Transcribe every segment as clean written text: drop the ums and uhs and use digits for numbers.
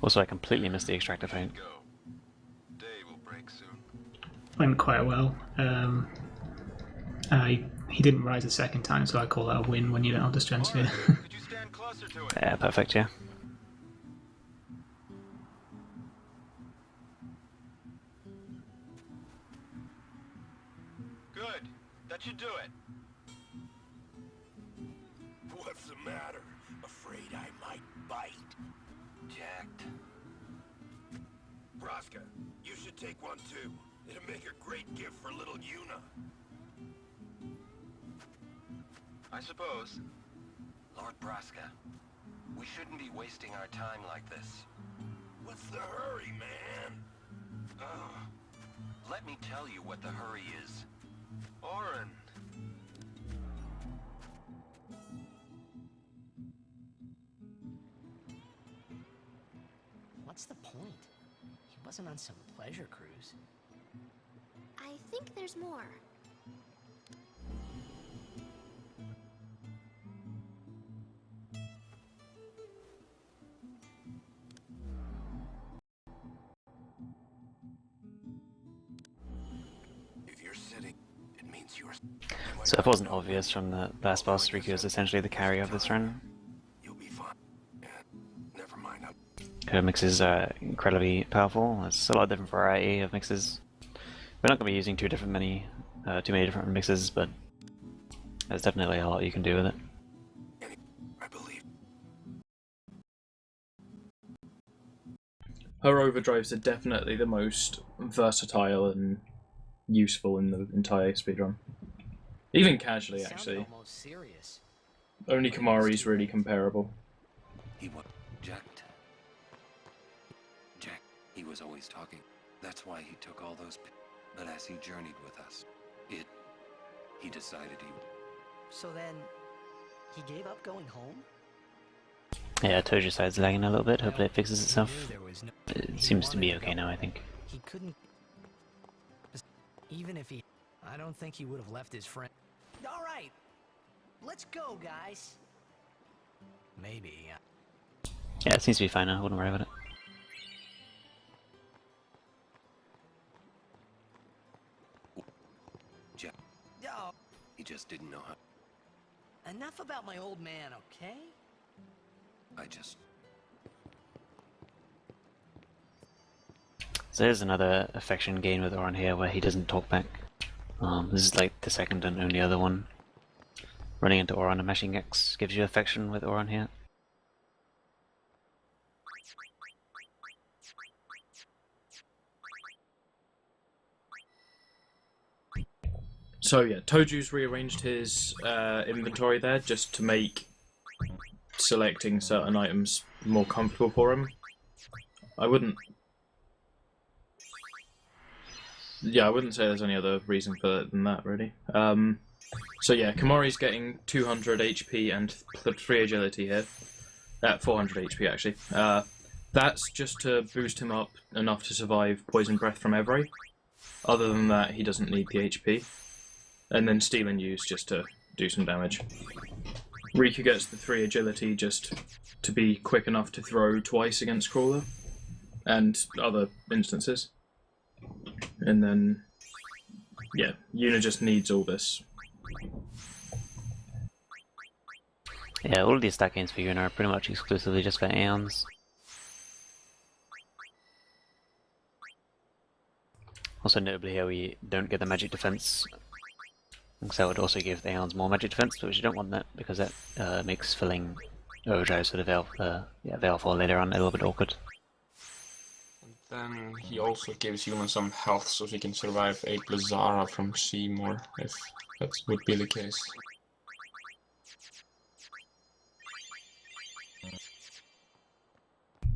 Also, I completely missed the extractor feint. Went quite well. He didn't rise a second time, so I call that a win when you don't have the strength sphere. Yeah, perfect, yeah. Good. That should do it. What's the matter? Afraid I might bite? Jacked. Braska, you should take one too. It'll make a great gift for little Yuna. I suppose. Lord Braska, we shouldn't be wasting our time like this. What's the hurry, man? Let me tell you what the hurry is. Orin. What's the point? He wasn't on some pleasure cruise. I think there's more. If you're sitting, it means you're... So if it wasn't obvious from the last boss, Riku is essentially the carry of this run. You'll be fine. Yeah, never mind. Her mixes are incredibly powerful. There's a lot of different variety of mixes. We're not going to be using too many different mixes, but there's definitely a lot you can do with it. I believe. Her overdrives are definitely the most versatile and useful in the entire speedrun. Even casually, actually. Almost serious. Only Kamari's really comparable. He was jacked. Jack, he was always talking. That's why he took all those. But as he journeyed with us, he decided he. So then, he gave up going home? Yeah, Tojo's side's lagging a little bit. Hopefully it fixes He itself. knew there was no- It he seems to be wanted okay go now, I home. think. He couldn't. Even if he. I don't think he would have left his friend. Alright, let's go, guys. Maybe. Yeah, it seems to be fine now. I wouldn't worry about it. Jack, Oh, he just didn't know how. enough about my old man, okay? I just. So there's another affection gain with Oran here where he doesn't talk back. This is like the second and only other one. Running into Oran and Mashing X gives you affection with Oran here. So yeah, Toju's rearranged his inventory there just to make selecting certain items more comfortable for him. I wouldn't say there's any other reason for it than that, really. So yeah, Kamari's getting 200 HP and 3 agility here. 400 HP, actually. That's just to boost him up enough to survive Poison Breath from Evray. Other than that, he doesn't need the HP. And then Steal and Use just to do some damage. Riku gets the 3 agility just to be quick enough to throw twice against Crawler. And other instances. And then, yeah, Yuna just needs all this. Yeah, all of these stat gains for Yuna are pretty much exclusively just for Aeons. Also notably here we don't get the magic defense. So that would also give the Aeons more magic defense, but you don't want that because that makes filling overdrives for the Veilfall later on a little bit awkward. Then he also gives Yuna some health so she can survive a Blizzara from Seymour, if that would be the case.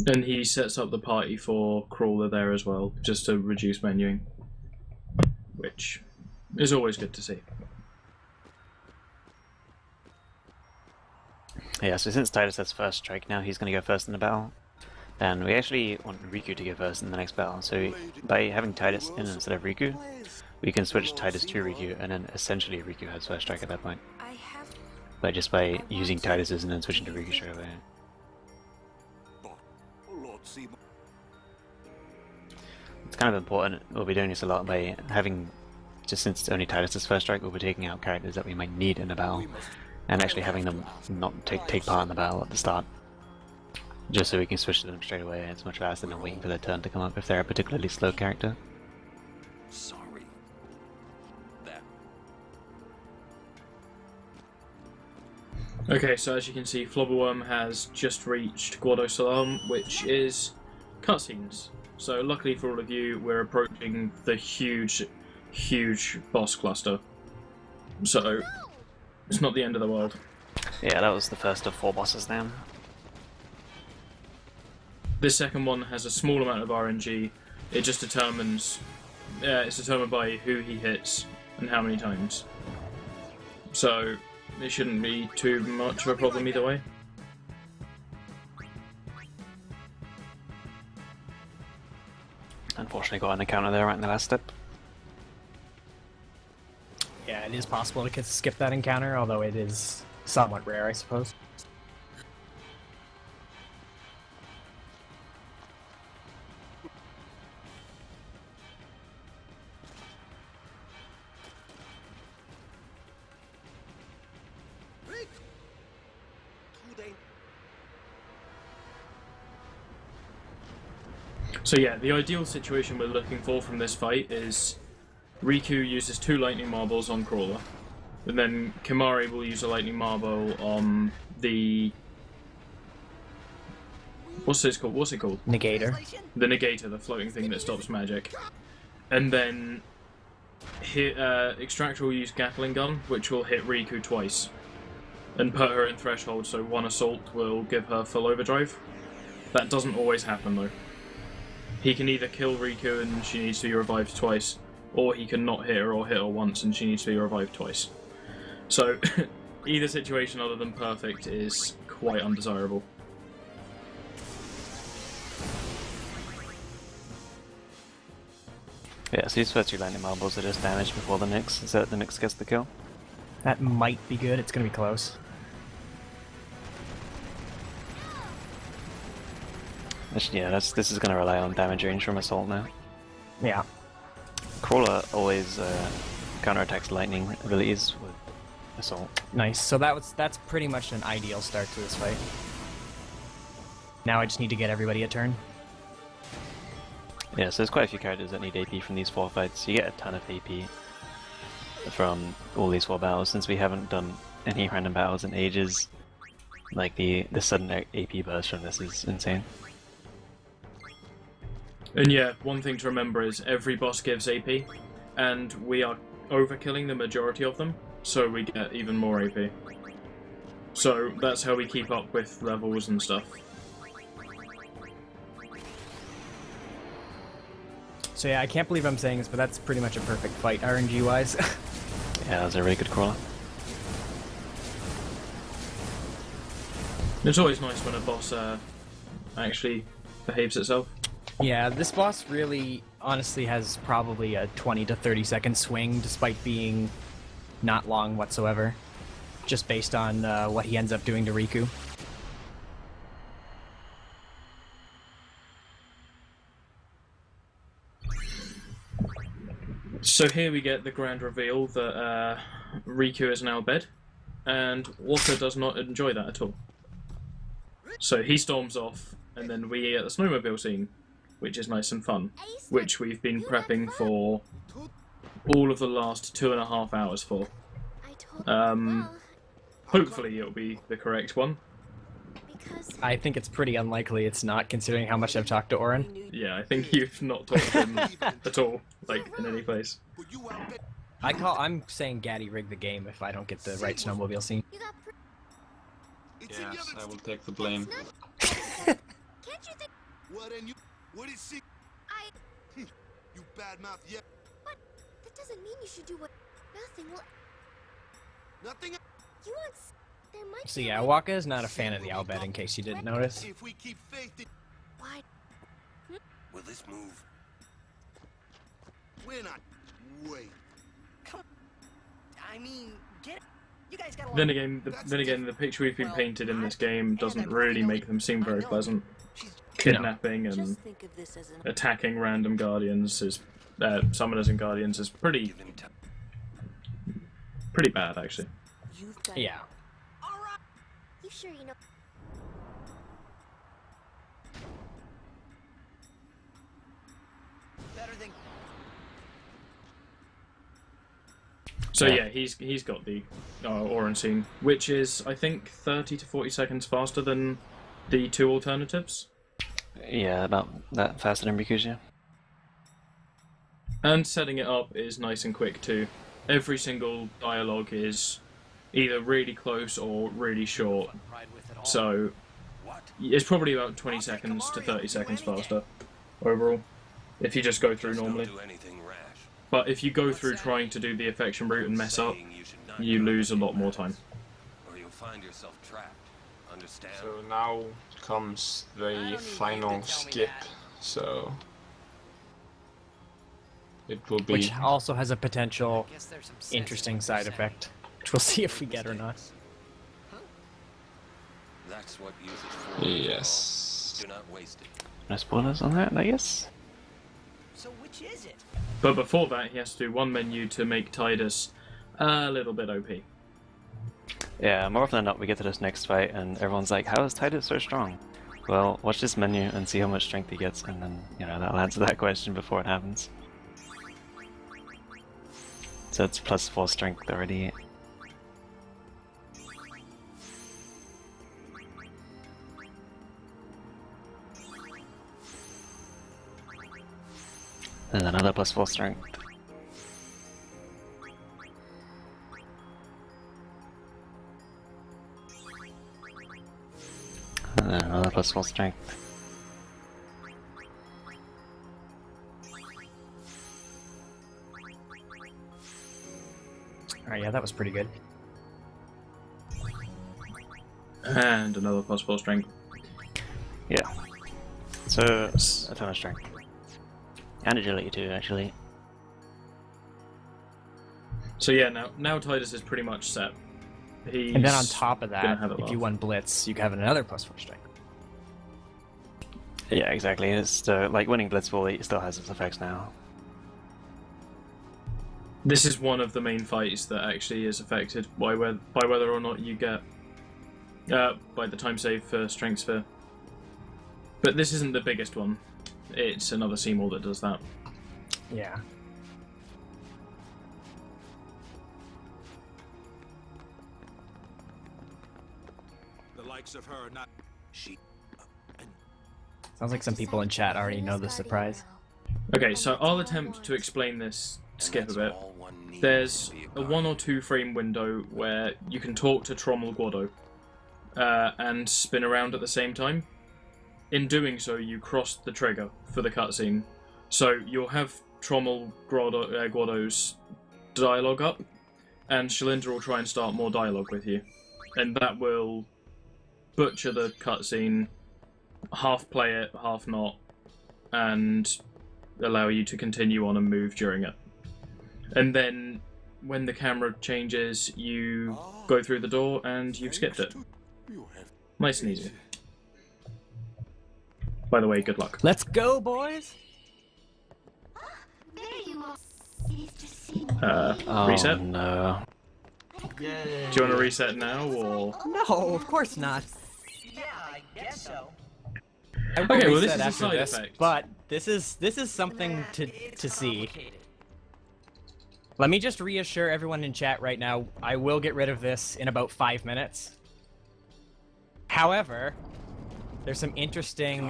And he sets up the party for Crawler there as well, just to reduce menuing. Which is always good to see. Yeah, so since Titus has first strike now, he's going to go first in the battle. And we actually want Riku to go first in the next battle, so by having Titus in instead of Riku, we can switch Titus to Riku, and then essentially Riku has first strike at that point. But just by using Titus's and then switching to Riku straight away. Lord Seymour. It's kind of important. We'll be doing this a lot by having, just since it's only Titus's first strike, we'll be taking out characters that we might need in a battle, and actually having them not take part in the battle at the start. Just so we can switch to them straight away. It's much faster than waiting for their turn to come up if they're a particularly slow character. Sorry. That Okay, so as you can see, Flobberworm has just reached Guado Salam, which is cutscenes. So luckily for all of you, we're approaching the huge boss cluster. So it's not the end of the world. Yeah, that was the first of 4 bosses now. This second one has a small amount of RNG. It just determines, it's determined by who he hits and how many times. So it shouldn't be too much of a problem either way. Unfortunately got an encounter there right in the last step. Yeah, it is possible to skip that encounter, although it is somewhat rare, I suppose. So yeah, the ideal situation we're looking for from this fight is Riku uses 2 lightning marbles on Crawler, and then Kimahri will use a lightning marble on the... What's it called? Negator. The Negator, the floating thing that stops magic. And then Extractor will use Gatling Gun, which will hit Riku twice, and put her in Threshold, so 1 assault will give her full overdrive. That doesn't always happen though. He can either kill Riku and she needs to be revived twice, or he can not hit her or hit her once and she needs to be revived twice. So, either situation other than perfect is quite undesirable. Yeah, so these first 2 lightning marbles are just damage before the Nyx, so that the Nyx gets the kill. That might be good. It's going to be close. Actually, yeah, this is going to rely on damage range from Assault now. Yeah. Crawler always counterattacks lightning abilities with Assault. Nice. So that's pretty much an ideal start to this fight. Now I just need to get everybody a turn. Yeah, so there's quite a few characters that need AP from these 4 fights. You get a ton of AP from all these 4 battles, since we haven't done any random battles in ages. Like, the sudden AP burst from this is insane. And yeah, one thing to remember is every boss gives AP, and we are overkilling the majority of them, so we get even more AP. So that's how we keep up with levels and stuff. So yeah, I can't believe I'm saying this, but that's pretty much a perfect fight, RNG-wise. Yeah, that was a really good Crawler. It's always nice when a boss actually behaves itself. Yeah, this boss really, honestly, has probably a 20 to 30 second swing, despite being not long whatsoever, just based on what he ends up doing to Riku. So here we get the grand reveal that Riku is now dead, and Walker does not enjoy that at all. So he storms off, and then we get the snowmobile scene, which is nice and fun, which we've been prepping for all of the last 2.5 hours for. Hopefully it'll be the correct one. I think it's pretty unlikely it's not, considering how much I've talked to Orin. Yeah, I think you've not talked to him at all, like, in any place. I'm saying Gaddy rigged the game if I don't get the right snowmobile scene. Yes, I will take the blame. Can't you think? What is she? You badmouth yet? But that doesn't mean you should do what. Nothing will. Nothing. You want? There might. So be a yeah, way- Waka is not a fan of the Owlbed, in case you didn't notice. If we keep faith in. Why? will this move? We're not. Wait. I mean, get. You guys got a lot. Then again, the picture we've been painted in this game doesn't really make them seem very pleasant. kidnapping and Just think of this as an attacking random guardians is summoners and guardians is pretty bad actually. you've got. Yeah. You sure you know? Better than. So yeah, he's got the Ornstein, which is I think 30 to 40 seconds faster than the two alternatives. Yeah, about that faster than Riku's, yeah. And setting it up is nice and quick too. Every single dialogue is either really close or really short. Ride with it all. So it's probably about 20 seconds to 30 seconds faster overall, if you just go through normally. Don't do anything rash. But if you go through trying to do the affection route and mess up, Saying you should not you go lose a too lot more fast, time. Or you'll find yourself trapped. Understand? So now comes the final skip. So it will be. Which also has a potential Guess there's some sense interesting in what side you're saying. effect, which we'll see if we get or not. That's what use it for. Yes. Do not waste it. No spoilers on that, I guess? So which is it? But before that, he has to do one menu to make Tidus a little bit OP. Yeah, more often than not, we get to this next fight, and everyone's like, how is Titus so strong? Well, watch this menu and see how much strength he gets, and then, that'll answer that question before it happens. So it's +4 strength already. And another +4 strength. And then another +4 strength. Alright, yeah, that was pretty good. And another +4 strength. Yeah. So, a ton of strength. And agility too, actually. So yeah, now Tidus is pretty much set. He's And then on top of gonna that, have it if you off. won Blitz, you have another +4 strength. Yeah, exactly. It's like winning Blitzball, it still has its effects now. This is one of the main fights that actually is affected by whether or not you get by the time save for Strength Sphere. But this isn't the biggest one. It's another Seymour that does that. Yeah. The likes of her are not. She. Sounds like some people in chat already know the surprise. Okay, so I'll attempt to explain this skip a That's bit. all one needs There's to be a 1 guardian. or 2 frame window where you can talk to Trommel Guado and spin around at the same time. In doing so, you cross the trigger for the cutscene. So you'll have Trommel Guado's dialogue up, and Shalindra will try and start more dialogue with you. And that will butcher the cutscene, half play it, half not, and allow you to continue on and move during it. And then when the camera changes, you go through the door and you've skipped it. Nice and easy. By the way, good luck. Let's go, boys! There you are. Safe to see. Oh Reset? no. Do you want to reset now, or...? No, of course not. Yeah, I guess so. I will Okay, well, this reset is a after side this, effect. but this is something to see. Let me just reassure everyone in chat right now, I will get rid of this in about 5 minutes. However, there's some interesting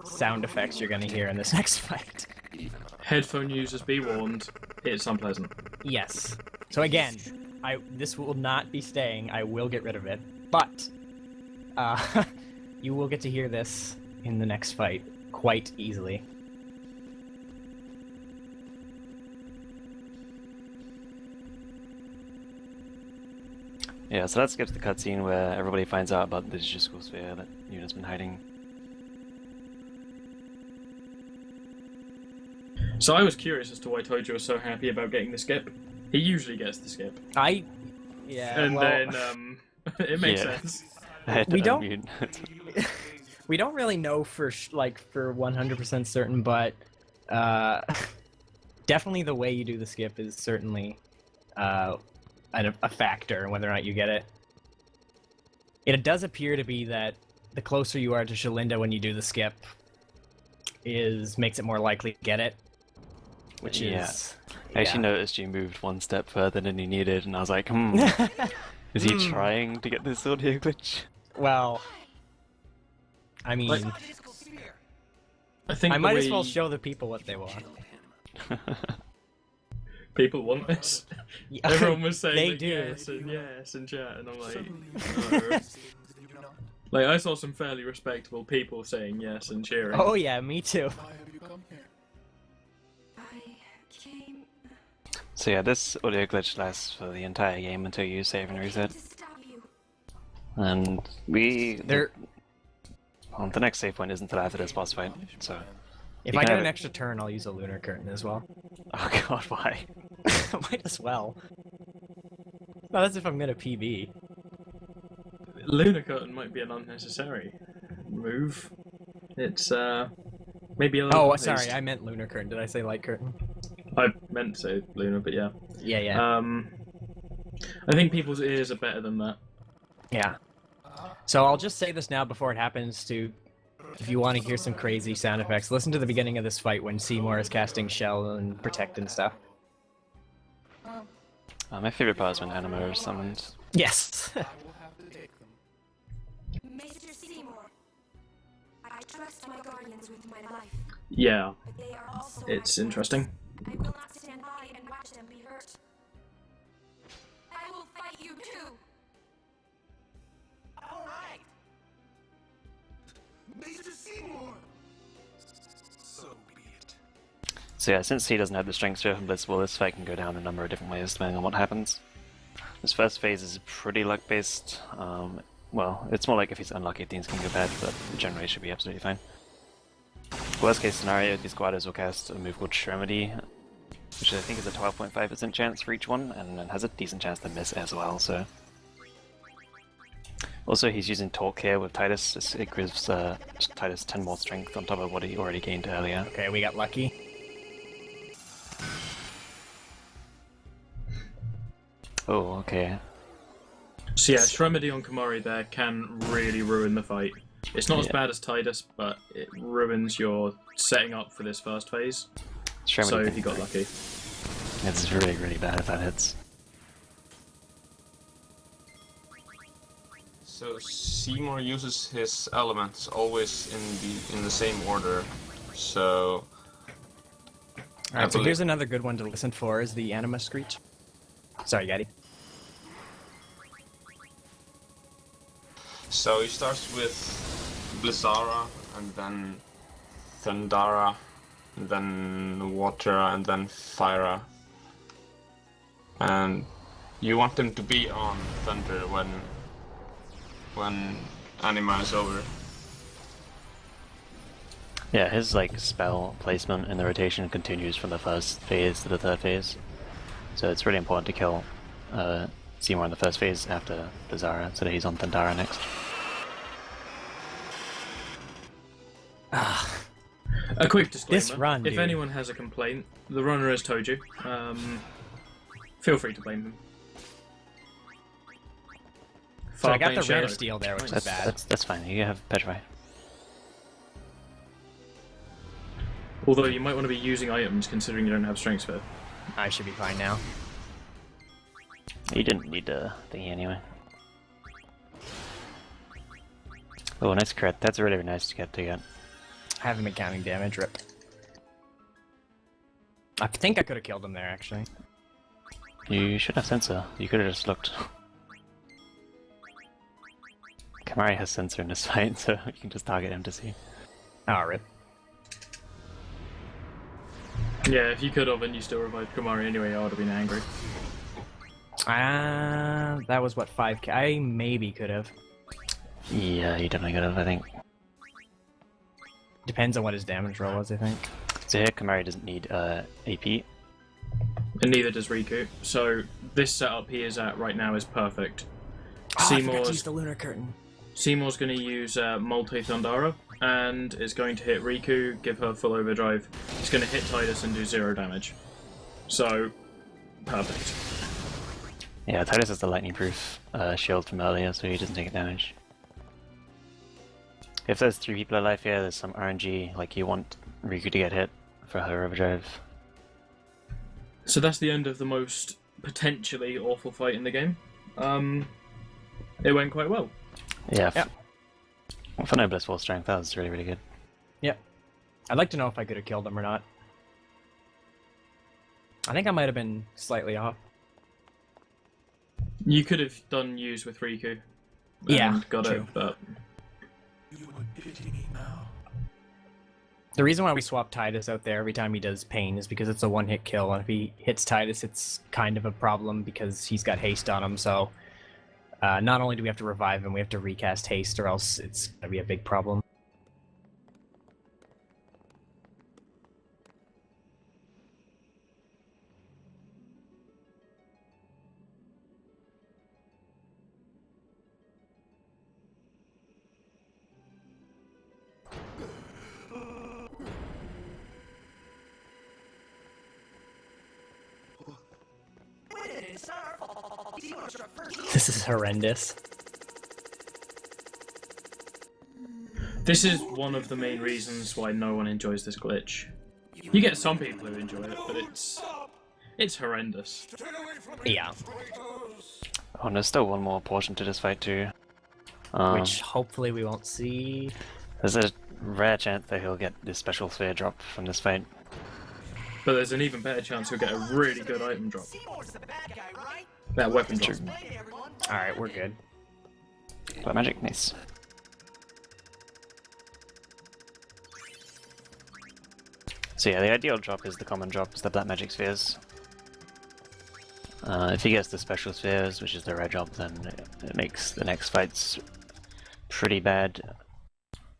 sound effects you're gonna hear in this next fight. Headphone users, be warned, it's unpleasant. Yes. So again, this will not be staying. I will get rid of it, but you will get to hear this in the next fight quite easily. Yeah, so that skips the cutscene where everybody finds out about the Jisco sphere that Yuna's been hiding. So I was curious as to why Tojo was so happy about getting the skip. He usually gets the skip. Yeah, And well, then, it makes Yeah. sense. I had to We don't- unmute. We don't really know for for 100% certain, but definitely the way you do the skip is certainly a factor in whether or not you get it. It does appear to be that the closer you are to Shalinda when you do the skip makes it more likely to get it. Which Yeah. is... I actually noticed you moved one step further than he needed, and I was like, is he trying to get this audio glitch? Well, I mean, I think I the might as way well show the people what they want. people want this. Yeah, Everyone was saying they like, do. yes and chat, and I'm like, no. Like I saw some fairly respectable people saying yes and cheering. Oh yeah, me too. So yeah, this audio glitch lasts for the entire game until you save and reset. And There, well, the next save point isn't until after this boss fight, so... if You I can get have an it- extra turn, I'll use a lunar curtain as well. Oh god, why? Might as well. Well, that's if I'm gonna PB. Lunar Curtain might be an unnecessary move. It's maybe a little. Oh, sorry, I meant lunar curtain. Did I say light curtain? I meant to say Lunar, but yeah. Yeah, yeah. I think people's ears are better than that. Yeah. So I'll just say this now before it happens to... If you want to hear some crazy sound effects, listen to the beginning of this fight when Seymour is casting Shell and Protect and stuff. My favorite part is when Anima is summoned. Yes! Mr. Seymour, I trust my guardians with my life, Yeah, but they are also it's my interesting. friends. I will not stand by and watch them be hurt. I will fight you too. All right. Mr. Seymour! So be it. So yeah, since he doesn't have the strength sphere from Blitzball, this fight can go down a number of different ways depending on what happens. This first phase is pretty luck-based. Well, it's more like if he's unlucky, things can go bad, but generally it should be absolutely fine. Worst case scenario, these squatters will cast a move called Shremedy, which I think is a 12.5% chance for each one, and it has a decent chance to miss as well, so... Also, he's using Talk here with Titus. It gives Titus 10 more strength on top of what he already gained earlier. Okay, we got lucky. Oh, okay. So yeah, Shremedy on Komari there can really ruin the fight. It's not as Yeah. bad as Tidus, but it ruins your setting up for this first phase. Shremedy So can- he got lucky. It's really, really bad if that hits. So Seymour uses his elements always in the same order. So Alright, so believe- here's another good one to listen for, is the Anima Screech. Sorry, Gaddy. So he starts with Blizzara, and then Thundara, and then Watera, and then Fyra. And you want them to be on Thunder when Anima is over. Yeah, his like spell placement in the rotation continues from the first phase to the third phase. So it's really important to kill Seymour in the first phase after Blizzara, so that he's on Thundara next. A quick disclaimer. This run, if dude. anyone has a complaint, the runner has told you. Feel free to blame them. So I got Farblane the rare Shadow. steel there, which is That's, bad. that's fine, you have Petrify. Although you might want to be using items considering you don't have Strength Sphere. I should be fine now. You didn't need the thingy anyway. Oh, nice crit. That's really nice to get. I haven't been counting damage, rip. I think I could have killed him there, actually. You should have sensor. You could have just looked. Kamari has sensor in this fight, so you can just target him to see. Oh, rip. Yeah, if you could have and you still revived Komari anyway, I would have been angry. That was what, 5k? I maybe could have. Yeah, you definitely could have, I think. Depends on what his damage roll was, I think. So here, Kamari doesn't need AP. And neither does Riku. So this setup he is at right now is perfect. Oh, I forgot to Seymour's use the lunar curtain. Seymour's going to use Multi Thundara, and it's going to hit Riku, give her full overdrive. It's going to hit Tidus and do 0 damage. So, perfect. Yeah, Tidus has the lightning-proof shield from earlier, so he doesn't take damage. If there's 3 people alive here, there's some RNG, like you want Riku to get hit for her overdrive. So that's the end of the most potentially awful fight in the game. It went quite well. Yeah, Yep. for no blissful strength, that was really, really good. Yep. I'd like to know if I could have killed him or not. I think I might have been slightly off. You could have done use with Riku. And Yeah, got true. it, but The reason why we swap Tidus out there every time he does Pain is because it's a one-hit kill, and if he hits Tidus, it's kind of a problem because he's got haste on him, so not only do we have to revive him, we have to recast haste, or else it's going to be a big problem. It's not our fault. Seymour's our first. This is horrendous. this is one of the main reasons why no one enjoys this glitch. You get some people who enjoy it, but it's horrendous. Yeah. Oh, and there's still one more portion to this fight too. Which hopefully we won't see. There's a rare chance that he'll get this special sphere drop from this fight. But there's an even better chance he'll get a really good item drop. Seymour's the bad guy, right? That weapon drop. Hey, everyone. Alright, we're good. Black magic, nice. So yeah, the ideal drop is the common drop, is the black magic spheres. If he gets the special spheres, which is the rare drop, then it makes the next fights pretty bad.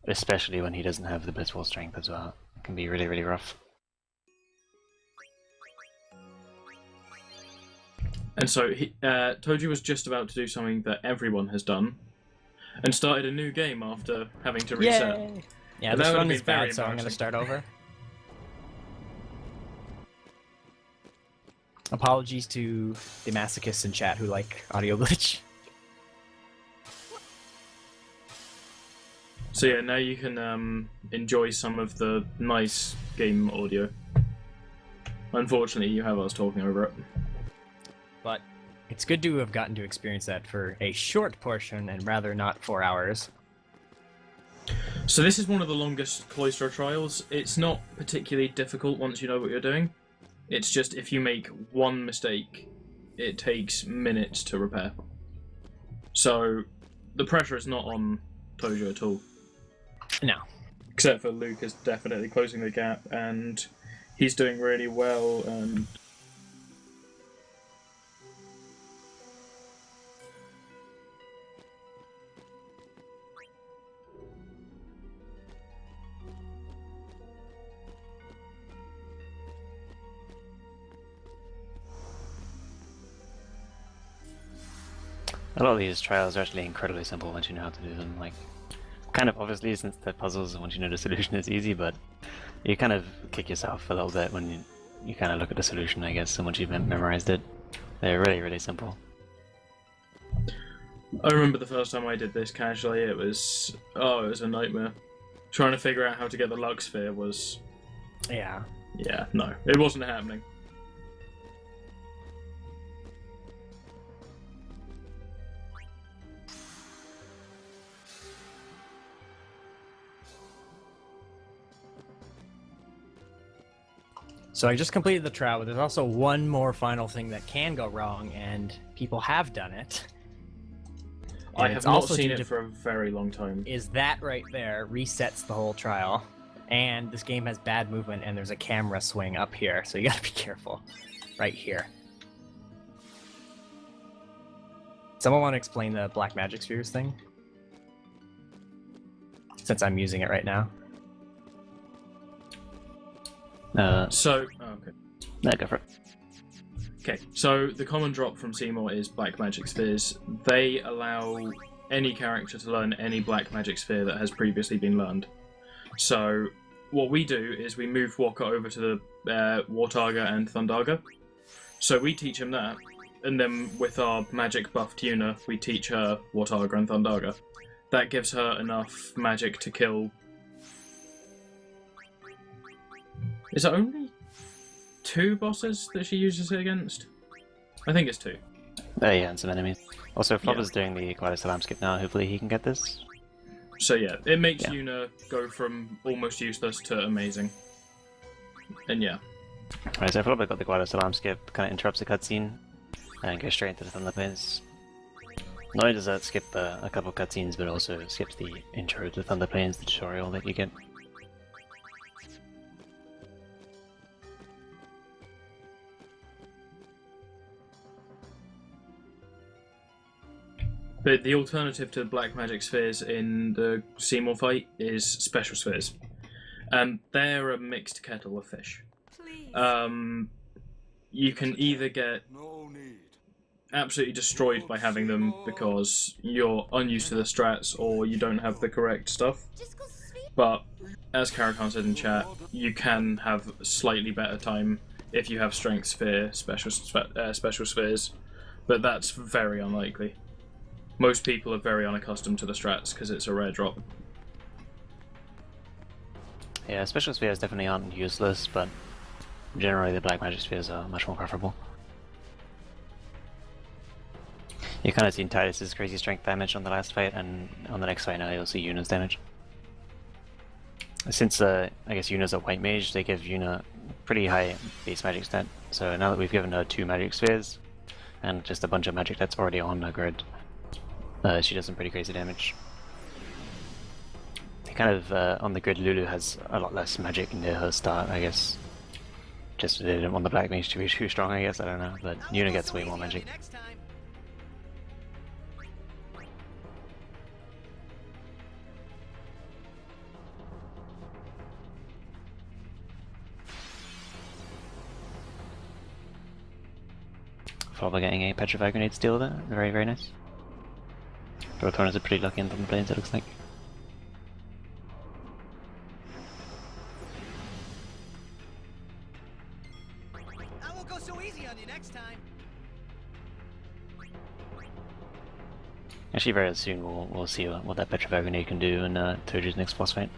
Especially when he doesn't have the blissful strength as well. It can be really, really rough. And so Toji was just about to do something that everyone has done, and started a new game after having to reset. Yay! Yeah, But this that would run be is very bad, so I'm going to embarrassing. start over. Apologies to the masochists in chat who like audio glitch. So yeah, now you can enjoy some of the nice game audio. Unfortunately, you have us talking over it. But it's good to have gotten to experience that for a short portion and rather not 4 hours. So this is one of the longest Cloistro trials. It's not particularly difficult once you know what you're doing. It's just if you make one mistake, it takes minutes to repair. So the pressure is not on Tojo at all. No. Except for Luke is definitely closing the gap, and he's doing really well. And A lot of these trials are actually incredibly simple once you know how to do them. Like, kind of obviously since they're puzzles, once you know the solution is easy, but you kind of kick yourself a little bit when you kind of look at the solution, I guess, and once you've memorized it. They're really, really simple. I remember the first time I did this casually, it was a nightmare. Trying to figure out how to get the Lux Sphere was, Yeah. yeah, no, it wasn't happening. So I just completed the trial, but there's also one more final thing that can go wrong, and people have done it. I And have it's not also seen due it to- for a very long time. Is that right there resets the whole trial. And this game has bad movement, and there's a camera swing up here, so you gotta be careful. Right here. Someone want to explain the black magic spheres thing? Since I'm using it right now. So, okay. No, go for it. Okay, so the common drop from Seymour is Black Magic Spheres. They allow any character to learn any black magic sphere that has previously been learned. So what we do is we move Walker over to the Wartaga and Thundaga. So we teach him that, and then with our magic buffed Yuna, we teach her Wartaga and Thundaga. That gives her enough magic to kill... Is it only 2 bosses that she uses it against? I think it's 2. Yeah, and some enemies. Also, Flopper's Yeah. doing the Gladius Alarm skip now. Hopefully he can get this. So yeah, it makes Yeah. Yuna go from almost useless to amazing. And yeah. Alright, so Flopper got the Gladius Alarm skip, kind of interrupts the cutscene, and goes straight into the Thunder Plains. Not only does that skip a couple cutscenes, but also skips the intro to Thunder Plains, the tutorial that you get. But the alternative to black magic spheres in the Seymour fight is special spheres. And they're a mixed kettle of fish. Please. You can either get No need. absolutely destroyed by having them because you're unused to the strats or you don't have the correct stuff. But as Karakan said in chat, you can have a slightly better time if you have strength sphere, special spheres. But that's very unlikely. Most people are very unaccustomed to the strats because it's a rare drop. Yeah, special spheres definitely aren't useless, but generally the black magic spheres are much more preferable. You kind of seen Titus's crazy strength damage on the last fight, and on the next fight now you'll see Yuna's damage. Since I guess Yuna's a white mage, they give Yuna pretty high base magic stat, so now that we've given her 2 magic spheres, and just a bunch of magic that's already on her grid, she does some pretty crazy damage. Kind of on the grid, Lulu has a lot less magic near her start, I guess. Just they didn't want the black mage to be too strong, I guess, I don't know, but Yuna gets way more magic. Flopper getting a Petrified Grenade steal there, very very nice. Both runners are pretty lucky in the planes, it looks like. I won't go so easy on you next time. Actually, very soon we'll see what that Petrified Grenade can do in Toju's next boss fight.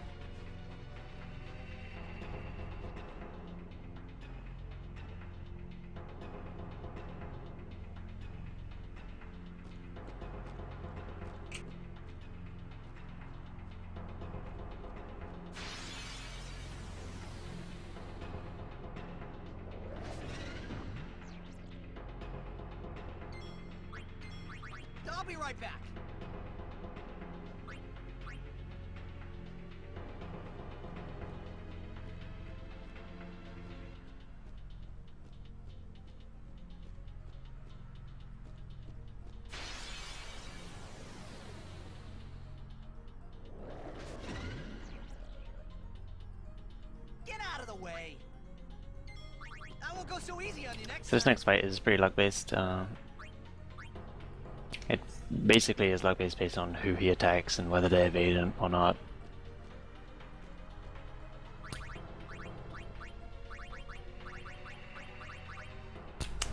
I'll be right back. Get out of the way. I won't go so easy on you next So this time. next fight is pretty luck based. It basically is luck based on who he attacks and whether they evade him or not.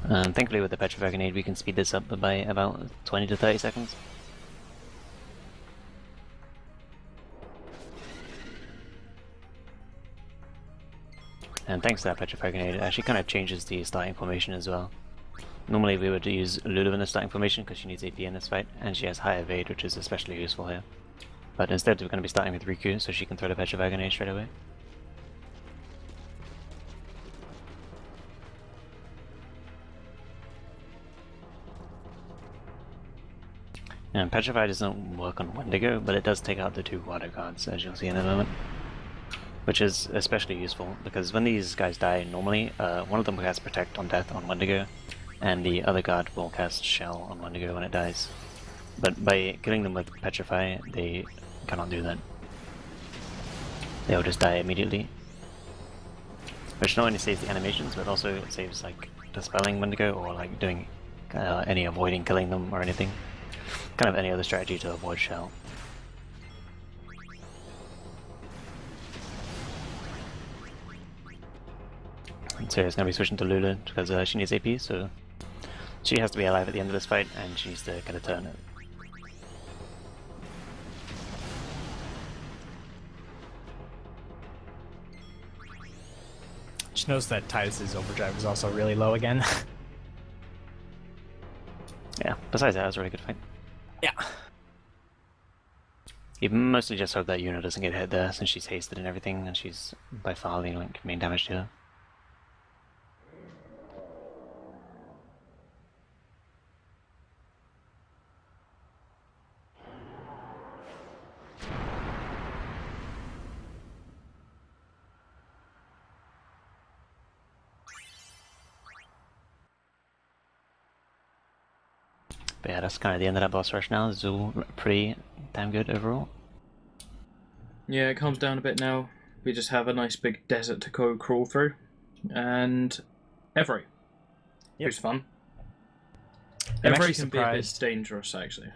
Thankfully with the Petrified Grenade we can speed this up by about 20 to 30 seconds. And thanks to that Petrified Grenade, it actually kind of changes the starting formation as well. Normally we would use Lulu in the starting formation because she needs AP in this fight, and she has high evade, which is especially useful here. But instead we're going to be starting with Riku, so she can throw the Petrified Grenade straight away. And Petrified doesn't work on Wendigo, but it does take out the 2 water guards, as you'll see in a moment. Which is especially useful, because when these guys die normally, one of them will cast Protect on death on Wendigo, and the other guard will cast Shell on Wendigo when it dies. But by killing them with Petrify, they cannot do that. They'll just die immediately. Which not only saves the animations, but also it saves like dispelling Wendigo, or like doing any avoiding killing them or anything. kind of any other strategy to avoid Shell. So it's going to be switching to Lulu because she needs AP, so she has to be alive at the end of this fight, and she needs to get a turn. Just notice that Titus's overdrive is also really low again. Yeah, besides that, it was a really good fight. Yeah. You mostly just hope that Yuna doesn't get hit there, since she's hasted and everything, and she's by far the like, main damage to her. But yeah, that's kind of the end of that boss rush now. It's all pretty damn good overall. Yeah, it calms down a bit now. We just have a nice big desert to go crawl through. And Every. Yep. Who's fun. I'm Every actually can be a bit surprised. dangerous, actually.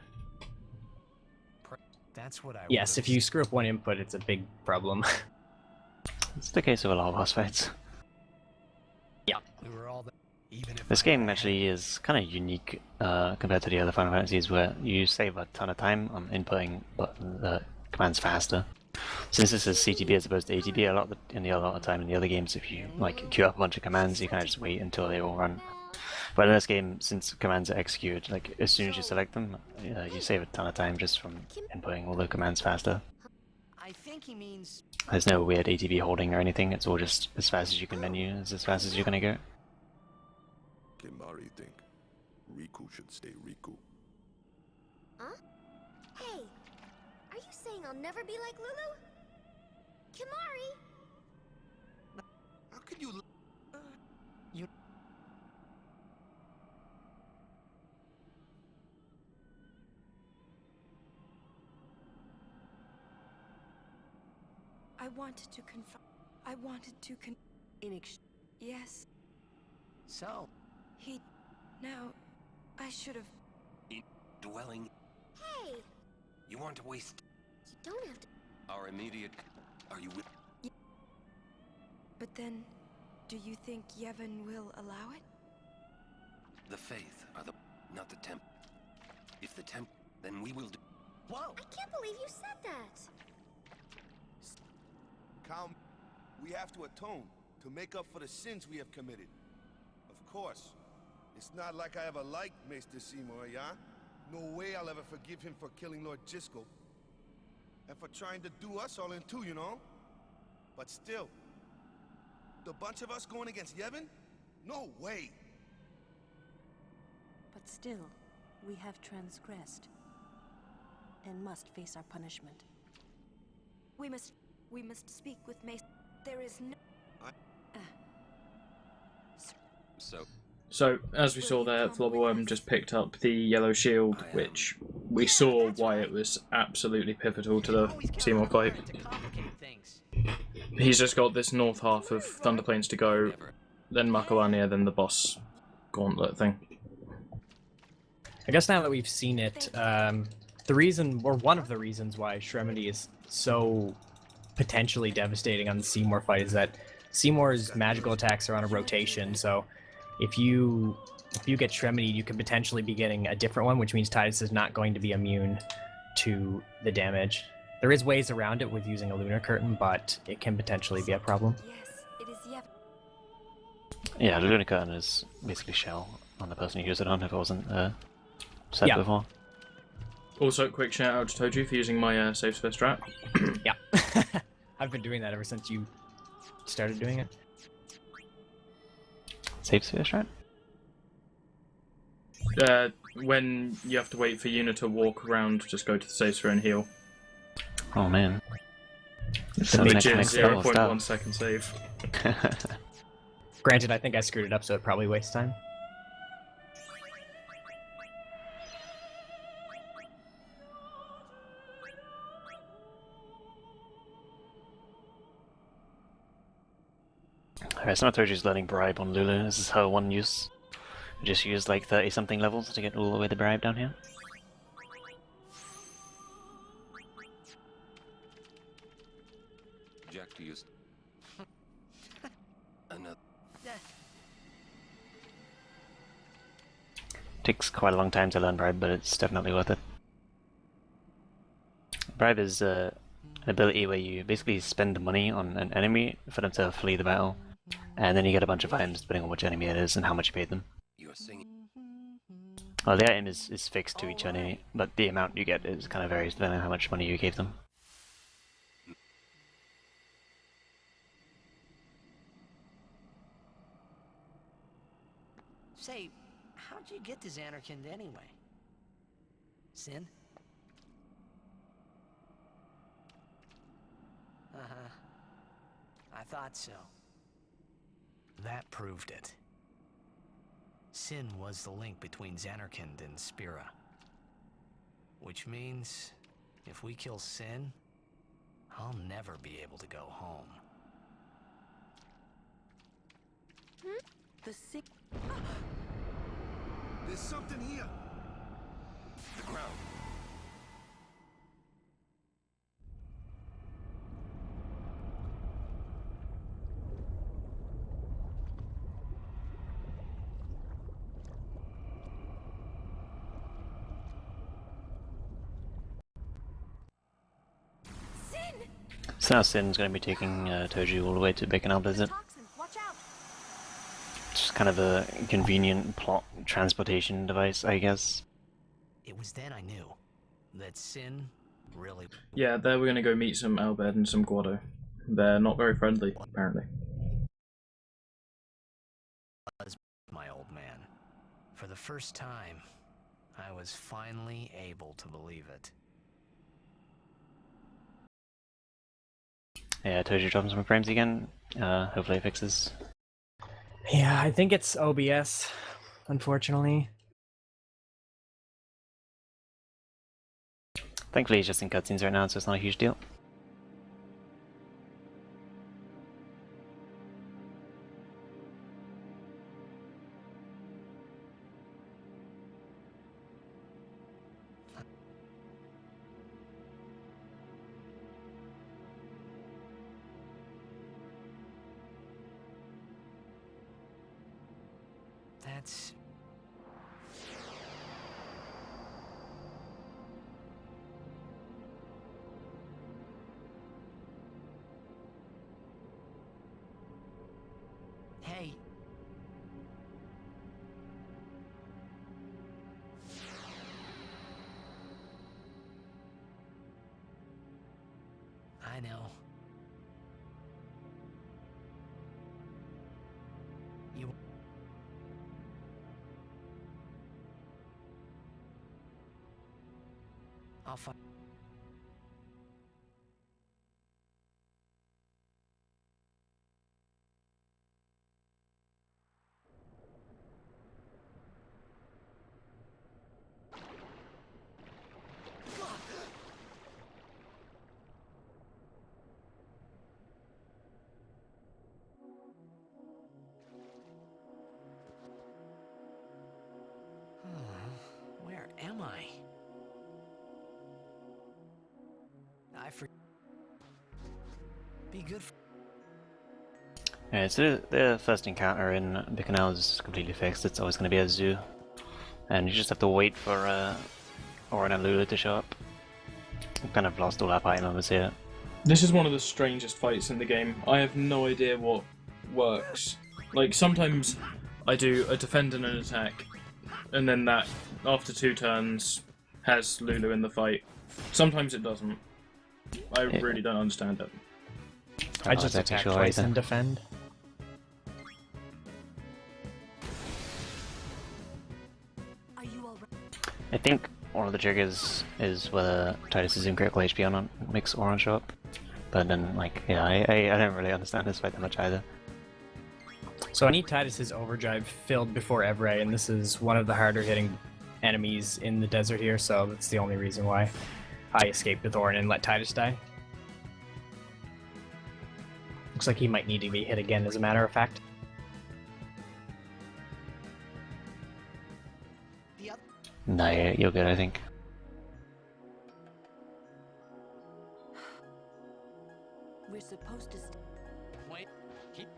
That's what I Yes, would've if you screw up one input, it's a big problem. It's the case of a lot of boss fights. We were all there, even if This I game had- actually is kind of unique compared to the other Final Fantasies, where you save a ton of time on inputting commands faster. Since this is CTB as opposed to ATB, a lot of time in the other games, if you like queue up a bunch of commands, you kind of just wait until they all run. But in this game, since commands are executed, like as soon as you select them, you save a ton of time just from inputting all the commands faster. I think he means There's no weird ATB holding or anything. It's all just as fast as you can menu, as fast as you're gonna go. Kimari think Riku should stay Riku. Huh? Hey, are you saying I'll never be like Lulu? Kimari! How could you? I wanted to confront. I wanted to Yes, so. he. Now, I should have. Dwelling. Hey! You want to waste You don't have to. our immediate. Are you with? But then, do you think Yevon will allow it? The faith are the, not the temp. If the temp, then we will do. Whoa! I can't believe you said that! Calm. We have to atone to make up for the sins we have committed. Of course. It's not like I ever liked Maester Seymour, yeah? No way I'll ever forgive him for killing Lord Jiskel. And for trying to do us all in two, you know? But still, the bunch of us going against Yevon? No way! But still, we have transgressed and must face our punishment. We must speak with Mace. There is no. So, as we saw there, Flobberworm just picked up the yellow shield, which we saw why it was absolutely pivotal to the Seymour fight. To complicate things. He's just got this north half of Thunder Plains to go, then Makalania, then the boss gauntlet thing. I guess now that we've seen it, the reason, or one of the reasons why Shremity is so potentially devastating on the Seymour fight is that Seymour's magical attacks are on a rotation, so if you get Shremity, you could potentially be getting a different one, which means Titus is not going to be immune to the damage. There is ways around it with using a Lunar Curtain, but it can potentially be a problem. Yes, it is Yevon. Yeah, the Lunar Curtain is basically Shell on the person who used it on, if it wasn't said Yeah. before. Also, quick shout out to Toju for using my Save Sphere strat. Yeah. I've been doing that ever since you started doing it. Save Sphere strat? When you have to wait for Yuna to walk around, just go to the Save Sphere and heal. Oh man. The Which big is spell 0.1 second save. Granted, I think I screwed it up, so it probably wastes time. Alright, so now Toju's learning Bribe on Lulu. This is her one use. Just use like 30 something levels to get all the way to Bribe down here. Jack to use another. Takes quite a long time to learn Bribe, but it's definitely worth it. Bribe is an ability where you basically spend money on an enemy for them to flee the battle, and then you get a bunch of items depending on which enemy it is and how much you paid them. You're singing. Well, the item is fixed to each enemy, but the amount you get is kind of varies depending on how much money you gave them. Say, how'd you get to Xanarkand anyway? Sin? Uh-huh. I thought so. That proved it. Sin was the link between Xanarkand and Spira. Which means, if we kill Sin, I'll never be able to go home. The sick. There's something here. The ground. So now Sin's going to be taking Toji all the way to Baconal Desert. Toxin, watch out. It's kind of a convenient plot transportation device, I guess. It was then I knew that Sin really Yeah, there we're gonna go meet some Albed and some Guado. They're not very friendly, apparently. was my old man. For the first time, I was finally able to believe it. Yeah, Toji dropping some frames again. Hopefully it fixes. Yeah, I think it's OBS, unfortunately. Thankfully he's just in cutscenes right now, so it's not a huge deal. That's... Hey. I know. You... I'll find... Where am I? Be good for... Yeah, so the first encounter in Baconal is completely fixed. It's always going to be a zoo. And you just have to wait for Orin and Lulu to show up. I've kind of lost all our party members here. This is one of the strangest fights in the game. I have no idea what works. Like, sometimes I do a defend and an attack, and then that, after 2 turns, has Lulu in the fight. Sometimes it doesn't. I really don't understand it. I just attack twice and defend. Are you all right? I think one of the triggers is whether Titus is in critical HP or not makes Orin show up. But then, like, yeah, I don't really understand this fight that much either. So I need Titus's overdrive filled before Evray, and this is one of the harder hitting enemies in the desert here, so that's the only reason why I escaped with Orin and let Titus die. Looks like he might need to be hit again, as a matter of fact. Nah, you're good, I think. We're supposed to. Wait. Keep.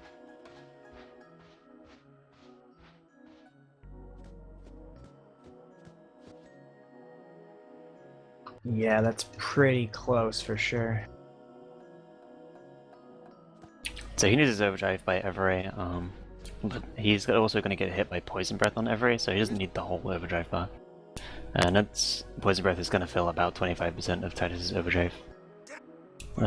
Yeah, that's pretty close for sure. So he needs his overdrive by Everray, but he's also going to get hit by Poison Breath on Everray, so he doesn't need the whole overdrive bar. And that's Poison Breath is going to fill about 25% of Titus's overdrive.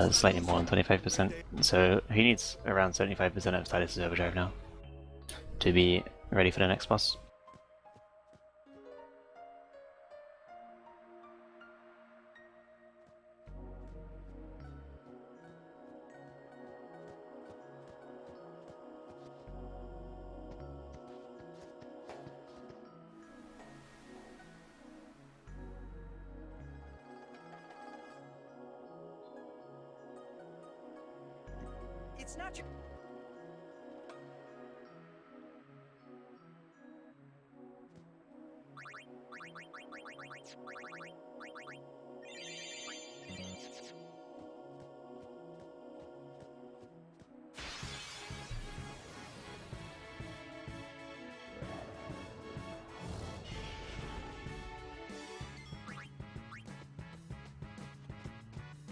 Slightly more than 25%. So he needs around 75% of Titus's overdrive now to be ready for the next boss. It's not your.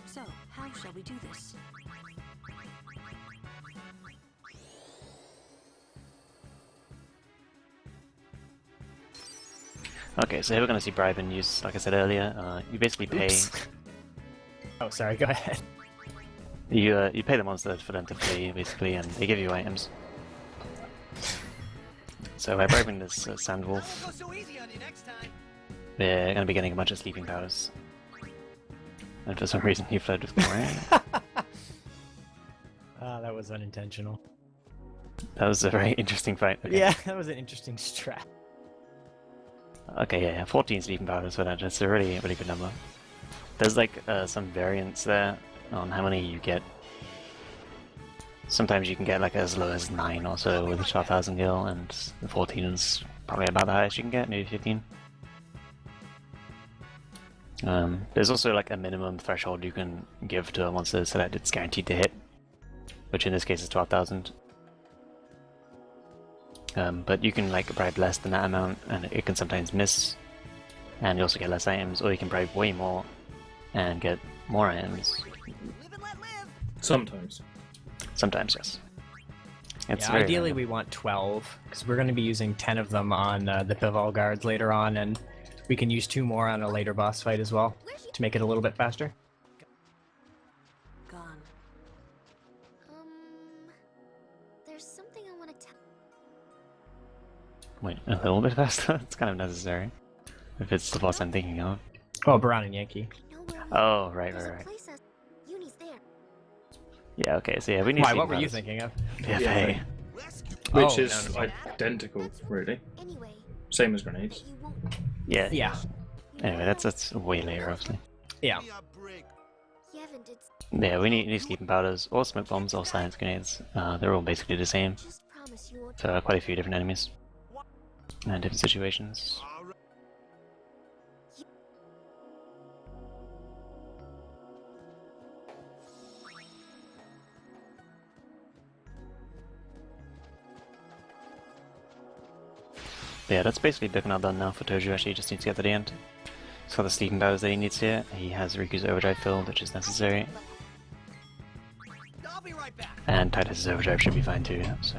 So, how shall we do this? Okay, so here we're going to see Bribin use, like I said earlier, you basically pay... Oops. Oh, sorry, go ahead. You pay the monster for them to flee, basically, and they give you items. So by bribing this Sandwolf, they're going to be getting a bunch of sleeping powders. And for some reason he fled with Moran. That was unintentional. That was a very interesting fight. Okay. Yeah, that was an interesting strat. Okay, yeah, 14 sleeping powders for that. That's a really good number. There's like some variance there on how many you get. Sometimes you can get like as low as 9 or so with a 12,000 gil, and 14 is probably about the highest you can get, maybe 15. There's also like a minimum threshold you can give to a monster so that it's guaranteed to hit, which in this case is 12,000. But you can like bribe less than that amount, and it can sometimes miss, and you also get less items, or you can bribe way more and get more items. Sometimes. Sometimes, yes. It's Yeah, very ideally random. we want 12, because we're going to be using 10 of them on the Pival guards later on, and we can use 2 more on a later boss fight as well, to make it a little bit faster. Gone. There's something I want to tell. Wait, a little bit faster? It's kind of necessary. If it's the boss I'm thinking of. Oh, Baran and Yankee. Oh, right. There's a place Uni's there. Yeah, okay, so yeah, we need Why, sleeping what were you powders. thinking of? PFA. Which Oh, is no. identical, really. Anyway, Same as grenades. you won't. Yeah. Yeah. Anyway, that's way later, obviously. Yeah. Yevon did. Yeah, we need sleeping powders, or smoke bombs, or science grenades. They're all basically the same Just promise you won't. for quite a few different enemies and different situations. Yeah, that's basically Bikuna done now for Toju. Actually, he just needs to get to the end. He's got the sleeping powders that he needs here. He has Riku's overdrive filled, which is necessary. I'll be right back. And Titus's overdrive should be fine too, so...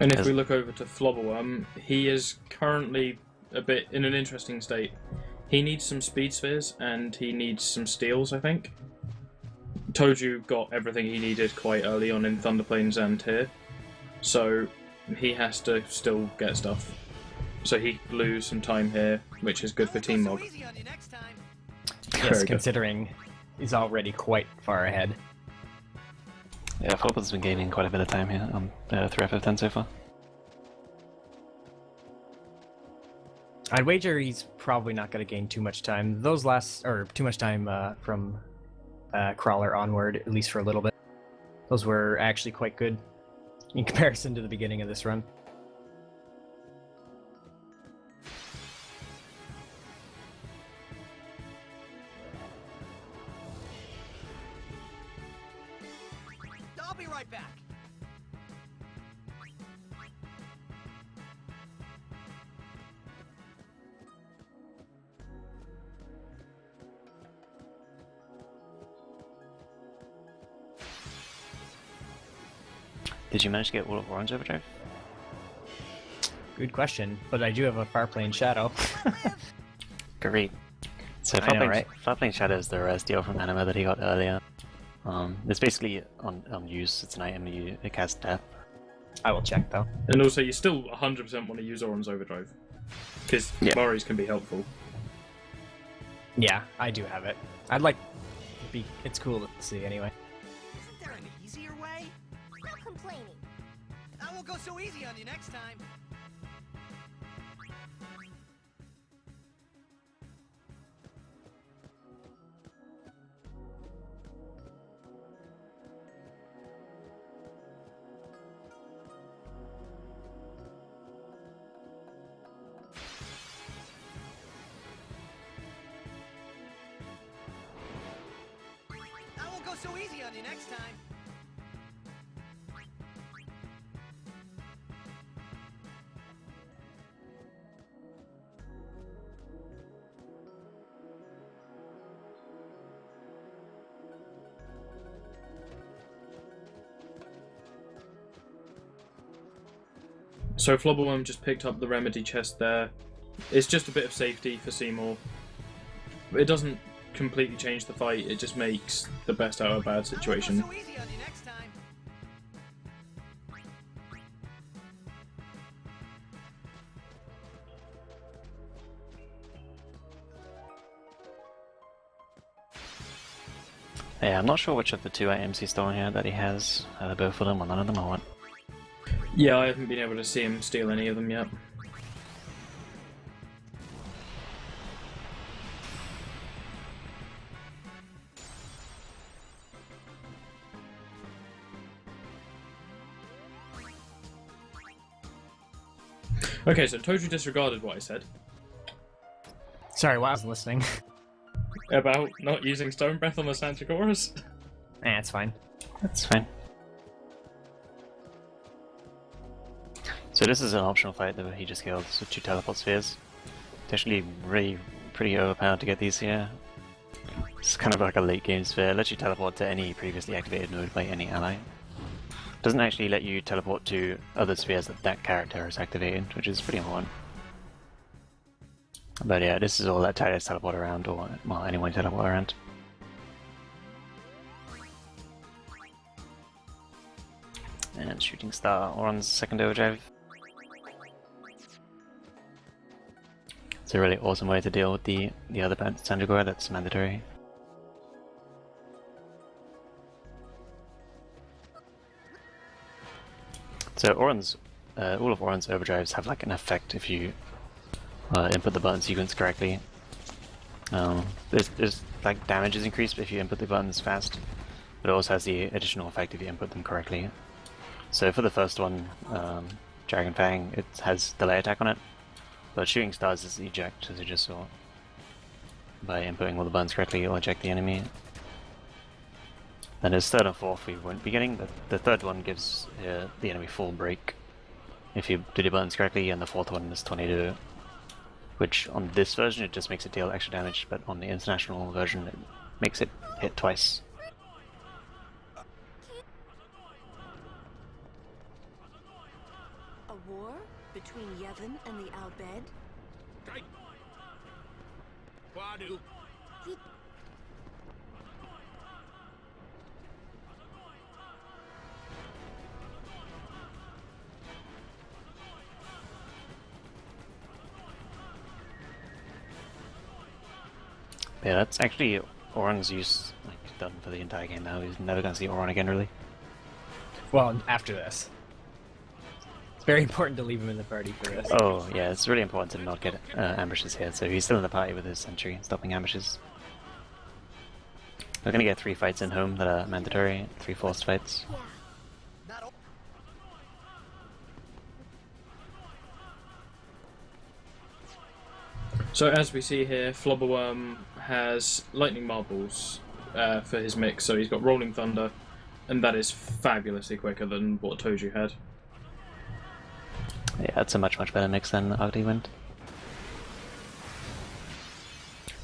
And if There's- we look over to Flobberworm, he is currently a bit in an interesting state. He needs some speed spheres, and he needs some steals, I think. Toju got everything he needed quite early on in Thunder Plains and here, so he has to still get stuff. So he could lose some time here, which is good for Team Mog. Easy on you next time. Yes, Very good. considering he's already quite far ahead. Yeah, Flopper's been gaining quite a bit of time here on 3FF10 so far. I'd wager he's probably not going to gain too much time. Those last, or too much time from Crawler onward, at least for a little bit. Those were actually quite good in comparison to the beginning of this run. be right back. Did you manage to get all of Orange Overdrive? Good question, but I do have a Farplane Shadow. Great. So I know, right? Farplane Shadow is the rare deal from Anima that he got earlier. It's basically on use. It's an item it casts death. I will check though. And also, you still 100% want to use Oran's Overdrive. Because Mori's can be helpful. Yeah, I do have it. I'd like. It's cool to see anyway. Isn't there an easier way? No complaining. I won't go so easy on you next time. I won't go so easy on you next time. So Flobberworm just picked up the remedy chest there. It's just a bit of safety for Seymour. It doesn't completely change the fight, it just makes the best out of a bad situation. I won't go so easy on you next time. Yeah, I'm not sure which of the two items he's stolen here that he has. Either both of them or none of them or what. Yeah, I haven't been able to see him steal any of them yet. Okay, so totally disregarded what I said Sorry, I was listening. about not using Stone Breath on the Santagoras. It's fine. That's fine. So this is an optional fight that he just killed with 2 teleport spheres. It's actually really pretty overpowered to get these here. It's kind of like a late game sphere. It lets you teleport to any previously activated node by any ally. Doesn't actually let you teleport to other spheres that character is activated, which is pretty important. But yeah, this is all that Titus teleport around, or well, anyone teleport around. And Shooting Star, Oron's second overdrive. It's a really awesome way to deal with the other Sandragora that's mandatory. So Oron's, all of Oron's overdrives have like an effect if you input the button sequence correctly. There's like damage is increased if you input the buttons fast, but it also has the additional effect if you input them correctly. So for the first one, Dragon Fang, it has delay attack on it, but Shooting Stars is eject, as you just saw. By inputting all the buttons correctly, you'll eject the enemy. Then his third and fourth we won't be getting, but the third one gives the enemy full break if you do the buttons correctly, and the fourth one is Tornado, which on this version it just makes it deal extra damage, but on the international version it makes it hit twice. A war between Yevon and the Al Bhed? Yeah, that's actually Oron's use done for the entire game now. He's never gonna see Oron again, really. Well, after this. It's very important to leave him in the party for this. Oh, yeah, it's really important to not get ambushes here, so he's still in the party with his sentry, stopping ambushes. We're gonna get 3 fights in home that are mandatory, 3 forced fights. So as we see here, Flobberworm has Lightning Marbles for his mix, so he's got Rolling Thunder, and that is fabulously quicker than what Toju had. Yeah, it's a much better mix than Ugly Wind.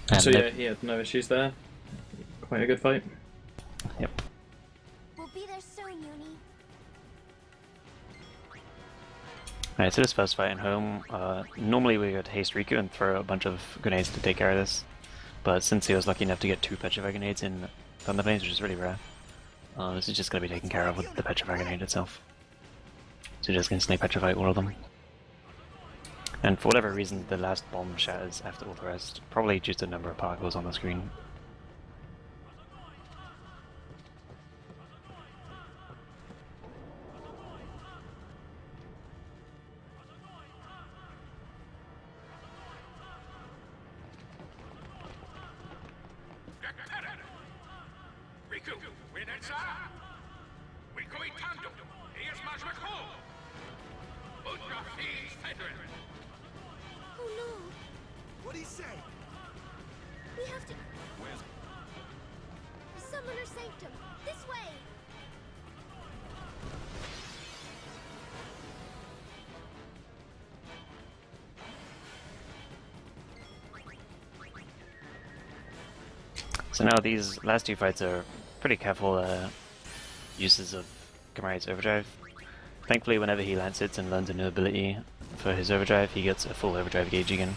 And So yeah, he had no issues there. Quite a good fight. Yep. We'll be there soon, Uni. Alright, so this first fight in home, normally we would haste Riku and throw a bunch of grenades to take care of this. But since he was lucky enough to get 2 Petrify grenades in Thunder Flames, which is really rare, this is just going to be taken care of with the Petrify grenade itself. So just instantly petrify all of them. And for whatever reason, the last bomb shatters after all the rest, probably due to the number of particles on the screen. Oh no! What'd he say? We have to... Summoner Sanctum! This way! So now these last 2 fights are pretty careful uses of Gamari's Overdrive. Thankfully, whenever he lands hits and learns a new ability for his Overdrive, he gets a full Overdrive gauge again.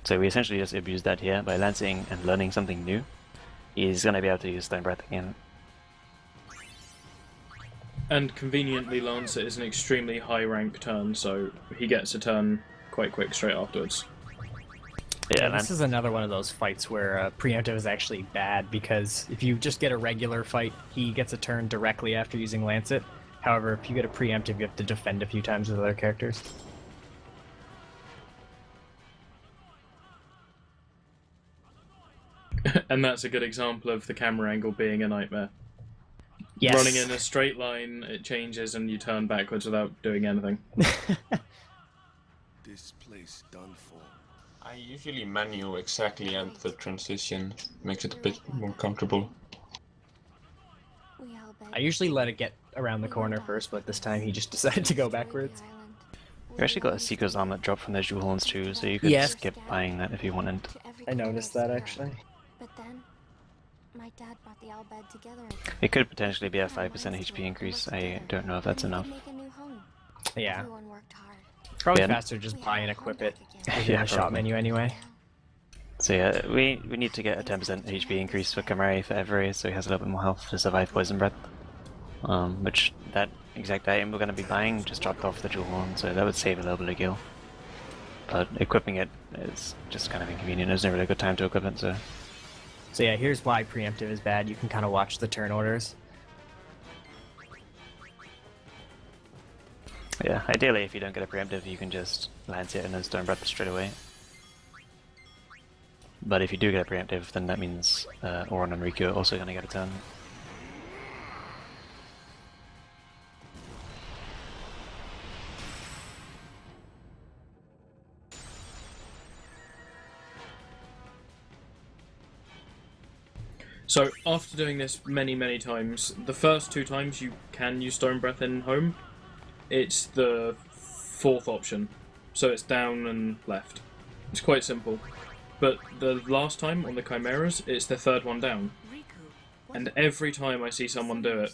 So we essentially just abuse that here by lancing and learning something new. He's going to be able to use Stone Breath again. And conveniently, Lancet is an extremely high rank turn, so he gets a turn quite quick straight afterwards. Yeah, this is another one of those fights where preemptive is actually bad, because if you just get a regular fight, he gets a turn directly after using Lancet. However, if you get a preemptive, you have to defend a few times with other characters. And that's a good example of the camera angle being a nightmare. Yes. Running in a straight line, it changes and you turn backwards without doing anything. This place done for. I usually menu exactly at the transition, makes it a bit more comfortable. I usually let it get around the corner first, but this time he just decided to go backwards. You actually got a Seeker's Armlet drop from those jewel horns too, so you could skip buying that if you wanted. I noticed that actually. But then, my dad brought the Al Bhed together. It could potentially be a 5% HP increase. I don't know if that's enough. Yeah. Everyone worked hard. Probably Yeah. faster just buy and equip it within Yeah, the shop probably. menu anyway. So yeah, we need to get a 10% HP increase for Kamari for Every, so he has a little bit more health to survive Poison Breath. Which that exact item we're going to be buying just dropped off the jewel horn, so that would save a little bit of gil. But equipping it is just kind of inconvenient. There's never really a good time to equip it, so... So yeah, here's why preemptive is bad. You can kind of watch the turn orders. Yeah, ideally if you don't get a preemptive, you can just lance it and then Stone Breath straight away. But if you do get a preemptive, then that means Auron and Riku are also going to get a turn. So after doing this many times, the first 2 times you can use Stone Breath in home, it's the 4th option. So it's down and left. It's quite simple. But the last time on the Chimeras, it's the 3rd one down. And every time I see someone do it,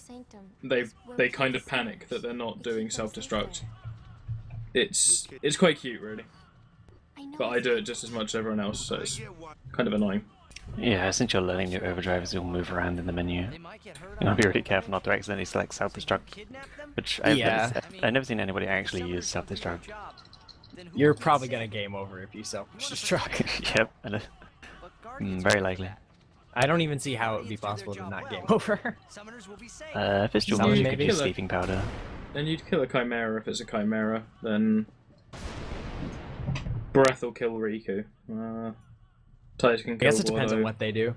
they kind of panic that they're not doing self-destruct. It's quite cute, really. But I do it just as much as everyone else, so it's kind of annoying. Yeah, since you're learning new overdrives, you'll move around in the menu. You gotta be really careful not to accidentally select self-destruct, which I've never seen anybody actually use self-destruct. You're probably gonna game over if you self-destruct. Yep, and very likely. I don't even see how it would be possible to not game over. If it's dual Some mouse, you could maybe. use Sleeping Powder. Then you'd kill a Chimera if it's a Chimera, then... Breath will kill Riku. Titus can I kill guess it depends on Gordo. what they do.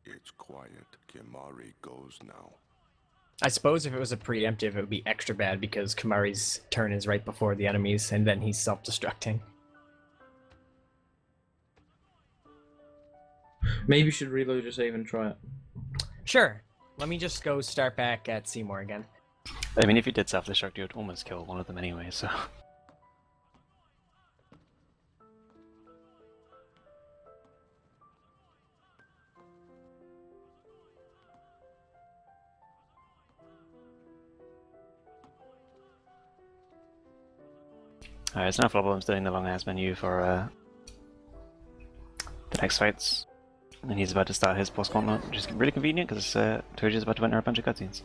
It's quiet. Kimari goes now. I suppose if it was a preemptive, it would be extra bad because Kamari's turn is right before the enemies, and then he's self-destructing. Maybe you should reload your save and try it. Sure. Let me just go start back at Seymour again. I mean, if you did self-destruct, you would almost kill one of them anyway, so... Alright, so now Flobber's doing the long-ass menu for the next fights. And he's about to start his boss gauntlet, which is really convenient because Toji's about to enter a bunch of cutscenes.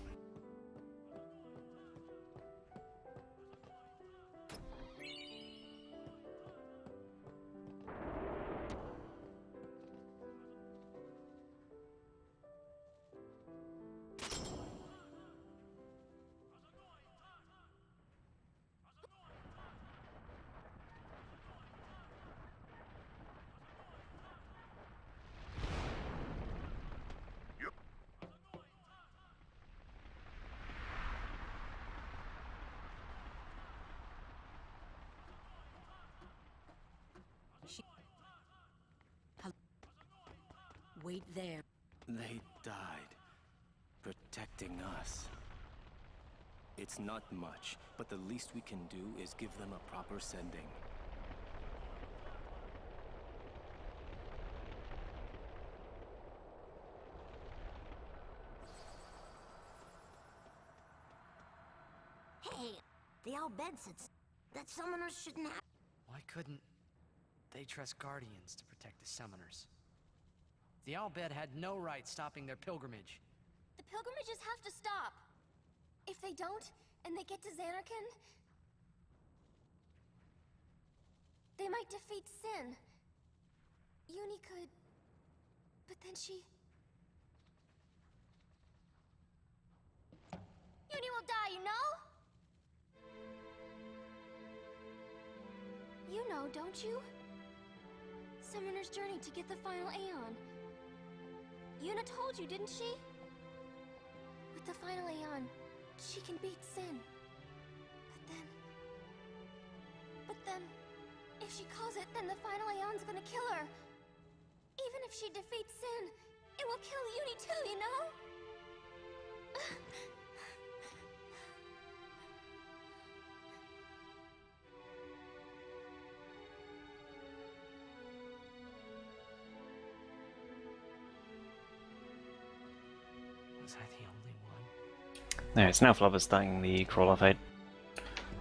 Wait there. They died, protecting us. It's not much, but the least we can do is give them a proper sending. Hey, the Al Bhed said that summoners shouldn't have... Why couldn't they trust Guardians to protect the Summoners? The Al Bhed had no right stopping their pilgrimage. The pilgrimages have to stop. If they don't, and they get to Zanarkand, they might defeat Sin. Uni could... But then she... Uni will die, you know? You know, don't you? Summoner's journey to get the final Aeon. Yuna told you, didn't she? With the final Aeon, she can beat Sin. But then... If she calls it, then the final Aeon's gonna kill her. Even if she defeats Sin, it will kill Uni too, you know? Was I the only one? Alright, so now Flobber's starting the crawler fight.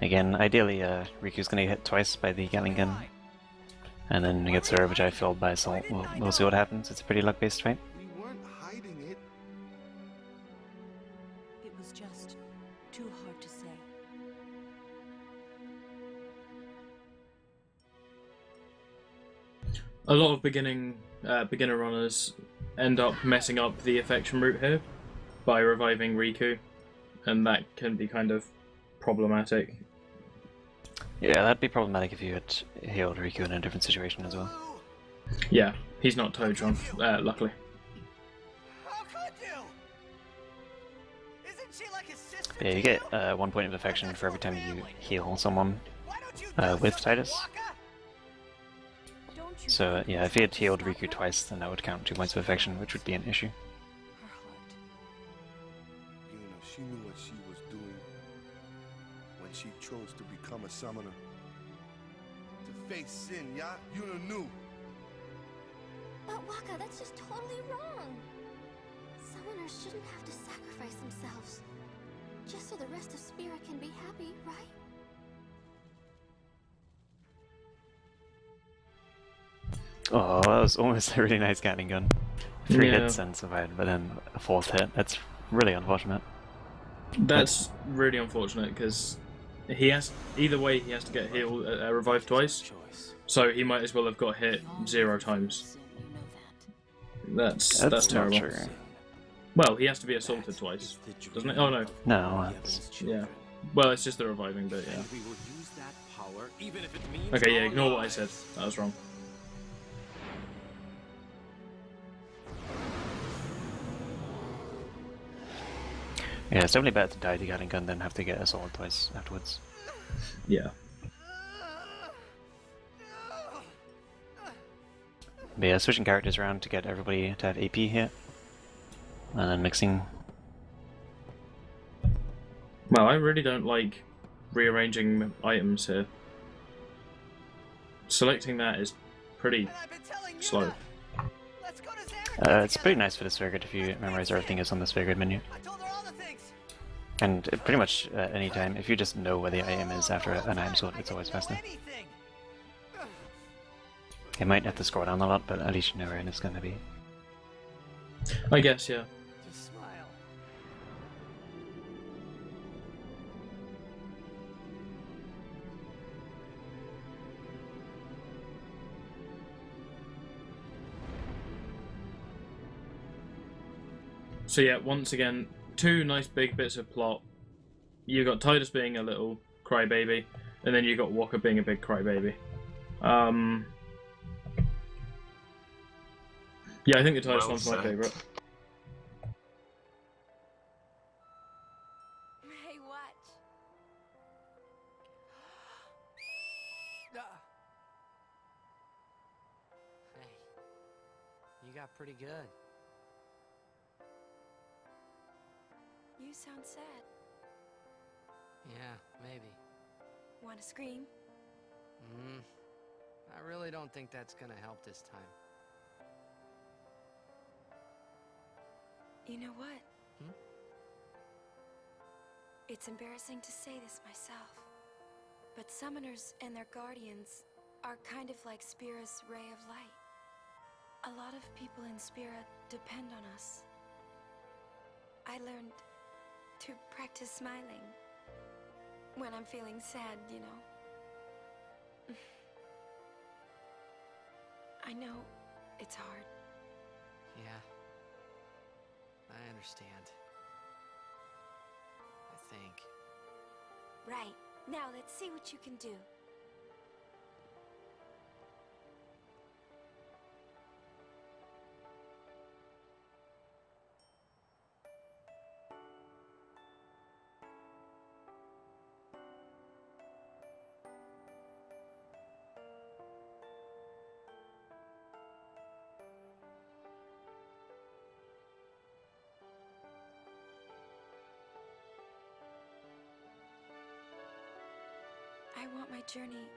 Again, ideally, Riku's gonna get hit twice by the Gatling gun. And then he gets her Overdrive filled by Assault. We'll see what happens. It's a pretty luck-based fight. We weren't hiding it. It was just too hard to say. A lot of beginner runners end up messing up the affection route here by reviving Riku, and that can be kind of problematic. Yeah, that'd be problematic if you had healed Riku in a different situation as well. Yeah, he's not Totron, luckily. How could you? Isn't she like his sister? Yeah, you get 1 point of affection for every time you heal someone with Titus. So yeah, if he had healed Riku twice, then that would count 2 points of affection, which would be an issue. Yuna, she knew what she was doing when she chose to become a summoner. To face Sin, yeah? Yuna knew. But Waka, that's just totally wrong. Summoners shouldn't have to sacrifice themselves. Just so the rest of Spira can be happy, right? Oh, that was almost a really nice Gatling gun. 3 Yeah. hits and survived, but then a 4th hit. That's really unfortunate. That's really unfortunate because he has either way he has to get healed, revived twice. So he might as well have got hit 0 times. That's not terrible. true. Well, he has to be assaulted twice, doesn't it? Oh no. No, that's... Yeah. Well, it's just the reviving bit. Yeah. We will use that power, even if it means Okay. Yeah. our Ignore what I lives. said. That was wrong. Yeah, it's definitely better to die to Gatling gun than have to get assaulted twice afterwards. Yeah. But yeah, switching characters around to get everybody to have AP here. And then mixing. Well, I really don't like rearranging items here. Selecting that is pretty slow. It's pretty nice for the sphere grid if you memorize everything is on the sphere grid menu. And pretty much any time, if you just know where the item is after an item sort, it's always faster. You might have to scroll down a lot, but at least you know where it's going to be. I guess, yeah. Just smile. So yeah, once again, two nice big bits of plot. You got Tidus being a little crybaby, and then you got Walker being a big crybaby. Yeah, I think the Tidus one's my favourite. Hey, watch. Hey, you got pretty good. You sound sad. Yeah, maybe. Want to scream? I really don't think that's gonna help this time. You know what? Hmm? It's embarrassing to say this myself, but summoners and their guardians are kind of like Spira's ray of light. A lot of people in Spira depend on us. I learned to practice smiling when I'm feeling sad, you know. I know it's hard. Yeah. I understand. I think. Right. Now let's see what you can do. I want my journey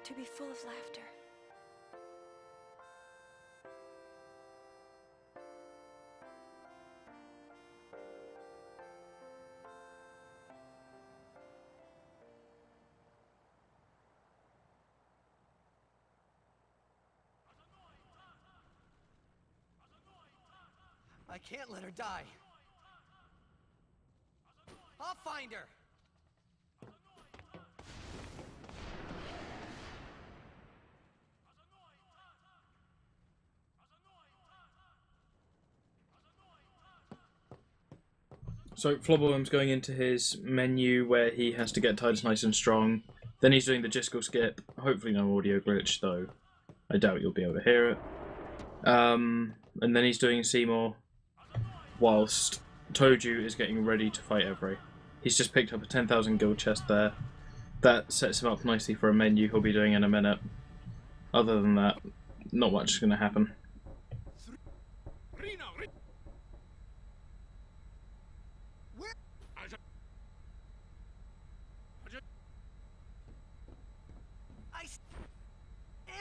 to be full of laughter. I can't let her die. I'll find her. So Flobberworm's going into his menu where he has to get Tidus nice and strong. Then he's doing the Jiskel skip. Hopefully no audio glitch, though I doubt you'll be able to hear it. And then he's doing Seymour, whilst Toju is getting ready to fight Evray. He's just picked up a 10,000 guild chest there. That sets him up nicely for a menu he'll be doing in a minute. Other than that, not much is going to happen.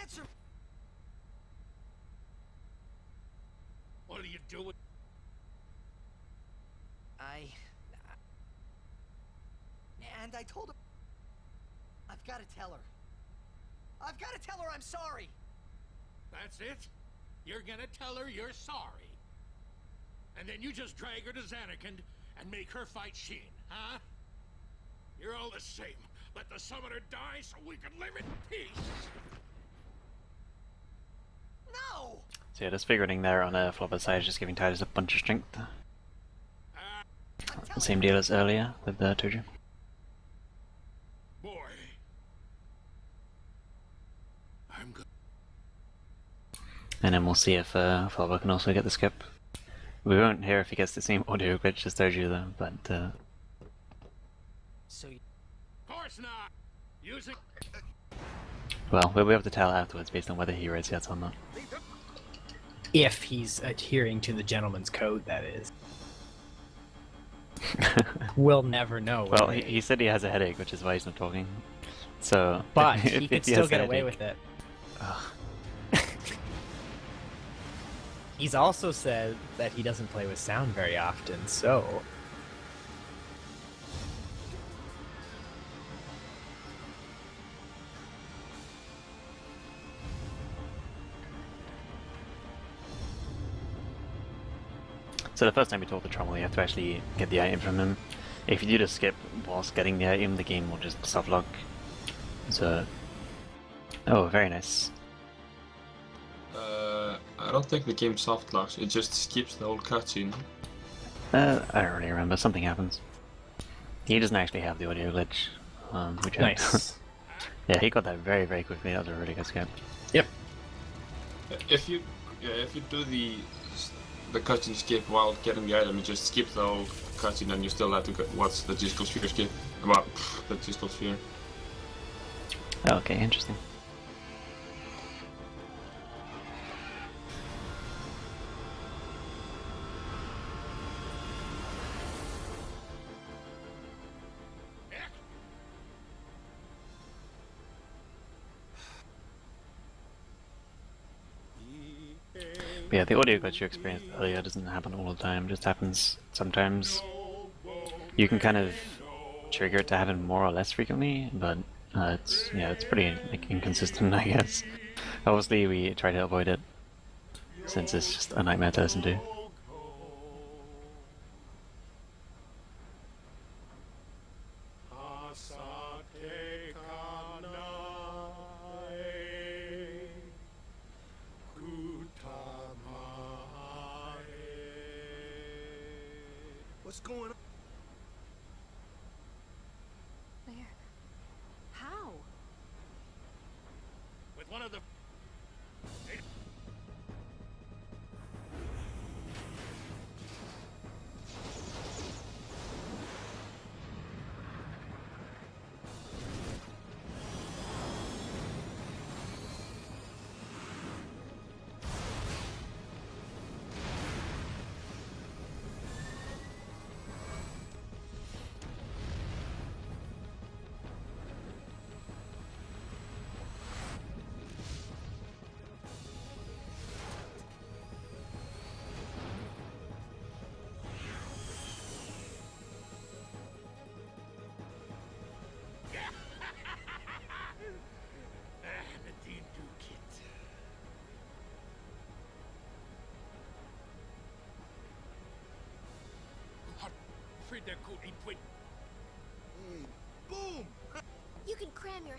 Answer. What are you doing? And I told her. I've got to tell her. I've got to tell her I'm sorry. That's it? You're gonna tell her you're sorry. And then you just drag her to Zanarkand and make her fight Sheen, huh? You're all the same. Let the summoner die so we can live in peace. No! So yeah, just figuring there on Flobber's side, just giving Tidus a bunch of strength. The same deal as earlier with Toju. Boy. I'm good. And then we'll see if Flobber can also get the skip. We won't hear if he gets the same audio glitch as Toju though, but So you... Of course not! Using... well, we'll be able to tell afterwards based on whether he rates yet or not. If he's adhering to the gentleman's code, that is. We'll never know. Well, he said he has a headache, which is why he's not talking. So, But if he could has still a get away headache- with it. Ugh. He's also said that he doesn't play with sound very often, so... So the first time you talk to Trommel, you have to actually get the item from him. If you do the skip whilst getting the item, the game will just softlock. So... Oh, very nice. I don't think the game softlocks, it just skips the whole cutscene. I don't really remember, something happens. He doesn't actually have the audio glitch, which Nice. yeah, he got that very, very quickly, that was a really good skip. Yep. If you do the cutscene skip while getting the item, you just skip the whole cutscene and you still have to watch the Disco Sphere skip. Well, the Disco Sphere. Okay, interesting. But yeah, the audio glitch you experienced earlier doesn't happen all the time, just happens sometimes. You can kind of trigger it to happen more or less frequently, but it's pretty like inconsistent, I guess. Obviously we try to avoid it, since it's just a nightmare to listen to. What's going on? Where? How? With one of the... Medine Dukit. Hot Frida Kuti Twit. Hey, boom! You can cram your...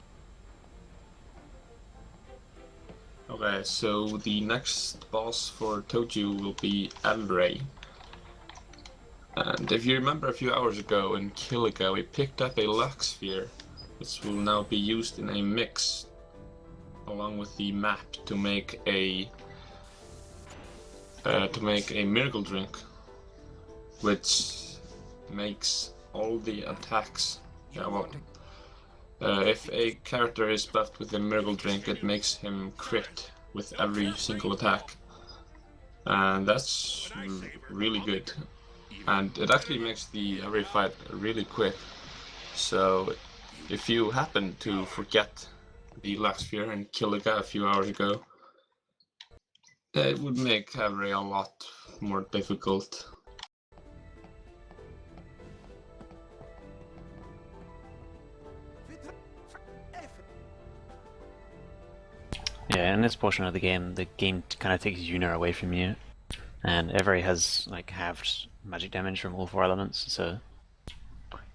Okay, so the next boss for Toju will be Embre. And if you remember a few hours ago in Killiga, we picked up a Luck Sphere, which will now be used in a mix, along with the map to make a miracle drink, which makes all the attacks. If a character is buffed with a miracle drink, it makes him crit with every single attack, and that's really good. And it actually makes every fight really quick. So if you happen to forget the Luck Sphere and Killiga a few hours ago, it would make every a lot more difficult. Yeah, in this portion of the game kind of takes Yuna away from you, and Every has like halved magic damage from all 4 elements, so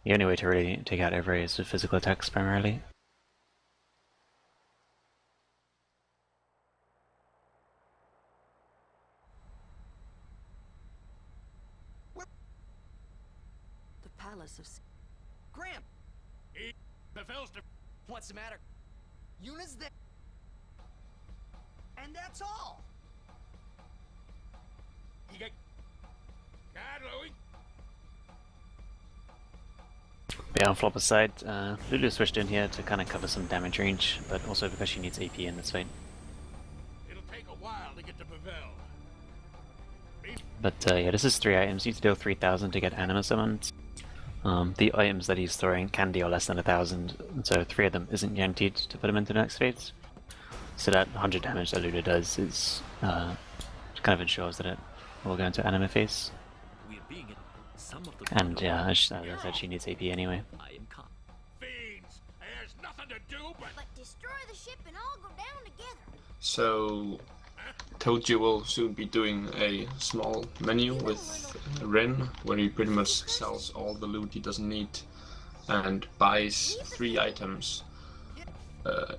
the only way to really take out Every is with physical attacks primarily. The Palace of... Graham! The Felster. What's the matter? Yuna's there. And that's all. He got... God, Louie. Yeah, on Flopper's side, Lulu switched in here to kind of cover some damage range, but also because she needs AP in this fight. It'll take a while to get to Pavel. But yeah, this is 3 items. You need to deal 3,000 to get anima summoned. The items that he's throwing can deal less than 1,000, so 3 of them isn't guaranteed to put him into the next phase. So that 100 damage that Lulu does is kind of ensures that it will go into anima phase. And yeah, as I said, she needs AP anyway. Fiends! There's nothing to do but destroy the ship and all go down together. So, Toji will soon be doing a small menu with Rin, where he pretty much sells all the loot he doesn't need and buys 3 items.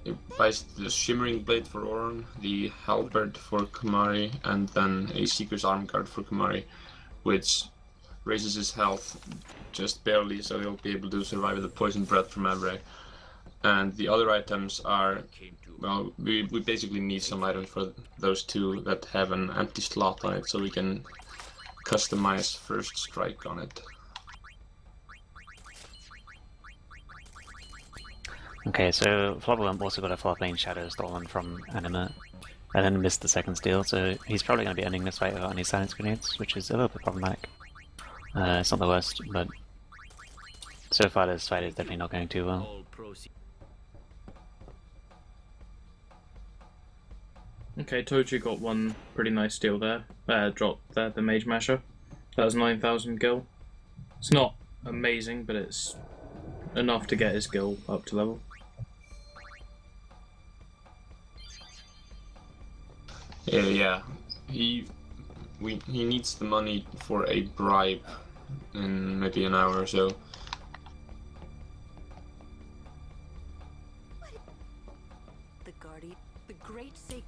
He buys the Shimmering Blade for Orin, the Halberd for Kumari, and then a Seeker's Arm Guard for Kumari, which raises his health just barely, so he'll be able to survive the Poison Breath from Evray. And the other items are, well, we basically need some items for those 2 that have an empty slot on it, so we can customize First Strike on it. Okay, so Flopperwimp also got a flop lane Shadow stolen from Anima, and then missed the second steal, so he's probably going to be ending this fight without any silence grenades, which is a little bit problematic. It's not the worst, but so far this fight is definitely not going too well. Okay, Toji got one pretty nice steal there. Dropped the Mage Masher. That was 9,000 gil. It's not amazing, but it's enough to get his gil up to level. Yeah. He needs the money for a bribe in maybe an hour or so.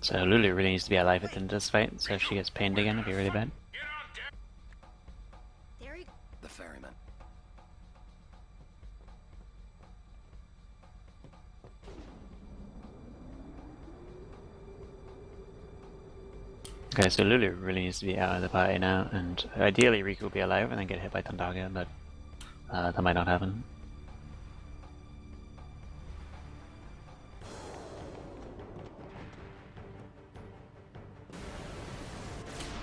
So Lulu really needs to be alive at the end of this fight, so if she gets pained again, it'll be really bad. The ferryman. Okay, so Lulu really needs to be out of the party now, and ideally Riku will be alive and then get hit by Thundaga, but that might not happen.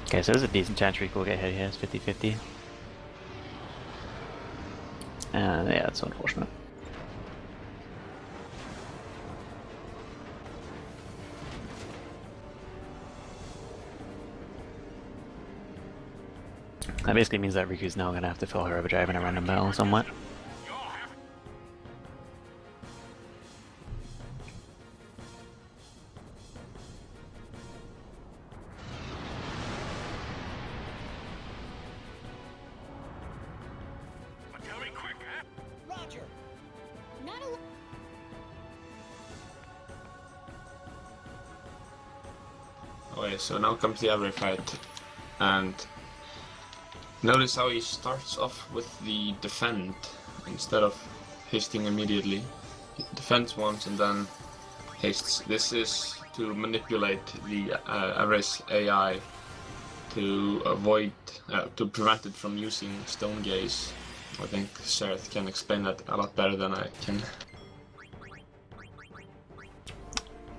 Okay, so there's a decent chance Riku will get hit here, it's 50-50. And yeah, that's unfortunate. That basically means that Riku's now gonna have to fill her overdrive in a random battle somewhat. Okay, so now comes the Evray fight, and notice how he starts off with the defend instead of hasting immediately. He defends once and then hastes. This is to manipulate the Evray's AI to prevent it from using Stone Gaze. I think Sereth can explain that a lot better than I can.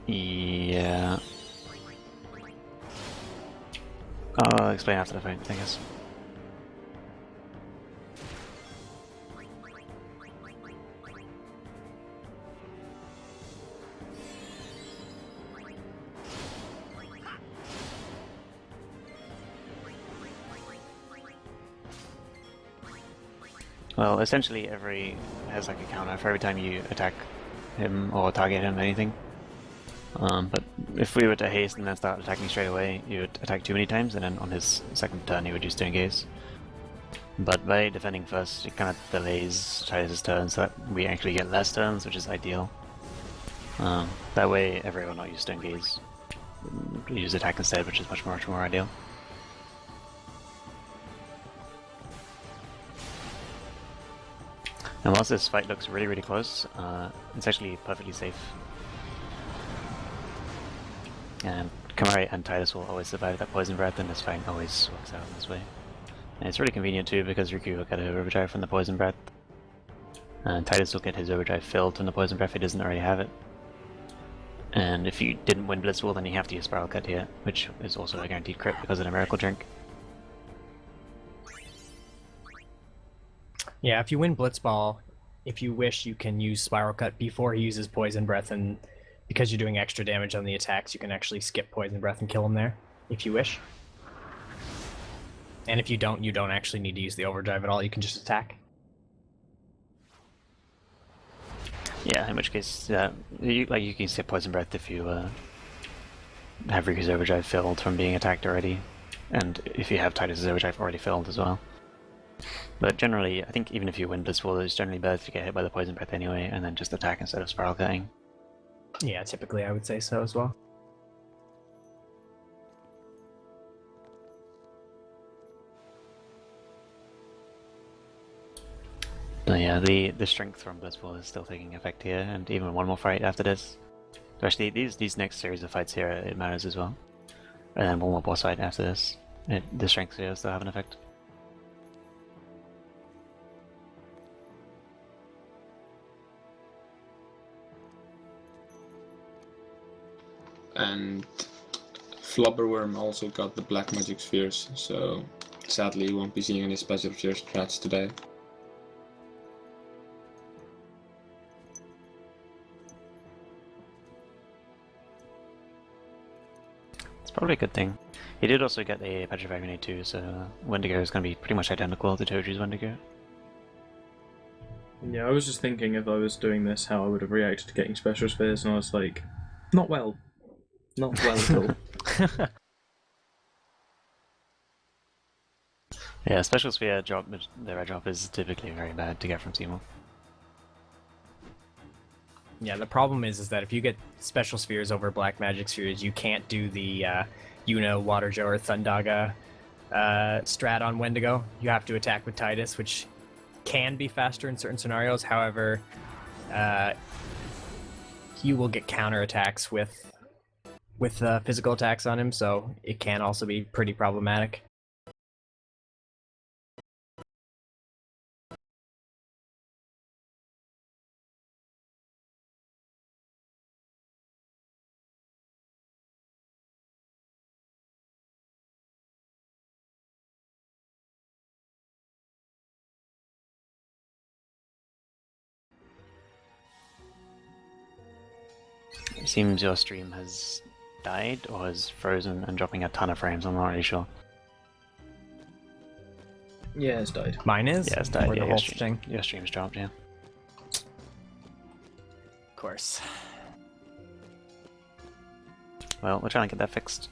Yeah. I'll explain after the fight, I guess. Well, essentially every has like a counter for every time you attack him or target him, anything. But if we were to haste and then start attacking straight away, you would attack too many times, and then on his second turn he would use Stone Gaze. But by defending first, it kind of delays Titus's turn so that we actually get less turns, which is ideal. That way everyone will not use Stone Gaze. Use attack instead, which is much more ideal. And whilst this fight looks really close, it's actually perfectly safe. And Kumari and Titus will always survive that poison breath, and this fight always works out in this way. And it's really convenient too, because Riku will get her overdrive from the poison breath. And Titus will get his overdrive filled from the poison breath if he doesn't already have it. And if you didn't win Blitzwall, then you have to use Spiral Cut here, which is also a guaranteed crit because of the Miracle Drink. Yeah, if you win Blitzball, if you wish, you can use Spiral Cut before he uses Poison Breath, and because you're doing extra damage on the attacks, you can actually skip Poison Breath and kill him there, if you wish. And if you don't actually need to use the Overdrive at all, you can just attack. Yeah, in which case, you can skip Poison Breath if you have Riku's Overdrive filled from being attacked already, and if you have Titus's Overdrive already filled as well. But generally, I think even if you win Blissful, it's generally better to get hit by the Poison Breath anyway, and then just attack instead of Spiral Cutting. Yeah, typically I would say so as well. So yeah, the strength from Blissful is still taking effect here, and even one more fight after this. Especially these next series of fights here, it matters as well. And then one more boss fight after this. The strength here will still have an effect. And Flubberworm also got the Black Magic Spheres, so sadly you won't be seeing any Special Sphere strats today. It's probably a good thing. He did also get a Petrified Grenade too, so Wendigo is going to be pretty much identical to Toju's Wendigo. Yeah, I was just thinking if I was doing this, how I would have reacted to getting Special Spheres, and I was like, not well. Not well at all. Yeah, Special Sphere drop, the red drop is typically very bad to get from Seymour. Yeah, the problem is that if you get Special Spheres over Black Magic Spheres, you can't do the Water Joe or Thundaga strat on Wendigo. You have to attack with Titus, which can be faster in certain scenarios. However, you will get counter attacks with physical attacks on him, so it can also be pretty problematic. It seems your stream has died or is frozen and dropping a ton of frames, I'm not really sure. Yeah, it's died. Mine is? Yeah, it's died. Or Yeah, the your, whole thing? your stream's dropped, yeah. Of course. Well, we're trying to get that fixed.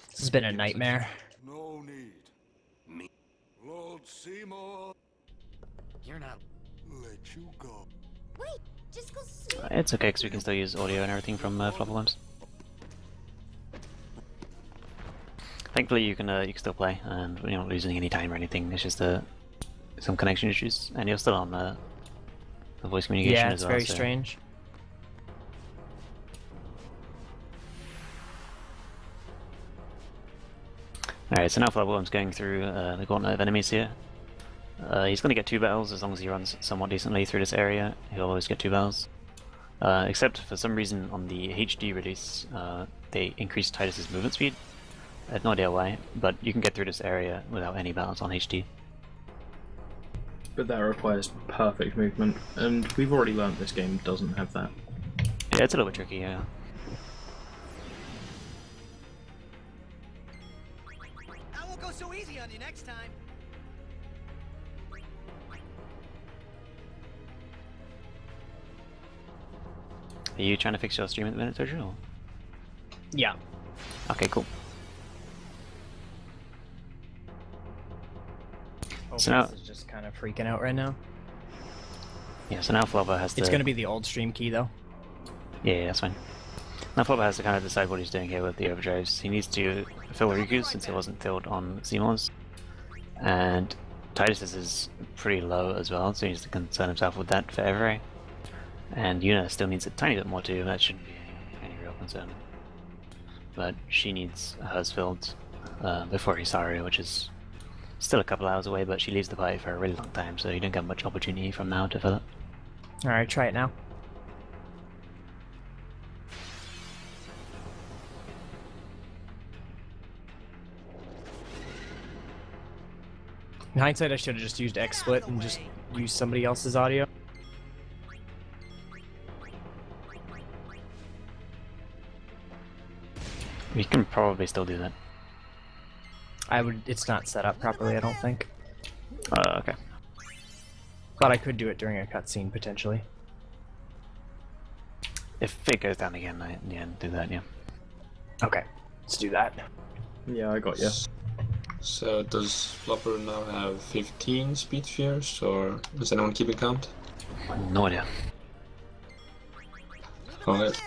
This has been a nightmare. No need. Me? Lord Seymour, You're not. let you go. Wait, just go sleep. It's okay, because we can still use audio and everything from Flubberworms. Thankfully, you can still play, and you're not losing any time or anything. It's just some connection issues, and you're still on the voice communication Yeah, as it's well. very so. strange. Alright, so now Flubberworm's going through the gauntlet of enemies here. He's going to get 2 battles as long as he runs somewhat decently through this area. He'll always get 2 battles. Except for some reason on the HD release, they increased Titus's movement speed. I have no idea why, but you can get through this area without any battles on HD. But that requires perfect movement, and we've already learned this game doesn't have that. Yeah, it's a little bit tricky, yeah. I won't go so easy on you next time. Are you trying to fix your stream at the minute, Tojo? or- Yeah. Okay, cool. So now- OBS is just kind of freaking out right now. Yeah, so now Flubber has to... It's going to be the old stream key, though. Yeah, that's fine. Now Flubber has to kind of decide what he's doing here with the overdrives. He needs to fill Riku's since it wasn't filled on Seymour's. And Titus's is pretty low as well, so he needs to concern himself with that for Everett. And Yuna still needs a tiny bit more too, that shouldn't be any real concern. But she needs hers filled before Hisaru, which is still a couple hours away, but she leaves the party for a really long time, so you don't get much opportunity from now to fill it. Alright, try it now. In hindsight, I should have just used XSplit and just used somebody else's audio. We can probably still do that. It's not set up properly, I don't think. Okay. But I could do it during a cutscene, potentially. If it goes down again, yeah, do that, yeah. Okay, let's do that. Yeah, I got you. So does Flopper now have 15 speed spheres, or is anyone keeping count? No idea. Alright.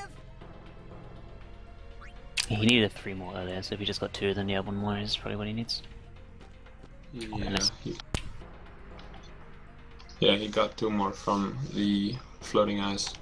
He needed 3 more earlier, so if he just got 2, then yeah, 1 more is probably what he needs. Yeah. Yeah, he got 2 more from the floating ice.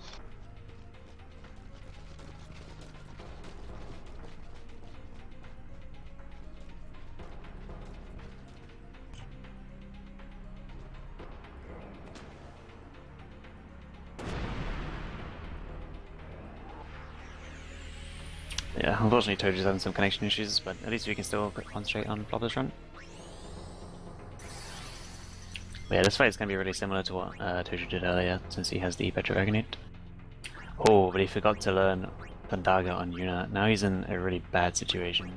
Yeah, unfortunately Toji's having some connection issues, but at least we can still concentrate on Flopper's run. But yeah, this fight is going to be really similar to what Toji did earlier, since he has the Petra Dragonite. Oh, but he forgot to learn Thundaga on Yuna. Now he's in a really bad situation.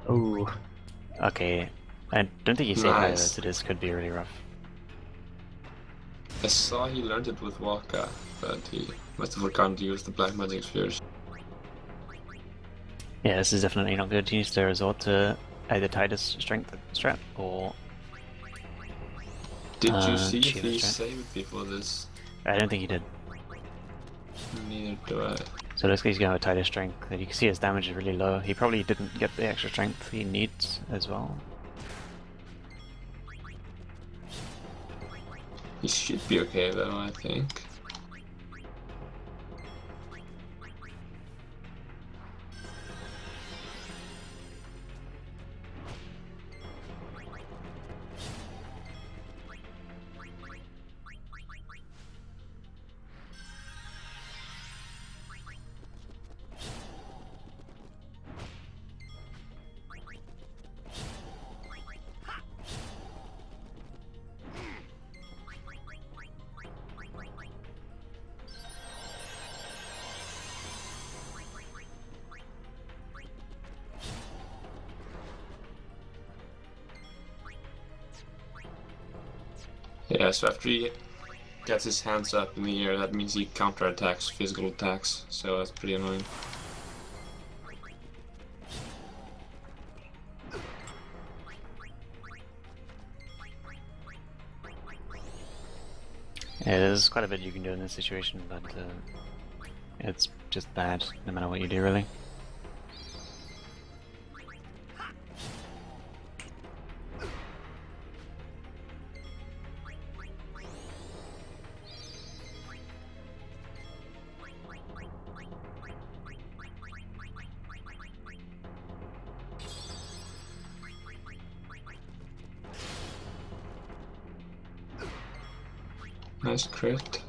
Ooh. Okay, I don't think he saved either, Nice. so this could be really rough. I saw he learned it with Waka, but he must have forgotten to use the black magic spheres. Yeah, this is definitely not good. He needs to resort to either Titus Strength strat or... Did you see if Shiva he strat. saved before this? I don't think he did. Neither do I. So this guy's going to have Titus Strength, and you can see his damage is really low. He probably didn't get the extra strength he needs as well. He should be okay though, I think. Yeah, so after he gets his hands up in the air, that means he counterattacks physical attacks, so that's pretty annoying. Yeah, there's quite a bit you can do in this situation, but it's just bad no matter what you do, really. Nice crit.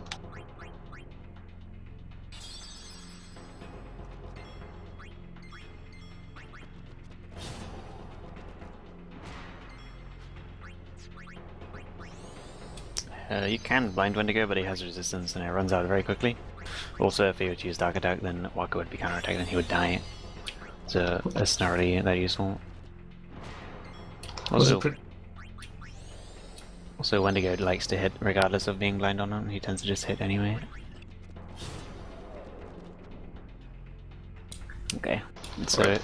You can blind Wendigo, but he has resistance and it runs out very quickly. Also, if he were to use Dark Attack, then Waka would be counterattacked and he would die. So that's not really that useful. Also, Wendigo likes to hit regardless of being blind on him. He tends to just hit anyway. Okay, so Right.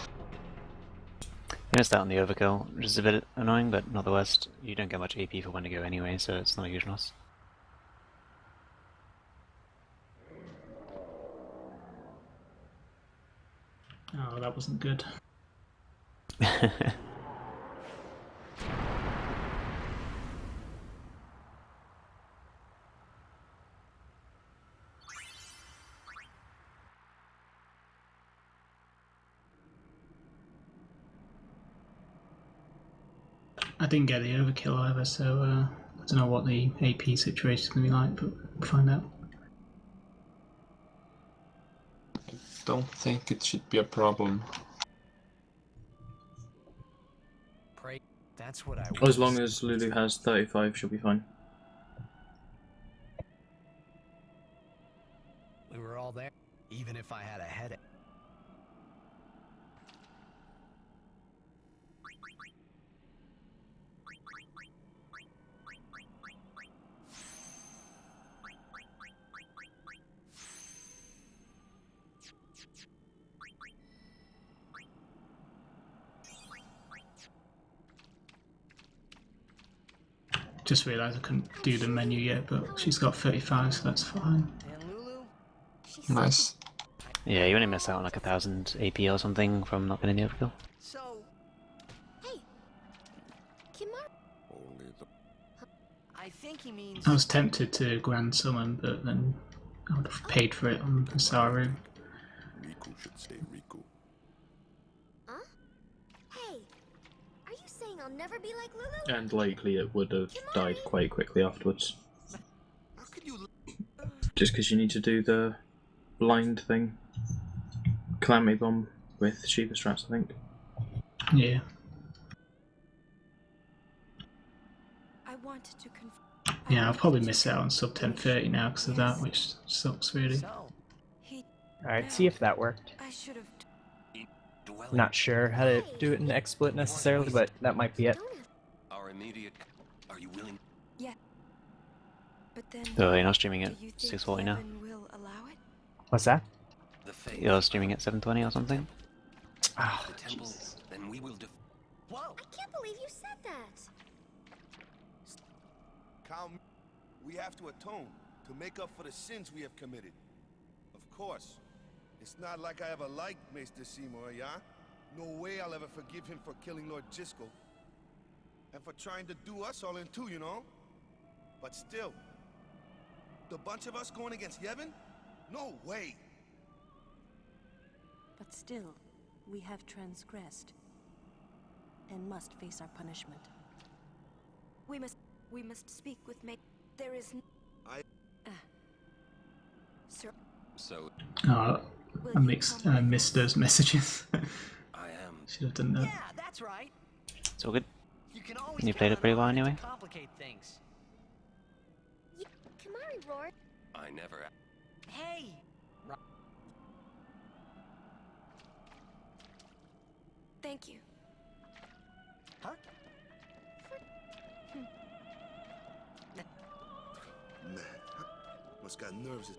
you missed out on the overkill, which is a bit annoying, but not the worst. You don't get much AP for Wendigo anyway, so it's not a huge loss. Oh, that wasn't good. I didn't get the overkill either, so I don't know what the AP situation is going to be like, but we'll find out. Don't think it should be a problem. Pray That's what I As long as Lulu has 35, she'll be fine. We were all there, even if I had a headache. Just realised I couldn't do the menu yet, but she's got 35, so that's fine. And Lulu? Nice. Yeah, you only miss out on like 1,000 AP or something from not getting the overkill. So, Hey, Kimar. I think he means... I was tempted to Grand Summon, but then I would have paid for it on the Saru. Riku should stay Riku. Huh? Hey, are you saying I'll never be like Lulu? And likely it would have died quite quickly afterwards. How could you? Just because you need to do the blind thing. Calamity Bomb with Shiva Strats, I think. Yeah. I wanted to confirm. Yeah, I'll probably miss out on sub 1030 now because of that, which sucks really. So, He. Alright, see if that worked. I should have. Not sure how to do it in XSplit necessarily, but that might be it. Our immediate. Are you willing? Yeah. But then. So you're not streaming do at you think 640 now? Yevon will allow it? What's that? The faith. You're streaming at 720 or something? Oh, The temple. Then we will. whoa! I can't believe you said that. Calm. We have to atone to make up for the sins we have committed. Of course. It's not like I ever liked Maester Seymour, yeah? No way I'll ever forgive him for killing Lord Jiskel. And for trying to do us all in two, you know? But still, the bunch of us going against Yevon? No way! But still, we have transgressed. And must face our punishment. We must speak with May. There is. Sir. So Oh, I missed those messages. I am. Should have done that. Yeah, that's right. It's all good. You can always You played it count pretty on well us to anyway. complicate things. Kimari roared. I never. Hey! Thank you. Huh? Man, must got nerves.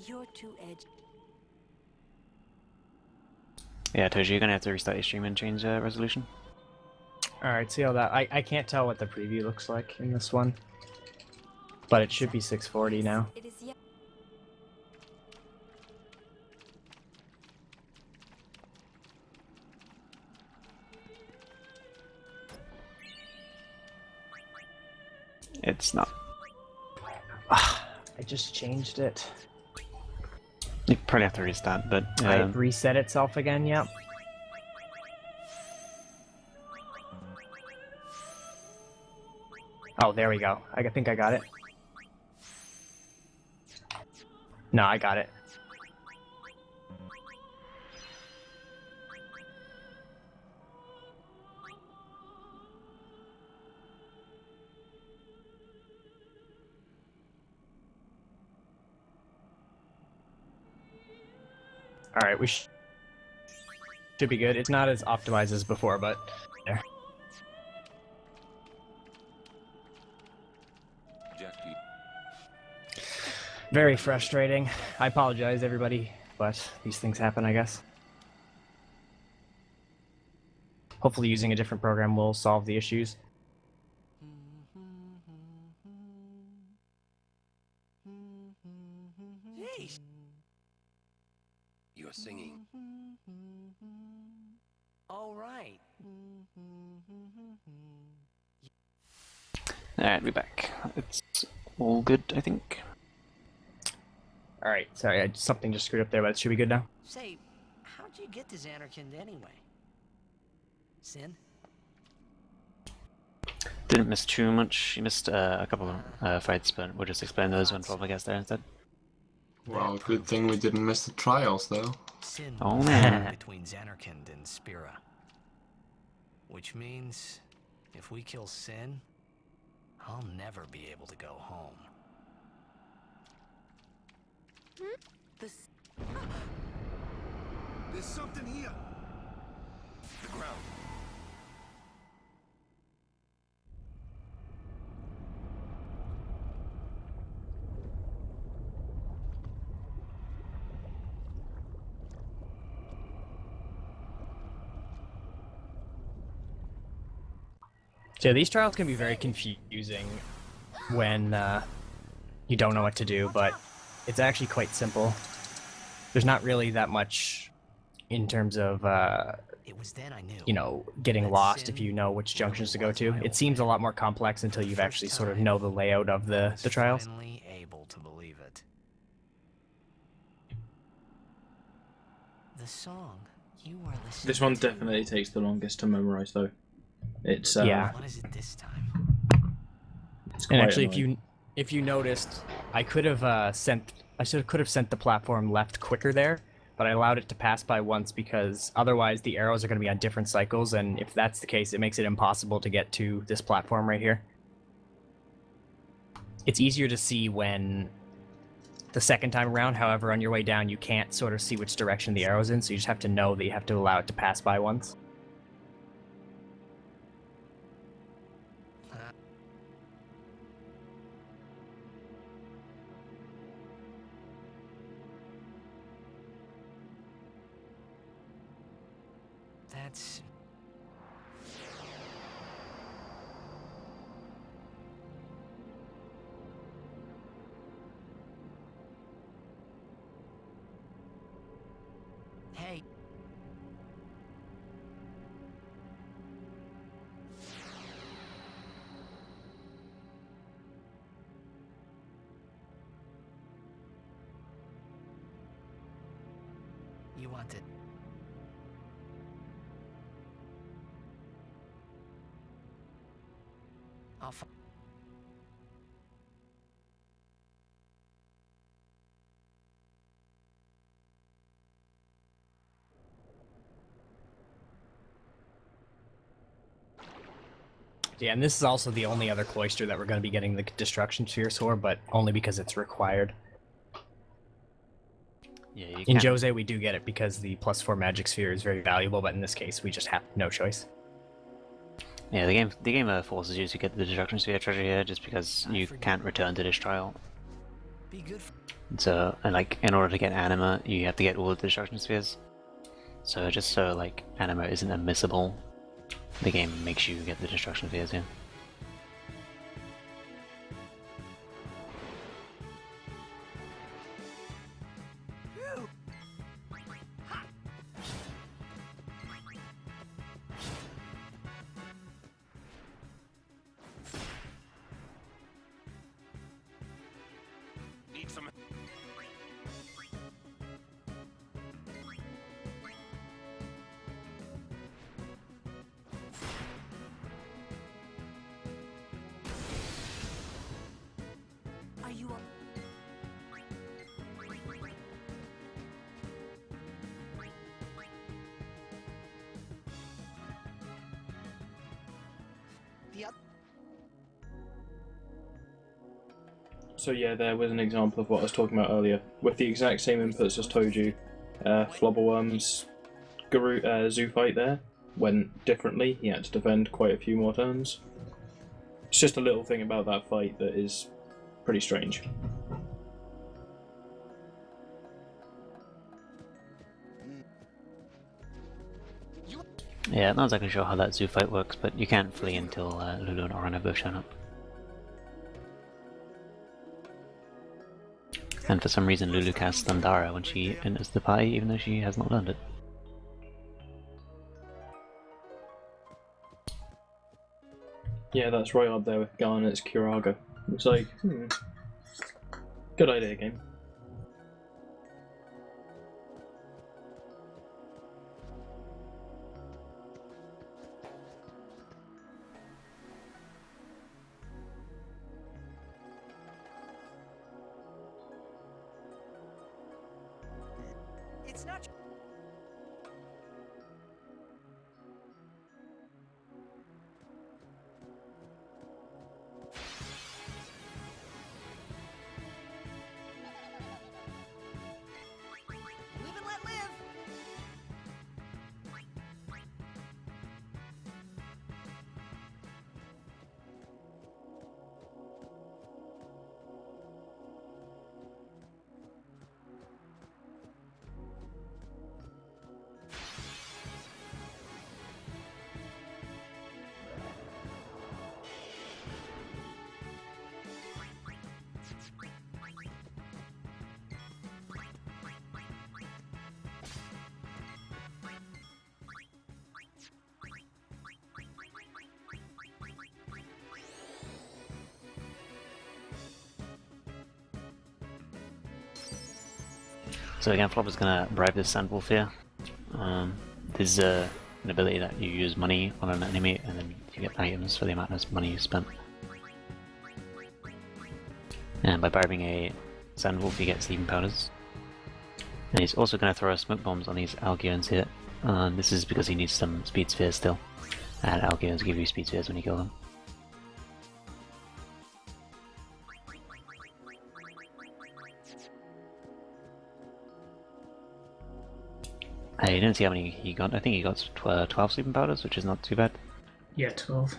You're too edgy. Yeah, Toji, you're gonna have to restart your stream and change resolution. Alright, see how that... I can't tell what the preview looks like in this one. But it should be 640 now. It is yet. It's not. I just changed it. You probably have to restart, but It reset itself again, yep. Oh, there we go. I think I got it. No, I got it. Alright, we should be good. It's not as optimized as before, but there. Jackie. Very frustrating. I apologize, everybody, but these things happen, I guess. Hopefully using a different program will solve the issues. Jeez. You're singing. All right. alright, we're back. It's all good, I think. Alright, sorry, something just screwed up there, but it should be good now. Say, how'd you get to Xanarkand anyway? Sin? Didn't miss too much. You missed a couple of fights, but we'll just explain those when 12 gets there instead. Well, good thing we didn't miss the trials, though. Sin Oh, was man. between Xanarkand and Spira. Which means If we kill Sin, I'll never be able to go home. There's something here. The ground. So these trials can be very confusing when you don't know what to do, but it's actually quite simple. There's not really that much in terms of, It was then I knew. you know, getting lost if you know which junctions to go to. It seems a lot more complex until you've actually sort of know the layout of the trials. Finally able to believe it. The song you were listening This one to. definitely takes the longest to memorize, though. It's Yeah. What is it this time? It's And quite actually, annoying. if you noticed, I could have could have sent the platform left quicker there, but I allowed it to pass by once because otherwise the arrows are going to be on different cycles, and if that's the case, it makes it impossible to get to this platform right here. It's easier to see when the second time around. However, on your way down, you can't sort of see which direction the arrow's in, so you just have to know that you have to allow it to pass by once. That's... Hey. You want it? I'll f- Yeah, and this is also the only other cloister that we're going to be getting the destruction spheres for, but only because it's required. Yeah, you In can. Jose, we do get it because the +4 magic sphere is very valuable, but in this case, we just have no choice. Yeah, the game forces you to get the destruction sphere treasure here just because you can't return to this trial. be good for... So, and like, in order to get Anima, you have to get all of the destruction spheres. So just so like Anima isn't unmissable, the game makes you get the destruction spheres here. Need some. Are you up? So yeah, there was an example of what I was talking about earlier. With the exact same inputs as Toju, Flubberworm's zoo fight there went differently. He had to defend quite a few more turns. It's just a little thing about that fight that is pretty strange. Yeah, I'm not exactly sure how that zoo fight works, but you can't flee until Lulu and Oran have both shown up. And for some reason Lulu casts Thundara when she enters the party, even though she has not learned it. Yeah, that's right up there with Garnet's Curaga. It's like, good idea, game. It's not... So again, Flopper's gonna bribe this Sandwolf here. There's an ability that you use money on an enemy and then you get items for the amount of money you spent. And by bribing a Sandwolf you get sleeping powders. And he's also going to throw smoke bombs on these Algierans here. This is because he needs some speed spheres still. And Algierans give you speed spheres when you kill them. I didn't see how many he got. I think he got 12 sleeping powders, which is not too bad. Yeah, 12.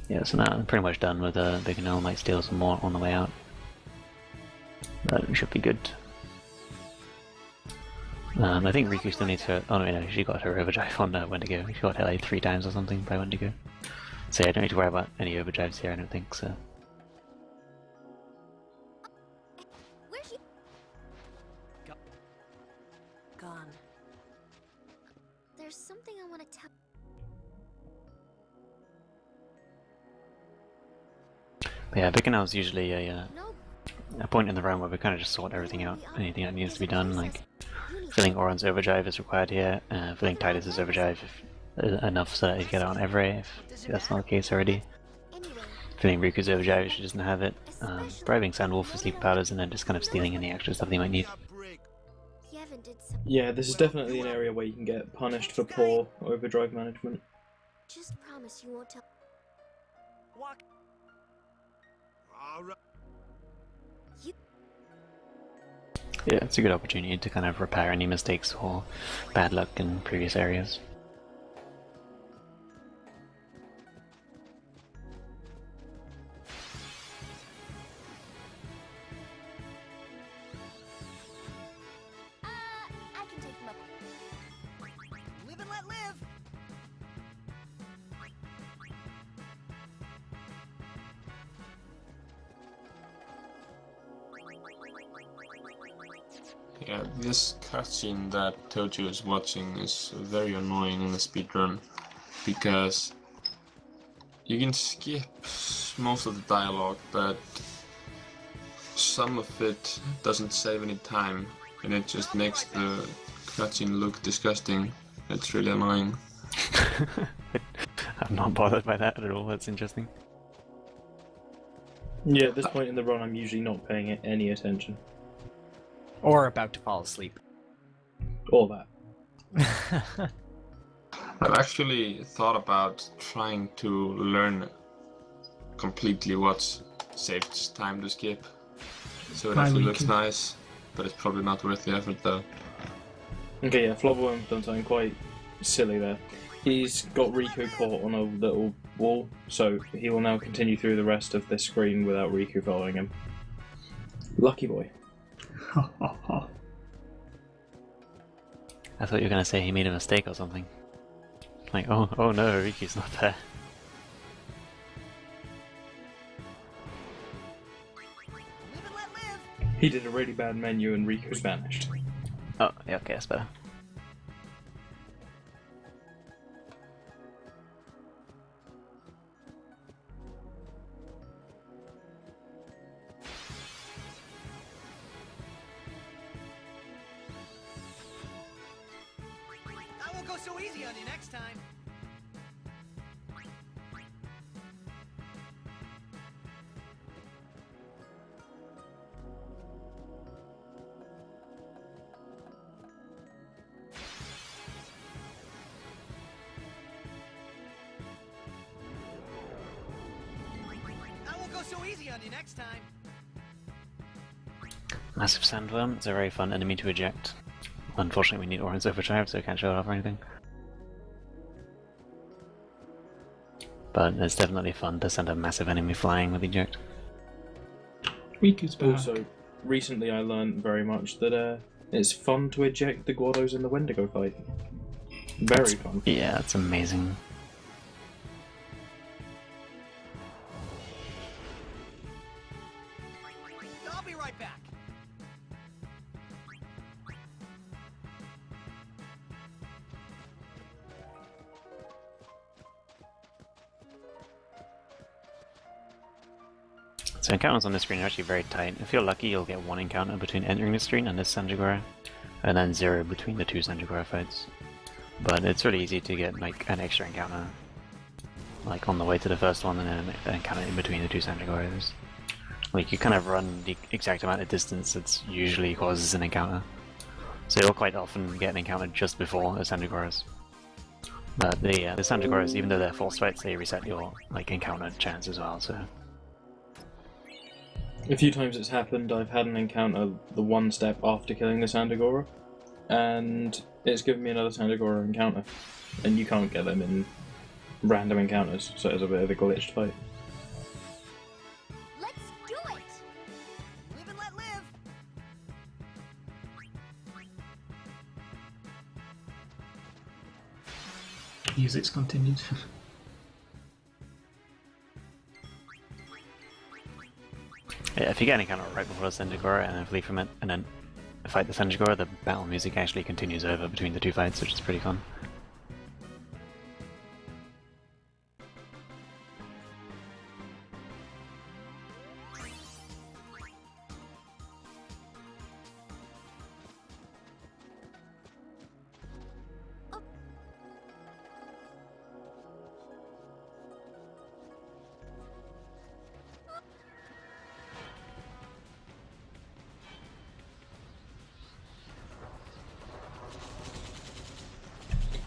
Yeah, so now I'm pretty much done with Big Noel. Might steal some more on the way out. But we should be good. I think Riku still needs her. Oh no, she got her overdrive on Wendigo. She got hit like 3 times or something by Wendigo. So yeah, I don't need to worry about any overdrives here, I don't think so. Where's she? Gone. There's something I want to tell. But yeah, Big Noel's usually No. a point in the realm where we kind of just sort everything out. Anything that needs to be done, like filling Oron's overdrive is required here, filling Titus's overdrive if enough so that he can get it on Evray, if that's not the case already. Filling Riku's overdrive if she doesn't have it, bribing Sandwolf for sleep powders, and then just kind of stealing any extra stuff they might need. Yevon did some. Yeah, this is definitely an area where you can get punished for poor overdrive management. Just promise you won't tell. Walk. All right. Yeah, it's a good opportunity to kind of repair any mistakes or bad luck in previous areas. I can take them up. Live and let live. Yeah, this cutscene that Tojo is watching is very annoying in the speedrun because you can skip most of the dialogue, but some of it doesn't save any time and it just makes the cutscene look disgusting. It's really annoying. I'm not bothered by that at all, that's interesting. Yeah, at this point in the run I'm usually not paying it any attention. Or about to fall asleep. All that. I've actually thought about trying to learn completely what's saved time to skip, so it actually looks nice, but it's probably not worth the effort though. Okay, yeah, Flopperworm's done something quite silly there. He's got Riku caught on a little wall, so he will now continue through the rest of this screen without Riku following him. Lucky boy. I thought you were going to say he made a mistake or something. Like, oh no, Riku's not there. Live and let live. He did a really bad menu and Riku's vanished. Oh, yeah, okay, that's better. I won't go so easy on you next time. I won't go so easy on you next time. Massive Sandworm, it's a very fun enemy to eject. Unfortunately we need Oran's Overdrive, so we can't show it off or anything. But it's definitely fun to send a massive enemy flying with eject. Riku's back. Also, recently I learned very much that it's fun to eject the Gordos in the Wendigo fight. Very fun. Yeah, it's amazing. I'll be right back. So encounters on this screen are actually very tight. If you're lucky, you'll get one encounter between entering the screen and this Sanjigoro, and then 0 between the 2 Sanjigoro fights. But it's really easy to get like an extra encounter, like on the way to the first one, and then an encounter in between the 2 Sanjigoros. Like you kind of run the exact amount of distance that's usually causes an encounter. So you'll quite often get an encounter just before the Sanjigoros. But the Sanjigoros, even though they're force fights, they reset your like encounter chance as well. So. A few times it's happened, I've had an encounter the one step after killing the Sandigoro, and it's given me another Sandigoro encounter, and you can't get them in random encounters, so it's a bit of a glitched fight. Let's do it! Live and let live! Music's continued. Yeah, if you get an encounter right before the Sanjigoro and then flee from it, and then fight the Sanjigoro, the battle music actually continues over between the 2 fights, which is pretty fun.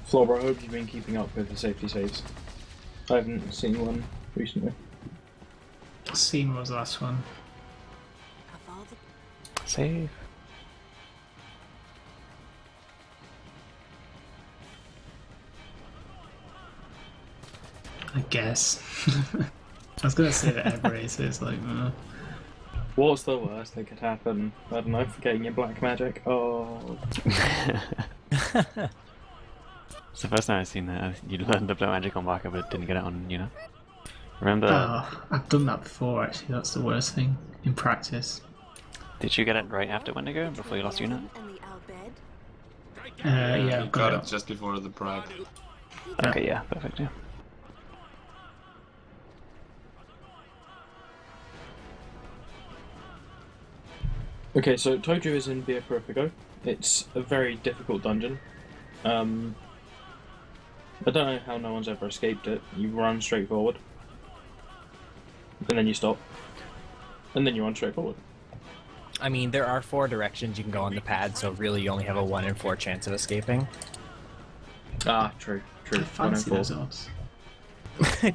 Flobber, I hope you've been keeping up with the safety saves. I haven't seen one recently. Scene was the last one. Save. I guess. I was gonna say that every so it's like. What's the worst that could happen? I don't know, forgetting your black magic. Oh. It's the first time I've seen that. You learned the black magic on Waka but didn't get it on, you know. Remember? Oh, I've done that before actually, that's the worst thing in practice. Did you get it right after Wendigo, before you lost unit? Yeah, I've got it just before the bribe. Okay, yeah, perfect, yeah. Okay, so Tojo is in Via Purifico. It's a very difficult dungeon. I don't know how no one's ever escaped it. You run straight forward, and then you stop, and then you run straight forward. I mean, there are 4 directions you can go on the pad, so really you only have a 1 in 4 chance of escaping. Ah, true. I fancy those orbs.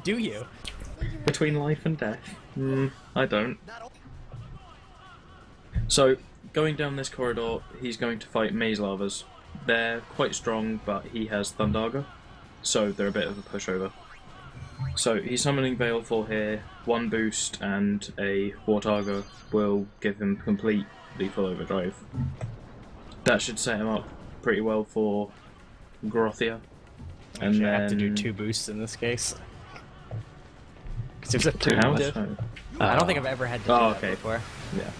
Do you? Between life and death? I don't. So, going down this corridor, he's going to fight Maze Lavas. They're quite strong, but he has Thundaga, so they're a bit of a pushover. So he's summoning Baleful here, 1 boost and a Wartaga will give him complete lethal overdrive. That should set him up pretty well for Grothia. And Actually, then... I have to do 2 boosts in this case. Because there's a 2 How? diff. I don't think I've ever had to do that before. Yeah.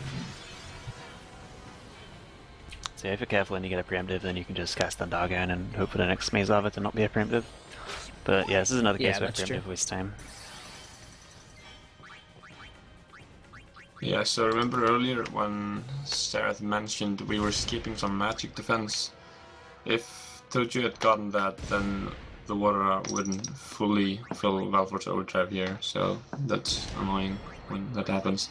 So if you're careful and you get a preemptive, then you can just cast Thundaga in and hope for the next Maze Lava to not be a preemptive. But yeah, this is another case where preemptive wastes time. Yeah, so remember earlier when Sarah mentioned we were skipping some magic defense? If Tojo had gotten that, then the water wouldn't fully fill Valvor's overdrive here, so that's annoying when that happens.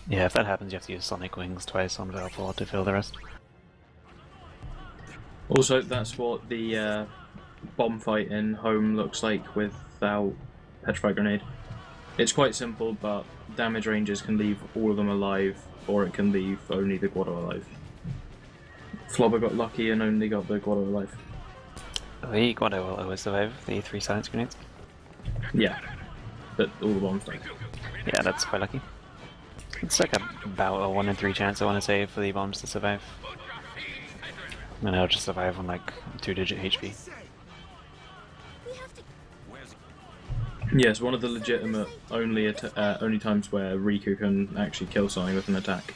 Yeah, if that happens, you have to use Sonic Wings twice on Valfor to fill the rest. Also, that's what the bomb fight in Home looks like without Petrified Grenade. It's quite simple, but damage ranges can leave all of them alive, or it can leave only the Guado alive. Flobber got lucky and only got the Guado alive. The Guado will always survive the 3 silence grenades. Yeah, but all the bombs don't. Yeah, that's quite lucky. It's like about a 1 in 3 chance I want to say for the bombs to survive. And I'll just survive on like 2-digit HP. Yes, one of the legitimate only times where Riku can actually kill something with an attack.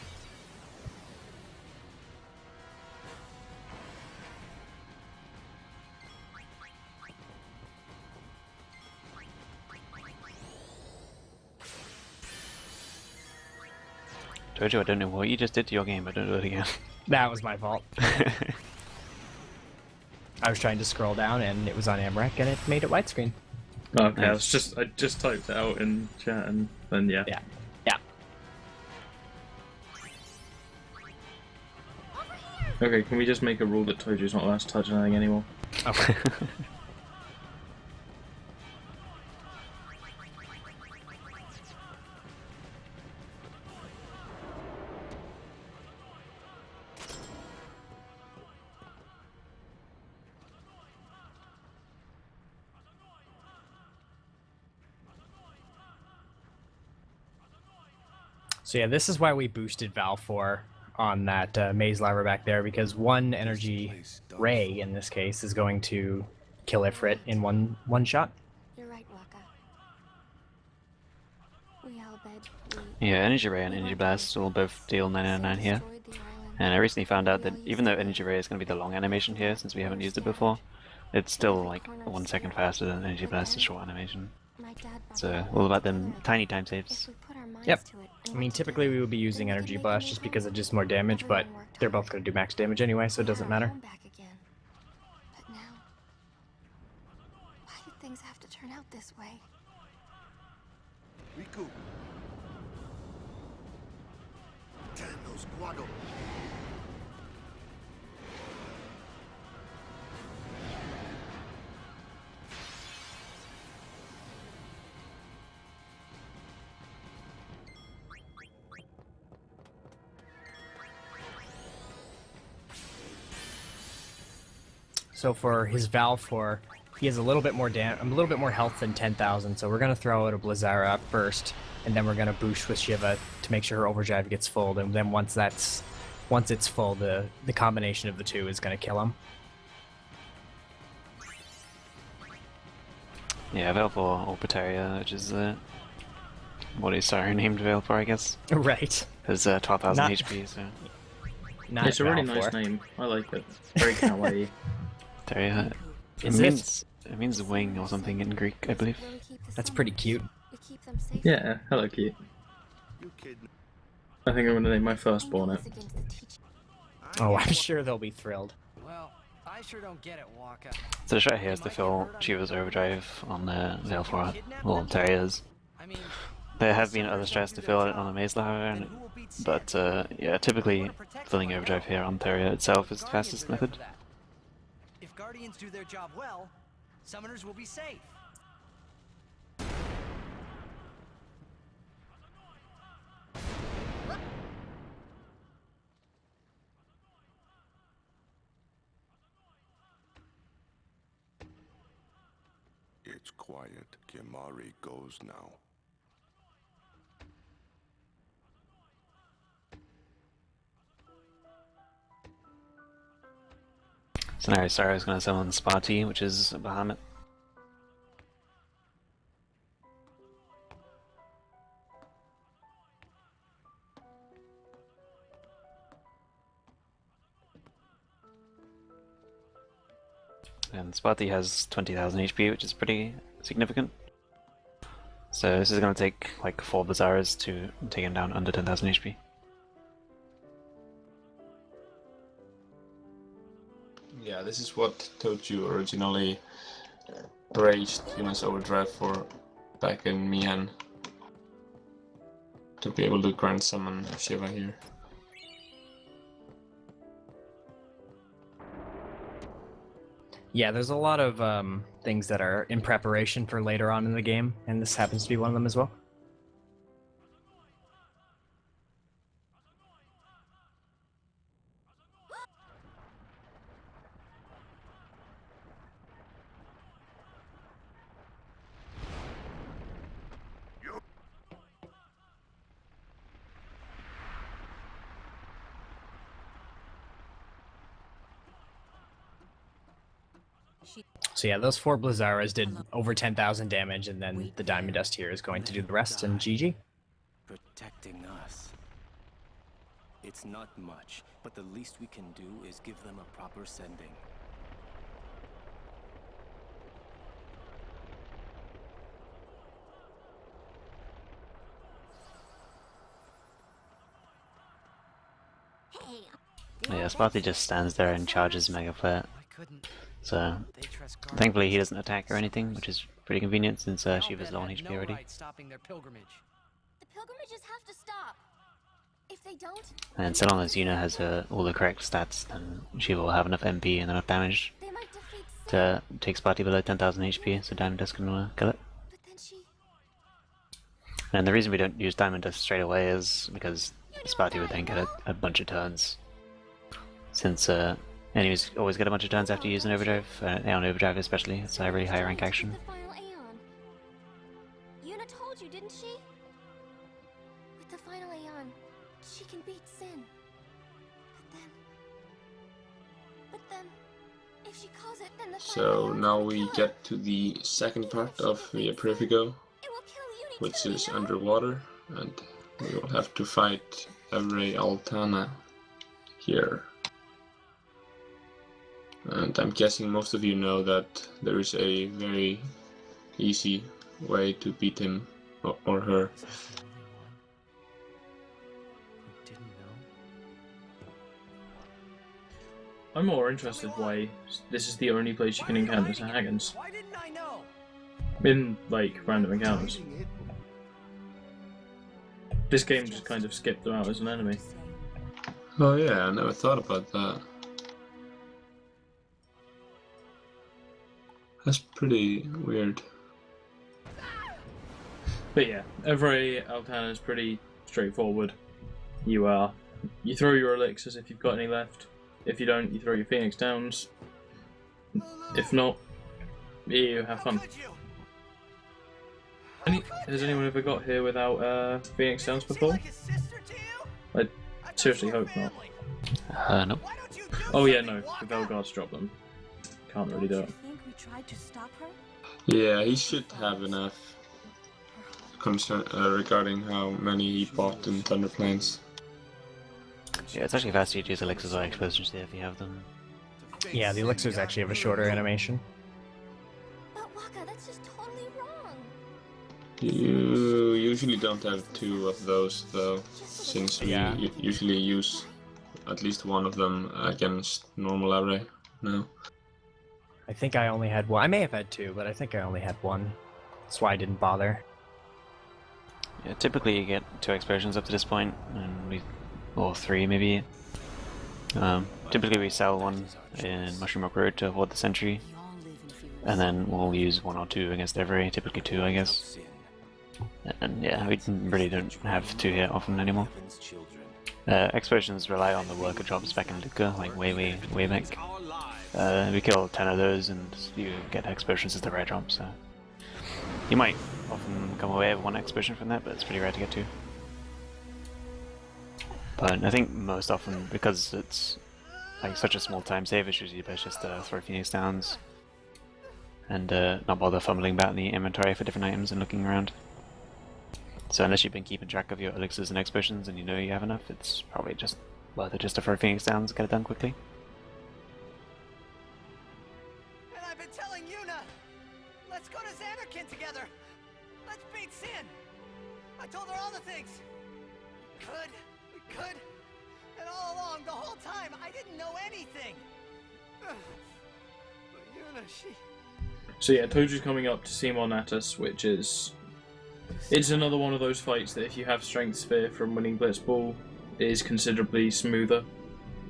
Jojo, I don't know what you just did to your game, but don't do it again. That was my fault. I was trying to scroll down and it was on AMREC and it made it widescreen. Okay, Nice. I just typed it out in chat and then yeah. Yeah. Okay, can we just make a rule that Tojo's not allowed to touch anything anymore? Okay. So yeah, this is why we boosted Val 4 on that maze lever back there, because one energy ray in this case is going to kill Ifrit in one shot. You're right, Waka. We all bet Yeah, Energy Ray and Energy Blast will both deal 999 here. destroyed the island. And I recently found out that even though Energy Ray is going to be the long animation here, since we haven't used it before, it's still like 1 second faster than Energy Blast's short animation. My dad bought So that all about one. them tiny time saves. If we put our minds Yep. to it I and mean, work typically we together, would be using then we Energy could make Blast a just new because home. it does more damage, but Everyone worked they're hard. both going to do max damage anyway, so it We doesn't had our matter. home back again. But now, why did things have to turn out this way? Riku. Damn those Guado. So for his Val 4, he has a little bit more health than 10,000, so we're going to throw out a Blizzara up first, and then we're going to boost with Shiva to make sure her overdrive gets full, and then once it's full, the combination of the two is going to kill him. Yeah, Veil for Orpitaria, which is what is Siren named Veil for, I guess. Right. Has 12,000 Not- HP, so. Not It's a really Val nice 4. name. I like it. Very kawaii. Taria. It Is means wing or something in Greek, I believe. Where we keep the That's summoners. pretty cute. We keep them safe. Yeah, hello cute. You kidding? I think I'm gonna name my I know firstborn it. it's against the teaching. Oh, I'm sure they'll be thrilled. Well, I sure don't get it, Waka. So the shot here is to fill Shiva's overdrive on the Veil for Taria's. I mean, There have been other strats to fill it on the Maze Lava, but yeah, typically filling overdrive here on Taria itself is the fastest method. if Guardians do their job well, summoners will be safe. It's quiet. Kimari goes now. So now Sarah is going to summon Sparty, which is a Bahamut. And Sparty has 20,000 HP, which is pretty significant. So this is going to take like 4 Bizarras to take him down under 10,000 HP. Yeah, this is what Toju originally raised Yuna's Overdrive for back in Mian. To be able to grand summon Shiva here. Yeah, there's a lot of things that are in preparation for later on in the game, and this happens to be one of them as well. So yeah, those 4 Blizzaras did over 10,000 damage, and then the Diamond Dust here is going to do the rest, and GG. Protecting us. It's not much, but the least we can do is give them a proper sending. Yeah, Sparty just stands there and charges Mega Flare. So, thankfully he doesn't attack or anything, which is pretty convenient since Shiva's low on HP already. The pilgrimages have to stop. If they don't, And so long as Yuna has all the correct stats, then Shiva will have enough MP and enough damage they might defeat Sin. to take Sparty below 10,000 HP, so Diamond Dust can kill it. But then she... And the reason we don't use Diamond Dust straight away is because Sparty would then get a bunch of turns. Since enemies always get a bunch of turns after you use an Overdrive, Aeon Overdrive especially, it's a really high rank action. The final Aeon. Yuna told you, didn't she? With the final Aeon, she can beat Sin. But then, if she calls it, then the So now we get to the second part of Via Perifigo, which is underwater, and we will have to fight Evre Altana here. And I'm guessing most of you know that there is a very easy way to beat him or her. I'm more interested why this is the only place you can encounter Sahagins. In, like, random encounters. This game just kind of skipped them out as an enemy. Oh yeah, I never thought about that. That's pretty weird. But yeah, every Altana is pretty straightforward. You throw your elixirs if you've got any left. If you don't, you throw your Phoenix Downs. If not, you have fun. Has anyone ever got here without Phoenix Downs before? I seriously hope not. Nope. Oh yeah, no, the Velguards drop them. Can't really do it. Yeah, he should have enough concern regarding how many he bought in Thunder Plains. Yeah, it's actually faster to use elixirs or explosions if you have them. Yeah, the elixirs actually have a shorter animation. But Waka, that's just totally wrong. You usually don't have two of those though, since we usually use at least one of them against normal array now. I think I only had one. I may have had two, but I think I only had one. That's why I didn't bother. Yeah, typically you get 2 explosions up to this point, and or 3 maybe. Typically we sell one in Mushroom Rock Road to avoid the sentry, and then we'll use 1 or 2 against every, typically 2 I guess. And yeah, we really don't have 2 here often anymore. Explosions rely on the worker drops back in Luca, like way back. We kill 10 of those and you get explosions as the rare drop, so... You might often come away with 1 explosion from that, but it's pretty rare to get 2. But I think most often, because it's like such a small time save, it's usually best just to throw Phoenix Downs and not bother fumbling about in the inventory for different items and looking around. So unless you've been keeping track of your elixirs and explosions and you know you have enough, it's probably just worth it just to throw Phoenix Downs and get it done quickly. And I've been telling Yuna, let's go to Xanarkand together. Let's beat Sin. I told her all the things. We could. And all along, the whole time, I didn't know anything. But Yuna, she... So yeah, Toju's coming up to Simon Natus, which is... It's another one of those fights that if you have Strength Sphere from winning Blitzball, is considerably smoother.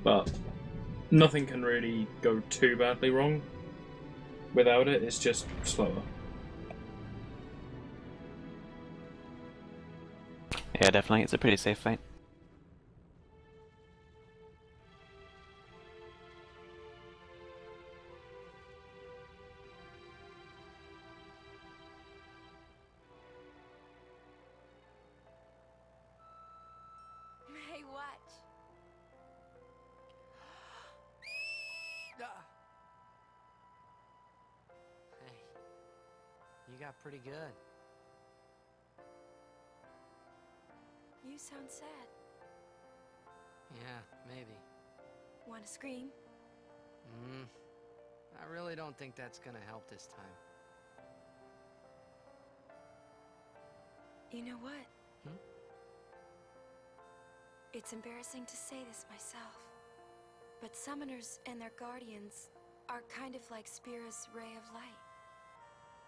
But nothing can really go too badly wrong without it, it's just slower. Yeah, definitely, it's a pretty safe fight. Hey, watch. Hey, you got pretty good. You sound sad. Yeah, maybe. Want to scream? I really don't think that's gonna help this time. You know what? Hmm? It's embarrassing to say this myself, But summoners and their guardians are kind of like Spira's ray of light.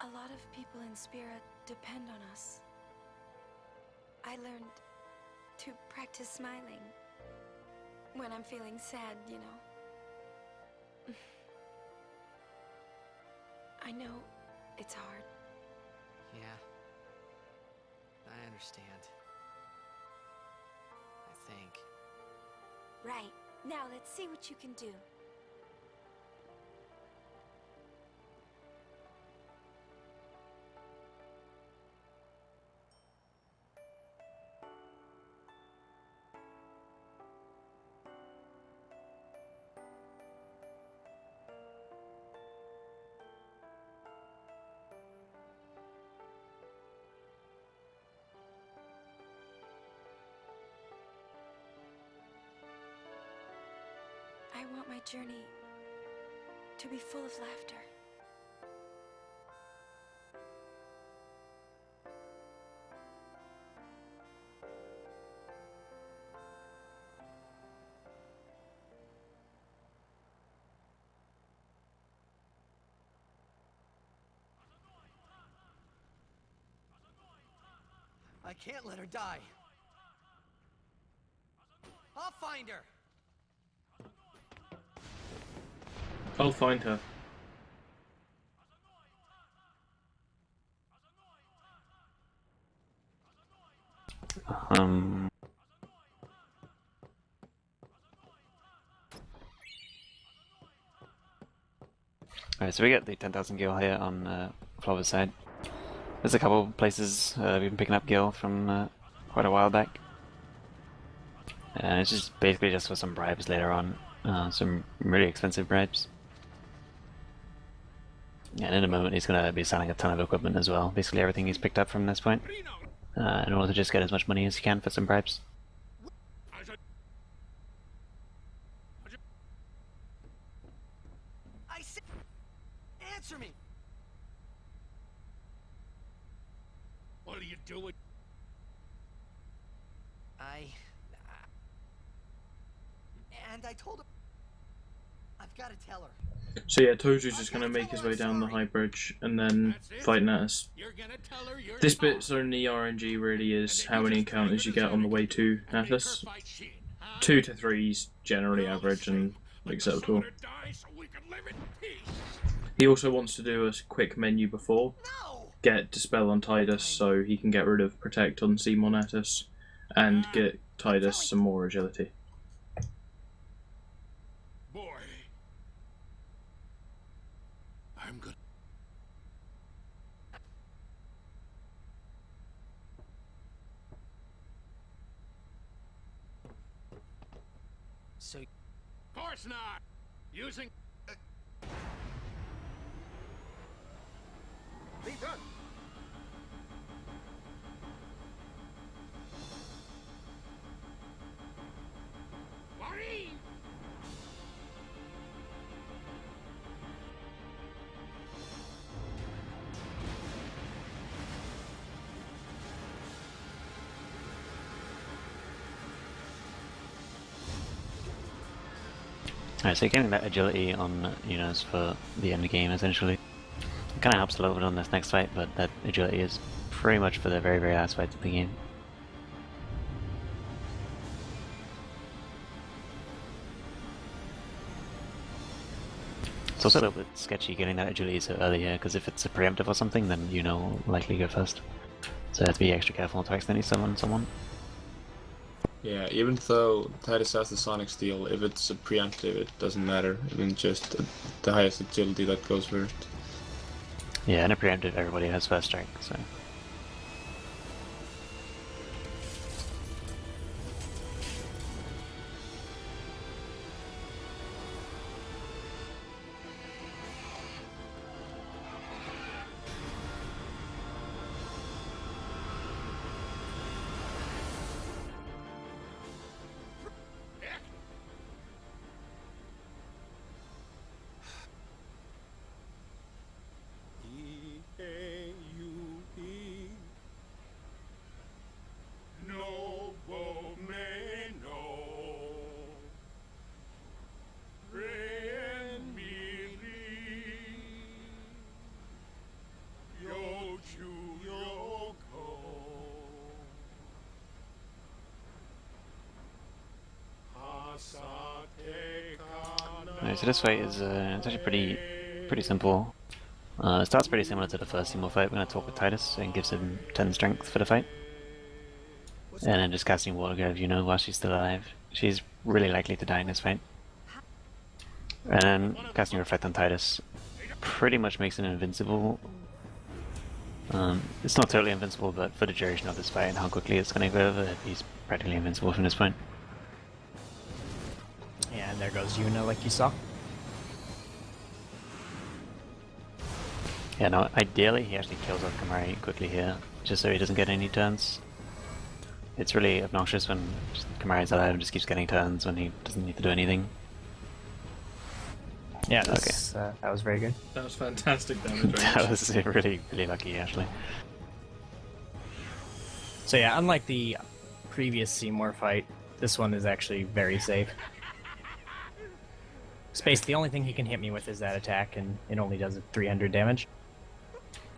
A lot of people in Spira depend on us. I learned to practice smiling when I'm feeling sad, you know. I know it's hard. Yeah. I understand. I think. Right. Now let's see what you can do. I want my journey to be full of laughter. I can't let her die. I'll find her. I'll find her. Alright, so we get the 10,000 gil here on Flover's side. There's a couple places we've been picking up gil from quite a while back. And it's just basically just for some bribes later on. Some really expensive bribes. And in a moment he's going to be selling a ton of equipment as well. Basically everything he's picked up from this point. In order to just get as much money as he can for some bribes. I say, answer me. What are you doing? And I told her. I've got to tell her. So yeah, Tozu's just going to make his way down the high bridge and then fight Natus. This bit's only RNG really is how many encounters you get on the way to Natus. 2 to 3 is generally average and acceptable. He also wants to do a quick menu before. Get Dispel on Tidus so he can get rid of Protect on Seymour Natus and get Tidus some more agility. I'm good. So, of course not. Using. Be done. Worry. Alright, so getting that agility on Yunos for the end game essentially. It kind of helps a little bit on this next fight, but that agility is pretty much for the very, very last fights of the game. It's also a little bit sketchy getting that agility so early here, because if it's a preemptive or something, then will likely go first. So you have to be extra careful to accidentally summon someone. Yeah, even though Tidus has the Sonic Steel, if it's a preemptive, it doesn't matter. Even just the highest agility that goes first. Yeah, and a preemptive, everybody has first strike, so. Alright, so this fight is it's actually pretty simple. It starts pretty similar to the first Seymour fight. We're going to talk with Titus and gives him 10 strength for the fight. And then just casting Water Grave, while she's still alive. She's really likely to die in this fight. And then casting Reflect on Titus pretty much makes him invincible. It's not totally invincible, but for the duration of this fight and how quickly it's going to go over, he's practically invincible from this point. Yeah, and there goes Yuna, like you saw. Yeah, no, ideally he actually kills off Kimahri quickly here, just so he doesn't get any turns. It's really obnoxious when Kimahri's alive and just keeps getting turns when he doesn't need to do anything. Yeah, that was very good. That was fantastic damage. That was really lucky, actually. So yeah, unlike the previous Seymour fight, this one is actually very safe. Space, the only thing he can hit me with is that attack, and it only does 300 damage.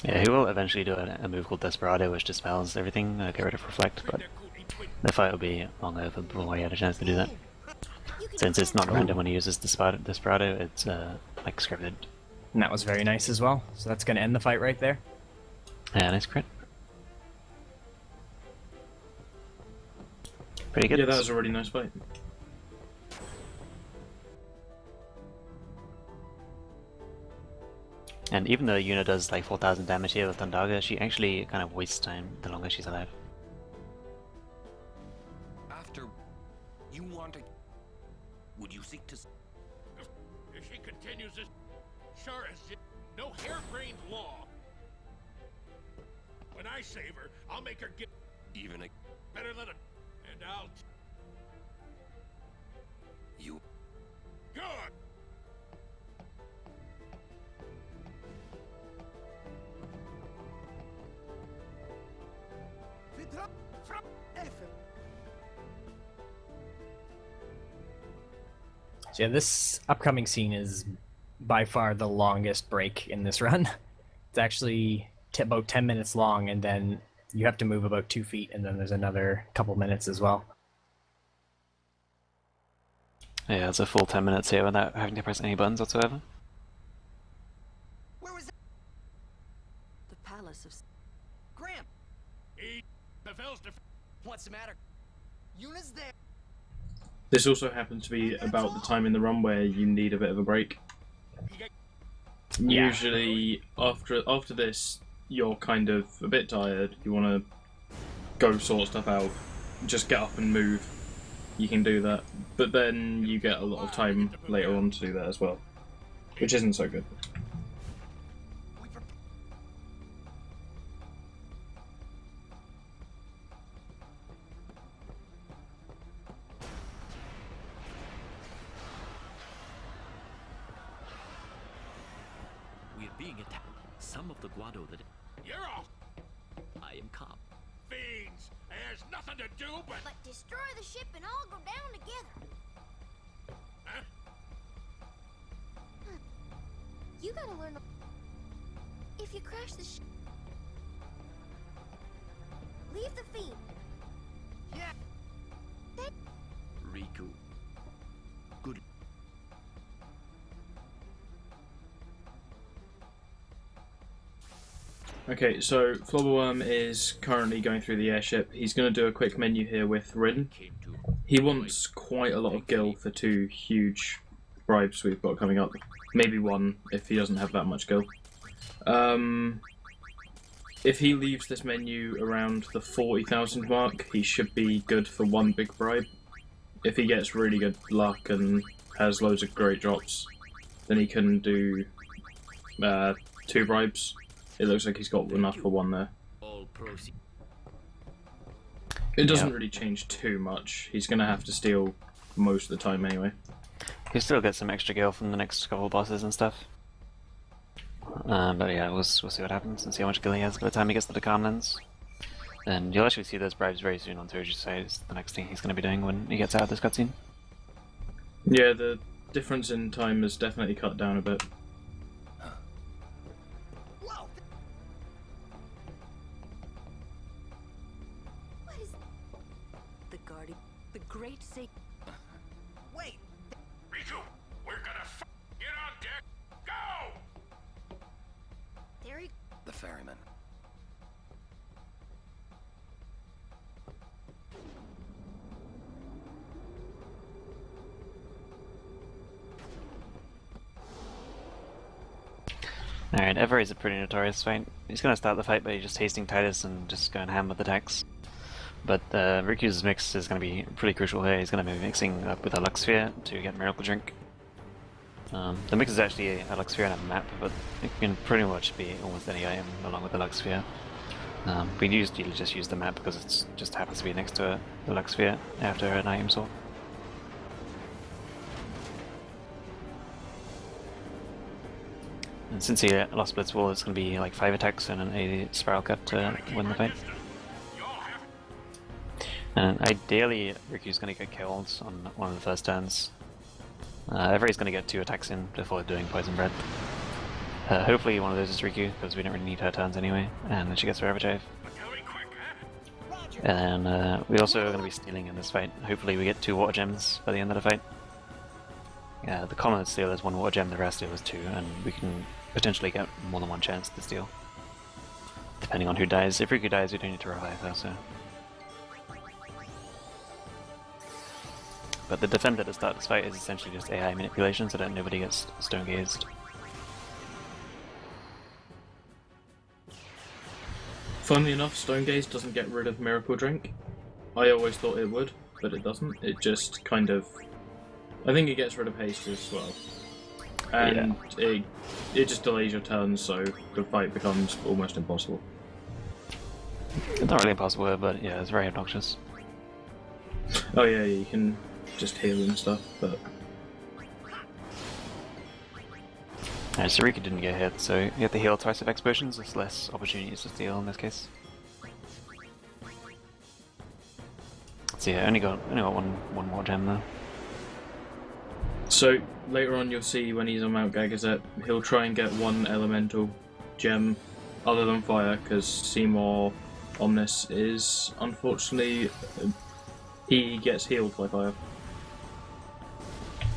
Yeah, he will eventually do a move called Desperado, which dispels everything, get rid of Reflect, but the fight will be long over before he had a chance to do that. Since it's not random when he uses Desperado, it's like scripted. And that was very nice as well, so that's going to end the fight right there. Yeah, nice crit. Pretty good. Yeah, that was a really nice fight. And even though Yuna does like 4,000 damage here with Thundaga, she actually kind of wastes time the longer she's alive. After you want to, would you seek to? If she continues this, sure as shit, no harebrained law. When I save her, I'll make her get Even a better than a, and I'll. you. Good. So yeah, this upcoming scene is by far the longest break in this run. It's actually about 10 minutes long, and then you have to move about 2 feet, and then there's another couple minutes as well. Yeah, it's a full 10 minutes here without having to press any buttons whatsoever. Where was that? The palace of Graham. What's the matter? Yuna's there. This also happens to be about the time in the run where you need a bit of a break. Yeah. Usually, after this, you're kind of a bit tired. You want to go sort stuff out, just get up and move. You can do that, but then you get a lot of time later on to do that as well, which isn't so good. We're being attacked. Some of the Guado that You're off. I am calm. Fiends. There's nothing to do but destroy the ship and all go down together. Huh? You gotta learn. If you crash the ship, leave the fiend. Yeah. Riku. Good. Okay, so Flobberworm is currently going through the airship. He's going to do a quick menu here with Rin. He wants quite a lot of gil for 2 huge bribes we've got coming up. Maybe 1 if he doesn't have that much gil. If he leaves this menu around the 40,000 mark, he should be good for 1 big bribe. If he gets really good luck and has loads of great drops, then he can do 2 bribes. It looks like he's got enough for 1 there. All proceed. It doesn't really change too much. He's going to have to steal most of the time anyway. He'll still get some extra gil from the next couple of bosses and stuff. But yeah, we'll see what happens and see how much gil he has by the time he gets to the Calmlands. And you'll actually see those bribes very soon on Toji's side. It's the next thing he's going to be doing when he gets out of this cutscene. Yeah, the difference in time is definitely cut down a bit. What is the guardian? The great Sa- Wait. Riku, we're gonna ferryman. Alright, Ever is a pretty notorious fight. He's gonna start the fight by just hasting Titus and just going ham with attacks. But Riku's mix is gonna be pretty crucial here. He's gonna be mixing up with a Lux Sphere to get Miracle Drink. The mix is actually a Lux Sphere and a map, but it can pretty much be almost any item along with the Lux Sphere. We usually just use the map because it just happens to be next to the Lux Sphere after an item sort. And since he lost Blitzwall, it's going to be like 5 attacks and a Spiral Cut to win the fight. And ideally, Riku's going to get killed on one of the first turns. Everybody's going to get 2 attacks in before doing Poison Breath. Hopefully one of those is Riku, because we don't really need her turns anyway, and then she gets Forever Drive. And we also are going to be stealing in this fight. Hopefully we get 2 Water Gems by the end of the fight. The common steal is 1 Water Gem, the rest steal is 2, and we can potentially get more than 1 chance to steal. Depending on who dies. If Riku dies, we don't need to revive her, so... But the defend at the start of this fight is essentially just AI manipulation so that nobody gets stone gazed. Funnily enough, Stone Gaze doesn't get rid of Miracle Drink. I always thought it would, but it doesn't. It just kind of... I think it gets rid of haste as well. And it just delays your turn, so the fight becomes almost impossible. It's not really impossible, but yeah, it's very obnoxious. Oh yeah, you can just heal and stuff, but... Alright, so Riku didn't get hit, so you have to heal twice with X potions, there's less opportunities to steal in this case. So yeah, only got one more gem though. So later on you'll see when he's on Mount Gagazet, he'll try and get 1 elemental gem other than fire, because Seymour Omnis is, unfortunately, he gets healed by fire.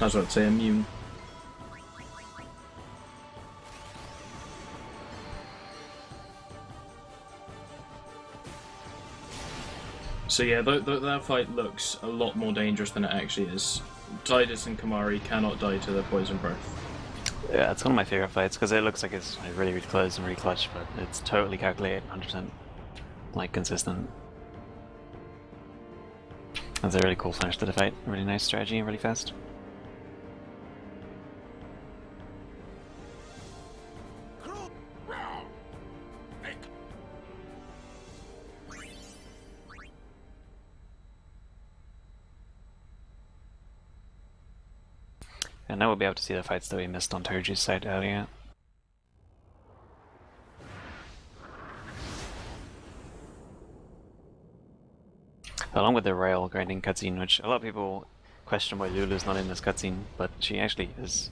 I was about to say immune. So yeah, that fight looks a lot more dangerous than it actually is. Tidus and Kimahri cannot die to their Poison Breath. Yeah, it's one of my favourite fights because it looks like it's really, really close and really clutch, but it's totally calculated, 100% like consistent. That's a really cool finish to the fight, really nice strategy and really fast. And now we'll be able to see the fights that we missed on Toju's side earlier. Along with the rail grinding cutscene, which a lot of people question why Lulu's not in this cutscene, but she actually is.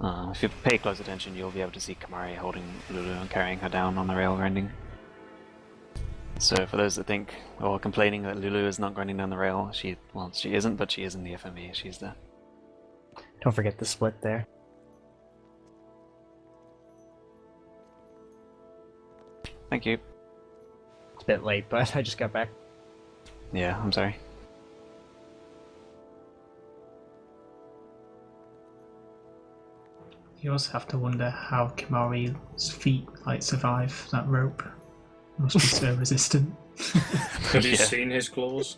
If you pay close attention, you'll be able to see Kimahri holding Lulu and carrying her down on the rail grinding. So for those that think, or complaining that Lulu is not grinding down the rail, she isn't, but she is in the FMV, she's there. Don't forget the split there. Thank you. It's a bit late, but I just got back. Yeah, I'm sorry. You also have to wonder how Kimahri's feet survive that rope. Must be so resistant. Have you seen his claws?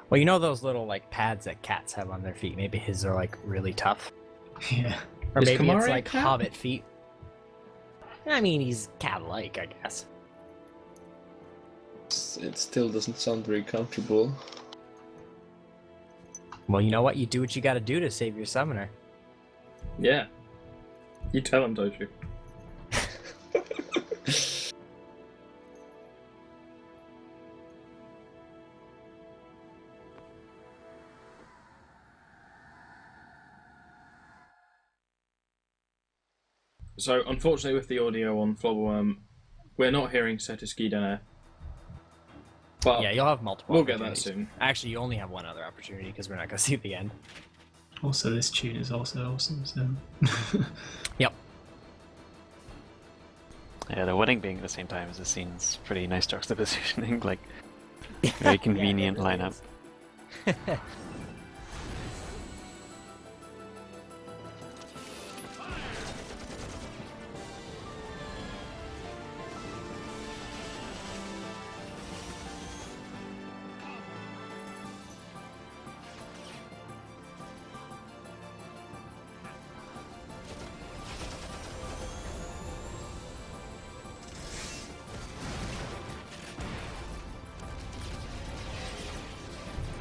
Well, you know those little pads that cats have on their feet? Maybe his are really tough. Yeah. Or Is maybe Kimahri it's cat? hobbit feet. I mean, he's cat-like, I guess. It still doesn't sound very comfortable. Well, you know what? You do what you gotta do to save your summoner. Yeah. You tell him, don't you? So, unfortunately with the audio on Flobberworm, we're not hearing Setiski Dene. But Yeah, you'll have multiple we'll get that opportunities. soon. Actually, you only have one other opportunity because we're not gonna see the end. Also, this tune is also awesome, so... Yep. Yeah, the wedding being at the same time as the scene's pretty nice juxtapositioning, like very convenient lineup.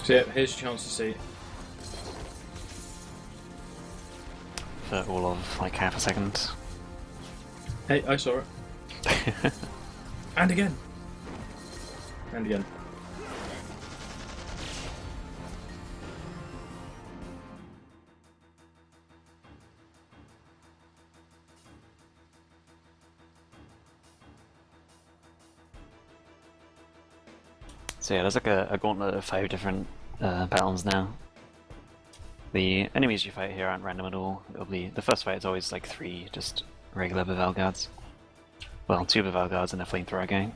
So yeah, here's your chance to see. For all of like half a second. Hey, I saw it. And again. And again. So yeah, there's like a gauntlet of 5 different battles now. The enemies you fight here aren't random at all. It'll be the first fight is always like 3 just regular Bavel guards. Well, 2 Bavel guards and a flamethrower gang.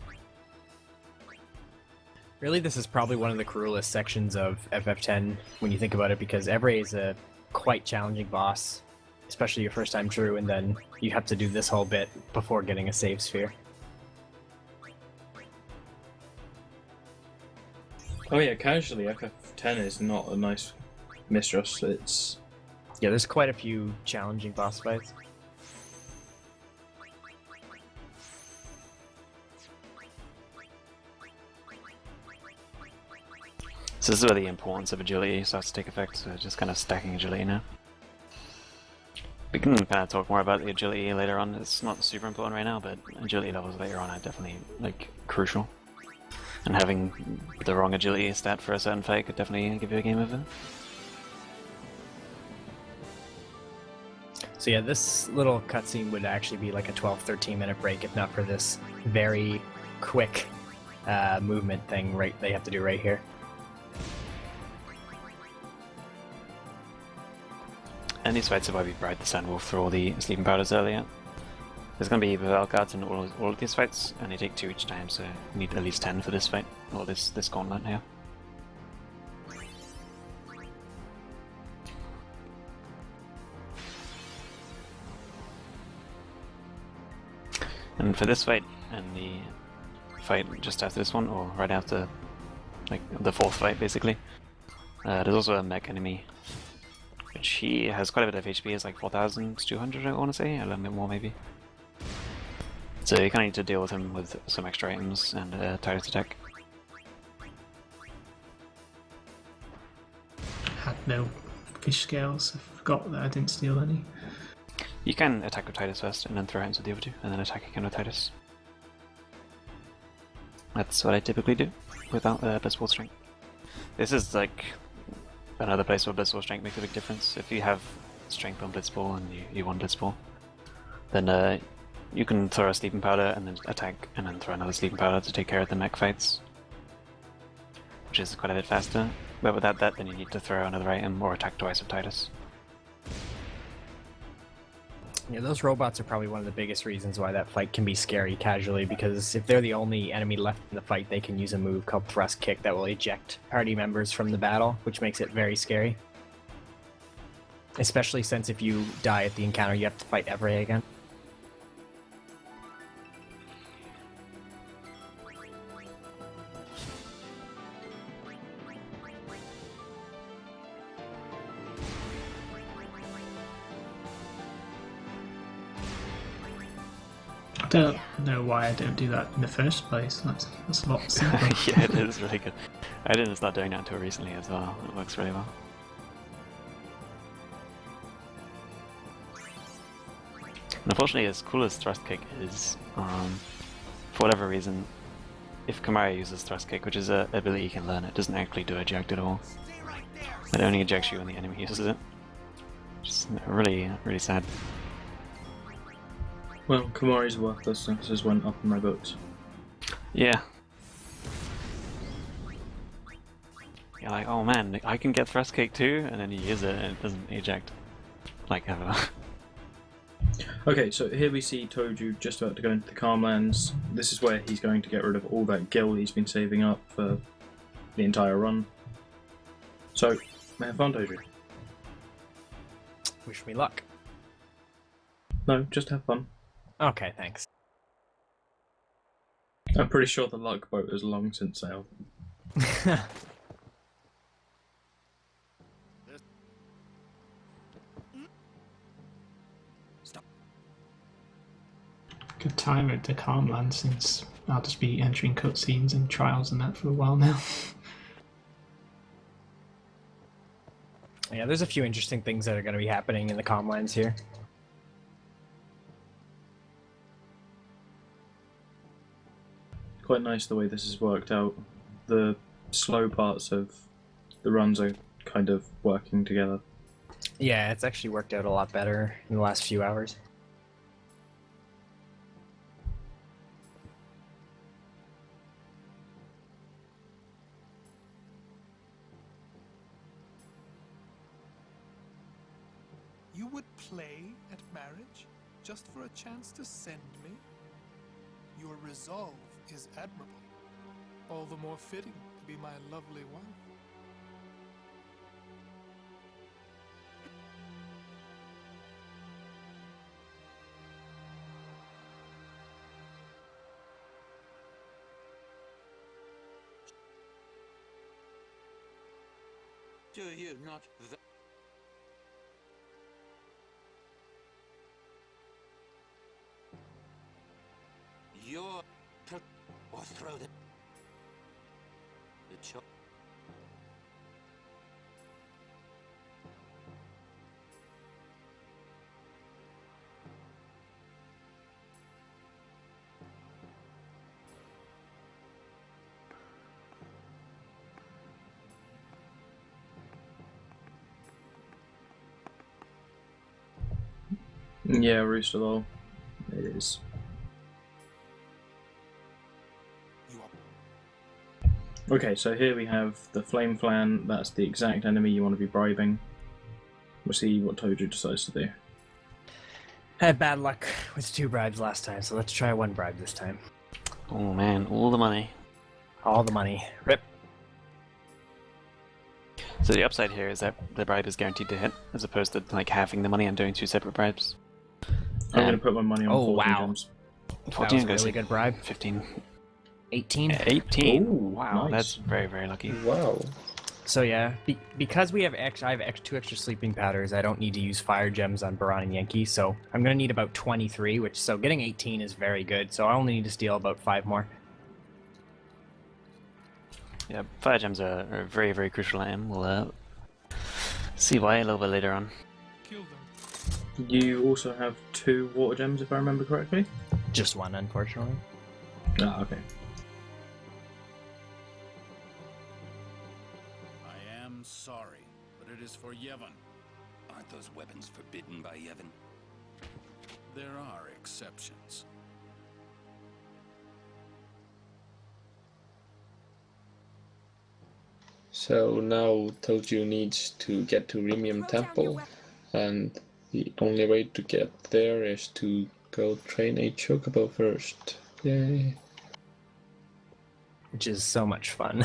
Really, this is probably one of the cruelest sections of FF10 when you think about it, because Evrae is a quite challenging boss, especially your first time through, and then you have to do this whole bit before getting a save sphere. Oh yeah, casually, FF10 is not a nice mistress. It's Yeah, there's quite a few challenging boss fights. So this is where the importance of agility starts to take effect, so just kind of stacking agility now. We can kind of talk more about the agility later on. It's not super important right now, but agility levels later on are definitely like crucial. And having the wrong agility stat for a certain fight could definitely give you a game over. So yeah, this little cutscene would actually be like a 12-13 minute break if not for this very quick movement thing they have to do right here. And these fights are why we ride the Sandwolf through all the sleeping powders earlier. There's going to be Bavel guards in all of these fights, and they take 2 each time, so you need at least 10 for this fight, or this gauntlet here. And for this fight, and the fight just after this one, or right after, like, the 4th fight, basically, there's also a mech enemy, which he has quite a bit of HP, it's like 4,200 I want to say, a little bit more maybe. So you kind of need to deal with him with some extra items and Tidus attack. Had no fish scales. I forgot that I didn't steal any. You can attack with Tidus first, and then throw items with the other 2, and then attack again with Tidus. That's what I typically do, without Blitzball Strength. This is like another place where Blitzball Strength makes a big difference. If you have Strength on Blitzball and you want Blitzball, then you can throw a Sleeping Powder and then attack, and then throw another Sleeping Powder to take care of the mech fights, which is quite a bit faster. But without that, then you need to throw another item or attack twice with Tidus. Yeah, those robots are probably one of the biggest reasons why that fight can be scary casually, because if they're the only enemy left in the fight, they can use a move called Thrust Kick that will eject party members from the battle, which makes it very scary. Especially since if you die at the encounter, you have to fight Evrae again. I don't know why I don't do that in the first place. That's a lot simpler. Yeah, it is really good. I didn't start doing that until recently as well. It works really well. And unfortunately, as cool as Thrust Kick is, for whatever reason, if Kimahri uses Thrust Kick, which is an ability you can learn, it doesn't actually do eject at all. It only ejects you when the enemy uses it. Which is really, really sad. Well, Kimahri's worthless, so this went up in my books. Yeah. You're like, oh man, I can get Thrust Kick too, and then you use it and it doesn't eject. Like ever. Okay, so here we see Toju just about to go into the Calmlands. This is where he's going to get rid of all that gil he's been saving up for the entire run. So, have fun, Toju. Wish me luck. No, just have fun. Okay, thanks. I'm pretty sure the luck boat has long since sailed. Good time at the Calmland since I'll just be entering cutscenes and trials and that for a while now. Yeah, there's a few interesting things that are going to be happening in the Calmlands here. Quite nice the way this has worked out. The slow parts of the runs are kind of working together. Yeah, it's actually worked out a lot better in the last few hours. You would play at marriage just for a chance to send me? Your resolve is admirable. All the more fitting to be my lovely wife. Do you not? Your or throw the cho Yeah, Rooster Lol. It is. Okay, so here we have the Flame Flan. That's the exact enemy you want to be bribing. We'll see what Toju decides to do. I had bad luck with 2 bribes last time, so let's try 1 bribe this time. Oh man, all the money. All the money. Rip. So the upside here is that the bribe is guaranteed to hit, as opposed to like halving the money and doing 2 separate bribes. I'm going to put my money on 14 gems. 14 that was a really good bribe. 15. 18? 18. Ooh, wow, nice. That's very, very lucky. Wow. So yeah, because I have 2 extra sleeping powders, I don't need to use fire gems on Baran and Yankee, so I'm going to need about 23, so getting 18 is very good, so I only need to steal about 5 more. Yeah, fire gems are a very, very crucial item. We'll see why a little bit later on. Kill them. You also have 2 water gems, if I remember correctly? Just 1, unfortunately. Ah, okay. I am sorry, but it is for Yevon. Aren't those weapons forbidden by Yevon? There are exceptions. So now Toju needs to get to Remium Temple, and the only way to get there is to go train a Chocobo first. Yay. Which is so much fun.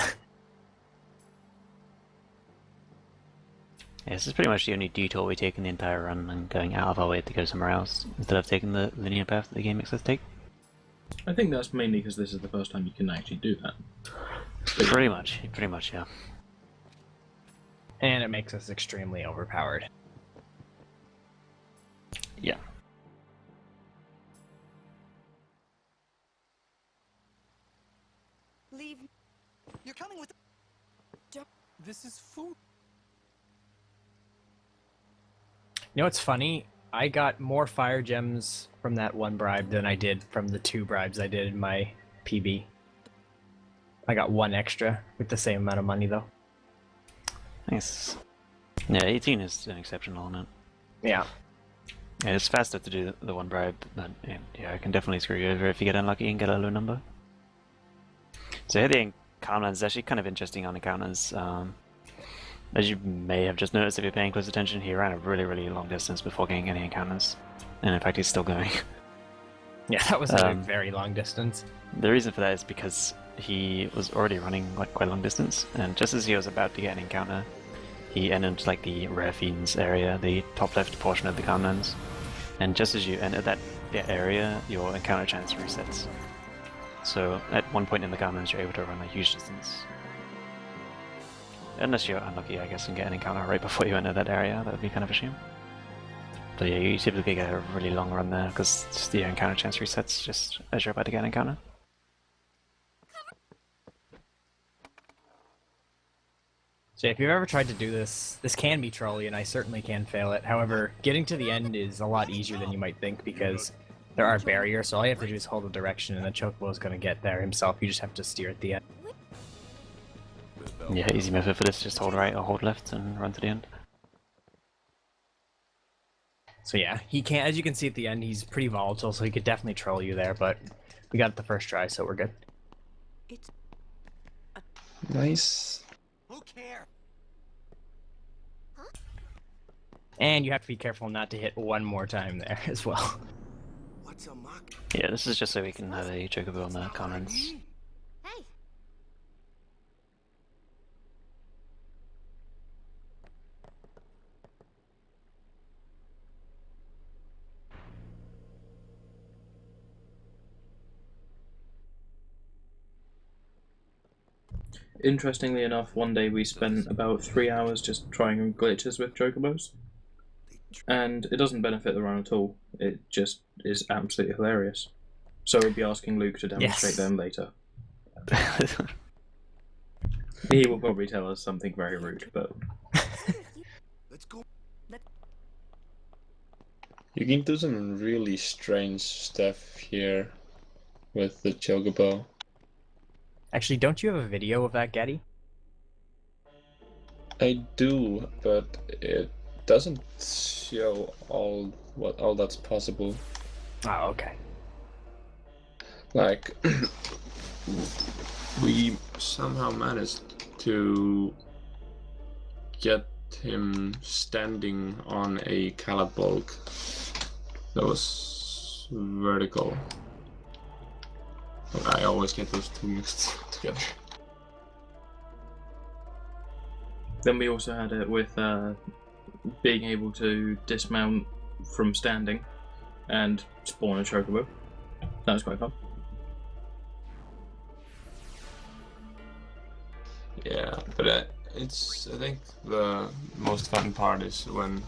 Yeah, this is pretty much the only detour we take in the entire run, and going out of our way to go somewhere else, instead of taking the linear path that the game makes us take. I think that's mainly because this is the first time you can actually do that. Pretty much, yeah. And it makes us extremely overpowered. Yeah. Leave. You're coming with. This is food. You know what's funny? I got more fire gems from that 1 bribe than I did from the 2 bribes I did in my PB. I got 1 extra with the same amount of money though. Nice. Yeah, 18 is an exceptional amount. Yeah. Yeah, it's faster to do the 1 bribe, but yeah, I can definitely screw you over if you get unlucky and get a low number. So here the Calmlands is actually kind of interesting on encounters. As you may have just noticed if you're paying close attention, he ran a really, really long distance before getting any encounters. And in fact, he's still going. Yeah, that was a very long distance. The reason for that is because he was already running like quite a long distance, and just as he was about to get an encounter, he entered like the Rare Fiends area, the top left portion of the Gunlands. And just as you enter that area, your encounter chance resets. So at one point in the Gunlands, you're able to run a huge distance. Unless you're unlucky, I guess, and get an encounter right before you enter that area, that would be kind of a shame. But yeah, you typically get a really long run there, because the encounter chance resets just as you're about to get an encounter. So if you've ever tried to do this, this can be trolly, and I certainly can fail it. However, getting to the end is a lot easier than you might think, because there are barriers, so all you have to do is hold the direction, and the Chocobo is going to get there himself. You just have to steer at the end. Yeah, easy method for this, just hold right or hold left and run to the end. So yeah, he can't, as you can see at the end, he's pretty volatile, so he could definitely troll you there, but we got it the first try, so we're good. Nice. Who cares? And you have to be careful not to hit one more time there as well. Yeah, this is just so we can have a Chocobo on the Gunlands. Interestingly enough, one day we spent about 3 hours just trying glitches with Chocobos. And it doesn't benefit the run at all. It just is absolutely hilarious. So we'll be asking Luke to demonstrate them later. He will probably tell us something very rude, but... You can do some really strange stuff here with the Chocobo. Actually, don't you have a video of that, Geddy? I do, but it doesn't show all that's possible. Oh, okay. Like, we somehow managed to get him standing on a Calabolg that was vertical. I always get those two mixed together. Then we also had it with being able to dismount from standing and spawn a Chocobo. That was quite fun. Yeah, but I think the most fun part is when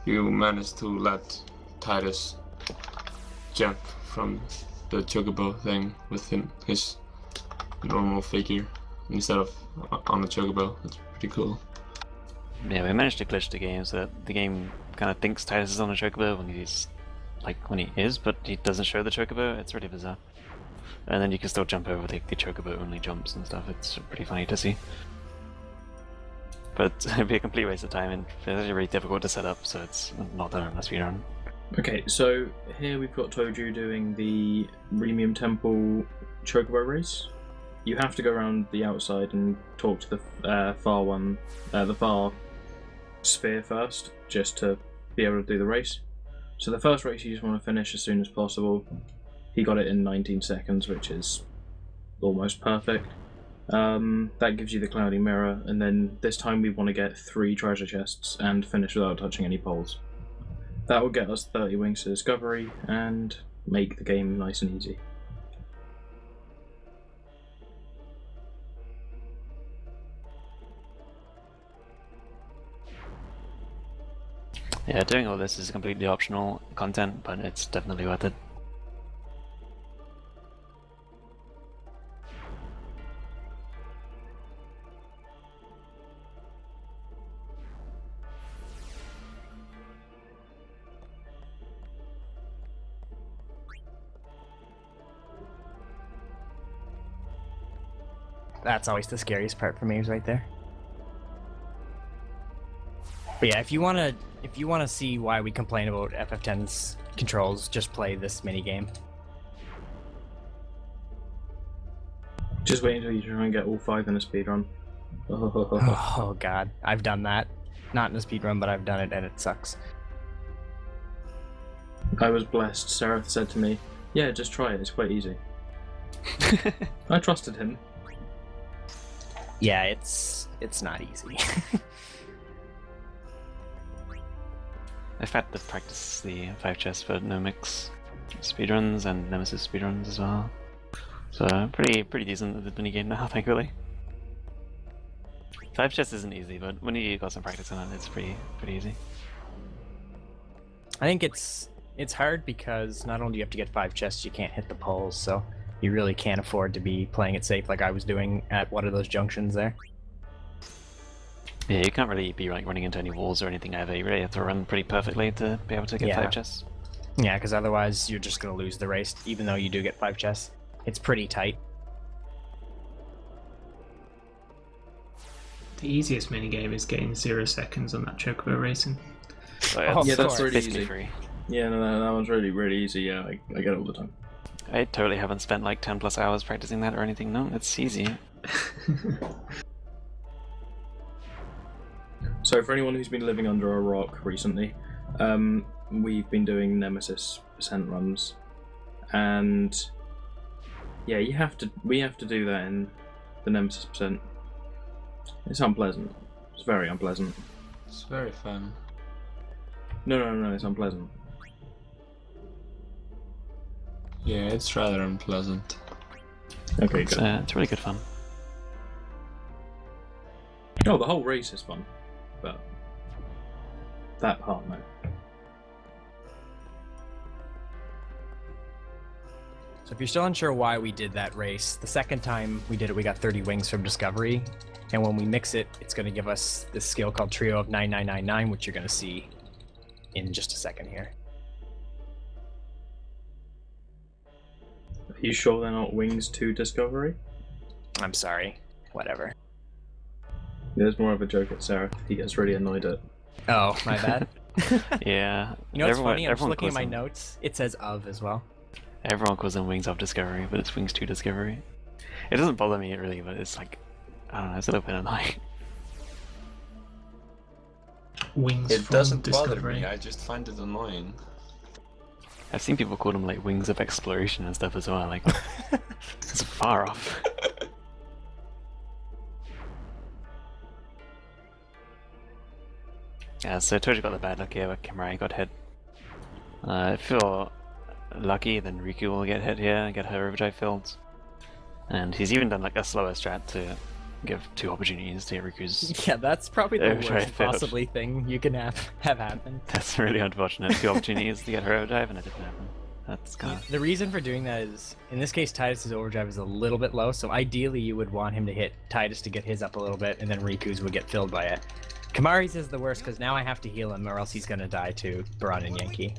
you manage to let Tidus jump from the Chocobo thing with his normal figure instead of on the Chocobo. That's pretty cool. Yeah, we managed to glitch the game so that the game kind of thinks Tidus is on a Chocobo when he is, but he doesn't show the Chocobo. It's really bizarre. And then you can still jump over the Chocobo only jumps and stuff. It's pretty funny to see. But it'd be a complete waste of time, and it's actually really difficult to set up, so it's not done unless we run. Okay, so here we've got Toju doing the Remium Temple Chocobo race. You have to go around the outside and talk to the far sphere first, just to be able to do the race. So the first race you just want to finish as soon as possible. He got it in 19 seconds, which is almost perfect. That gives you the Cloudy Mirror, and then this time we want to get 3 treasure chests and finish without touching any poles. That will get us 30 wings to discovery and make the game nice and easy. Yeah, doing all this is completely optional content, but it's definitely worth it. That's always the scariest part for me, is right there. But yeah, if you wanna see why we complain about FF10's controls, just play this minigame. Just wait until you try and get all 5 in a speedrun. Oh god, I've done that. Not in a speedrun, but I've done it and it sucks. I was blessed. Seraph said to me, "Yeah, just try it. It's quite easy." I trusted him. Yeah, it's not easy. I've had to practice the 5 chests for Nomix speedruns and Nemesis speedruns as well. So pretty decent at the minigame now, thankfully. 5 chests isn't easy, but when you got some practice on it, it's pretty easy. I think it's hard because not only do you have to get 5 chests, you can't hit the poles, so you really can't afford to be playing it safe like I was doing at one of those junctions there. Yeah, you can't really be like running into any walls or anything either. You really have to run pretty perfectly to be able to get 5 chests. Yeah, because otherwise you're just going to lose the race, even though you do get 5 chests. It's pretty tight. The easiest minigame is getting 0 seconds on that Chocobo racing. Yeah, that's really basically easy. free. Yeah, no, that one's really easy. Yeah, I get it all the time. I totally haven't spent like 10 plus hours practicing that or anything. No, it's easy. So for anyone who's been living under a rock recently, we've been doing Nemesis percent runs, and yeah, we have to do that in the Nemesis percent. It's unpleasant. It's very unpleasant. It's very fun. No, it's unpleasant. Yeah, it's rather unpleasant. Okay, It's, good. it's really good fun. Oh, the whole race is fun, but that part, no. So if you're still unsure why we did that race, the second time we did it, we got 30 wings from Discovery, and when we mix it, it's going to give us this skill called Trio of 9999, which you're going to see in just a second here. Are you sure they're not wings to Discovery? I'm sorry. Whatever. There's more of a joke at Seraph. He gets really annoyed at. Oh, my bad. Yeah. You know what's everyone- funny? I'm just everyone looking at calls my them- notes. It says of as well. Everyone calls them Wings of Discovery, but it's Wings to Discovery. It doesn't bother me really, but it's like, I don't know, it's a little bit annoying. Wings It from doesn't Discovery. bother me, I just find it annoying. I've seen people call them like Wings of Exploration and stuff as well, like, it's far off. Yeah, so Toji got the bad luck here, but Kimarai got hit. If you're lucky, then Riku will get hit here and get her overdrive filled. And he's even done like a slower strat to give 2 opportunities to get Riku's. Yeah, that's probably the Overdrive worst failed. possibly thing you can have happen. That's really unfortunate. 2 opportunities to get her overdrive and it didn't happen. That's kind of... The reason for doing that is, in this case, Titus's overdrive is a little bit low, so ideally you would want him to hit Titus to get his up a little bit, and then Riku's would get filled by it. Kamari's is the worst because now I have to heal him or else he's gonna die to Baran and Yankee.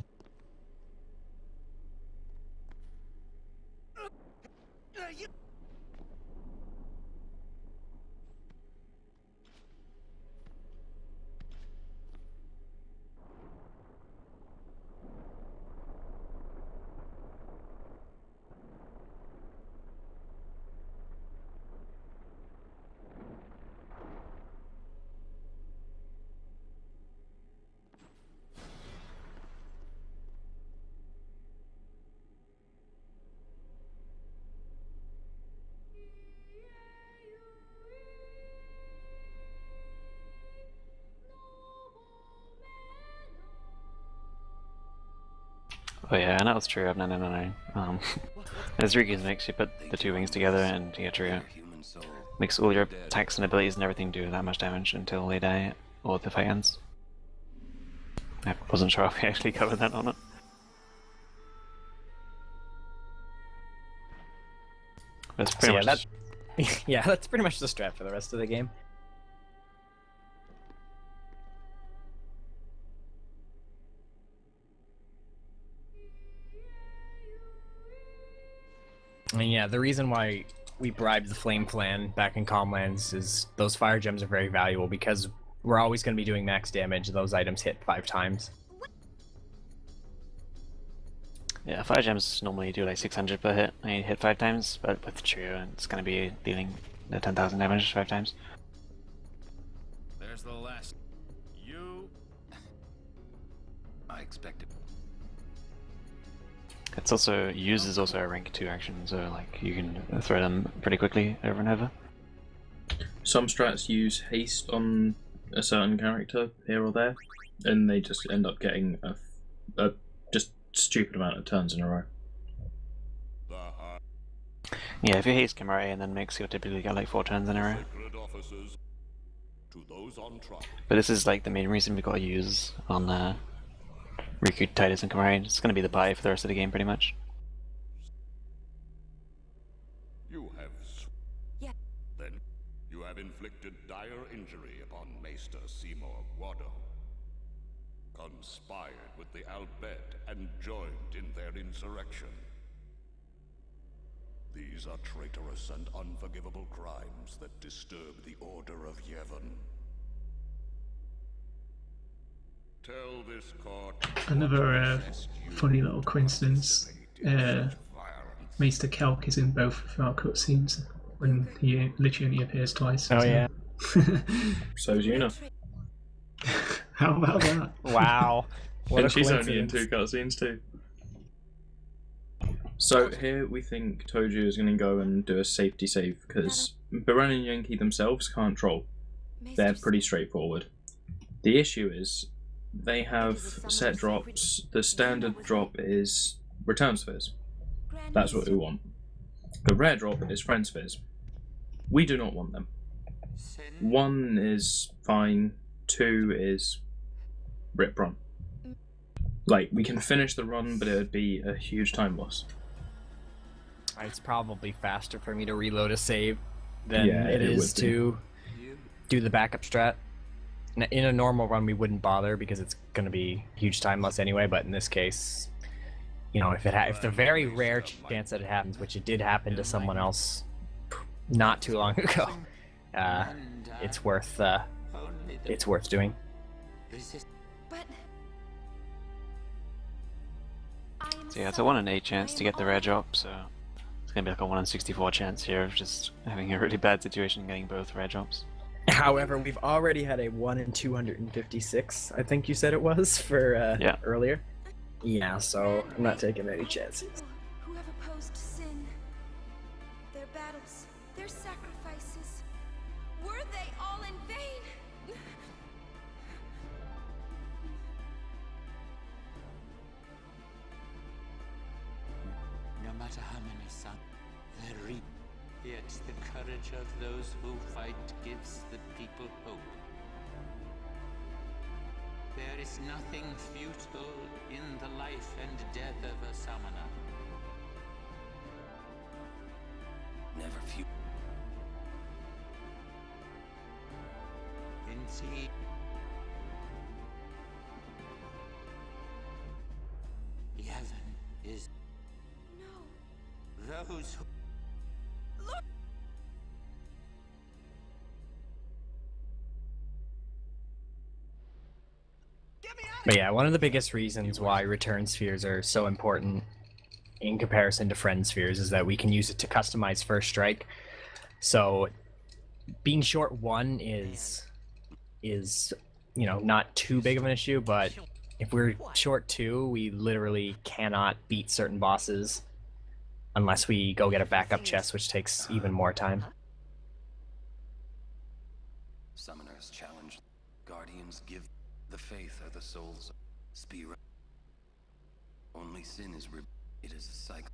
Oh yeah, and that was true of 999. As Riku's mix, you put the 2 wings together and you get your... Makes all your attacks and abilities and everything do that much damage until they die, or the fight ends. I wasn't sure if we actually covered that or not. But it's pretty So much... yeah, that's pretty much the strat for the rest of the game. And yeah, the reason why we bribed the Flame Clan back in Calmlands is those fire gems are very valuable because we're always going to be doing max damage. Those items hit 5 times. Yeah, fire gems normally do like 600 per hit, and you hit 5 times, but with Trio it's going to be dealing the 10,000 damage 5 times. the last. You. I expected. It's also use is also a rank 2 action, so like you can throw them pretty quickly over and over. Some strats use haste on a certain character here or there, and they just end up getting a just stupid amount of turns in a row. Yeah, if you haste Kimura and then mix, you'll typically get like 4 turns in a row. But this is like the main reason we got to use on Riku, Tidus, and Kimura. It's going to be the buy for the rest of the game, pretty much. You have. Then you have inflicted dire injury upon Maester Seymour Guado. Conspired with the Albed and joined in their insurrection. These are traitorous and unforgivable crimes that disturb the Order of Yevon. Tell this court. Another funny little coincidence. Maester Kelk is in both of our cutscenes when he literally only appears twice. Oh, yeah. So is Yuna. How about that? Wow. What and a she's only in coincidence. 2 cutscenes too. So here we think Toju is going to go and do a safety save because Biran and Yankee themselves can't troll. They're pretty straightforward. The issue is they have set drops. The standard drop is Return Spheres. That's what we want. The rare drop is Friend Spheres. We do not want them. 1 is fine, 2 is Rip Run. Like, we can finish the run, but it would be a huge time loss. It's probably faster for me to reload a save than Yeah, it it is would be. to do the backup strat. In a normal run, we wouldn't bother because it's going to be huge time loss anyway. But in this case, you know, if the very rare chance that it happens, which it did happen to someone else not too long ago, it's worth doing. So yeah, it's a 1 in 8 chance to get the rare drop, so it's going to be like a 1 in 64 chance here of just having a really bad situation and getting both rare drops. However, we've already had a 1 in 256, I think you said it was, for earlier. Yeah, so I'm not taking any chances. Who have opposed sin, their battles, their sacrifices, were they all in vain? No matter how many sons there reap, yet the courage of those who fight gives the people hope. There is nothing futile in the life and death of a summoner. Never few. Indeed. Yevon is... No. Those who... But yeah, one of the biggest reasons why return spheres are so important in comparison to friend spheres is that we can use it to customize first strike. So being short 1 is you know, not too big of an issue, but if we're short 2, we literally cannot beat certain bosses unless we go get a backup chest, which takes even more time. Summoners challenge. Guardians give. The faith are the souls of Spira. Only sin is it is a cycle.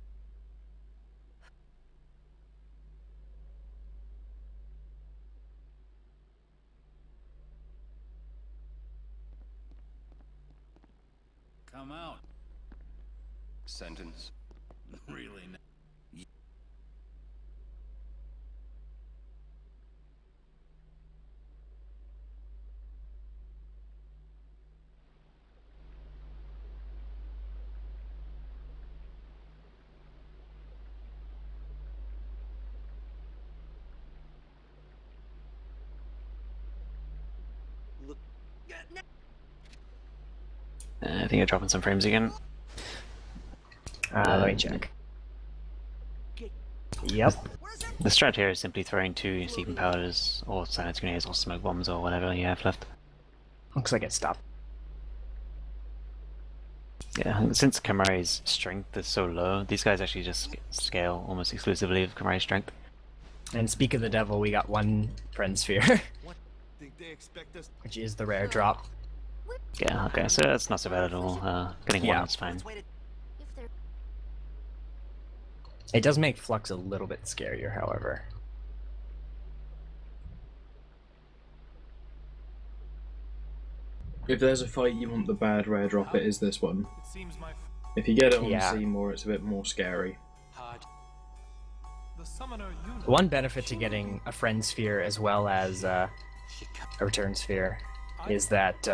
Come out. Sentence. Really? I think you're dropping some frames again. Let me check. Yep. The strat here is simply throwing 2 Steeping Powders, or Silence Grenades, or Smoke Bombs, or whatever you have left. Looks like it stopped. Yeah, since Kamari's strength is so low, these guys actually just scale almost exclusively with Kamari's strength. And speak of the devil, we got 1 Friend Sphere, which is the rare drop. Yeah, okay, so that's not so bad at all. Getting 1 is fine. It does make Flux a little bit scarier, however. If there's a fight you want the bad rare drop, it is this one. If you get it on Seymour, it's a bit more scary. One benefit to getting a Friend Sphere as well as a Return Sphere is that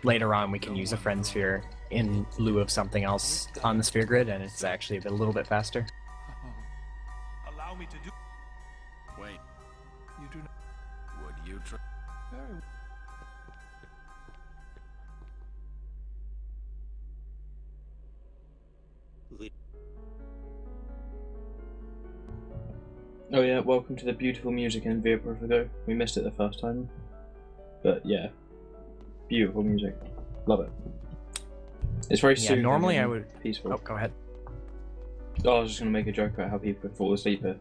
later on we can use a Friend Sphere in lieu of something else on the sphere grid, and it's actually a little bit faster. Allow me to do. Wait. You do not. Would you try? Very. Oh yeah, welcome to the beautiful music in Via Profigo. We missed it the first time. But yeah, beautiful music. Love it. It's very soothing. Normally I would... Peaceful. Oh, go ahead. Oh, I was just going to make a joke about how people can fall asleep here.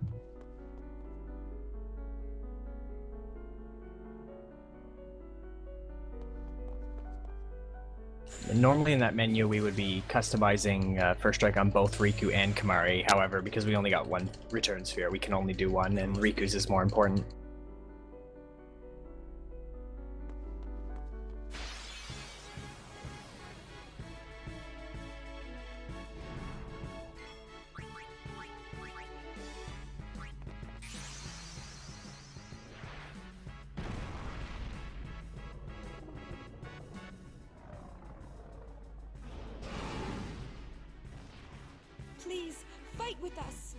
Normally in that menu we would be customizing First Strike on both Riku and Kamari, however, because we only got 1 Return Sphere, we can only do 1, and Riku's is more important. Please, fight with us!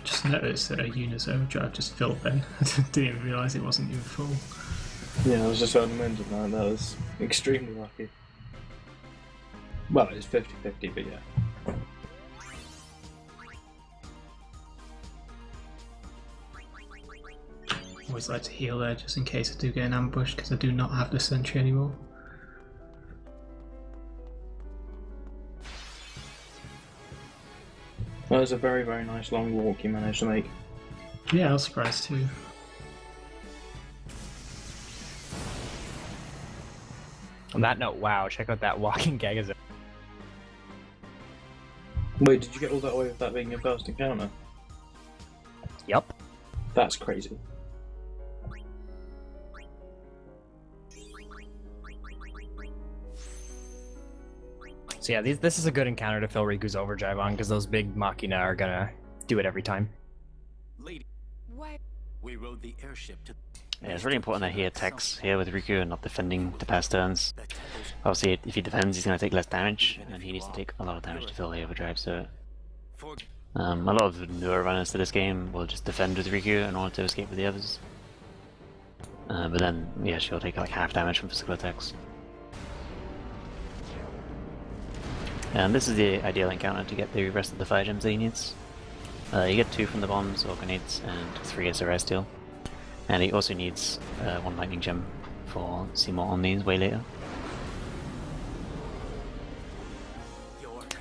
Just noticed that Yuna's overdrive just filled then. Didn't even realise it wasn't even full. Yeah, I was just on the mention that. That was extremely lucky. Well, it's 50-50, but yeah. Always like to heal there just in case I do get an ambush, because I do not have the sentry anymore. That was a very, very nice long walk you managed to make. Yeah, I was surprised too. On that note, wow, check out that walking Gagazon. Wait, did you get all that way with that being your first encounter? Yup. That's crazy. So yeah, this is a good encounter to fill Riku's overdrive on, because those big Machina are gonna do it every time. Lady, we rode the airship to... Yeah, it's really important that he attacks here with Riku and not defending the past turns. Obviously, if he defends, he's going to take less damage, and he needs to take a lot of damage to fill the overdrive, so... a lot of newer runners to this game will just defend with Riku in order to escape with the others. But then, yeah, she'll take like half damage from physical attacks. And this is the ideal encounter to get the rest of the fire gems that he needs. You get 2 from the bombs or grenades, and 3 as a rare steal. And he also needs 1 lightning gem for Seymour on these way later.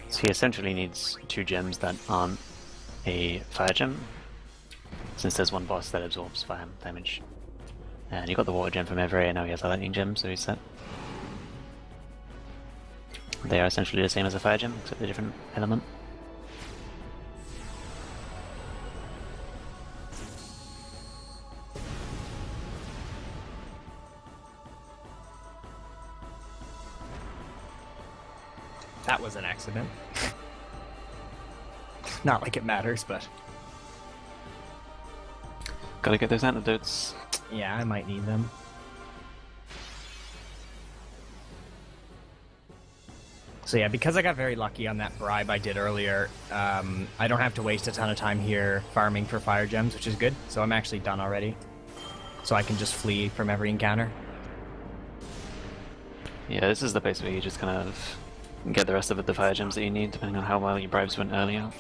So he essentially needs 2 gems that aren't a fire gem, since there's 1 boss that absorbs fire damage. And he got the water gem from Evere, and now he has a lightning gem, so he's set. They are essentially the same as a fire gem, except a different element. That was an accident. Not like it matters, but... Gotta get those antidotes. Yeah, I might need them. So yeah, because I got very lucky on that bribe I did earlier, I don't have to waste a ton of time here farming for fire gems, which is good. So I'm actually done already. So I can just flee from every encounter. Yeah, this is the place where you just kind of get the rest of the fire gems that you need, depending on how well your bribes went earlier.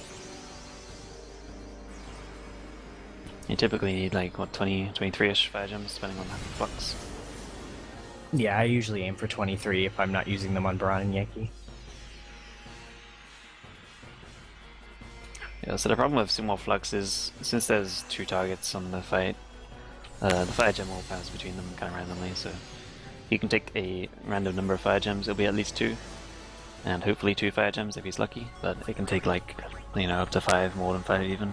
You typically need like, what, 20, 23-ish fire gems, depending on the flux. Yeah, I usually aim for 23 if I'm not using them on Baran and Yankee. Yeah, so the problem with Sumo Flux is, since there's 2 targets on the fight, the fire gem will bounce between them kind of randomly, so you can take a random number of fire gems, it'll be at least 2, and hopefully 2 fire gems if he's lucky, but it can take like, you know, up to 5, more than 5 even.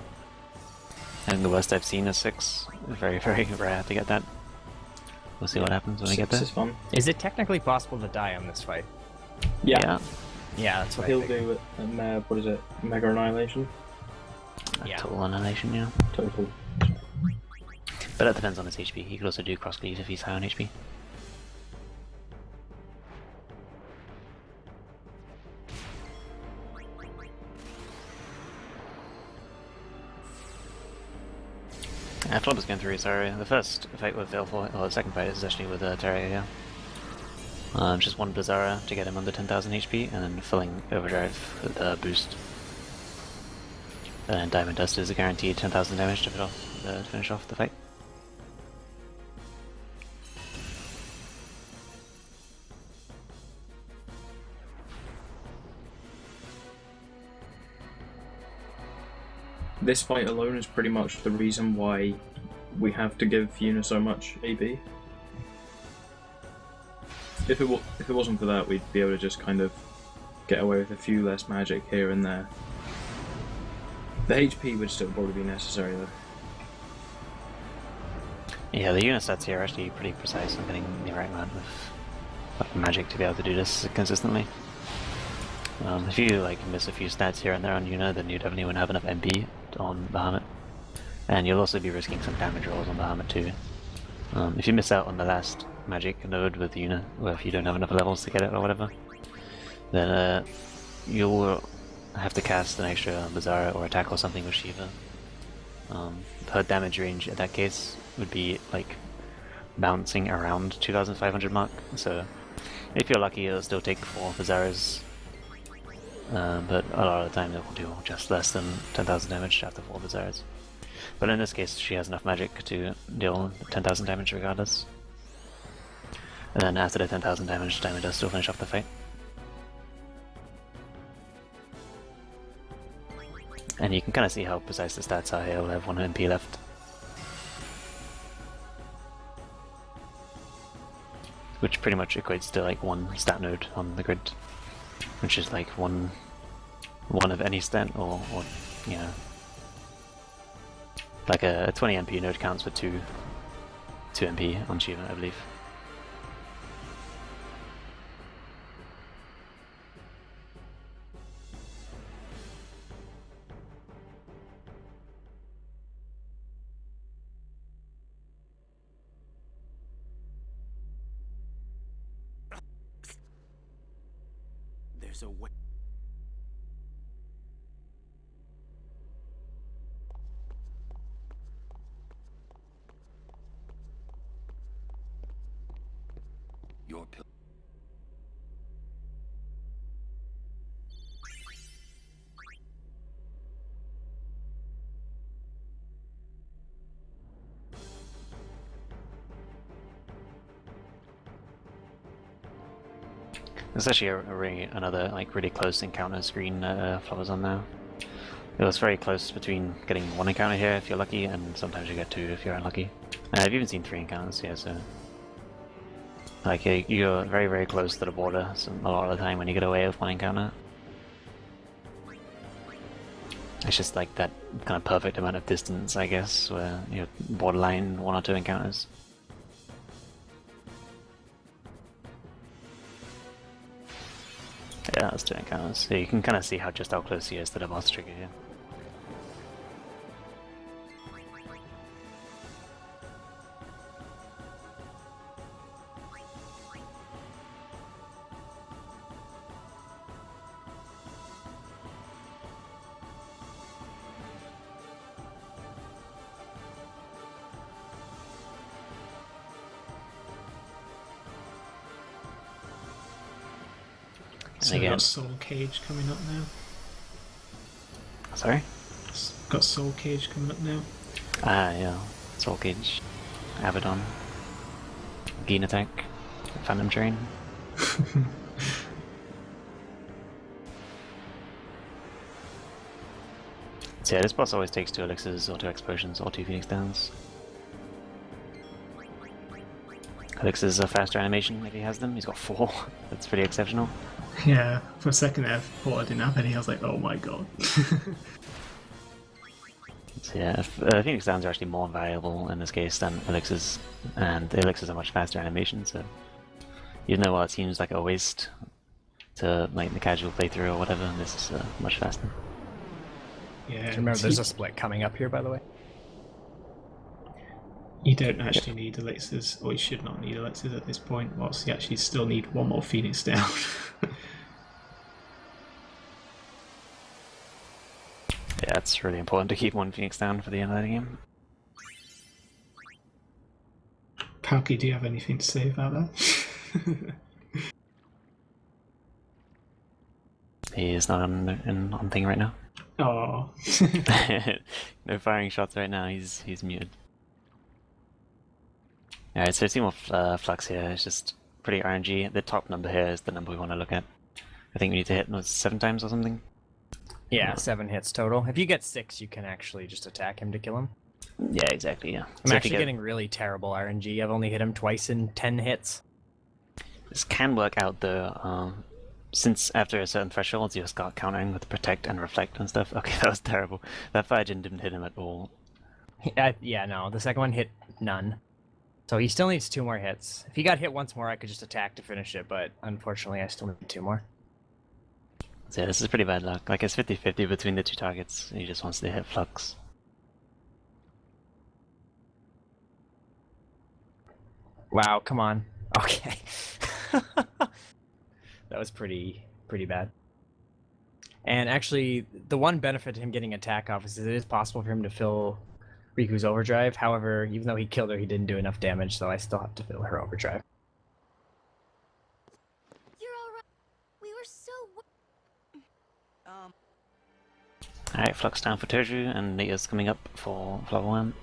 And the worst I've seen is 6, very, very rare to get that. We'll see what happens when we get there. Is fun. Is it technically possible to die on this fight? Yeah. Yeah, that's what He'll I figured. do it. What is it? Mega Annihilation? Yeah. Total Annihilation, yeah. Total. But that depends on his HP. He could also do cross cleave if he's high on HP. Flub is going through his area. The first fight with Velfor, or the second fight is actually with Terraria. Just one Blizara to get him under 10,000 HP, and then filling Overdrive with a boost. And Diamond Dust is a guaranteed 10,000 damage to finish off the fight. This fight alone is pretty much the reason why we have to give Yuna so much AB. If it wasn't for that, we'd be able to just kind of get away with a few less magic here and there. The HP would still probably be necessary though. Yeah, the unit stats here are actually pretty precise on getting the right amount of magic to be able to do this consistently. If you like miss a few stats here and there on Yuna, then you definitely wouldn't have enough MP on Bahamut. And you'll also be risking some damage rolls on Bahamut too. If you miss out on the last magic node with Yuna, or if you don't have enough levels to get it or whatever, then you'll have to cast an extra Bizarre or attack or something with Shiva. Her damage range in that case would be like bouncing around 2,500 mark, so if you're lucky it'll still take 4 Bizarres. But a lot of the time it will do just less than 10,000 damage after 4 Bizarres. But in this case she has enough magic to deal 10,000 damage regardless. And then after the 10,000 damage, Diamond does still finish off the fight. And you can kind of see how precise the stats are here. He'll have 1 MP left. Which pretty much equates to like 1 stat node on the grid. Which is like one of any stat, or you know, like a 20 MP node counts for 2 MP on Shiva, I believe. There's a way. Your pill. There's actually another like really close encounter screen Flowers on now. It was very close between getting 1 encounter here if you're lucky, and sometimes you get 2 if you're unlucky. I've even seen 3 encounters here, so like you're very, very close to the border a lot of the time when you get away with 1 encounter. It's just like that kind of perfect amount of distance, I guess, where you're borderline 1 or 2 encounters. Yeah, that's 2 encounters. So you can kind of see how close he is to the boss trigger here. So we've got Soul Cage coming up now. Sorry? Got Soul Cage coming up now. Ah, yeah. Soul Cage, Abaddon, Gene Attack, Phantom Train. So yeah, this boss always takes 2 elixirs or 2 explosions or 2 Phoenix Downs. Elixirs are faster animation if he has them. He's got 4. That's pretty exceptional. Yeah, for a second there, I thought I didn't have any. I was like, oh my god. So yeah, Phoenix Downs are actually more valuable in this case than elixirs, and the elixirs are much faster animation, so even though it seems like a waste to like the casual playthrough or whatever, this is much faster. Yeah. Remember, there's a split coming up here, by the way. You don't actually need elixirs, or you should not need elixirs at this point, whilst you actually still need 1 more Phoenix Down. Yeah, it's really important to keep 1 Phoenix Down for the end of the game. Palki, do you have anything to say about that? He is not on thing right now. Oh. No firing shots right now, he's muted. Alright, so Team of Flux here is just pretty RNG. The top number here is the number we want to look at. I think we need to hit 7 times or something. Yeah, 7 hits total. If you get 6, you can actually just attack him to kill him. Yeah, exactly, yeah. I'm actually getting really terrible RNG. I've only hit him twice in 10 hits. This can work out though, since after a certain threshold you start countering with Protect and Reflect and stuff. Okay, that was terrible. That fire didn't hit him at all. Yeah, no, the second one hit none. So he still needs 2 more hits. If he got hit once more, I could just attack to finish it, but unfortunately I still need 2 more. So yeah, this is pretty bad luck. Like, it's 50-50 between the 2 targets. He just wants to hit Flux. Wow, come on. Okay. That was pretty bad. And actually, the one benefit to him getting attack off is it is possible for him to fill Riku's overdrive. However, even though he killed her, he didn't do enough damage, so I still have to fill her overdrive. You're all right. We were so. Alright, Flux down for Toju, and Nita's coming up for Flower Worm.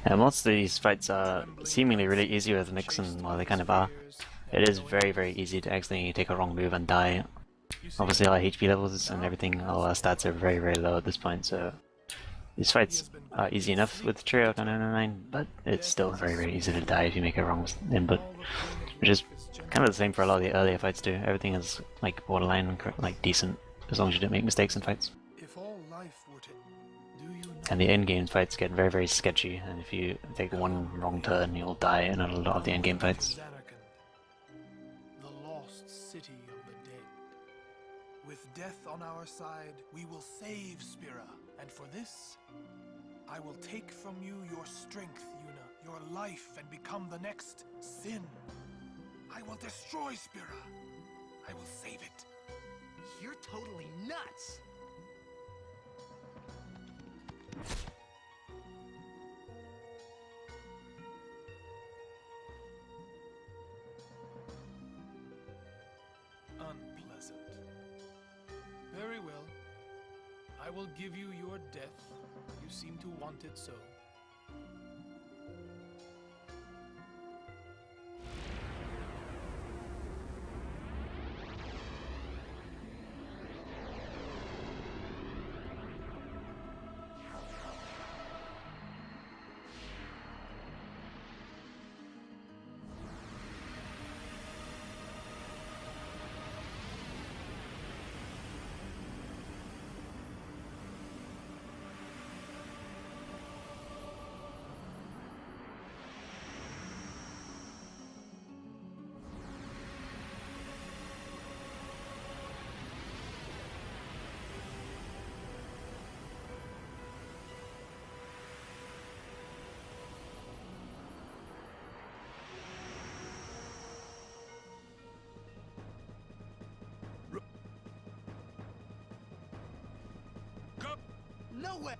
And most of these fights are seemingly really easy with Nixon, well they kind of are. It is very, very easy to accidentally take a wrong move and die. Obviously our HP levels and everything, all our stats are very, very low at this point, so these fights are easy enough with the trio of 999, but it's still very, very easy to die if you make a wrong input. Which is kind of the same for a lot of the earlier fights too. Everything is like borderline, like decent, as long as you don't make mistakes in fights. And the endgame fights get very, very sketchy, and if you take one wrong turn, you'll die in a lot of the endgame fights. The lost city of the dead. With death on our side, we will save Spira, and for this, I will take from you your strength, Yuna, your life, and become the next Sin. I will destroy Spira. I will save it. You're totally nuts! Unpleasant. Very well. I will give you your death. You seem to want it so. No way!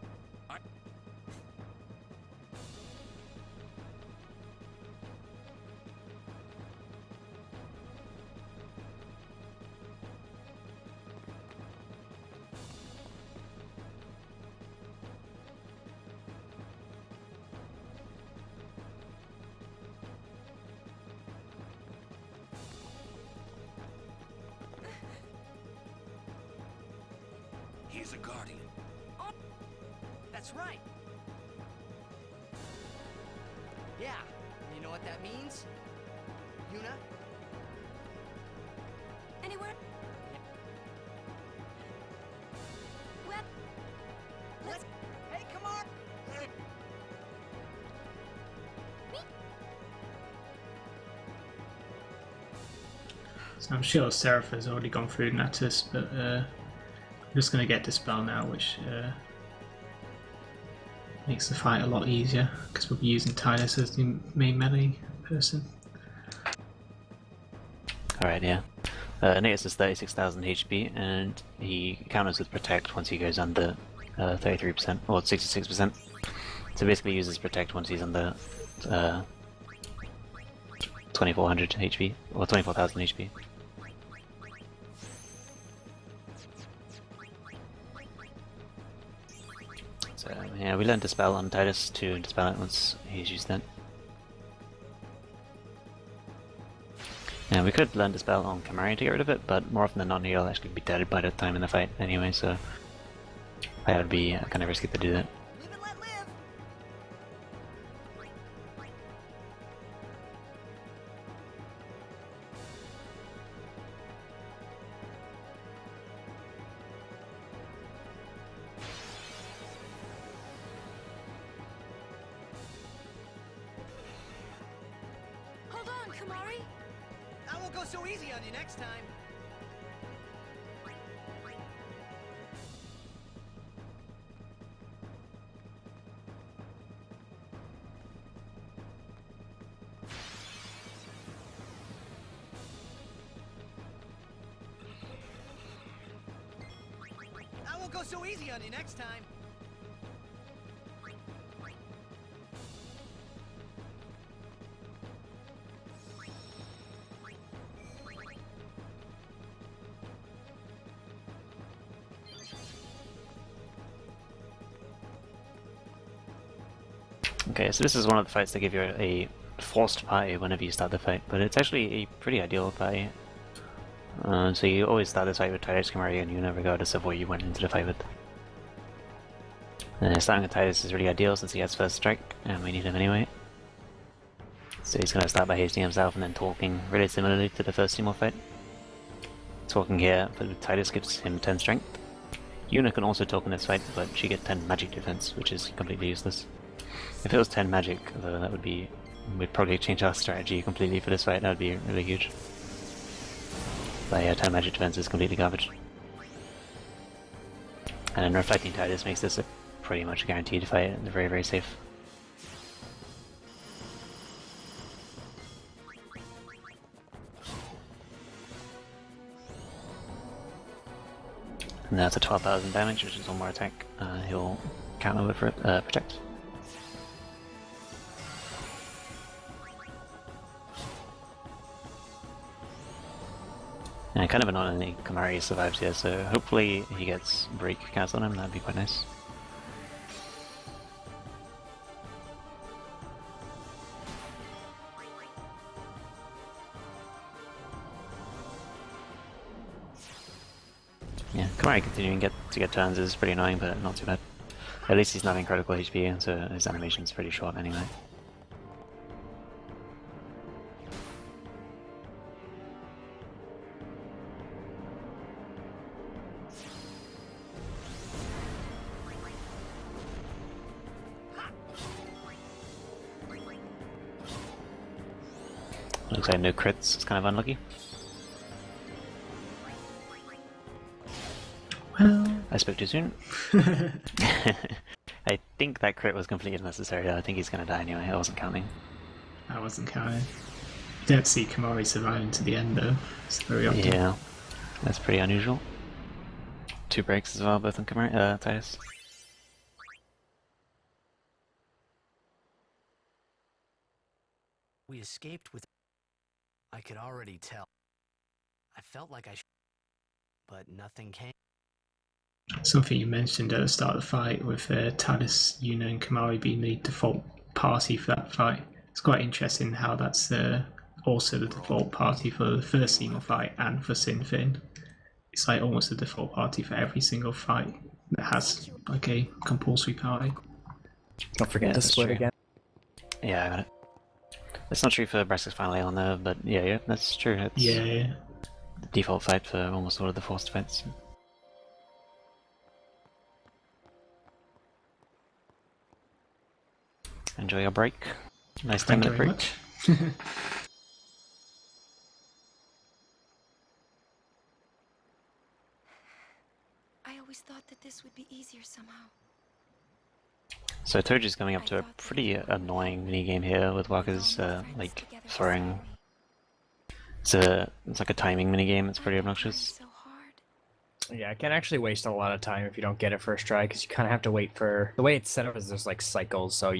He's a guardian. Oh, that's right. Yeah, you know what that means? Yuna? Anywhere? Well, let's... Hey, come on! So I'm sure Seraph has already gone through Natus, but I'm just going to get Dispel now, which makes the fight a lot easier, because we'll be using Tidus as the main melee person. Alright, yeah. Natus is 36,000 HP, and he counters with Protect once he goes under 33%, or 66%. So basically uses Protect once he's under 2400 HP, or 24,000 HP. So yeah, we learned Dispel on Tidus to dispel it once he's used that. And we could learn Dispel on Kimahri to get rid of it, but more often than not he'll actually be dead by the time in the fight anyway, so that would be kind of risky to do that. Live and let live! Hold on, Kimahri. I won't go so easy on you next time. I won't go so easy on you next time. Okay, so this is one of the fights that give you a forced party whenever you start the fight, but it's actually a pretty ideal party. So you always start this fight with Tidus, Kimahri, and Yuna regardless of what you went into the fight with. Starting with Tidus is really ideal since he has first strike, and we need him anyway. So he's going to start by hasting himself and then talking really similarly to the first Seymour fight. Talking here, but with Tidus gives him 10 strength. Yuna can also talk in this fight, but she gets 10 magic defense, which is completely useless. If it was 10 magic, though, that would be... we'd probably change our strategy completely for this fight, that would be really huge. But yeah, 10 magic defense is completely garbage. And then Reflecting Tidus makes this a pretty much guaranteed fight, and very, very safe. And that's a 12,000 damage, which is one more attack. He'll counter with Protect. And kind of annoyingly, Kimahri survives here, so hopefully he gets Break cast on him, that'd be quite nice. Yeah, Kimahri continuing to get turns is pretty annoying, but not too bad. At least he's not in critical HP, so his animation's pretty short anyway. Looks like no crits, it's kind of unlucky. Well... I spoke too soon. I think that crit was completely unnecessary though. I think he's gonna die anyway, I wasn't counting. I wasn't counting. Don't see Kimahri surviving to the end though. It's very often. Yeah, that's pretty unusual. 2 breaks as well, both on Tidus. We escaped with... I could already tell. I felt like but nothing came. Something you mentioned at the start of the fight with Talis, Yuna, and Kamari being the default party for that fight. It's quite interesting how that's also the default party for the first Seymour fight and for Sin Finn. It's like almost the default party for every single fight that has like a compulsory party. Don't forget to split again. Yeah, I got it. It's not true for Brassica's Final Aeon though, but yeah, that's true. It's yeah. The default fight for almost all of the forced fights. Enjoy your break. Nice 10-minute break. I always thought that this would be easier somehow. So Toji's coming up to a pretty annoying minigame here with Wakka's like throwing. It's like a timing minigame. It's pretty obnoxious. Yeah, it can actually waste a lot of time if you don't get it first try, because you kind of have to wait for... The way it's set up is there's like cycles, so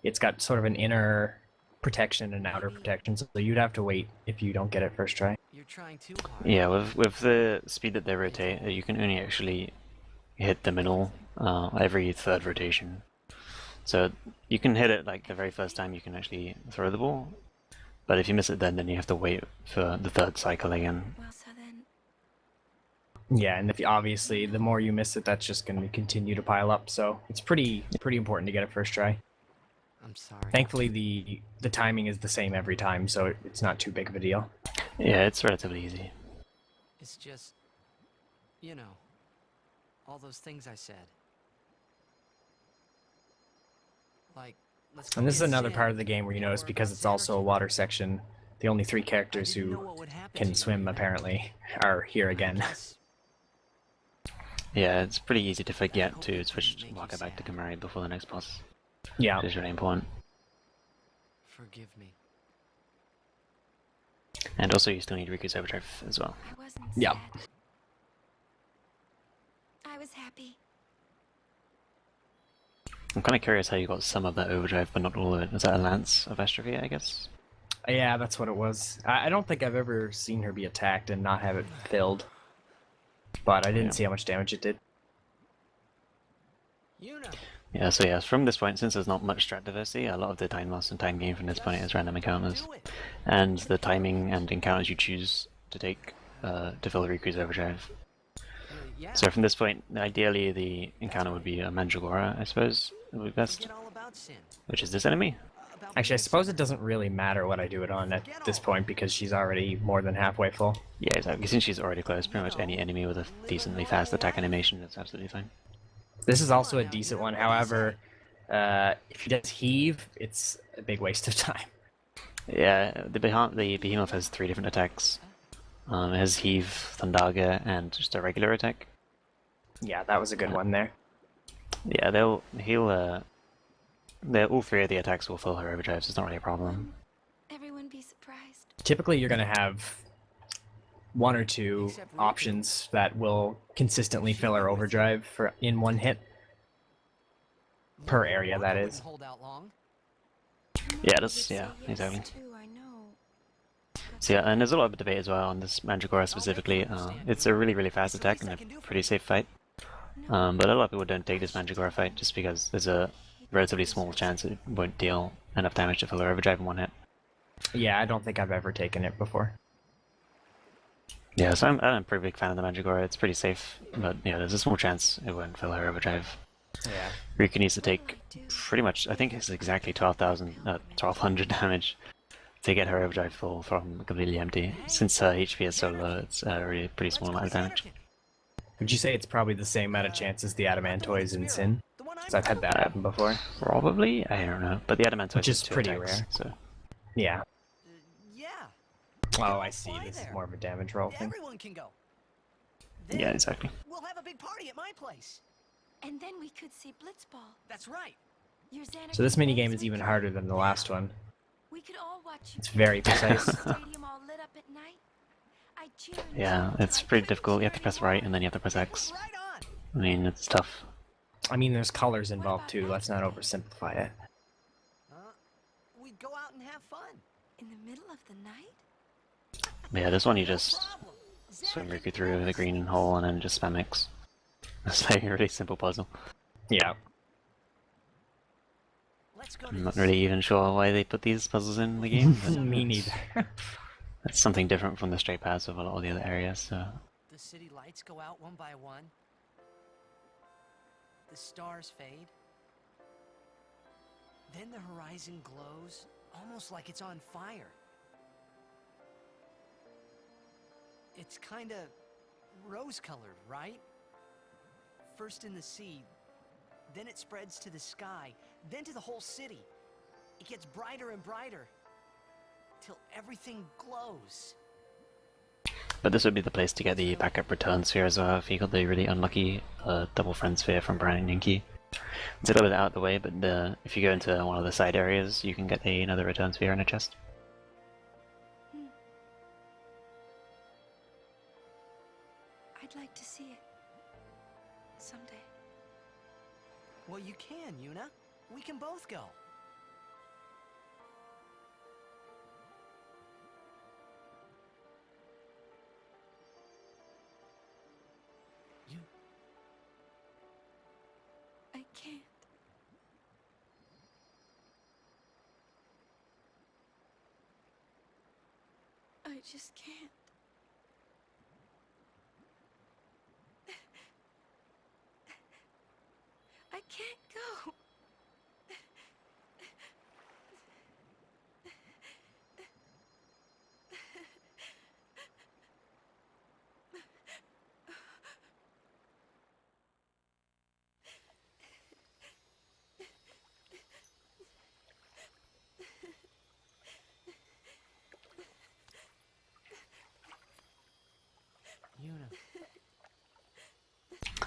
it's got sort of an inner protection and outer protection, so you'd have to wait if you don't get it first try. You're trying too hard. Yeah, with the speed that they rotate, you can only actually hit the middle every third rotation. So you can hit it like the very first time you can actually throw the ball, but if you miss it then you have to wait for the third cycle again. Yeah, and obviously the more you miss it, that's just going to continue to pile up, so it's pretty important to get it first try. I'm sorry. Thankfully the timing is the same every time, so it's not too big of a deal. Yeah, it's relatively easy. It's just, you know, all those things I said. Like, and this is another part of the game where you notice, because it's also a water section, the only 3 characters who can swim apparently are here again. Yeah, it's pretty easy to forget to switch Wakka back to Kamari before the next boss. Yeah. Which is really important. Forgive me. And also you still need Riku's Overdrive as well. Yeah. I was happy. I'm kind of curious how you got some of that Overdrive but not all of it. Is that a Lance of Astrophy, I guess? Yeah, that's what it was. I don't think I've ever seen her be attacked and not have it filled. But I didn't see how much damage it did. Yeah, so yeah, from this point, since there's not much strat diversity, a lot of the time loss and time gain from this point is random encounters. And the timing and encounters you choose to take to fill Riku's Overdrive. So from this point, ideally the encounter would be a Mandragora, I suppose, would be best. Which is this enemy. Actually, I suppose it doesn't really matter what I do it on at this point, because she's already more than halfway full. Yeah, exactly. Since she's already close, pretty much any enemy with a decently fast attack animation is absolutely fine. This is also a decent one, however, if he does heave, it's a big waste of time. Yeah, the Behemoth has 3 different attacks. It has heave, Thundaga, and just a regular attack. Yeah, that was a good one there. Yeah, all 3 of the attacks will fill her overdrive, so it's not really a problem. Everyone be surprised. Typically you're going to have 1 or 2 options that will consistently fill her overdrive in 1 hit. Per area, that is. Yeah, exactly. So yeah, and there's a lot of debate as well on this Mandragora specifically. It's a really, really fast attack and a pretty safe fight. But a lot of people don't take this Mandragora fight just because there's a relatively small chance it won't deal enough damage to fill her overdrive in 1 hit. Yeah, I don't think I've ever taken it before. Yeah, so I'm a pretty big fan of the Mandragora. It's pretty safe, but yeah, there's a small chance it won't fill her overdrive. Yeah. Riku needs to take pretty much, I think it's exactly 1200 damage to get her overdrive full from completely empty. Since her HP is so low, it's a really pretty small amount of damage. Would you say it's probably the same amount of chance as the Adamantoids in Sin? Because I've had that happen before. Probably? I don't know. But the Adamantoids which is have 2 pretty attacks, rare. So. Yeah. Oh, I see. This is more of a damage roll thing. Everyone can go. Yeah, exactly. We'll have a big party at my place. And then we could see Blitzball. That's right. Your Xanax So this minigame is even harder than the last one. We could all watch It's very precise. stadium all lit up at night. I cheer and Yeah, it's pretty difficult. You have to press right and then you have to press X. I mean, it's tough. I mean, there's colors involved too. Let's not oversimplify it. We'd go out out and have fun. In the middle of the night? Yeah, this one you just swing Riku through the green hole and then just spam X. It's like a really simple puzzle. Yeah. I'm not really even sure why they put these puzzles in the game. But Me neither. it's something different from the straight paths of a lot of the other areas, so... The city lights go out one by one. The stars fade. Then the horizon glows, almost like it's on fire. It's kinda rose-colored, right? First in the sea, then it spreads to the sky, then to the whole city. It gets brighter and brighter, till everything glows. But this would be the place to get the backup return sphere as well if you got the really unlucky double friend sphere from Brian and Yankee. It's a little bit out of the way, but if you go into one of the side areas, you can get another return sphere in a chest. I'd like to see it. Someday. Well, you can, Yuna. We can both go. I can't. I just can't. I can't go.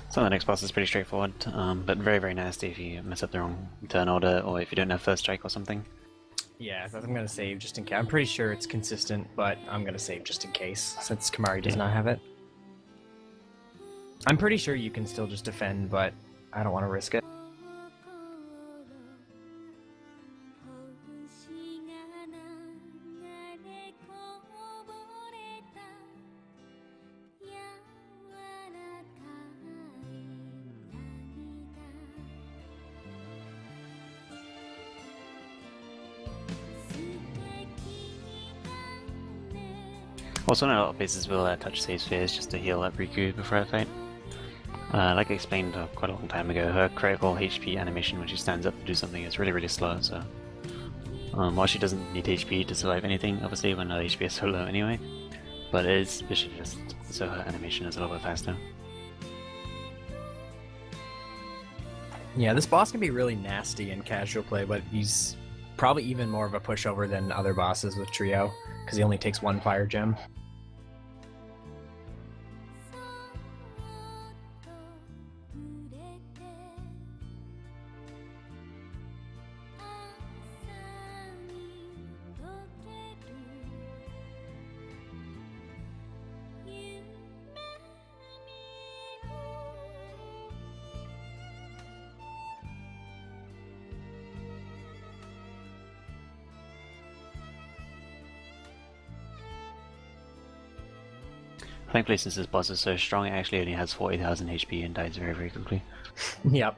So the next boss is pretty straightforward, but very, very nasty if you mess up the wrong turn order or if you don't have first strike or something. Yeah, I'm gonna save just in case. I'm pretty sure it's consistent, but I'm gonna save just in case, since Kamari does not have it. I'm pretty sure you can still just defend, but I don't want to risk it. Also, not a lot of places will touch save spheres just to heal up Riku before a fight. Like I explained quite a long time ago, her critical HP animation when she stands up to do something is really, really slow, so... while she doesn't need HP to survive anything, obviously, when her HP is so low anyway, but it is visually just so her animation is a little bit faster. Yeah, this boss can be really nasty in casual play, but he's probably even more of a pushover than other bosses with Trio, because he only takes one fire gem. Thankfully, since this boss is so strong, it actually only has 40,000 HP and dies very, very quickly. Yep.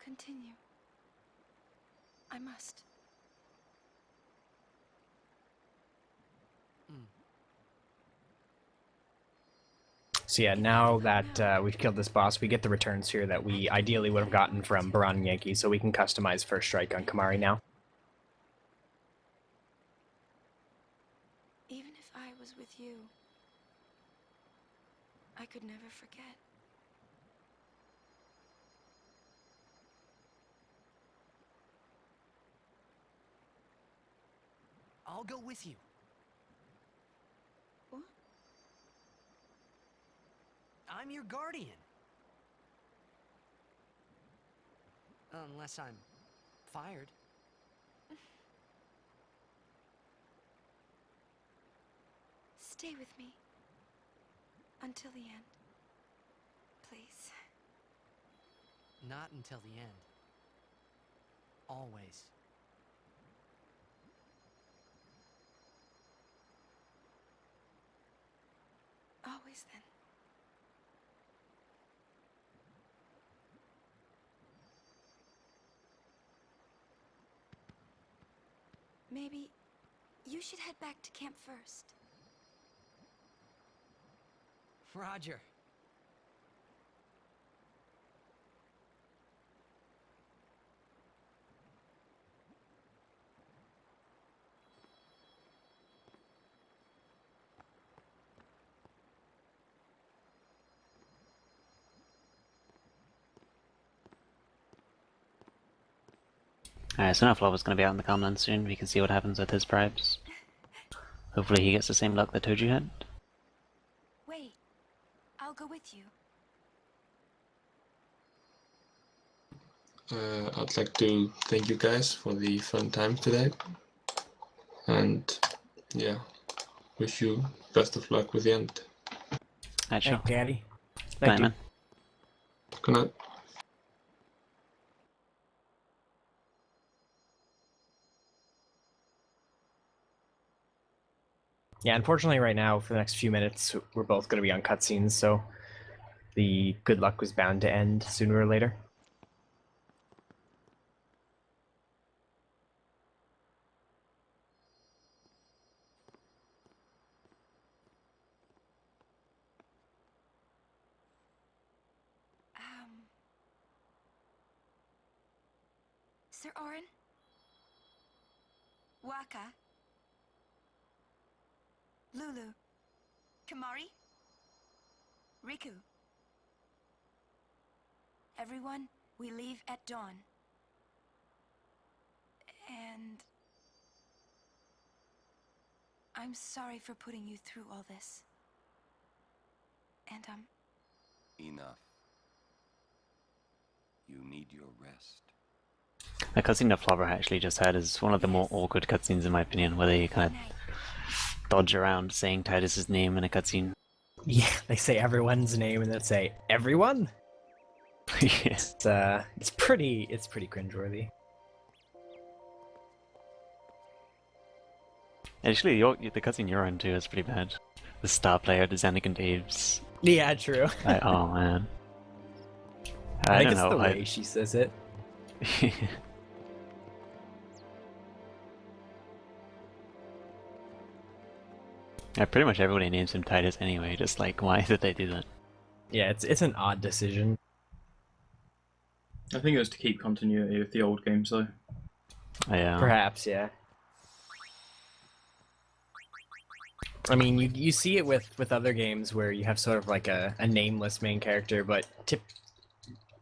Continue. I must. So yeah, now that we've killed this boss, we get the return sphere that we ideally would have gotten from Baran and Yankee, so we can customize First Strike on Kamari now. Even if I was with you, I could never forget. I'll go with you. What? I'm your guardian. Unless I'm fired. Stay with me. Until the end. Please. Not until the end. Always. Always then. Maybe you should head back to camp first. Roger. Alright, so now Flover's going to be out in the Commonlands soon. We can see what happens with his bribes. Hopefully he gets the same luck that Toju had. Wait. I'll go with you. I'd like to thank you guys for the fun time today. And yeah, wish you best of luck with the end. Alright, sure. Thank Daddy. Good night, Thank you. man. Good night. Yeah, unfortunately right now, for the next few minutes, we're both going to be on cutscenes, so the good luck was bound to end sooner or later. Sir Orin? Waka? Lulu? Kamari? Riku? Everyone, we leave at dawn. And... I'm sorry for putting you through all this. And, Enough. You need your rest. The cutscene that Flover actually just had is one of the more awkward cutscenes in my opinion, where they kind of dodge around saying Titus's name in a cutscene. Yeah, they say everyone's name and then say everyone. Yeah. It's pretty cringeworthy. Actually, the cutscene you're on too is pretty bad. The star player, the Anakin Daves. Yeah, true. Oh man. I think don't it's know. the way she says it. Yeah, pretty much everybody names him Titus anyway, just like, why did they do that? Yeah, it's an odd decision. I think it was to keep continuity with the old games, though. Yeah. Perhaps, yeah. I mean, you see it with other games where you have sort of like a nameless main character, but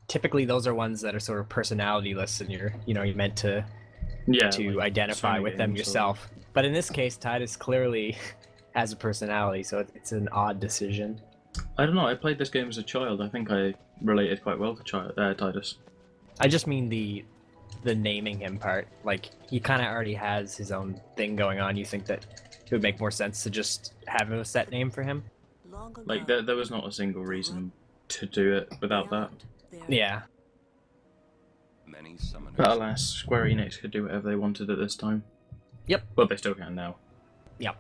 typically those are ones that are sort of personality-less, and you're meant to like identify with them games, yourself. But in this case, Titus clearly has a personality, so it's an odd decision. I don't know, I played this game as a child. I think I related quite well to Titus. I just mean the naming him part. Like, he kind of already has his own thing going on. You think that it would make more sense to just have a set name for him? Like, there was not a single reason to do it without that. Yeah. Many summoners. But alas, Square Enix could do whatever they wanted at this time. Yep. Well, they still can now. Yep.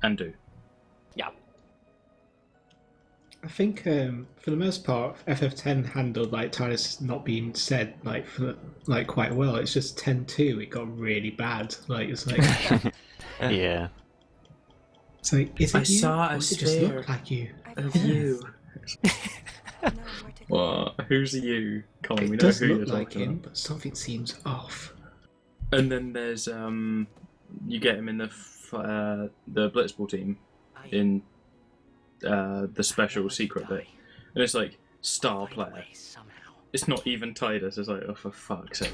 And do. Yep. I think for the most part, FF10 handled like Titus not being said like quite well. It's just 10-2, it got really bad. Like it's like Yeah. It's like, is it I you? saw Or a does it just sphere look like you? of you. What? Who's you? Come on, we It know does who you're look like talking him, about. but something seems off. And then there's you get him in the Blitzball team in the special secret bit, and it's like star player. It's not even Titus. It's like, oh, for fuck's sake.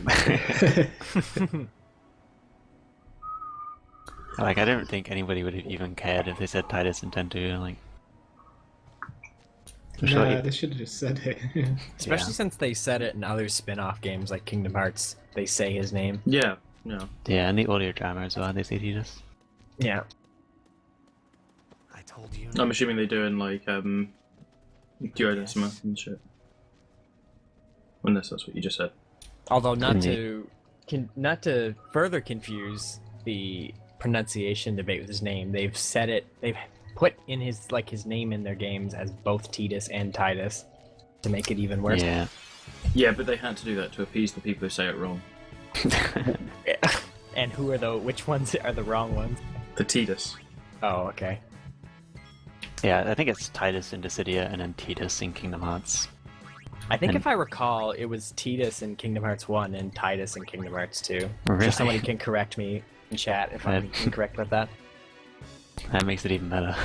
Like, I don't think anybody would have even cared if they said Titus in 10-2. Like, I'm sure No, he- they should have just said it. Especially since they said it in other spin-off games like Kingdom Hearts. They say his name. Yeah, yeah. Yeah, and the audio drama as well, they say Tidus. Yeah. I told you. I'm assuming they do in like Duodecima and shit. Unless that's what you just said. Although not Indeed. not to further confuse the pronunciation debate with his name, they've said it. They've put in his name in their games as both Tidus and Tidus to make it even worse. Yeah. Yeah, but they had to do that to appease the people who say it wrong. And who are which ones are the wrong ones? The Tidus. Oh, okay. Yeah, I think it's Tidus in Dissidia and then Tidus in Kingdom Hearts. I think And- if I recall, it was Tidus in Kingdom Hearts 1 and Tidus in Kingdom Hearts 2. Really? Just somebody can correct me in chat if I'm incorrect about that. That makes it even better.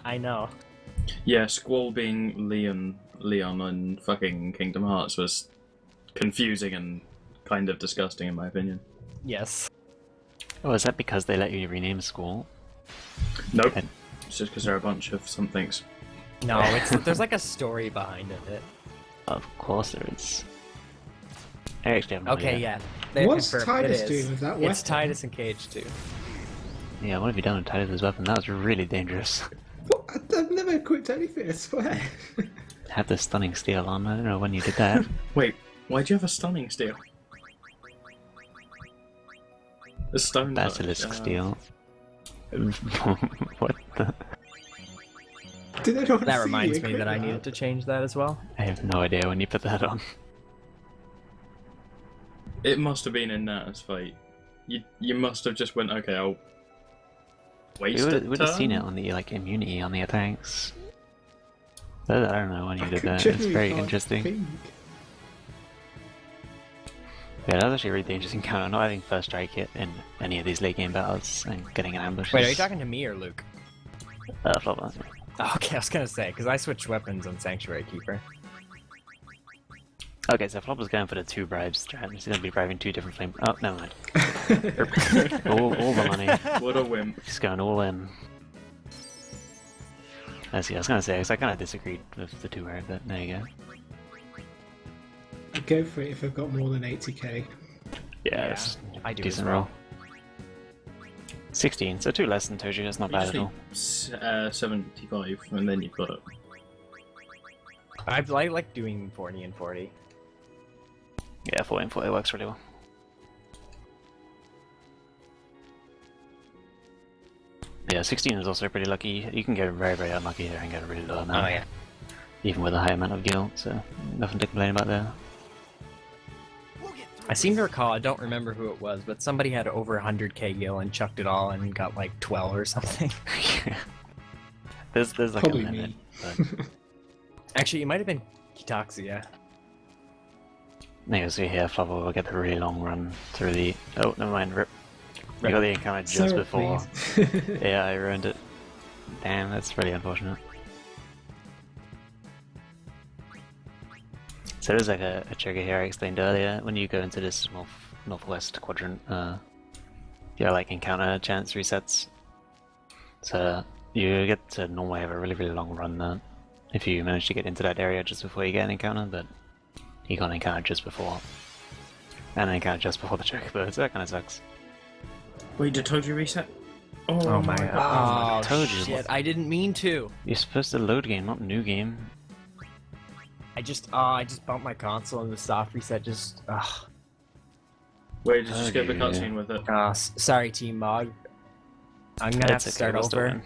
I know. Yeah, Squall being Leon and fucking Kingdom Hearts was confusing and kind of disgusting in my opinion. Yes. Oh, is that because they let you rename school? Nope. It's just because there are a bunch of somethings. No, there's like a story behind it. Of course there is. I actually have no Okay, idea. yeah. They What's confirmed it Tidus is. doing with that It's weapon? Tidus in Cage 2. Yeah, what have you done with Tidus' weapon? That was really dangerous. What? I've never equipped anything, I swear. Had the stunning steel on, I don't know when you did that. Wait, why'd you have a stunning steel? A stone Basilisk steel. What the? Did anyone That see reminds you me equip that I needed to change that as well. I have no idea when you put that on. It must have been in Nata's fight. You must have just went, okay, I'll waste We it. would have seen it on the immunity on the attacks. But I don't know when you did that. It's Genuinely very can't interesting. think. Yeah, that was actually a really dangerous encounter. Not having first strike it in any of these late game battles and getting an ambush. Wait, are you talking to me or Luke? Flopper. Oh, okay, I was gonna say, because I switched weapons on Sanctuary Keeper. Okay, so Flopper's going for the 2 bribes strat. He's going to be bribing 2 different flame. Oh, never mind. all the money. What a wimp. He's going all in. I see, I was going to say, because I kind of disagreed with the 2 bribes, but there you go. I'd go for it if I've got more than 80k. Yeah, it's I do decent as well. roll. 16, so 2 less than Toji, that's not bad at all. 75, and then you've got it. I like doing 40 and 40. Yeah, 40 and 40 works really well. Yeah, 16 is also pretty lucky. You can get very, very unlucky here and get a really low amount. Oh, yeah. Even with a high amount of guilt, so nothing to complain about there. I seem to recall, I don't remember who it was, but somebody had over 100k gil and chucked it all and got like 12 or something. There's like Probably a limit. me. But... Actually, it might have been Kitaxi, yeah. Anyway, so here, Flopper will get the really long run through the... Oh, never mind, rip. You got the encounter just Sarah, before. please. Yeah, I ruined it. Damn, that's really unfortunate. So there's like a trigger here I explained earlier. When you go into this northwest quadrant, your like encounter chance resets. So you get to normally have a really, really long run there if you manage to get into that area just before you get an encounter, but you got an encounter just before. And an encounter just before the trigger bird, so that kind of sucks. Wait, did Toji reset? Oh my god. Oh, Told you. shit, I didn't mean to. You're supposed to load game, not new game. I just bumped my console and the soft reset just, Wait, did you skip the yeah. cutscene with it? Sorry, Team Mog. I'm gonna have to start we'll still over. win.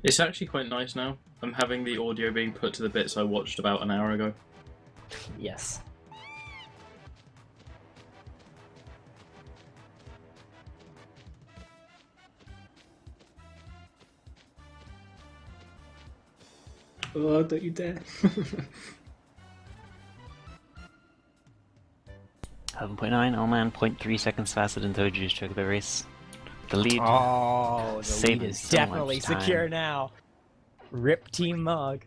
It's actually quite nice now. I'm having the audio being put to the bits I watched about an hour ago. Yes. Oh, don't you dare. 11.9, oh man, 0.3 seconds faster than Toju's Chocobo race. The lead. Oh, the saving lead is so much definitely time. secure now. Rip Team Mug.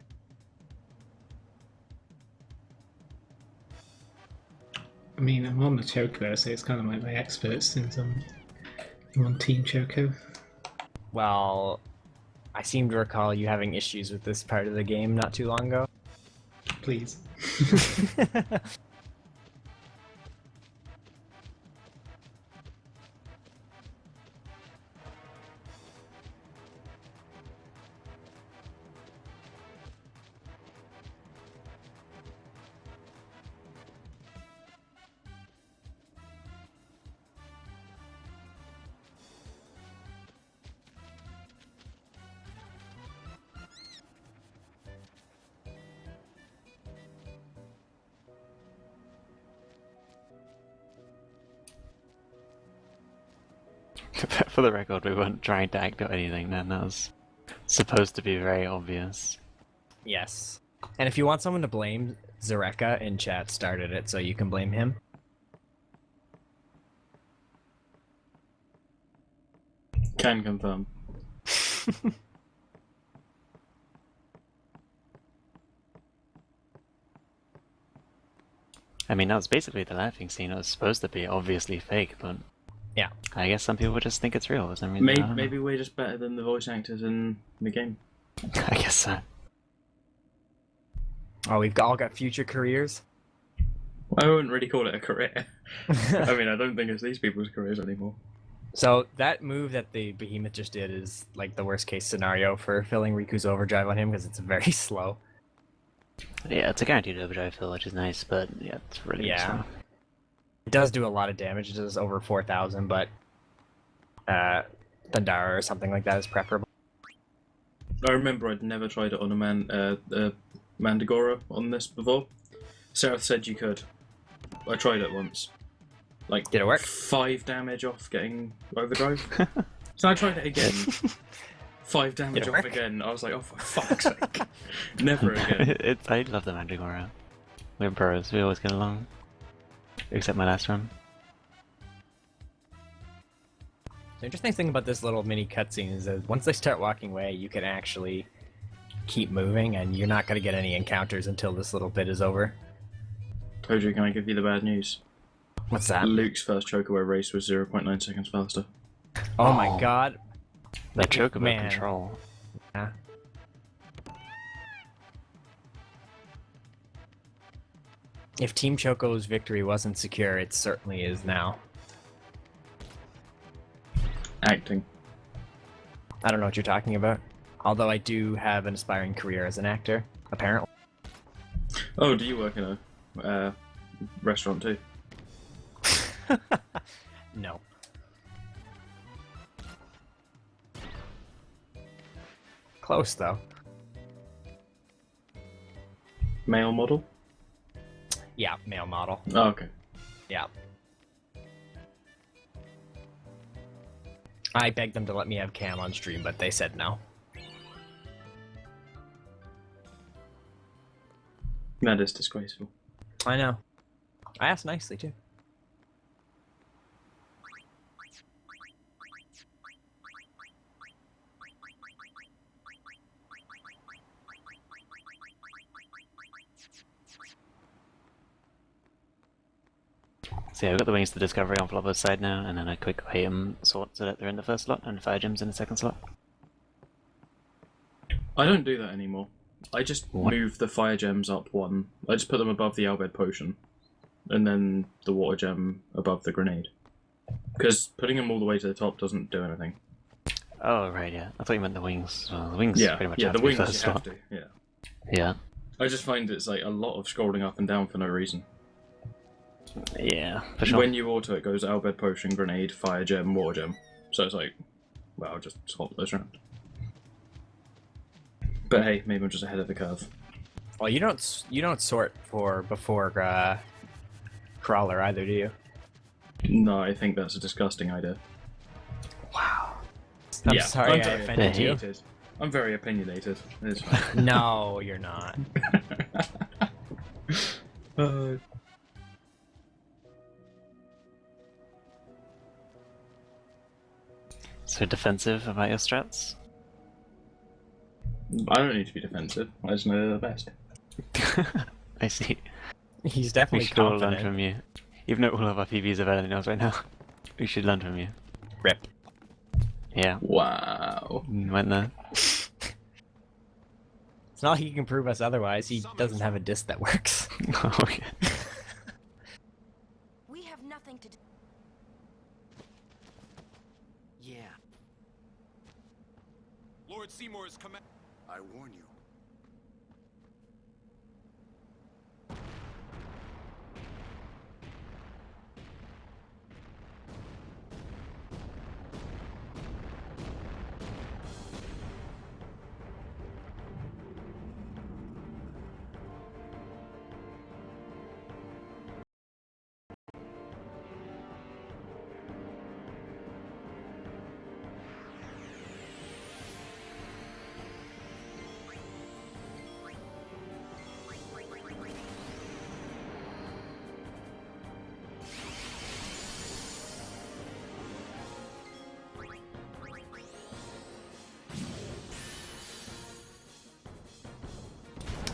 I mean, I'm on the Choco, so it's kind of like my expert since I'm on Team Choco. Well, I seem to recall you having issues with this part of the game not too long ago. Please. For the record, we weren't trying to act out anything then. That was supposed to be very obvious. Yes. And if you want someone to blame, Zareka in chat started it, so you can blame him. Can confirm. I mean, that was basically the laughing scene. It was supposed to be obviously fake, but yeah, I guess some people just think it's real for some reason. I don't know. Maybe we're just better than the voice actors in the game. I guess so. Oh, we've all got future careers? I wouldn't really call it a career. I mean, I don't think it's these people's careers anymore. So that move that the Behemoth just did is like the worst case scenario for filling Riku's overdrive on him because it's very slow. Yeah, it's a guaranteed overdrive fill, which is nice, but yeah, it's really slow. It does do a lot of damage. It does over 4,000, but Thundara or something like that is preferable. I remember I'd never tried it on a Mandragora on this before. Sarah said you could. I tried it once. Like, did it work? 5 damage off getting overdrive. So I tried it again. 5 damage off again. I was like, oh, for fuck's sake. Never again. I love the Mandragora. We're bros, we always get along. Except my last run. The interesting thing about this little mini cutscene is that once they start walking away, you can actually keep moving, and you're not going to get any encounters until this little bit is over. Tojo, can I give you the bad news? What's that? Luke's first Chocobo race was 0.9 seconds faster. Oh my god. The Chocobo Man. control. Yeah. If Team Choco's victory wasn't secure, it certainly is now. Acting. I don't know what you're talking about. Although I do have an aspiring career as an actor, apparently. Oh, do you work in a restaurant too? No. Close, though. Male model? Yeah, male model. Oh, okay. Yeah. I begged them to let me have cam on stream, but they said no. That is disgraceful. I know. I asked nicely, too. So yeah, we've got the Wings to Discovery on Flopper's side now, and then a quick item sort so that they're in the first slot, and Fire Gems in the second slot. I don't do that anymore. I just What? move the fire gems up one. I just put them above the Albed potion, and then the water gem above the grenade. Because putting them all the way to the top doesn't do anything. Oh, right, yeah. I thought you meant the Wings. Well, the Wings Yeah, pretty much yeah, have the to be wings first you have slot. to. Yeah. Yeah. I just find it's like a lot of scrolling up and down for no reason. Yeah, for sure. When you auto, it goes Albed potion, grenade, fire gem, water gem. So it's like, well, I'll just swap those around. But hey, maybe I'm just ahead of the curve. Well, you don't sort for before Crawler either, do you? No, I think that's a disgusting idea. Wow. I'm sorry I very offended you. opinionated. I'm very opinionated. It's fine. No, you're not. So defensive about your strats? I don't need to be defensive. I just know they're the best. I see. He's We definitely should all learn confident. from you. Even though all of our Pvs are better than yours right now. We should learn from you. Rip. Yeah. Wow. Went there. It's not like he can prove us otherwise. He doesn't have a disc that works. Oh, yeah. We have nothing to do. Yeah. Lord Seymour's command. I warn you.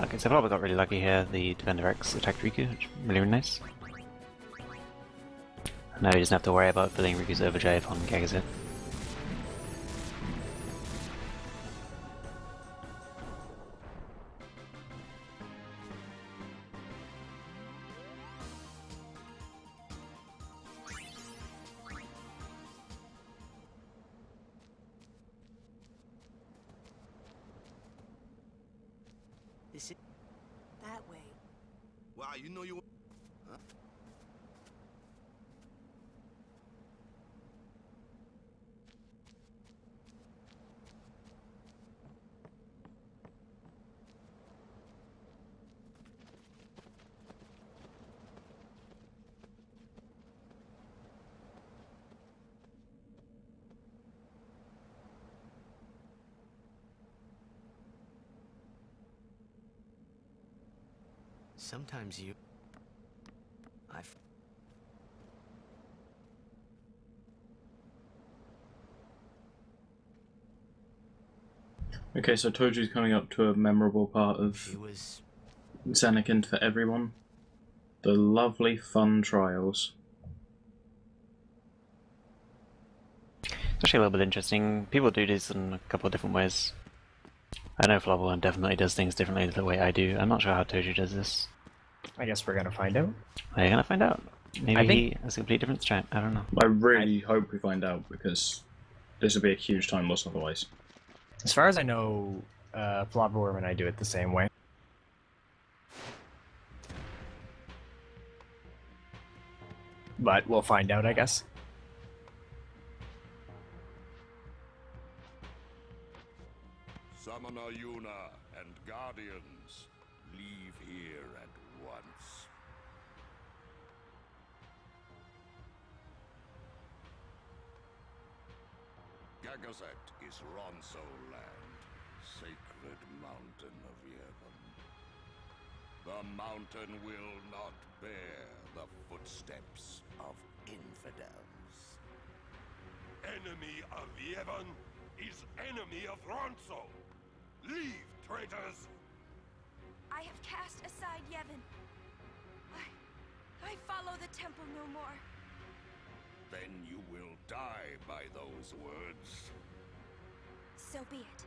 Okay, so Flopper got really lucky here. The Defender X attacked Riku, which is really nice. Now he doesn't have to worry about filling Riku's overdrive on Gagazet. This is that way. Wow, you know you... Huh? Sometimes you... I've... Okay, so Toju's coming up to a memorable part of He was... Zanarkand for everyone. The lovely fun trials. It's actually a little bit interesting. People do this in a couple of different ways. I know Flopper definitely does things differently the way I do. I'm not sure how Toju does this. I guess we're gonna find out. Are you gonna find out? Maybe I think- he has a complete different strat. I don't know. I really hope we find out, because this would be a huge time loss otherwise. As far as I know, Flopperworm and I do it the same way. But we'll find out, I guess. Summoner Yuna and Guardians, leave here at once. Gagazet is Ronso land, sacred mountain of Yevon. The mountain will not bear the footsteps of infidels. Enemy of Yevon is enemy of Ronso. Leave, traitors! I have cast aside Yevon. I follow the temple no more. Then you will die by those words. So be it.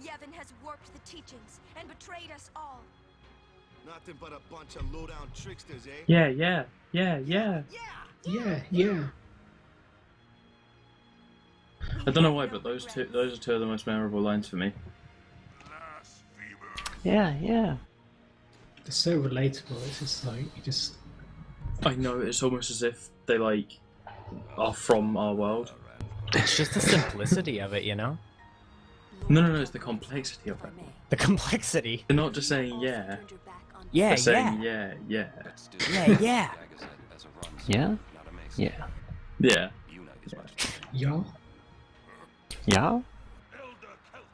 Yevon has warped the teachings and betrayed us all. Nothing but a bunch of low-down tricksters, eh? Yeah. Yeah. I don't know why, but those are two of the most memorable lines for me. Yeah. They're so relatable. It's just like you just. I know, it's almost as if they, like, are from our world. It's just the simplicity of it, you know? No, it's the complexity of it. The complexity. They're not just saying yeah. Yeah, They're saying yeah. yeah. Yeah. Yeah? Yeah. Yeah. Yeah. Yeah? Elder Kelk,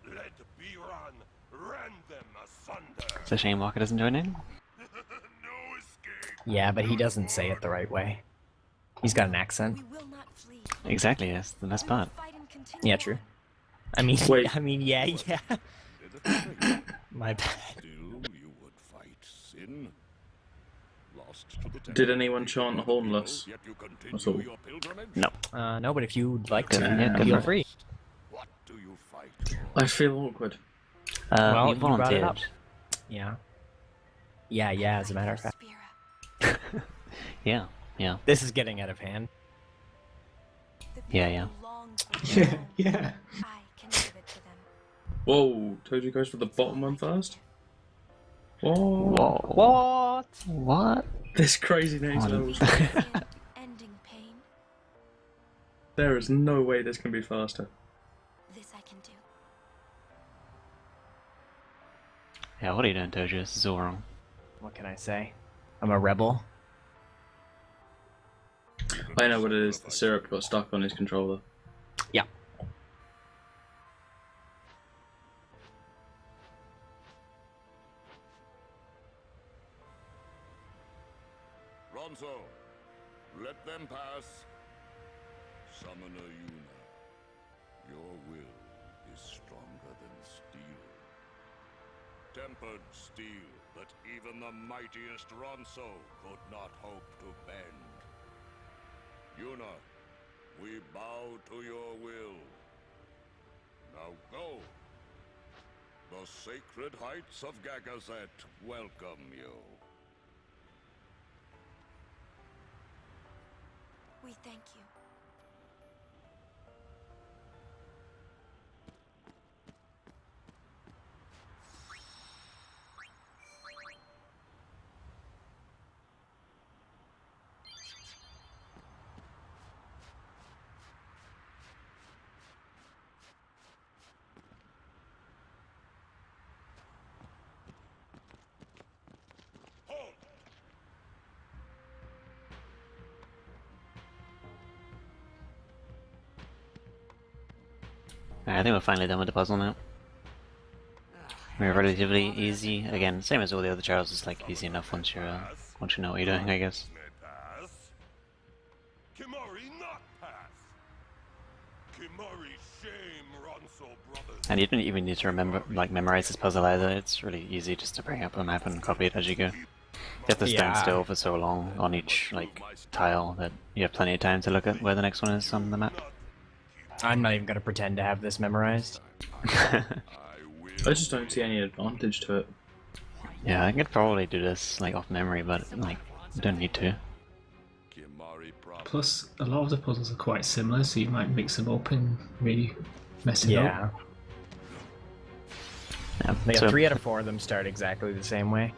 let Biran rend them asunder. It's a shame Walker doesn't join in. Yeah, but he doesn't say it the right way. He's got an accent. We will not flee. Exactly, yes, the best part. Yeah, true. I mean, Wait. yeah. My bad. Still, you would fight sin. Lost to the Did temple, anyone chant Hornless? yet you That's all. continue your pilgrimage? No. No, but if you'd like to, Yeah, go feel for it. free. What do you fight I feel awkward. Well, you you brought it volunteered. up. Yeah. Yeah, as a matter of fact. Yeah, yeah. This is getting out of hand. Yeah. Yeah. Whoa, Toji goes for the bottom one first? Whoa. Whoa. What? This crazy name's levels. Ending pain. There is no way this can be faster. This I can do. Yeah, what are you doing, Toji? This is all wrong. What can I say? I'm a rebel. I know what it is. The syrup got stuck on his controller. Yeah. Ronso, let them pass. Summoner Yuna, your will is stronger than steel. Tempered steel that even the mightiest Ronso could not hope to bend. Yuna, we bow to your will. Now go. The sacred heights of Gagazet welcome you. We thank you. Alright, I think we're finally done with the puzzle now. We're relatively easy. Again, same as all the other trials, it's like easy enough once you know what you're doing, I guess. Kimari not pass. Kimari shame Ronso brothers. And you don't even need to remember, memorize this puzzle either. It's really easy just to bring up a map and copy it as you go. You have to stand Yeah. still for so long on each tile that you have plenty of time to look at where the next one is on the map. I'm not even gonna pretend to have this memorized. I just don't see any advantage to it. Yeah, I could probably do this off memory, but you don't need to. Plus, a lot of the puzzles are quite similar, so you might mix them up and really mess it up. Yeah. Like So- 3 out of 4 of them start exactly the same way.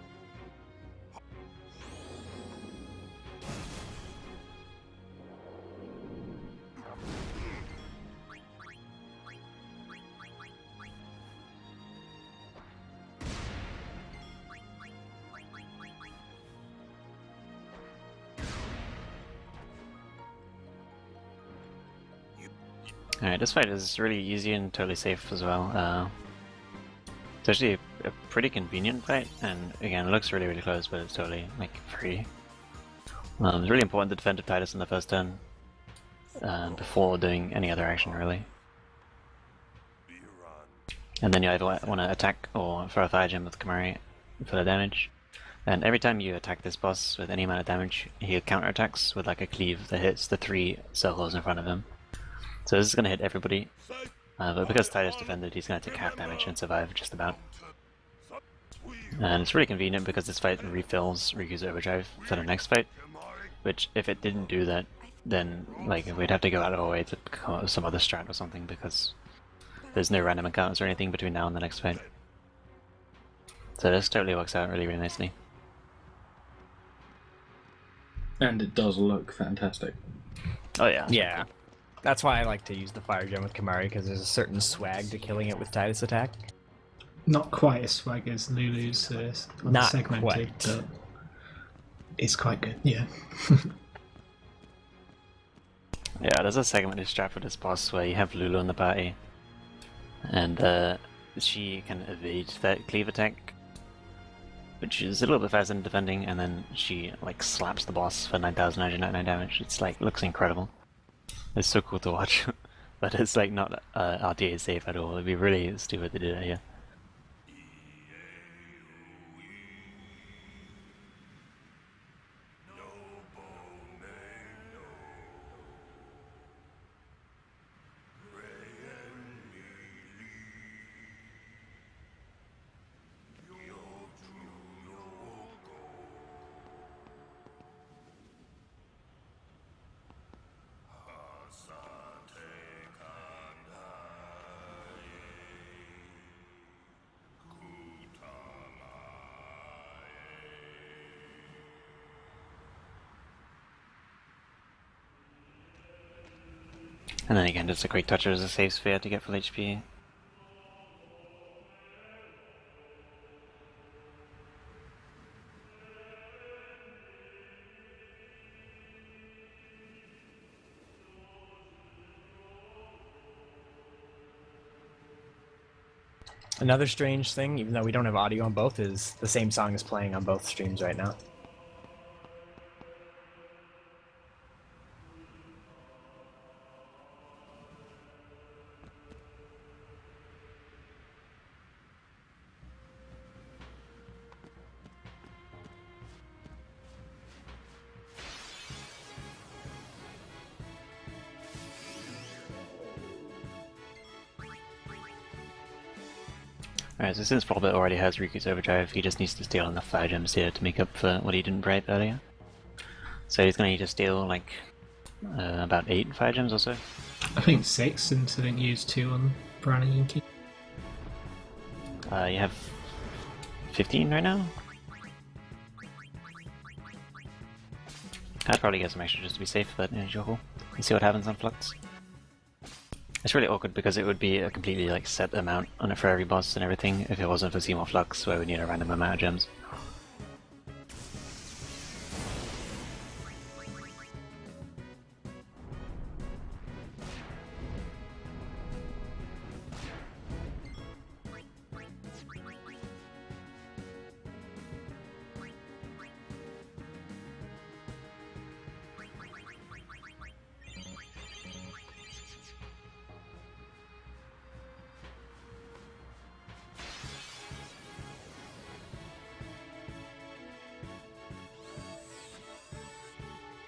Alright, this fight is really easy and totally safe as well. It's actually a pretty convenient fight, and again, it looks really close, but it's totally free. It's really important to defend Titus in the first turn before doing any other action, really. And then you either want to attack or throw a fire gem with Kimari for the damage. And every time you attack this boss with any amount of damage, he counterattacks with a cleave that hits the 3 circles in front of him. So this is going to hit everybody, but because Titus defended, he's going to take half damage and survive just about. And it's really convenient because this fight refills Riku's overdrive for the next fight, which if it didn't do that, then we'd have to go out of our way to come up with some other strat or something because there's no random encounters or anything between now and the next fight. So this totally works out really nicely. And it does look fantastic. Oh yeah. Yeah. That's why I like to use the fire gem with Kimari, because there's a certain swag to killing it with Titus attack. Not quite as swag as Lulu's Not segmented, quite. but it's quite good, yeah. Yeah, there's a segmented strat for this boss where you have Lulu in the party, and she can evade that cleave attack, which is a little bit faster than defending, and then she slaps the boss for 9,999 damage. It's looks incredible. It's so cool to watch, but it's like not RTA safe at all. It'd be really stupid to do that here. And then again, just a quick toucher as a safe sphere to get full HP. Another strange thing, even though we don't have audio on both, is the same song is playing on both streams right now. Alright, so since Robert already has Riku's Overdrive, he just needs to steal enough fire gems here to make up for what he didn't bribe earlier. So he's going to need to steal like about 8 fire gems or so. I think 6, since I think you used 2 on Brownie and Key. You have 15 right now? I'd probably get some extra just to be safe, but yeah, sure, cool. Let's see what happens on Flux. It's really awkward because it would be a completely like set amount on it for every boss and everything if it wasn't for Seymour Flux, where we need a random amount of gems.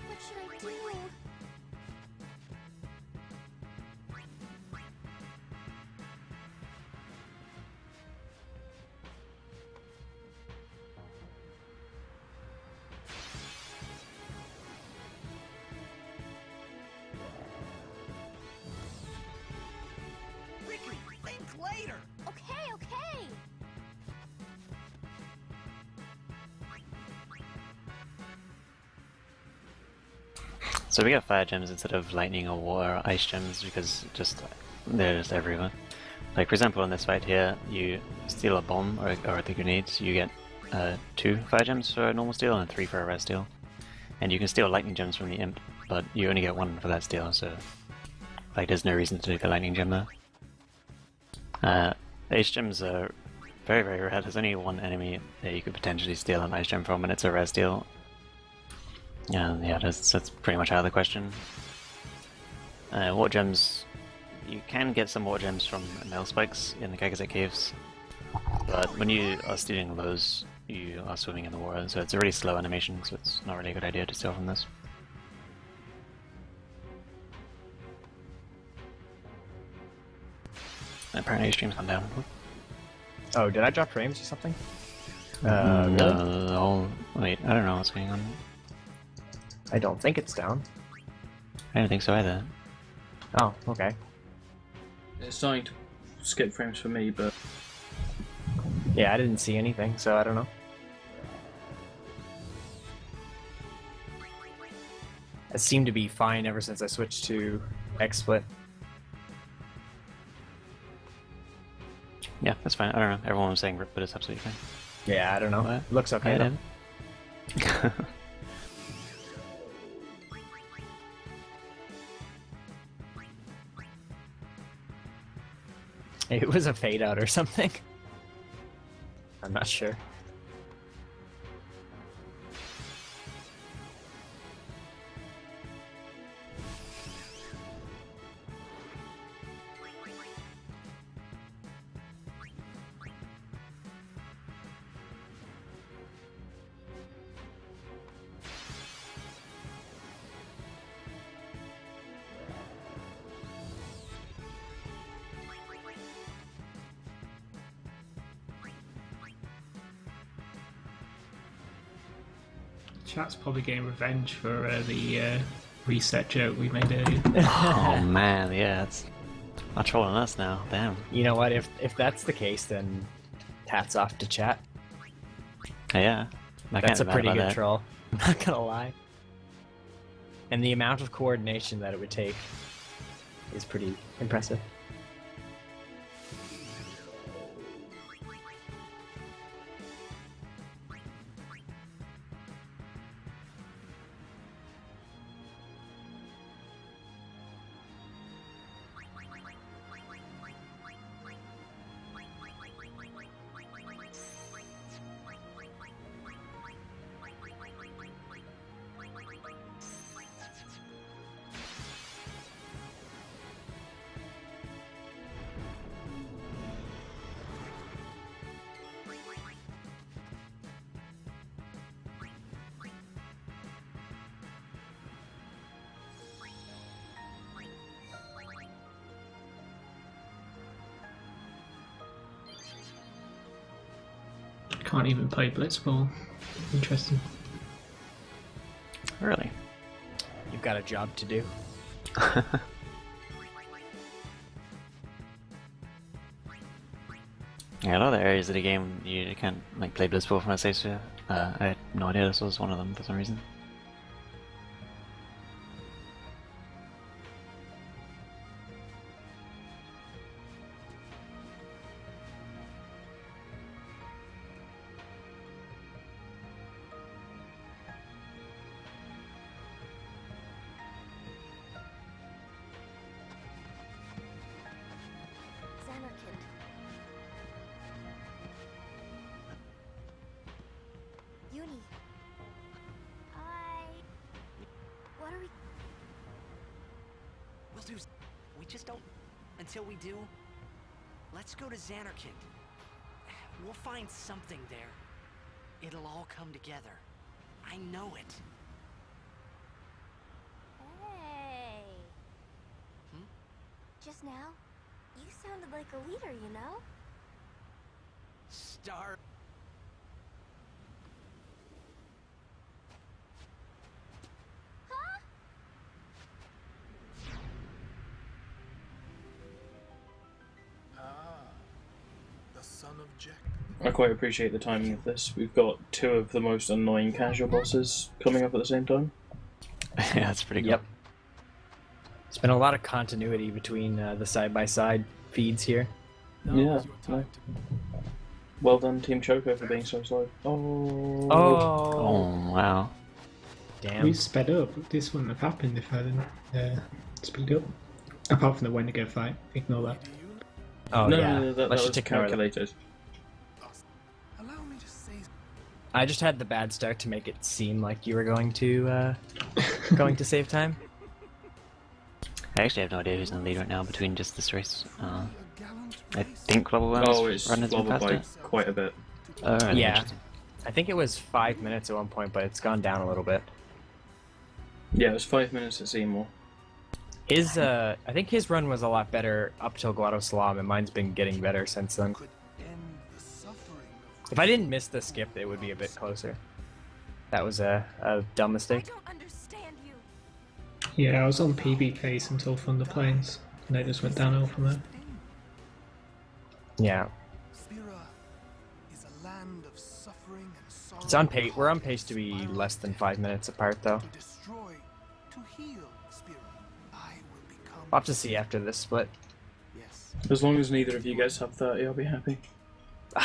What should I do? Riku, think later! Okay, okay! So we got fire gems instead of lightning or water or ice gems because they're just everywhere. Like for example in this fight here, you steal a bomb or the grenades, you get 2 fire gems for a normal steal and 3 for a res steal. And you can steal lightning gems from the imp, but you only get 1 for that steal, so like there's no reason to do the lightning gem there. Ice gems are very, very rare. There's only 1 enemy that you could potentially steal an ice gem from, and it's a res steal. Yeah, that's pretty much out of the question. Water gems, you can get some water gems from Metal Spikes in the Gagazet Caves, but when you are stealing those, you are swimming in the water, so it's a really slow animation, so it's not really a good idea to steal from this. Apparently your stream's gone down. Oh, did I drop frames or something? No, wait, I don't know what's going on. I don't think it's down. I don't think so either. Oh, okay. It's starting to skip frames for me, but Yeah, I didn't see anything, so I don't know. It seemed to be fine ever since I switched to XSplit. Yeah, that's fine. I don't know. Everyone was saying rip, but it's absolutely fine. Yeah, I don't know. What? Looks okay though. It was a fade out or something. I'm not sure. Chat's probably getting revenge for the reset joke we made earlier. Oh man, yeah, it's not trolling us now. Damn. You know what? If that's the case, then hats off to Chat. Yeah, That's a pretty good troll. I'm not gonna lie. And the amount of coordination that it would take is pretty impressive. Can't even play Blitzball. Interesting. Really? You've got a job to do. Yeah, a lot of the areas of the game you can't like play Blitzball from a safe sphere. I had no idea this was one of them for some reason. Zanarkand. Uni. What are we... We'll do... We just don't... Until we do... Let's go to Zanarkand. We'll find something there. It'll all come together. I know it. Hey. Just now, you sounded like a leader, you know? Star... Huh? The son of Jack. I quite appreciate the timing of this. We've got two of the most annoying casual bosses coming up at the same time. Yeah, that's pretty cool. Yep. There's been a lot of continuity between the side-by-side feeds here. Yeah. No. Well done, Team Choco, for being so slow. Oh. Oh, wow. Damn. We sped up. This wouldn't have happened if I didn't speed up. Apart from the Wendigo fight. Ignore that. Oh, no, yeah. no, that Let's was just ignore that. calculated. Allow me to say... I just had the bad start to make it seem like you were going to save time. I actually have no idea who's in the lead right now between just this race. I think Global Worms running Global by faster. quite a bit. Really Yeah. interesting. I think it was 5 minutes at one point, but it's gone down a little bit. Yeah, it was 5 minutes at Seymour. His, I think his run was a lot better up till Guado Salam, and mine's been getting better since then. If I didn't miss the skip, it would be a bit closer. That was a dumb mistake. Yeah, I was on PB pace until Thunder Plains, and they just went downhill from there. Yeah. Spira is a land of suffering and sorrow. It's on pace. We're on pace to be less than 5 minutes apart, though. To destroy, to heal, Spira. I will become... We'll have to see after this split. Yes. As long as neither of you guys have 30, I'll be happy.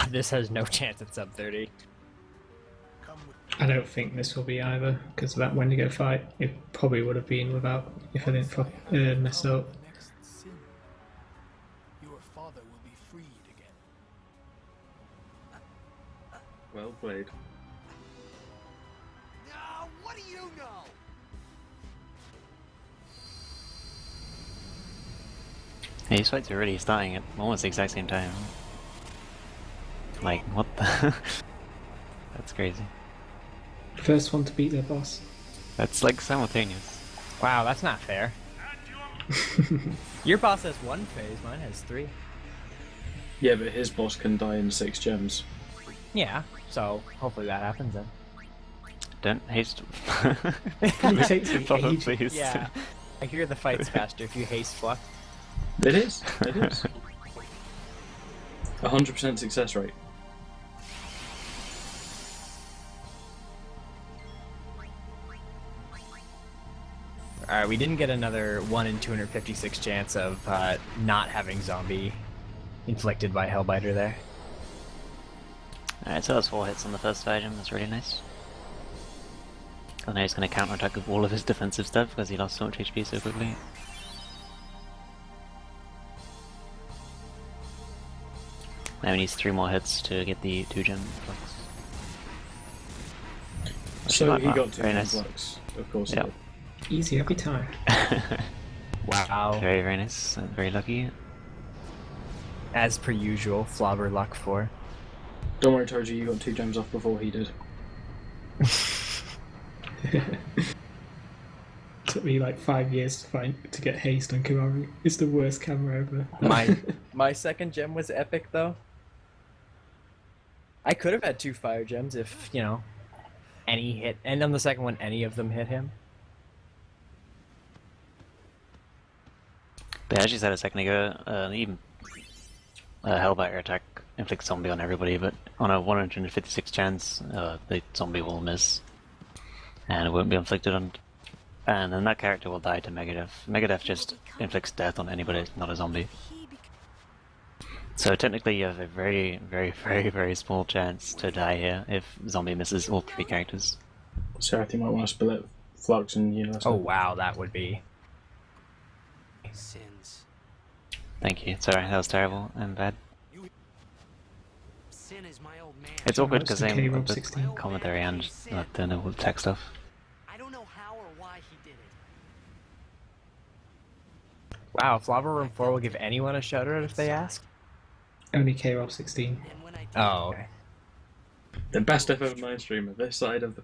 This has no chance at sub 30. I don't think this will be either, because of that Wendigo fight. It probably would have been without, if I didn't mess up. Your father will be freed again. Well played. Now, what do you know? Hey, these fights are already starting at almost the exact same time. Like, what the? That's crazy. First one to beat their boss. That's like simultaneous. Wow, that's not fair. Your boss has 1 phase, mine has 3. Yeah, but his boss can die in 6 gems. Yeah, so hopefully that happens then. don't haste. It takes me Flopper, ages. please. Yeah. I hear the fight's faster if you haste Fluck. It is. It is. 100% success rate. Alright, we didn't get another 1 in 256 chance of not having zombie inflicted by Hellbiter there. Alright, so that's 4 hits on the first item, that's really nice. I know he's going to counterattack with all of his defensive stuff because he lost so much HP so quickly. Now he needs 3 more hits to get the 2 gem flux. So he Wow, got 2 very gem nice. flux, of course. Yeah. He did. Easy every time. Wow. Very, very nice. Very lucky. As per usual, Flobber luck 4. Don't worry, Toji, you got 2 gems off before he did. Took me like 5 years to get haste on Kimari. It's the worst camera ever. My second gem was epic though. I could have had 2 fire gems if, you know, any hit, and on the second one any of them hit him. But as you said a second ago, even Hellbiter attack inflicts zombie on everybody, but on a 156 chance, the zombie will miss. And it won't be inflicted on... And then that character will die to Megadeth. Megadeth just inflicts death on anybody that's not a zombie. So technically you have a very, very, very, very small chance to die here if zombie misses all 3 characters. So I think you might want to split Flux and Universal. Oh wow, that would be. Sins. Thank you. Sorry, that was terrible and bad. Sin is my old man. It's awkward What's because the I'm K-Rob with the 16? commentary and the noble tech stuff. I don't know how or why he did it. Wow, Flobber Room 4 will give anyone a shout out if they ask? Only K-Rob 16. And when I did, Oh, okay. The best FF9 streamer this side of the...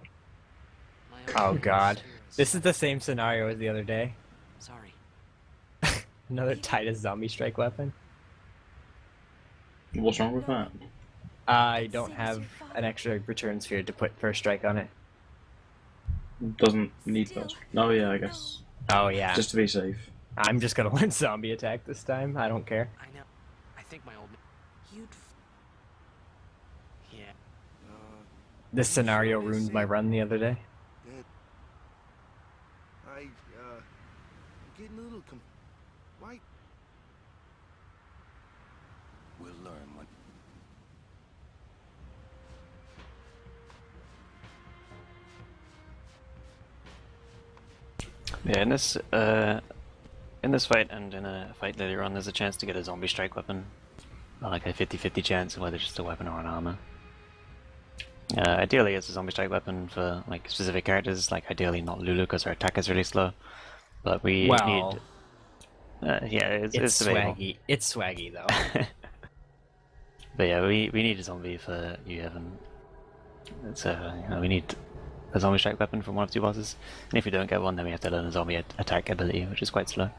my old Oh man god. was This is the same scenario as the other day. Sorry. Another Titus zombie strike weapon. What's wrong with that? I don't have an extra return sphere to put first strike on it. Doesn't need first. Oh yeah, I guess. Oh yeah. Just to be safe. I'm just gonna learn zombie attack this time. I don't care. I know. I think my old man. Yeah. This scenario ruined my run the other day. Getting a little why? We'll learn when. Yeah, in this fight and in a fight later on, there's a chance to get a zombie strike weapon. Like a 50-50 chance of whether it's just a weapon or an armor. Ideally it's a zombie strike weapon for like specific characters, like ideally not Lulu because her attack is really slow. But we Well, need... yeah, it's debatable. swaggy. It's swaggy though. But yeah, we need a zombie for you, Evan. We need a zombie strike weapon from one of 2 bosses. And if we don't get one, then we have to learn a zombie attack ability, which is quite slow.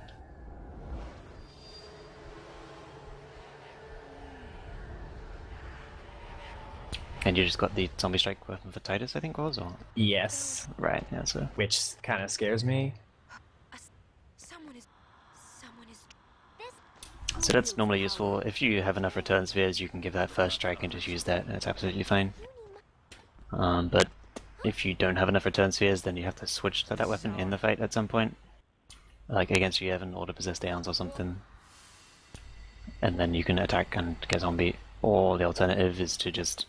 And you just got the zombie strike weapon for Titus, I think was, or? Yes. Right, yeah, so... Which kind of scares me. Someone is. So that's normally useful. If you have enough return spheres, you can give that first strike and just use that, and it's absolutely fine. But if you don't have enough return spheres, then you have to switch to that weapon in the fight at some point. Like against you, Evan, or to possess Aeons or something. And then you can attack and get zombie. Or the alternative is to just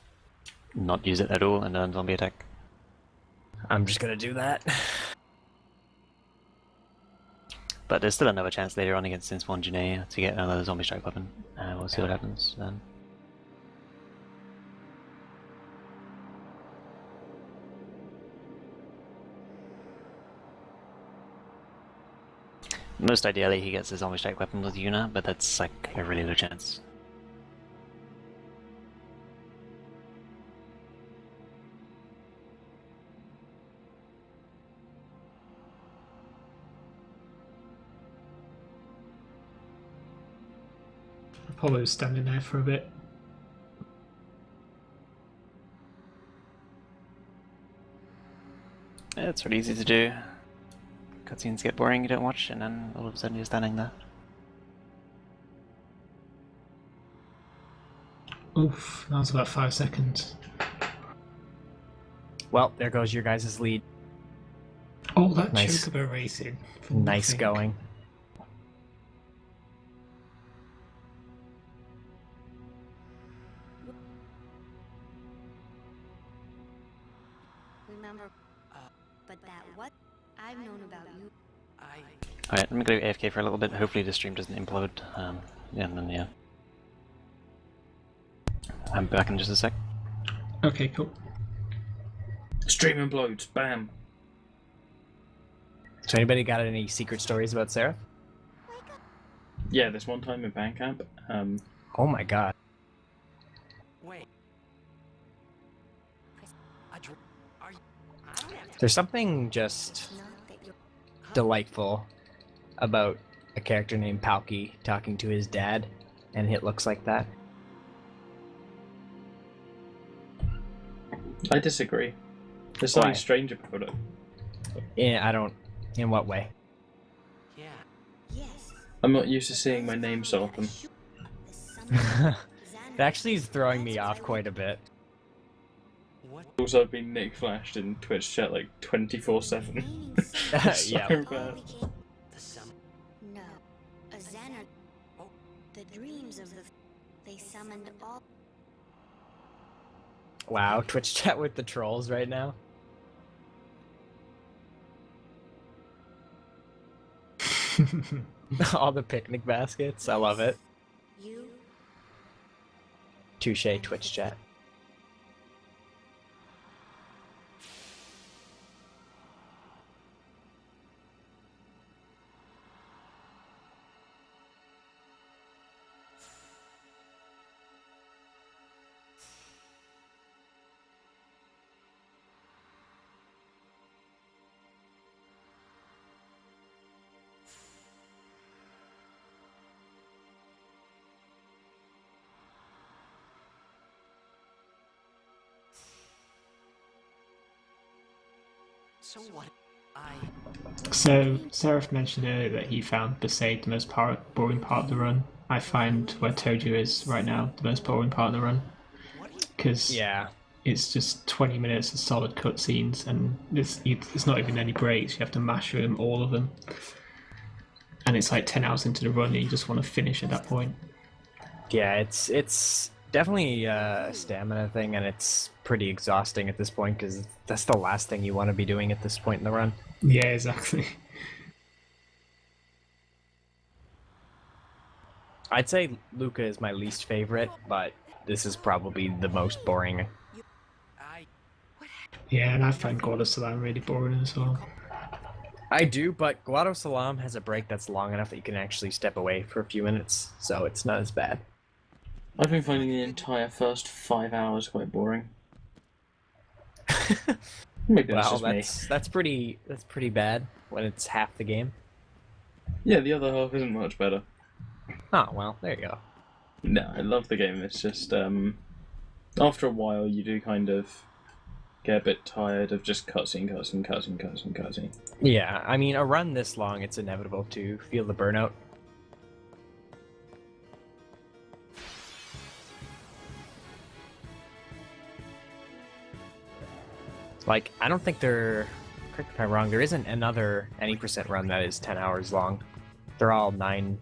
not use it at all and learn zombie attack. I'm just gonna do that. But there's still another chance later on against Sinspawn Janae to get another zombie strike weapon. We'll see what happens then. Most ideally he gets a zombie strike weapon with Yuna, but that's like a really low chance. Apollo's standing there for a bit. Yeah, it's really easy to do. Cutscenes get boring, you don't watch, and then all of a sudden you're standing there. Oof, that was about 5 seconds. Well, there goes your guys' lead. Oh, that Nice. chocobo racing. for Nice nothing. going. Remember, but that what I've known about you. Alright, let me go AFK for a little bit. Hopefully the stream doesn't implode. Yeah, and then, yeah. I'm back in just a sec. Okay, cool. Stream implodes. Bam. So anybody got any secret stories about Seraph? Yeah, this one time in Bandcamp. Oh my god. Wait. There's something just delightful about a character named Palki talking to his dad, and it looks like that. I disagree. There's Why? something strange about it. Yeah, I don't. In what way? I'm not used to seeing my name so often. It actually is throwing me off quite a bit. Also, I've been Nick Flashed in Twitch chat like 24/7. So Yeah. bad. No, a Xanar. The dreams of the. They summoned all. Wow, Twitch chat with the trolls right now. All the picnic baskets. I love it. You. Touche, Twitch chat. So what? So, Seraph mentioned earlier that he found Besaid the most boring part of the run. I find where Tojo is right now the most boring part of the run. Because Yeah. it's just 20 minutes of solid cutscenes, and it's not even any breaks. You have to mash through them, all of them. And it's like 10 hours into the run, and you just want to finish at that point. Yeah, it's definitely a stamina thing, and it's pretty exhausting at this point because that's the last thing you want to be doing at this point in the run. Yeah, exactly. I'd say Luca is my least favorite, but this is probably the most boring. Yeah, and I find God of Salam really boring as well. I do, but Guado Salam has a break that's long enough that you can actually step away for a few minutes, so it's not as bad. I've been finding the entire first 5 hours quite boring. Maybe that's Wow, just me. that's pretty bad when it's half the game. Yeah, the other half isn't much better. Oh well, there you go. No, I love the game. It's just after a while you do kind of get a bit tired of just cutscene. Yeah, I mean, a run this long, it's inevitable to feel the burnout. Like, I don't think correct me if I'm wrong, there isn't another any percent run that is 10 hours long. They're all in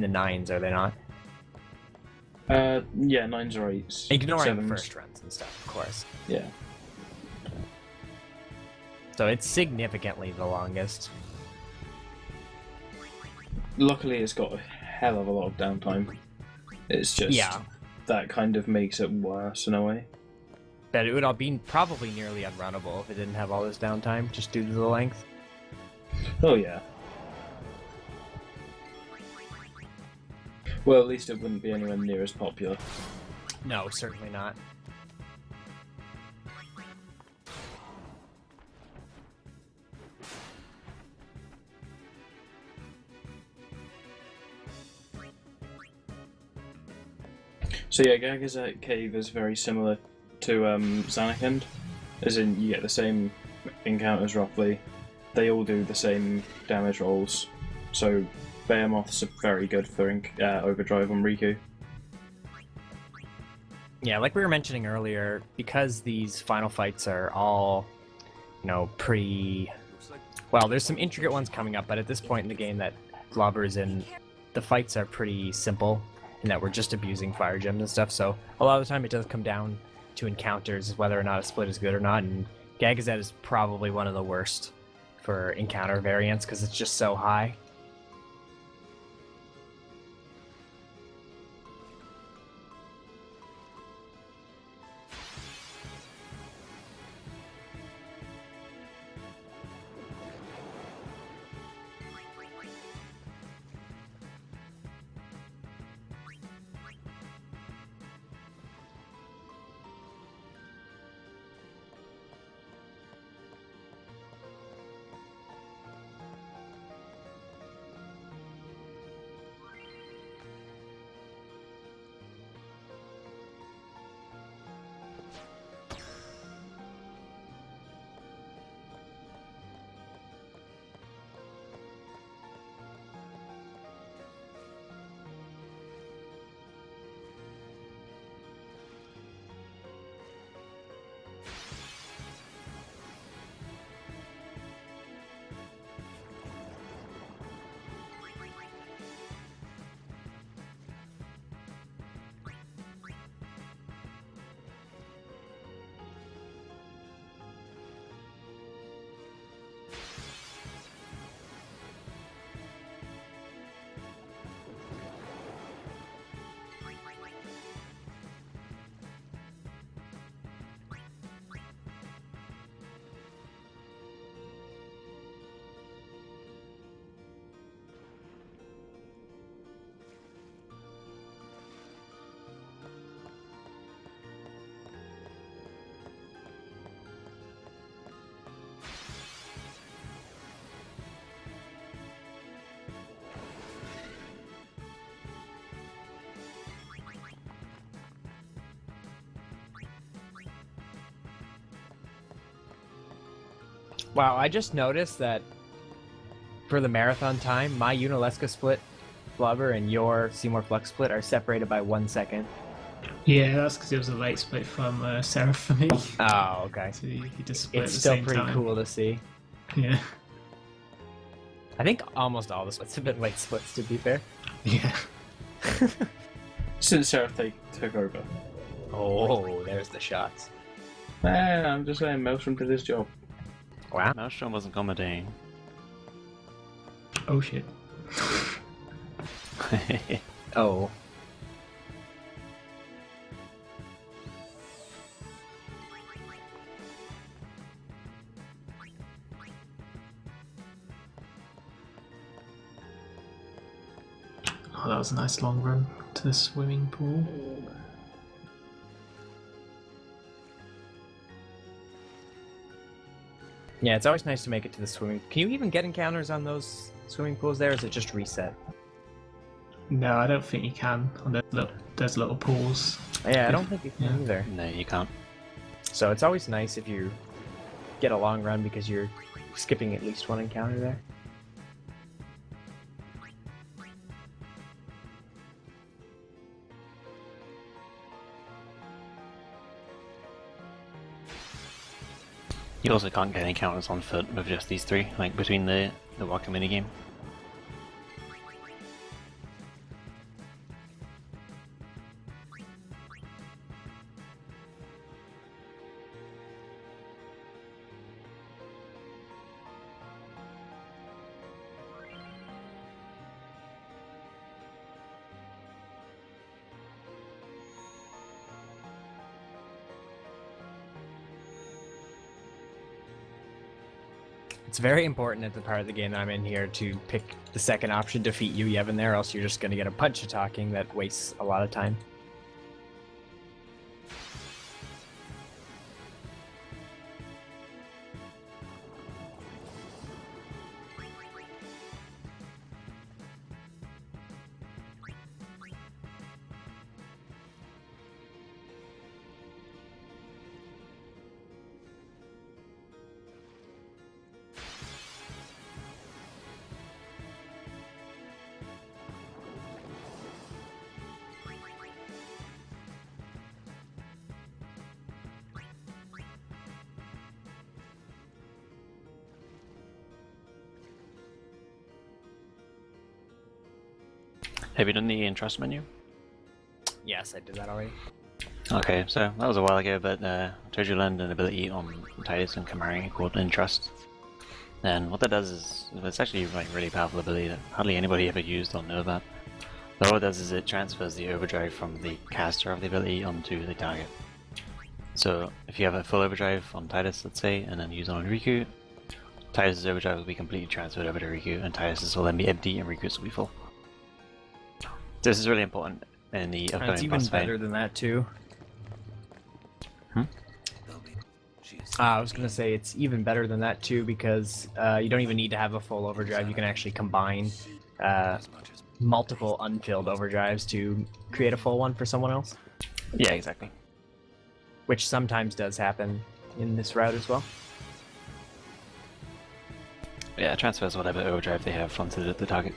the 9s, are they not? Yeah, 9s or 8s. Ignoring 7s. first runs and stuff, of course. Yeah. So it's significantly the longest. Luckily, it's got a hell of a lot of downtime. It's just that kind of makes it worse in a way. But it would all be probably nearly unrunnable if it didn't have all this downtime, just due to the length. Oh yeah. Well, at least it wouldn't be anywhere near as popular. No, certainly not. So yeah, Gagazet Cave is very similar to Zanarkand, as in you get the same encounters roughly, they all do the same damage rolls. So Behemoths are very good for overdrive on Riku. Yeah, like we were mentioning earlier, because these final fights are all, pretty... Well, there's some intricate ones coming up, but at this point in the game that Glover's in, the fights are pretty simple, in that we're just abusing fire gems and stuff, so a lot of the time it does come down to encounters, whether or not a split is good or not, and Gagazet is probably one of the worst for encounter variants, because it's just so high. Wow, I just noticed that for the marathon time, my Unalesca split, Glover, and your Seymour Flux split are separated by 1 second. Yeah, that's because it was a late split from Seraph for me. Oh, okay. So you just split It's at the still same pretty time. cool to see. Yeah. I think almost all the splits have been late splits, to be fair. Yeah. Since Seraph took over. Oh, there's the shots. I'm just saying, Maelstrom did his job. Wow. Maelstrom wasn't commentating. Oh shit. Oh. Oh, that was a nice long run to the swimming pool. Yeah, it's always nice to make it to the swimming. Can you even get encounters on those swimming pools there, or is it just reset? No, I don't think you can. On there's little pools. Yeah, I don't think you can either. No, you can't. So it's always nice if you get a long run because you're skipping at least one encounter there. You also can't get encounters on foot with just these three, like between the Waka minigame. It's very important at the part of the game that I'm in here to pick the second option, defeat you, Yevon there, else you're just going to get a bunch of talking that wastes a lot of time. Have you done the Entrust menu? Yes, I did that already. Okay, so that was a while ago, but I told you learned an ability on Titus and Kamari called Entrust. And what that does is, it's actually like really powerful ability that hardly anybody ever used or know about. But all it does is it transfers the overdrive from the caster of the ability onto the target. So if you have a full overdrive on Titus, let's say, and then use it on Riku, Titus' overdrive will be completely transferred over to Riku, and Titus' will then be empty and Riku's will be full. So this is really important in the upcoming It's even boss fight. better than that too. Hmm? I was gonna say it's even better than that too, because you don't even need to have a full overdrive. You can actually combine multiple unfilled overdrives to create a full one for someone else. Yeah, exactly. Which sometimes does happen in this route as well. Yeah, it transfers whatever overdrive they have onto the target.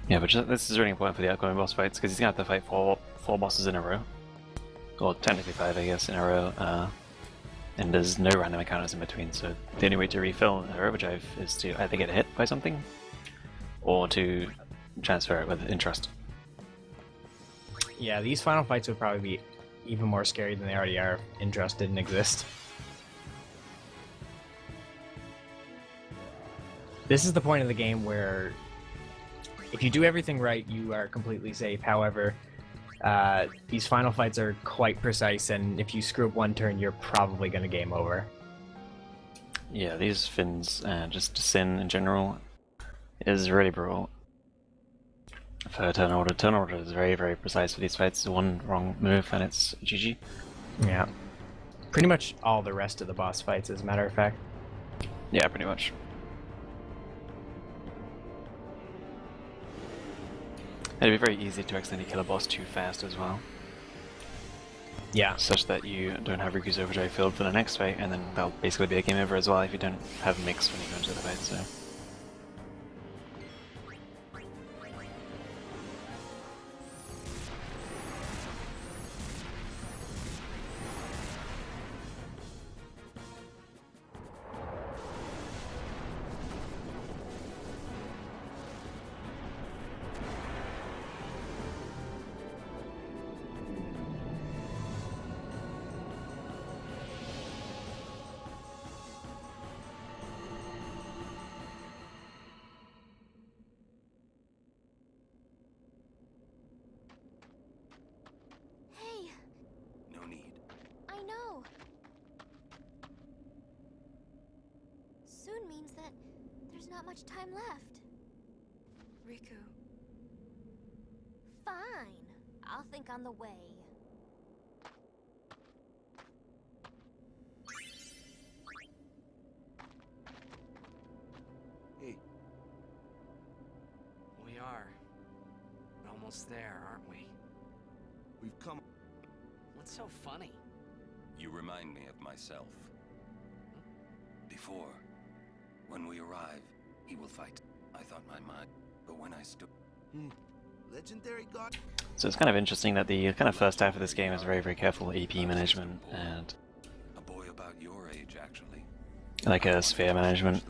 Yeah, but this is really important for the upcoming boss fights, because he's going to have to fight four bosses in a row. Or technically 5, I guess, in a row. And there's no random encounters in between, so the only way to refill her overdrive is to either get hit by something, or to transfer it with Entrust. Yeah, these final fights would probably be even more scary than they already are if Entrust didn't exist. This is the point of the game where if you do everything right, you are completely safe. However, these final fights are quite precise, and if you screw up one turn, you're probably going to game over. Yeah, these Finns, just Sin in general, is really brutal. For turn order is very, very precise for these fights. One wrong move and it's GG. Yeah. Pretty much all the rest of the boss fights, as a matter of fact. Yeah, pretty much. It'd be very easy to accidentally kill a boss too fast as well. Yeah. Such that you don't have Riku's overdrive filled for the next fight, and then that'll basically be a game over as well if you don't have mix when you go into the fight, so... Hey! No need. I know! Soon means that there's not much time left. Riku. Fine. I'll think on the way. Hey. We are. Almost there, aren't we? We've come... What's so funny? You remind me of myself. Before, when we arrive, he will fight. I thought my mind, but when I stood... Legendary god... So it's kind of interesting that the kind of first half of this game is very, very careful AP management and... A boy about your age, actually. like a sphere management.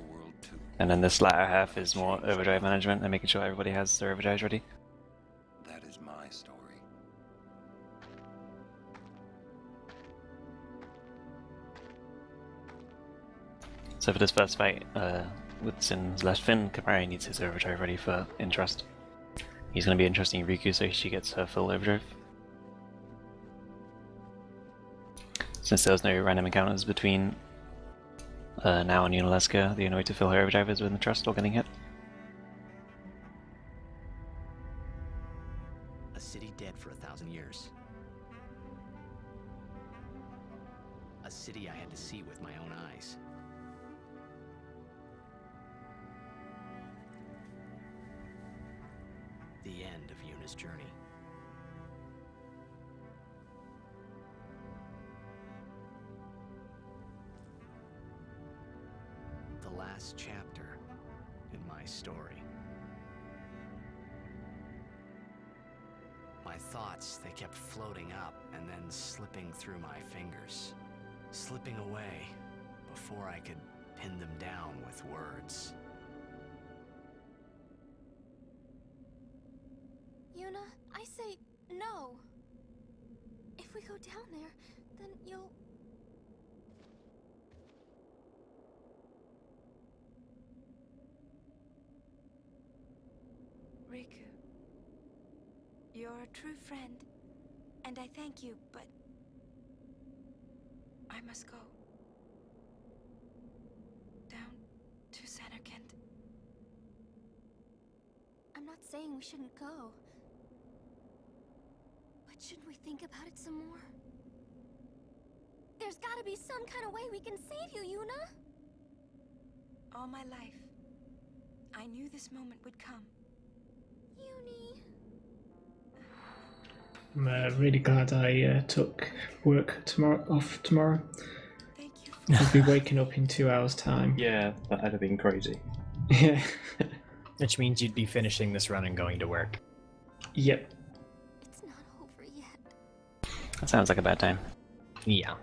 And then this latter half is more overdrive management and making sure everybody has their overdrives ready. That is my story. So for this first fight, with Sin's left Finn, Kamari needs his overdrive ready for Entrust. He's going to be interesting Riku so she gets her full overdrive. Since there's no random encounters between now and Yunalesca, the only way to fill her overdrive is with Entrust or getting hit. A city dead for 1,000 years. A city I had to see with my own eyes. The end of Yuna's journey. The last chapter in my story. My thoughts, they kept floating up and then slipping through my fingers. Slipping away before I could pin them down with words. go down there, then you'll... Riku, you're a true friend, and I thank you, but I must go. Down to Zanarkand. I'm not saying we shouldn't go. But shouldn't we think about it some more? There's gotta be some kind of way we can save you, Yuna! All my life, I knew this moment would come. Uni. I'm really glad I took work off tomorrow. I'll be waking up in 2 hours' time. Yeah, that'd have been crazy. Yeah. Which means you'd be finishing this run and going to work. Yep. It's not over yet. That sounds like a bad time. Yeah.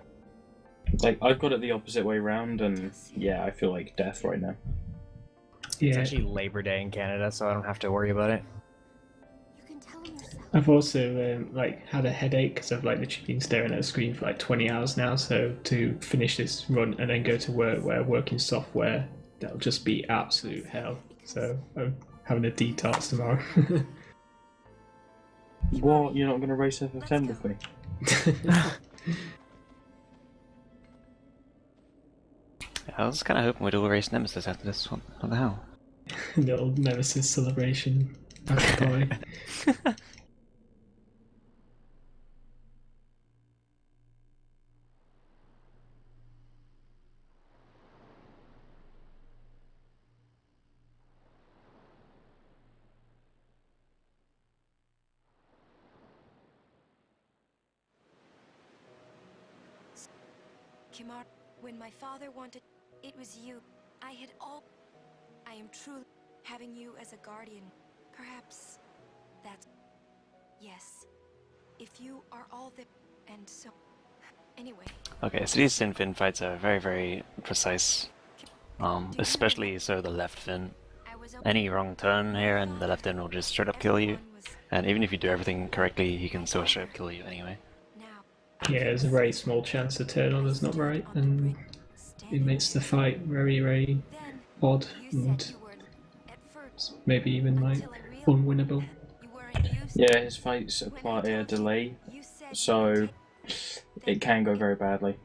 Like, I've got it the opposite way round, and yeah, I feel like death right now. Yeah. It's actually Labor Day in Canada, so I don't have to worry about it. You can tell him yourself. I've also had a headache because I've literally been staring at a screen for 20 hours now. So to finish this run and then go to work where I work in software, that'll just be absolute hell. So I'm having a detox tomorrow. What? You're not going to race FF10 with me? I was kind of hoping we'd all race Nemesis after this one. What the hell? Little Nemesis celebration. That's boy. Kimahri, when my father wanted, it was you. I am truly having you as a guardian. Perhaps that's... Yes. If you are all that... And so... Anyway. Okay, so these Sin Fin fights are very, very precise. Especially so the left fin. Any wrong turn here and the left fin will just straight up kill you. And even if you do everything correctly, he can still straight up kill you anyway. Yeah, there's a very small chance the turn order's not right, and it makes the fight very, very odd and maybe even unwinnable. Yeah, his fights apply a delay, so it can go very badly.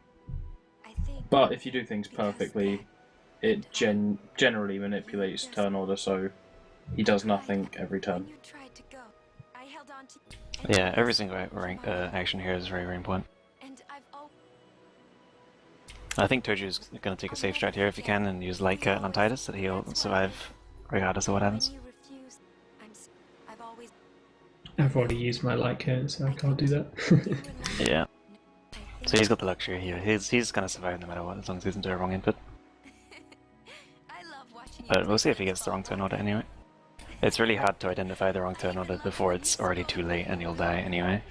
But if you do things perfectly, it generally manipulates turn order, so he does nothing every turn. Yeah, every single action here is very, very important. I think Toju's going to take a safe strat here if he can and use Light Cut on Tidus, so that he'll survive regardless of what happens. I've already used my Light Cut, so I can't do that. Yeah. So he's got the luxury here. He's going to survive no matter what, as long as he doesn't do a wrong input. But we'll see if he gets the wrong turn order anyway. It's really hard to identify the wrong turn order before it's already too late and you'll die anyway.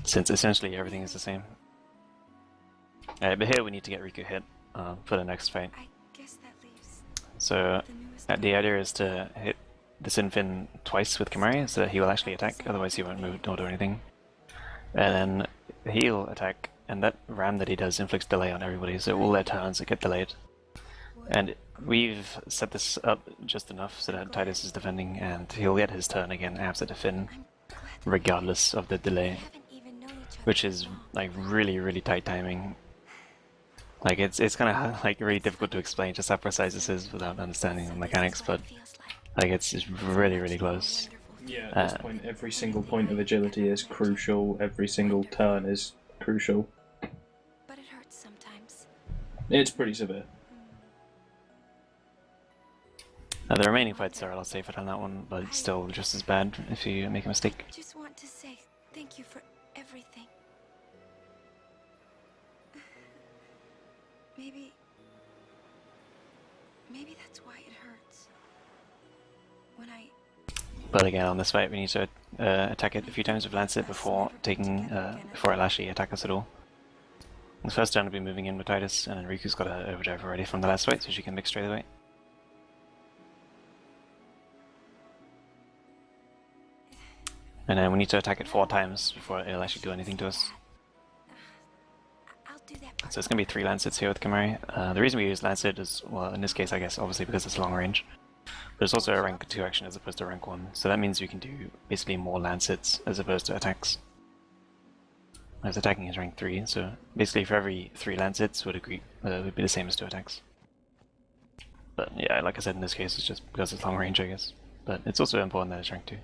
Since essentially everything is the same. But here we need to get Riku hit for the next fight. So the idea is to hit the Sin Fin twice with Kimahri so that he will actually attack, otherwise he won't move or do anything. And then he'll attack, and that ram that he does inflicts delay on everybody, so all their turns get delayed. And we've set this up just enough so that Tidus is defending, and he'll get his turn again after the Fin, regardless of the delay. Which is like really, really tight timing. Like it's kind of like really difficult to explain just how precise this is without understanding the mechanics, but like it's really, really close. Yeah, at this point, every single point of agility is crucial. Every single turn is crucial. But it hurts sometimes. It's pretty severe. The remaining fights are a lot safer than that one, but it's still just as bad if you make a mistake. I just want to say thank you for everything. Maybe that's why it hurts. When I... But again, on this fight, we need to attack it a few times with Lancet before before it'll actually attack us at all. The first turn will be moving in with Tidus, and then Riku's got an overdrive already from the last fight, so she can mix straight away. And then we need to attack it 4 times before it'll actually do anything to us. So it's going to be 3 Lancets here with Kimari. The reason we use Lancet is, well, in this case, I guess, obviously because it's long range. But it's also a rank 2 action as opposed to rank 1. So that means we can do basically more Lancets as opposed to attacks. As attacking is rank 3, so basically for every 3 Lancets would be the same as 2 attacks. But yeah, like I said, in this case it's just because it's long range, I guess. But it's also important that it's rank 2.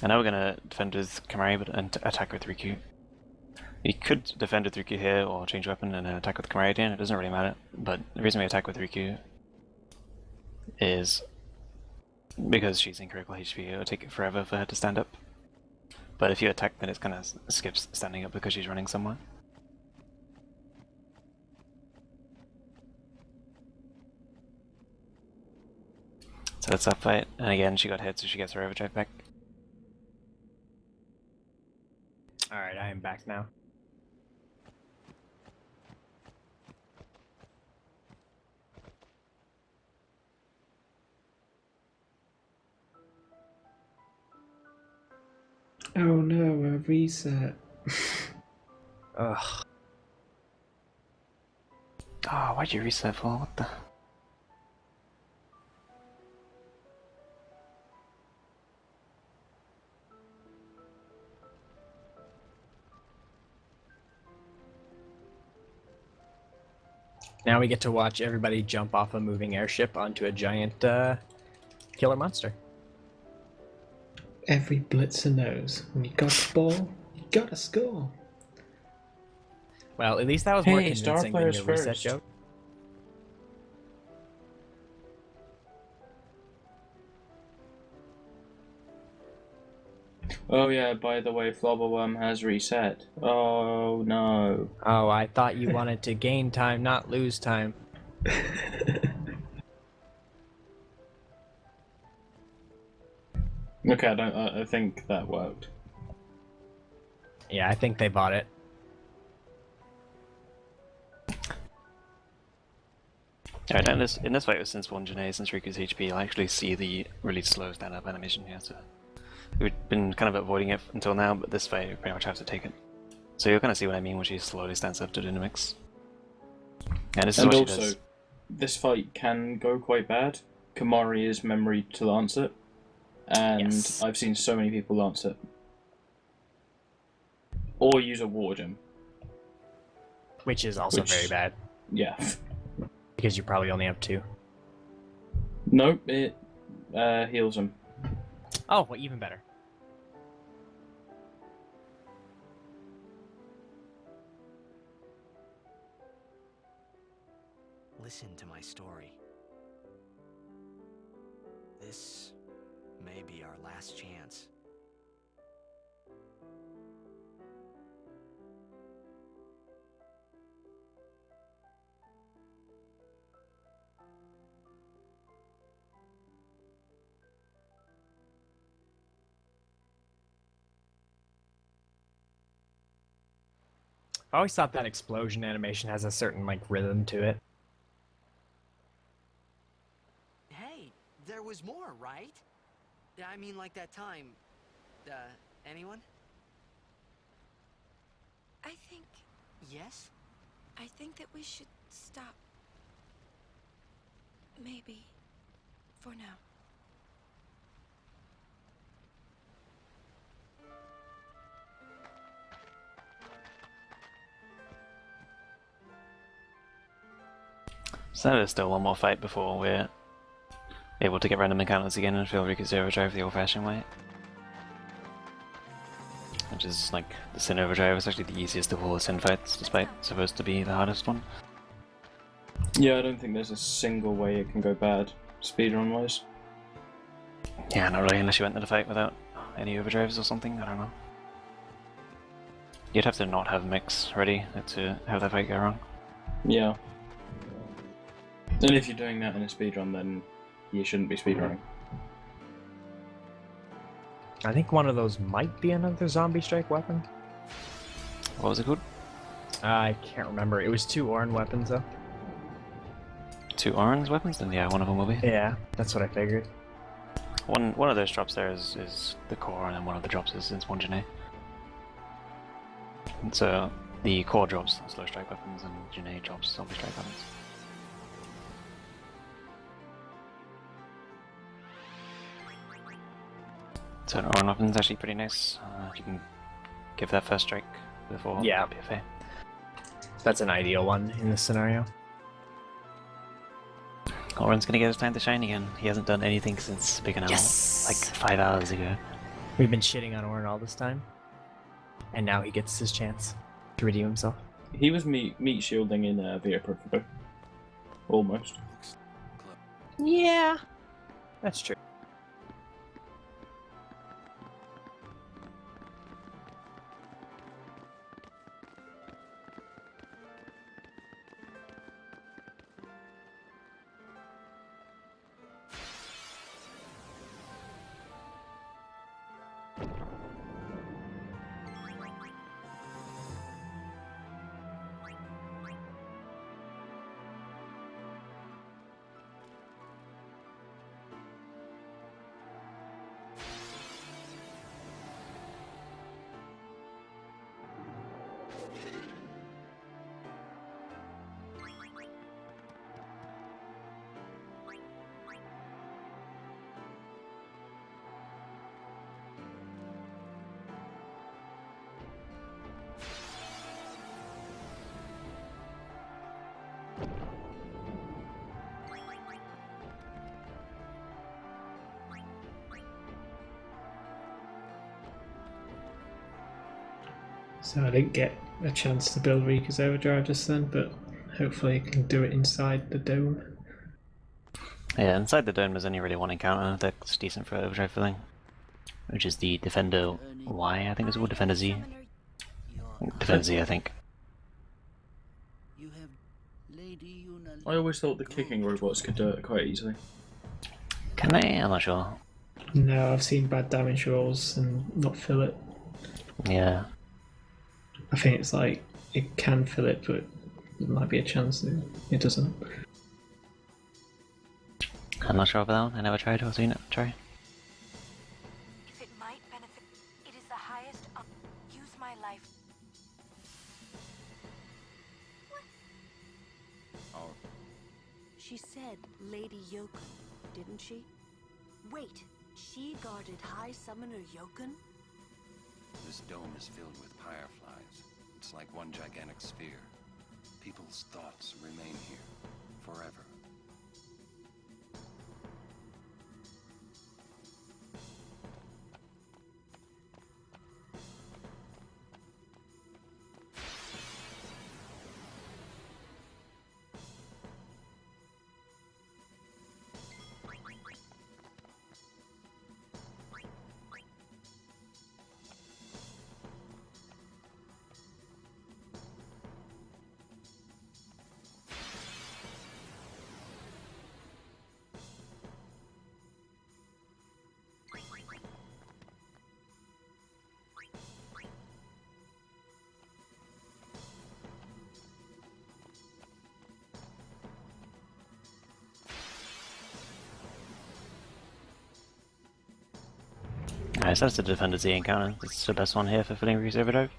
And now we're going to defend with Kimari and attack with Riku. We could defend with Riku here or change weapon and then attack with Kimari again, it doesn't really matter. But the reason we attack with Riku is because she's in critical HP, it will take it forever for her to stand up. But if you attack, then it's kind of skips standing up because she's running somewhere. So that's that fight, and again she got hit, so she gets her overdrive back. Alright, I am back now. Oh no, a reset. Ugh. Oh, why'd you reset for? What the? Now we get to watch everybody jump off a moving airship onto a giant killer monster. Every blitzer knows when you got the ball, you gotta score. Well, at least that was more Hey, star convincing than players your reset first. joke. Oh yeah, by the way, Flobberworm has reset. Oh no. Oh, I thought you wanted to gain time, not lose time. Okay, I think that worked. Yeah, I think they bought it. Alright, in this fight with since Riku's HP, I actually see the really slow stand-up animation here, so we've been kind of avoiding it until now, but this fight we pretty much have to take it. So you'll kind of see what I mean when she slowly stands up to do the mix. And this is what she does. This fight can go quite bad. Kimari is memory to lance it, and Yes. I've seen so many people lance it. Or use a water gem. Which is also very bad. Yeah. Because you probably only have 2. Nope, it heals him. Oh, well, even better. Listen to my story. This may be our last chance. I always thought that explosion animation has a certain, like, rhythm to it. Hey, there was more, right? I mean, like that time. Anyone? I think... Yes? I think that we should stop. Maybe. For now. So there's still one more fight before we're able to get random encounters again and feel Riku's overdrive the old-fashioned way. Which is like the Sin overdrive is actually the easiest of all the Sin fights, despite supposed to be the hardest one. Yeah, I don't think there's a single way it can go bad, speedrun-wise. Yeah, not really, unless you went into the fight without any overdrives or something, I don't know. You'd have to not have mix ready to have that fight go wrong. Yeah. And if you're doing that in a speedrun, then you shouldn't be speedrunning. I think one of those might be another zombie strike weapon. What was it called? I can't remember. It was 2 Orin weapons, though. 2 orange weapons? Then yeah, one of them will be. Yeah, that's what I figured. One of those drops there is the core, and then one of the drops is Wanjine. So the core drops slow strike weapons and Janae drops zombie strike weapons. So an Oran weapon's actually pretty nice. You can give that first strike before Yeah. BFA. That's an ideal one in this scenario. Oran's gonna get his time to shine again. He hasn't done anything since Big and Yes! like 5 hours ago. We've been shitting on Orin all this time, and now he gets his chance to redeem himself. He was meat shielding in Via Profido. Almost. Yeah, that's true. So I didn't get a chance to build Rika's Overdrive just then, but hopefully I can do it inside the dome. Yeah, inside the dome there's only really one encounter that's decent for overdrive filling, which is the Defender Y, I think it's called, Defender Z. Defender Z, I think. I always thought the kicking robots could do it quite easily. Can they? I'm not sure. No, I've seen bad damage rolls and not fill it. Yeah. I think it's like, it can fill it, but there might be a chance that it doesn't. I'm not sure about that one. I never tried or seen it. Try. If it might benefit, it is the highest. Use my life. Oh. She said Lady Yokun, didn't she? Wait, she guarded High Summoner Yokun? This dome is filled with fireflies. It's like one gigantic sphere. People's thoughts remain here forever. Alright, so that's the Defender Z encounter. This is the best one here for filling Riku's Overdrive.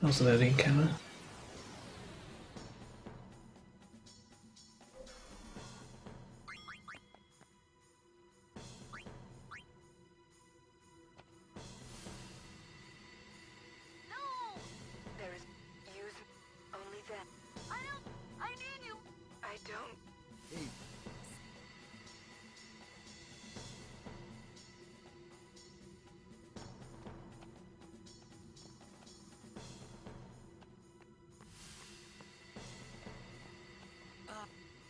Also the encounter. There is use only then. I need you. I don't.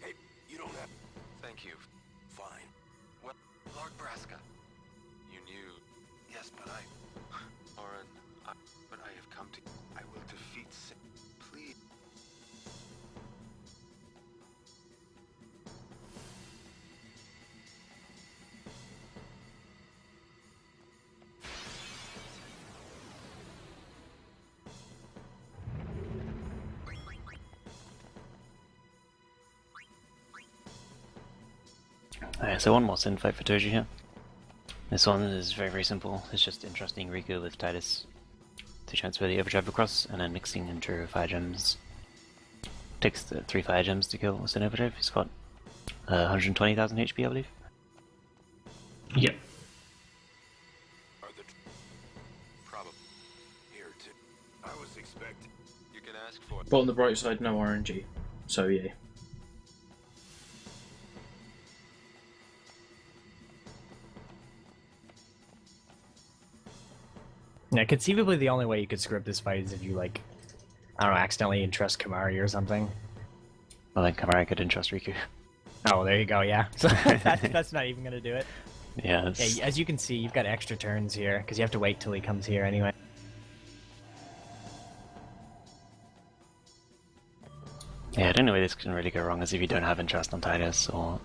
Hey, you don't have... Thank you. Fine. Well, Lord Braska, you knew... Yes, but I... Orin, but I have come to... I will defeat Sin. Please. Okay, so one more Sin fight for Toji here. This one is very, very simple. It's just entrusting Riku with Titus to transfer the Overdrive across, and then mixing into fire gems. Takes the 3 fire gems to kill Sin Overdrive. He's got 120,000 HP, I believe. Yep. Probably here too. I was expecting. You can ask for. But on the bright side, no RNG. So yeah. Yeah, conceivably the only way you could screw up this fight is if you, like, I don't know, accidentally entrust Kamari or something. Well, then Kamari could entrust Riku. Oh, there you go, yeah. So that's not even gonna do it. Yeah, Yeah, as you can see, you've got extra turns here, because you have to wait till he comes here anyway. Yeah, the only way this can really go wrong is if you don't have entrust on Titus, or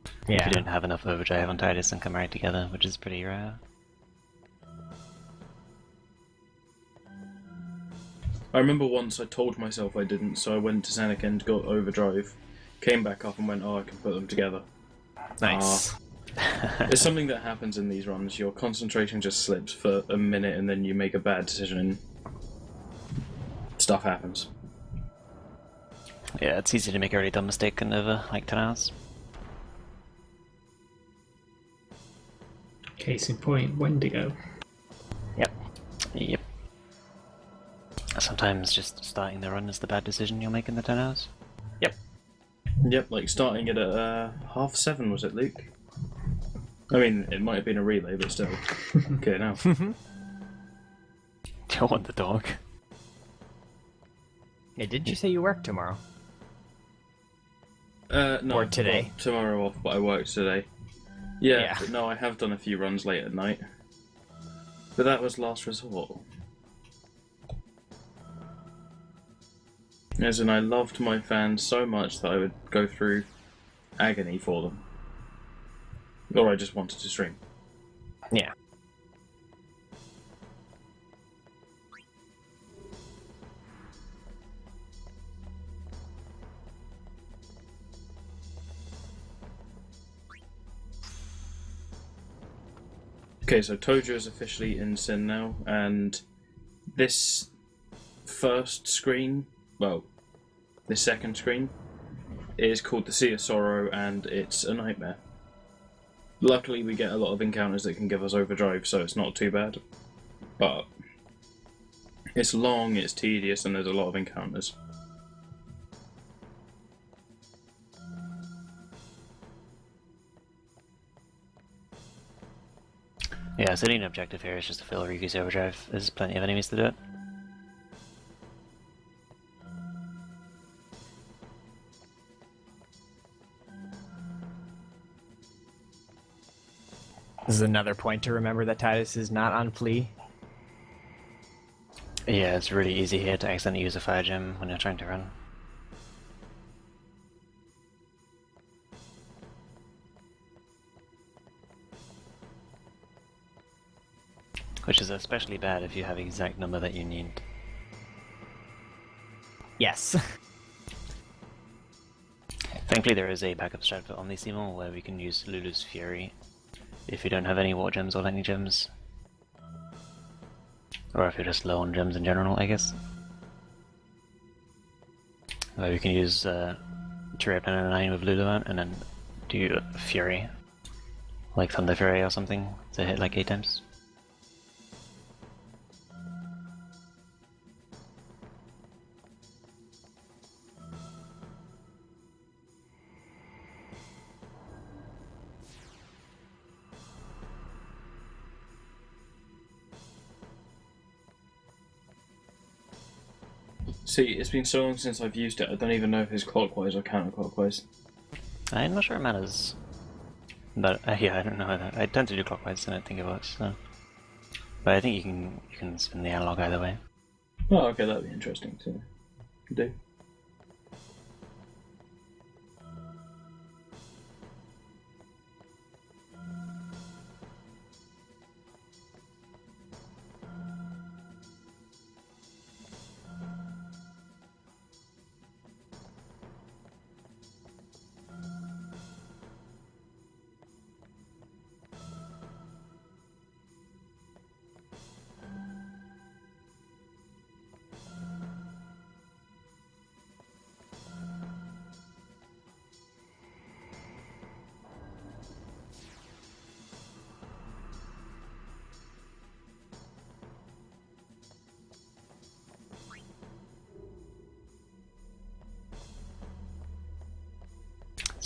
if Yeah. you don't have enough Overdrive on Titus and Kamari together, which is pretty rare. I remember once I told myself I didn't, so I went to Zanarkand, got Overdrive, came back up and went, oh, I can put them together. Nice. It's something that happens in these runs. Your concentration just slips for a minute and then you make a bad decision and stuff happens. Yeah, it's easy to make a really dumb mistake in over like 10 hours. Case in point, Wendigo. Yep. Sometimes just starting the run is the bad decision you'll make in the 10 hours. Yep, like starting it at 7:30, was it, Luke? I mean, it might have been a relay, but still. Okay, now. You want the dog? Hey, did you say you work tomorrow? No. Or today? Well, tomorrow off, but I work today. Yeah, Yeah. But no, I have done a few runs late at night. But that was last resort. As in, I loved my fans so much that I would go through agony for them. Or I just wanted to stream. Yeah. Okay, so Tojo is officially in Sin now, and this first screen, well, this second screen, is called the Sea of Sorrow, and it's a nightmare. Luckily, we get a lot of encounters that can give us overdrive, so it's not too bad. But it's long, it's tedious, and there's a lot of encounters. Yeah, so the only objective here is just to fill Riku's overdrive. There's plenty of enemies to do it. This is another point to remember that Titus is not on Flea. Yeah, it's really easy here to accidentally use a fire gem when you're trying to run. Which is especially bad if you have the exact number that you need. Yes. Thankfully there is a backup strat for Omnisimo where we can use Lulu's Fury if you don't have any War Gems or Lightning Gems. Or if you're just low on gems in general, I guess. Where we can use Tyria Planet 9 with Luluant and then do Fury. Like Thunder Fury or something to hit like 8 times. See, it's been so long since I've used it, I don't even know if it's clockwise or counterclockwise. I'm not sure it matters. But yeah, I don't know that. I tend to do clockwise and I think it works, so. But I think you can spin the analog either way. Oh, okay, that'd be interesting to do.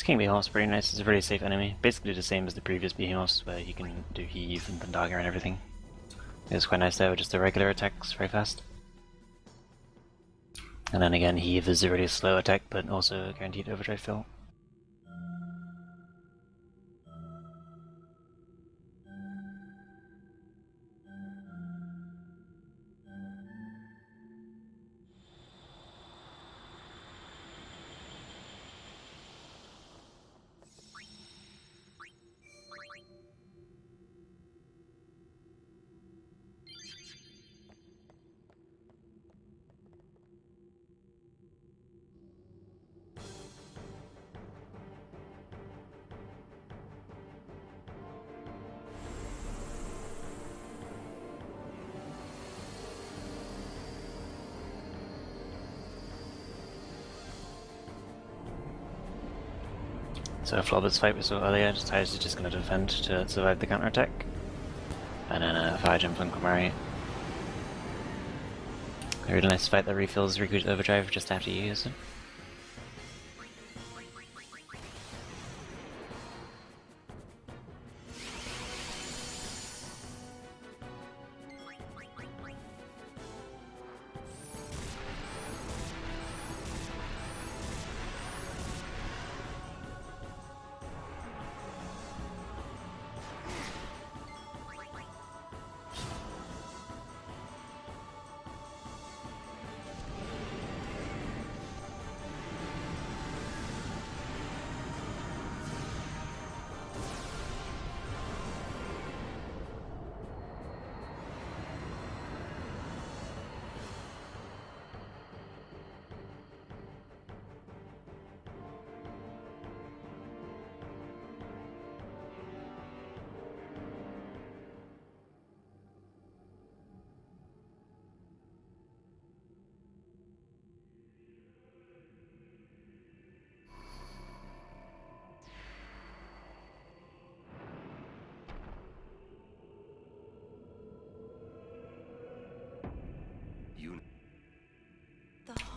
This King Behemoth's pretty nice. It's a really safe enemy. Basically the same as the previous Behemoths, where you can do heave and Thundaga and everything. It's quite nice there with just the regular attacks very fast. And then again, heave is a really slow attack, but also guaranteed overdrive fill. So Flobber's fight we saw earlier, Tidus is just going to defend to survive the counterattack. And then a fire jump from Komari. A really nice fight that refills Riku's overdrive just after you use it.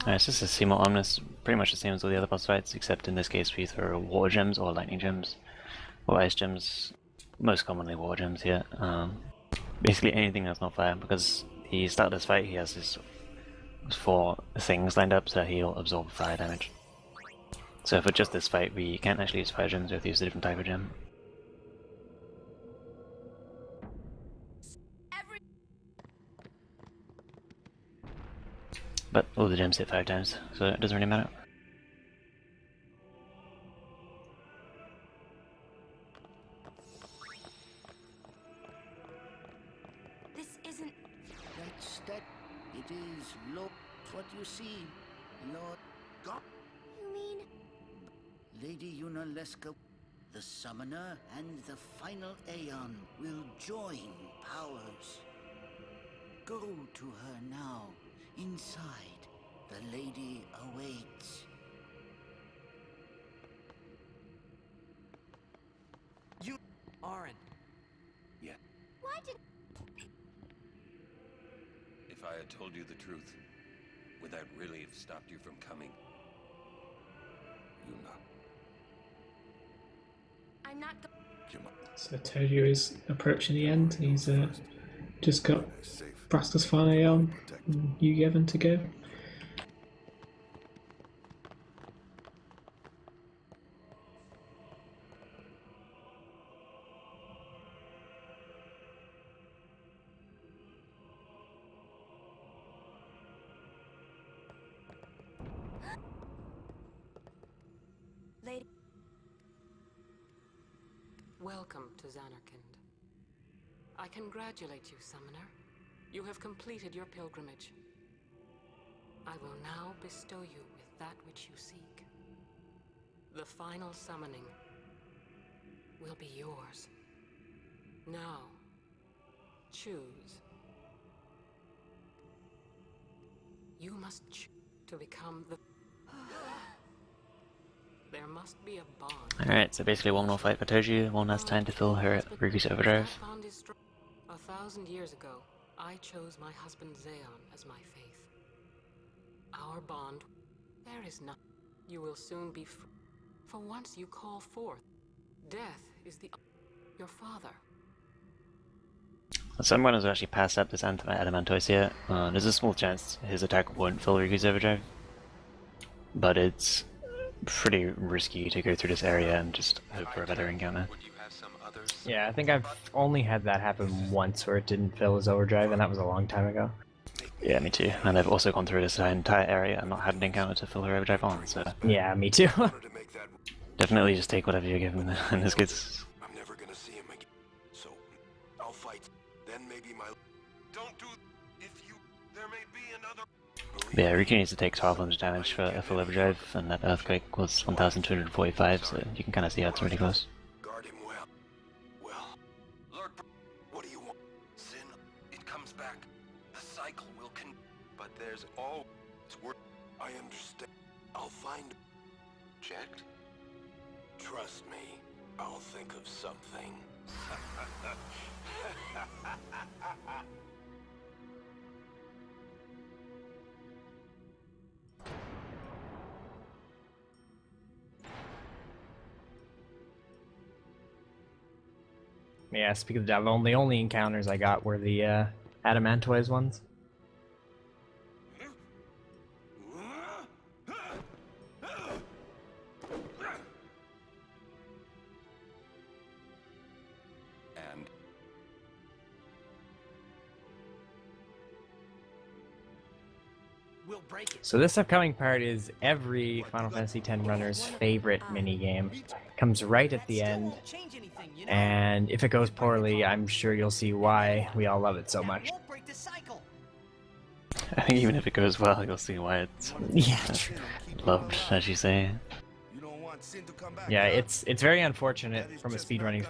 It's just a Seymour Omnis, pretty much the same as all the other boss fights, except in this case we throw water gems or lightning gems, or ice gems, most commonly water gems here. Basically anything that's not fire, because he started this fight, he has his 4 things lined up, so he'll absorb fire damage. So for just this fight we can't actually use fire gems, we have to use a different type of gem. But all the gems hit 5 times, so it doesn't really matter. This isn't... That it is Lord what you see, Lord God. You mean... Lady Yunalesca, the Summoner and the final Aeon will join powers. Go to her now. Inside, the lady awaits. You... Auron. Yeah. Why did... If I had told you the truth, would that really have stopped you from coming? Yuna. I'm not... So Toju is approaching the end. He's just got Braska's final Aeon and Yugi Evan to go. Lady... Welcome to Zanarkand. I congratulate you, Summoner. You have completed your pilgrimage. I will now bestow you with that which you seek. The final summoning will be yours. Now, choose. You must choose to become the... There must be a bond. Alright, so basically one more fight for Toju, one last time to fill her Riku's overdrive. 1,000 years ago, I chose my husband Zeon as my faith. Our bond, there is nothing. You will soon be free. For once you call forth. Death is your father. Someone has actually passed up this Adamantoise here. There's a small chance his attack won't fill Riku's overdrive, but it's pretty risky to go through this area and just hope for a better encounter. Yeah, I think I've only had that happen once where it didn't fill his overdrive, and that was a long time ago. Yeah, me too. And I've also gone through this entire area and not had an encounter to fill her overdrive on, so... Yeah, me too. Definitely just take whatever you're given in this case. I'm never gonna see him again. So I'll fight. Then maybe my don't do if you there may be another Yeah, Riku needs to take 1200 damage for a full overdrive, and that earthquake was 1245, so you can kind of see how it's really close. guard him well. Well, Lord, what do you want? Sin, it comes back. The cycle will but there's always work. I understand. I'll find checked. Trust me, I'll think of something. Yeah, speaking of the devil, the only encounters I got were the Adamantoise ones. And we'll break it. So this upcoming part is every Final Fantasy X runner's favorite minigame. Comes right at the end, and if it goes poorly, I'm sure you'll see why we all love it so much. I think even if it goes well, you'll see why it's loved, as you say. Yeah, it's very unfortunate from a speedrunning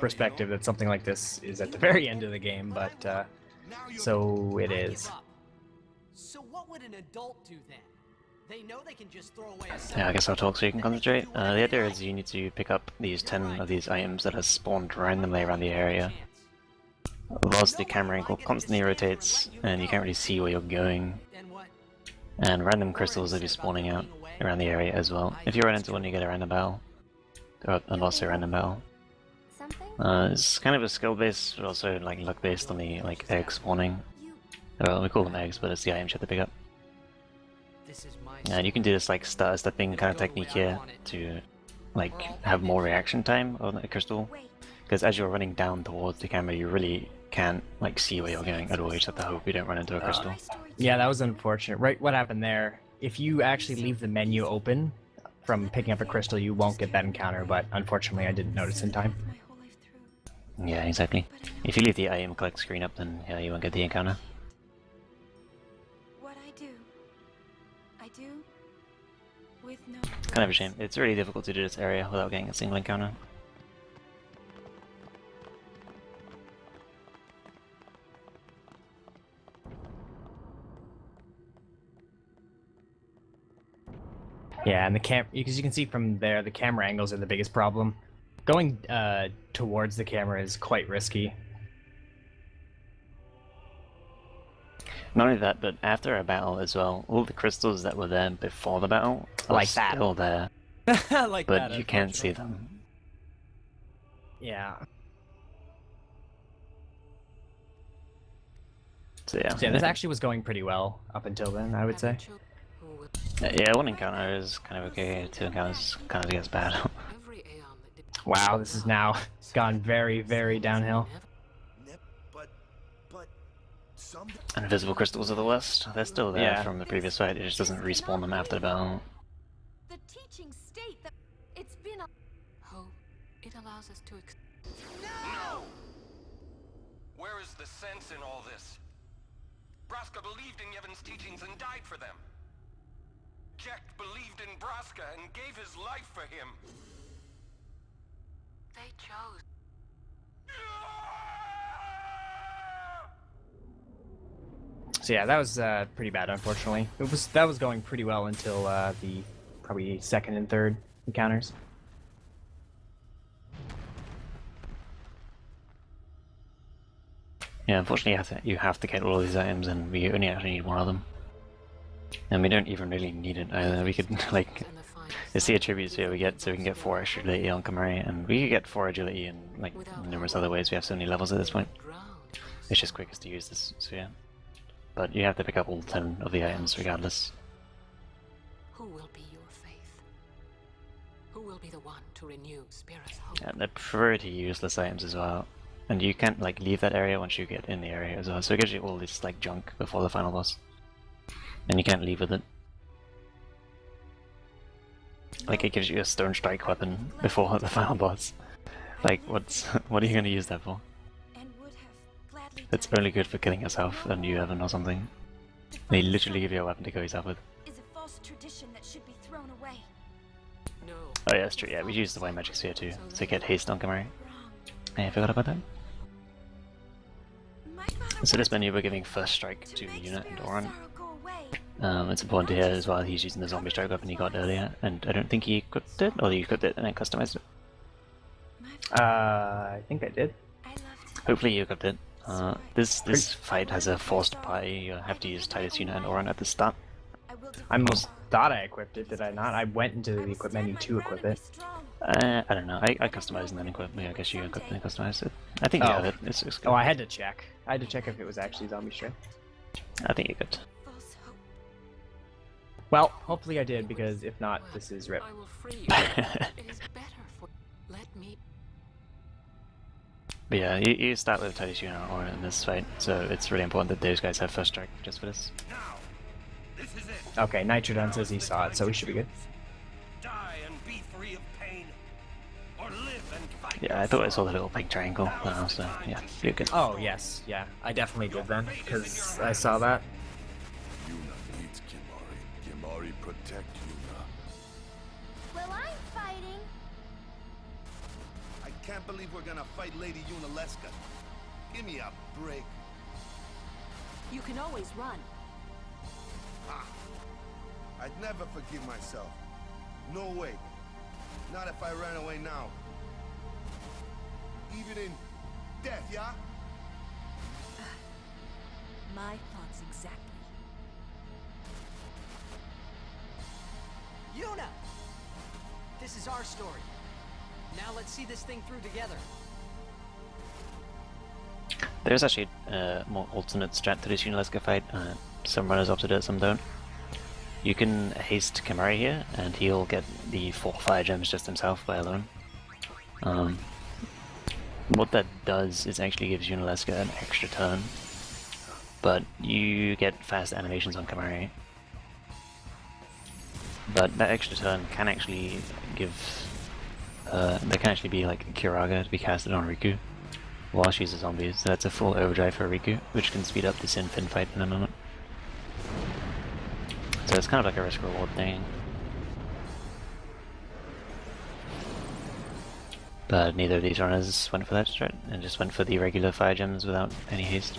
perspective that something like this is at the very end of the game, but so it is. So what would an adult do then? They know they can just throw away a Yeah, I guess I'll talk so you can concentrate. The idea is you need to pick up these 10 of these items that are spawned randomly around the area. Whilst the camera angle constantly rotates, and you can't really see where you're going. And random crystals will be spawning out around the area as well. If you run into one, you get a random battle. Or also a random battle. It's kind of a skill based, but also like luck based on the egg spawning. Well, we call them eggs, but it's the items you have to pick up. And you can do this stutter stepping kind of technique here to have more reaction time on a crystal. Because as you're running down towards the camera, you really can't see where you're going at all. You just have to hope you don't run into a crystal. Yeah, that was unfortunate. Right, what happened there? If you actually leave the menu open from picking up a crystal, you won't get that encounter, but unfortunately I didn't notice in time. Yeah, exactly. If you leave the item collect screen up, then yeah, you won't get the encounter. What I do with no... Kind of a shame. It's really difficult to do this area without getting a single encounter. Yeah, and because you can see from there, the camera angles are the biggest problem. Going towards the camera is quite risky. Not only that, but after a battle as well, all the crystals that were there before the battle are still there. Like but that, you can't see them. Yeah. So yeah. So yeah, this actually was going pretty well up until then, I would say. Yeah, one encounter is kind of okay, 2 encounters kind of gets bad. Wow, this is now gone very, very downhill. And invisible crystals are the worst. They're still there from the previous fight, it just doesn't respawn them after the battle. The teachings state that it's been a... Hope. It allows us to... No! Where is the sense in all this? Braska believed in Yevon's teachings and died for them. Jecht believed in Braska and gave his life for him. They chose. So yeah, that was pretty bad, unfortunately. That was going pretty well until the probably second and third encounters. Yeah, unfortunately you have to get all of these items and we only actually need one of them. And we don't even really need it either. We could, like, it's the attributes here we get, so we can get 4 extra agility on Kamari, and we could get 4 agility in, like, numerous other ways. We have so many levels at this point. It's just quickest to use this sphere. But you have to pick up all 10 of the items regardless. Who will be your faith? Who will be the one to renew Spira's hope? And they're pretty useless items as well. And you can't, like, leave that area once you get in the area as well. So it gives you all this, like, junk before the final boss. And you can't leave with it. Like, it gives you a stone strike weapon before the final boss. Like, what are you gonna use that for? It's only good for killing yourself and you Evan or something. They literally give you a weapon to kill yourself with. Is a false tradition that should be thrown away. Oh yeah, that's true, yeah, we used the White Magic Sphere too, to get haste on Kamari. Hey, I forgot about that. So this menu we're giving first strike to Yuna and Oran. It's important to hear as well he's using the zombie strike weapon he got earlier, and I don't think he equipped it, or he equipped it and then customized it. I think I did. Hopefully you equipped it. This fight has a forced party, you have to use Titus, Yuna and Oran at the start. I almost thought I equipped it, did I not? I went into the equip menu to equip it. I don't know, I customized and then equipped. I guess you equipped and customized it. I think you have it. It's good. Oh, I had to check. I had to check if it was actually zombie strike. I think you could. Well, hopefully I did, because if not, this is RIP. But yeah, you start with Titus, Yuna and Oran in this fight, so it's really important that those guys have first strike just for this. Okay, Nitrodon says he saw it, so we should be good. Yeah, I thought I saw the little pink triangle, so yeah, you're good. Oh, yes, yeah, I definitely did then, because I saw that. Yuna needs Kimahri. Kimahri protect Yuna. Well, I'm fighting. I can't believe we're gonna fight Lady Yunalesca. Give me a break. You can always run. Ah, I'd never forgive myself. No way. Not if I ran away now. Even in death, yeah? My thoughts exactly. Yuna! This is our story. Now let's see this thing through together. There's actually a more alternate strat to this Yunalesca fight. Some runners opt to do it, some don't. You can haste Kimahri here, and he'll get the 4 fire gems just himself by alone. What that does is actually gives Yunalesca an extra turn, but you get fast animations on Kimahri. But that extra turn can actually give... there can actually be like Kiraga to be casted on Riku while she's a zombie, so that's a full overdrive for Riku, which can speed up the Sin Fin fight in a moment. So it's kind of like a risk-reward thing. But neither of these runners went for that strat, and just went for the regular fire gems without any haste.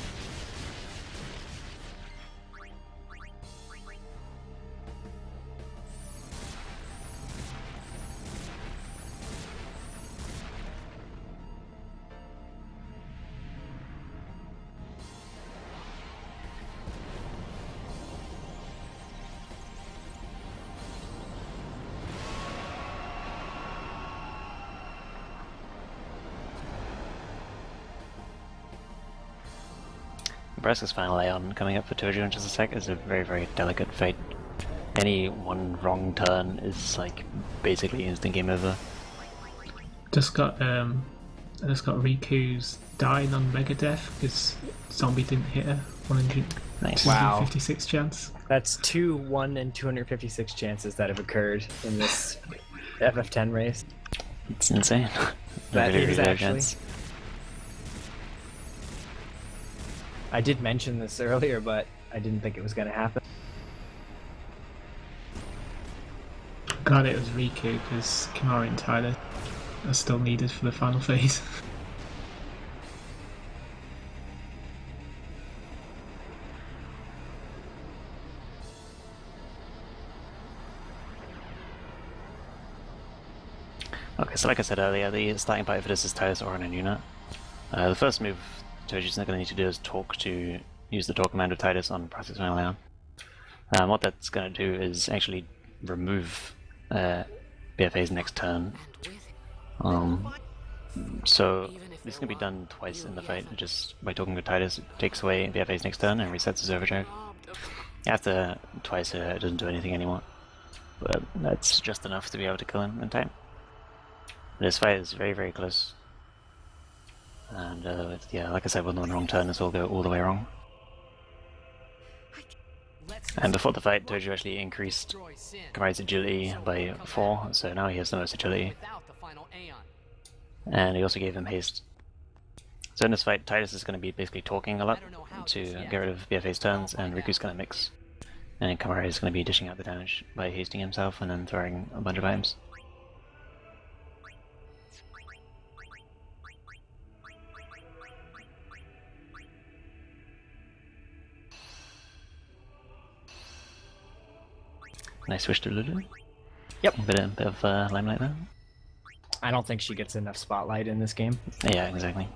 Braska's final Aeon coming up for Tojo in just a sec is a very, very delicate fight. Any one wrong turn is like basically instant game over. Just got Riku's dying on Megadeth because zombie didn't hit her. 156 chance. That's 2, 1, and 256 chances that have occurred in this FF10 race. It's insane. That really, is really actually. I did mention this earlier, but I didn't think it was going to happen. Glad it was Riku because Kimahri and Tyler are still needed for the final phase. Okay, so like I said earlier, the starting party for this is Titus, Oran, and Yuna. The first move Toji's not going to need to do is use the talk command of Titus on Braska's final Aeon. What that's going to do is actually remove BFA's next turn. So this can be done twice in the fight, just by talking to Titus. It takes away BFA's next turn and resets his overdrive. After twice it doesn't do anything anymore. But that's just enough to be able to kill him in time. This fight is very, very close. And yeah, like I said, with one wrong turn, this will go all the way wrong. And before the fight, Tojo actually increased Kimahri's agility by 4, so now he has the most agility. And he also gave him haste. So in this fight, Titus is going to be basically talking a lot to get rid of BFA's turns, and Riku's going to mix. And Kimahri is going to be dishing out the damage by hasting himself and then throwing a bunch of items. Nice switch to Lulu. Yep. Bit of limelight there. I don't think she gets enough spotlight in this game. Yeah, exactly.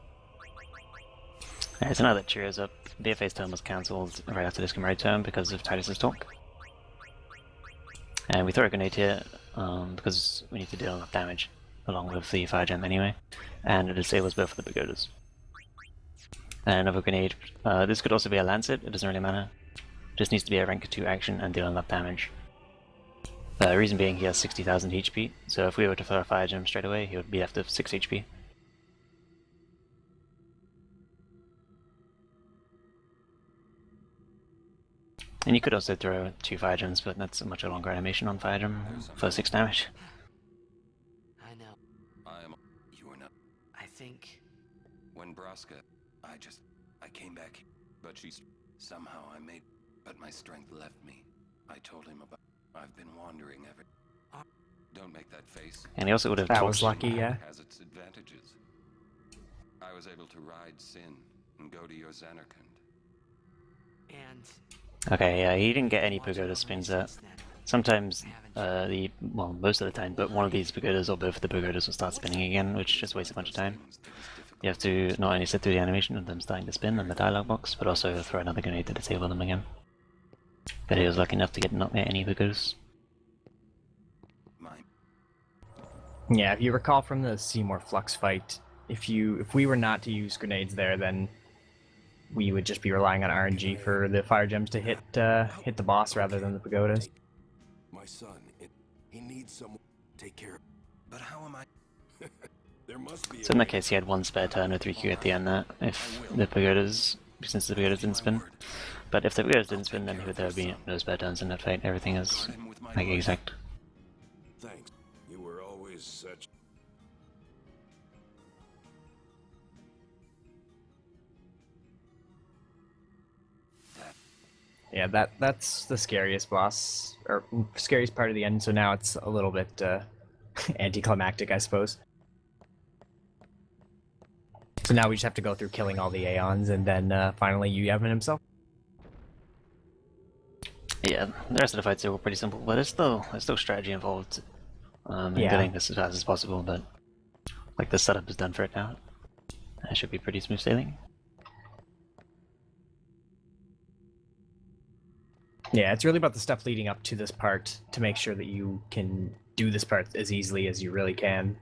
Alright, so now that Cheerio's up, BFA's turn was cancelled right after this Kimahri turn because of Titus's talk. And we throw a grenade here because we need to deal enough damage along with the fire gem anyway, and it disables both of the pagodas. And another grenade. This could also be a Lancet, it doesn't really matter. Just needs to be a rank 2 action and deal enough damage. The reason being he has 60,000 HP, so if we were to throw a fire gem straight away, he would be left with 6 HP. And you could also throw 2 fire gems, but that's a much longer animation on fire gem for 6 damage. I know. You were not. I think. When Braska, I came back, but somehow but my strength left me. I told him about. I've been wandering ever. Don't make that face. And he also would have that talked. Was lucky, yeah. Has its advantages. I was able to ride Sin and go to your Xanarkand. And okay, yeah, he didn't get any pagoda spins out. Sometimes most of the time, but one of these pagodas or both of the pagodas will start spinning again, which just wastes a bunch of time. You have to not only sit through the animation of them starting to spin and the dialogue box, but also throw another grenade to disable them again. But he was lucky enough to get not any pagodas. Yeah, if you recall from the Seymour Flux fight, if we were not to use grenades there, then we would just be relying on RNG for the fire gems to hit the boss rather than the pagodas. My son, he needs someone to take care of. But how am I? There must be. So in that case, he had one spare turn with Riku at the end there, since the pagodas didn't spin. But if the pagodas didn't spin, then there would be no spare turns in that fight. Everything is like exact. Thanks. You were always such. Yeah, that's the scariest boss, or scariest part of the end, so now it's a little bit anticlimactic, I suppose. So now we just have to go through killing all the Aeons, and then finally Yevon himself. Yeah, the rest of the fights are all pretty simple, but there's still strategy involved in getting this as fast as possible, but like the setup is done for it now. That should be pretty smooth sailing. Yeah, it's really about the stuff leading up to this part to make sure that you can do this part as easily as you really can.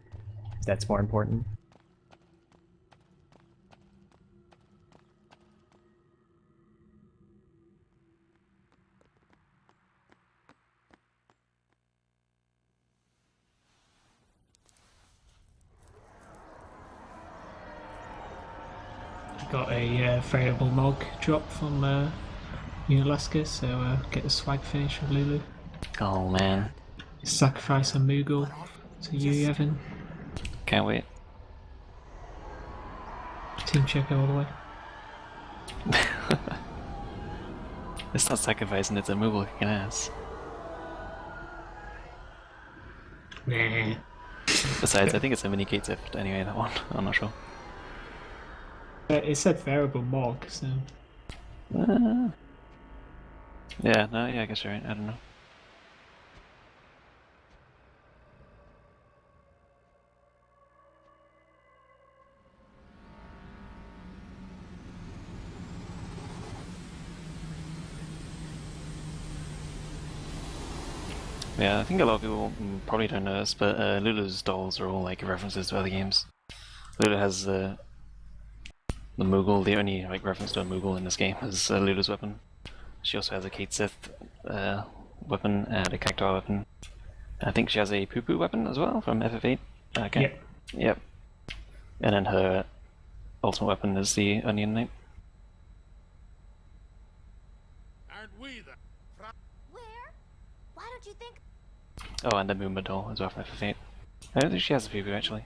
That's more important. Got a variable Mog drop from Unalaska, so get the swag finish with Lulu. Oh man. Sacrifice on Moogle to you, Evan. Can't wait. Team checker all the way. It's not sacrificing, it's a Moogle kicking ass. Nah. Besides, I think it's a mini Gates effort anyway, that one. I'm not sure. It said variable Mog, so. Yeah, no, yeah, I guess you're right. I don't know. Yeah, I think a lot of people probably don't know this, but Lulu's dolls are all like references to other games. Lulu has the Moogle. The only like reference to a Moogle in this game is Lulu's weapon. She also has a Kate Sith weapon and a Cactuar weapon. I think she has a Poo Poo weapon as well from FF8. Okay. Yep. Yep. And then her ultimate weapon is the Onion Knight. Aren't we the... Where? Why don't you think... Oh, and the Moomba doll as well from FF8. I don't think she has a Poo Poo actually.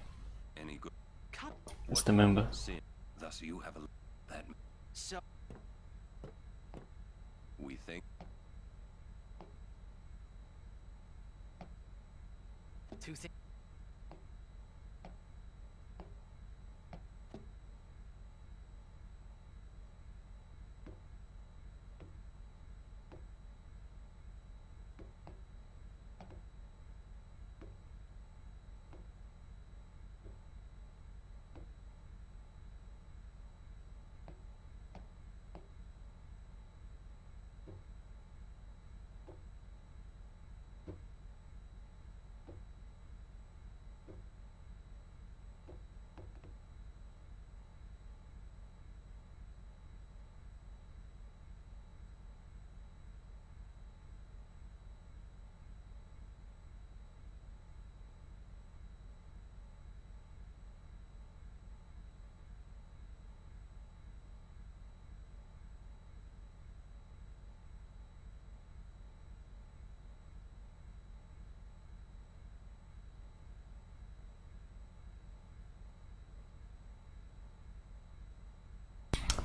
Any good? It's the Moomba. Thus you have a that. So we think. Two things.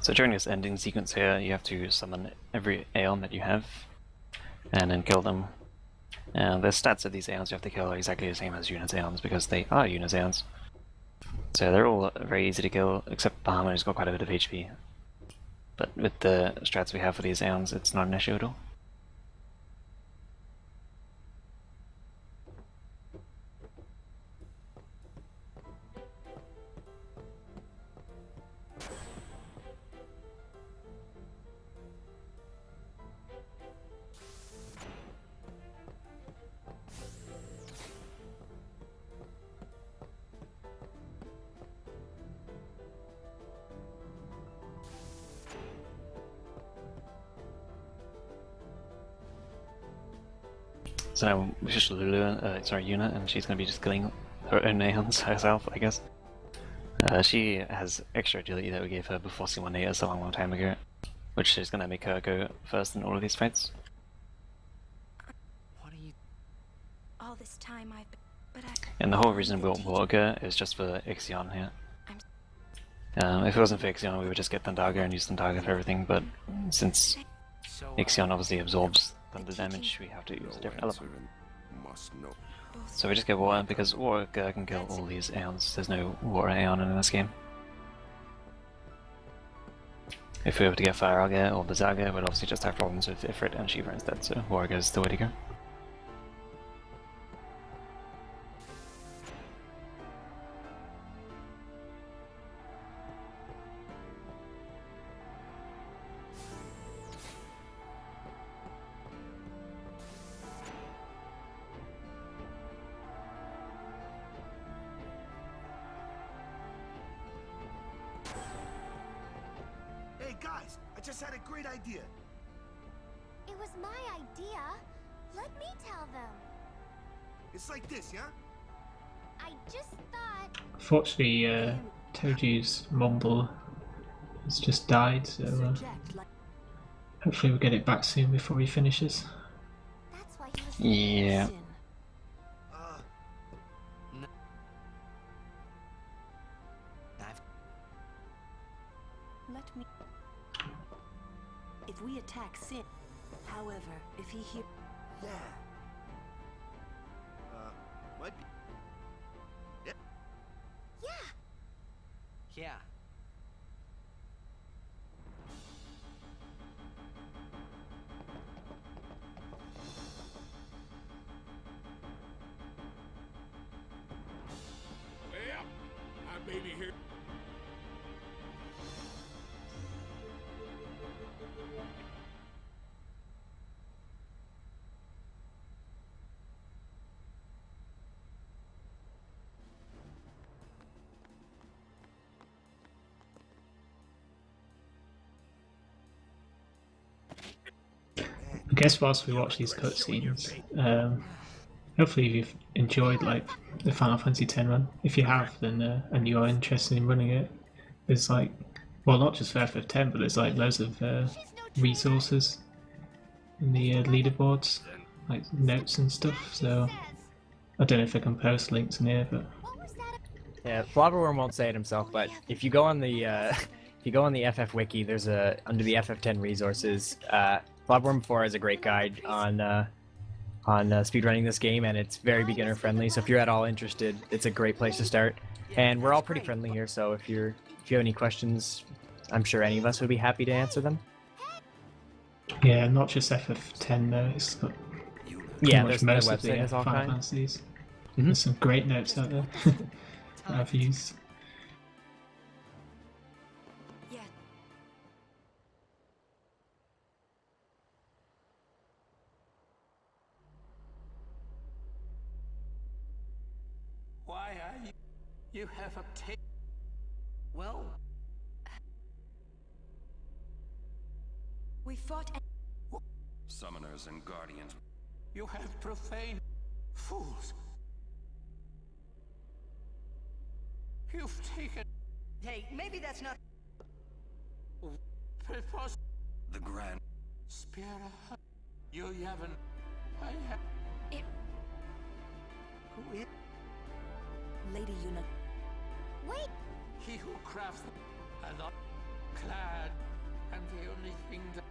So during this ending sequence here, you have to summon every Aeon that you have, and then kill them. And the stats of these Aeons you have to kill are exactly the same as Yuna's Aeons, because they are Yuna's Aeons. So they're all very easy to kill, except Bahamut has got quite a bit of HP. But with the strats we have for these Aeons, it's not an issue at all. So now we just Lulu, Yuna, and she's going to be just killing her own Aeons herself, I guess. She has extra agility that we gave her before C1 a long time ago, which is going to make her go first in all of these fights. What are you... All this time I've been... But I... And the whole reason we want Warga is just for Ixion here. If it wasn't for Ixion, we would just get Thundaga and use Thundaga for everything, but since Ixion obviously absorbs thunder damage, we have to use a different element. So we just get Water, because Warga can kill all these Aeons. There's no Water Aeon in this game. If we were to get Fire or Bazaga, we'd obviously just have problems with Ifrit and Shiva instead, so Warga is the way to go. Hey guys, I just had a great idea. It was my idea. Let me tell them. It's like this, yeah? I just thought... Unfortunately, Toji's Mumble has just died, so hopefully we'll get it back soon before he finishes. That's why he was... Yeah. Let me... If we attack Sin, however, if he hear... Yeah. Might be... Yeah. Yeah. Well, I may be here. guess whilst we watch these cutscenes, hopefully you've enjoyed like the Final Fantasy X run. If you have, then and you are interested in running it, there's like, well, not just for FF10, but there's like loads of resources in the leaderboards, like notes and stuff. So I don't know if I can post links in here, but Yeah, Flobberworm won't say it himself, but if you go on the if you go on the FF Wiki, there's a under the FF10 resources. Flobberworm 4 has a great guide on speedrunning this game, and it's very beginner friendly. So if you're at all interested, it's a great place to start. And we're all pretty friendly here, so if you have any questions, I'm sure any of us would be happy to answer them. yeah, not just FF10 though. It's got Yeah, pretty much there's the most of website the has all Final kinds. Fantasies. There's some great notes out there that I've used. Why are you? You have obtained. Well, We fought. Summoners and guardians. You have profaned. Fools. You've taken. hey, maybe that's not. Prepos. The Grand. Spira. You haven't. I have. It. Who is? Lady Yuna. Wait! He who crafts a lot clad, and the only thing that.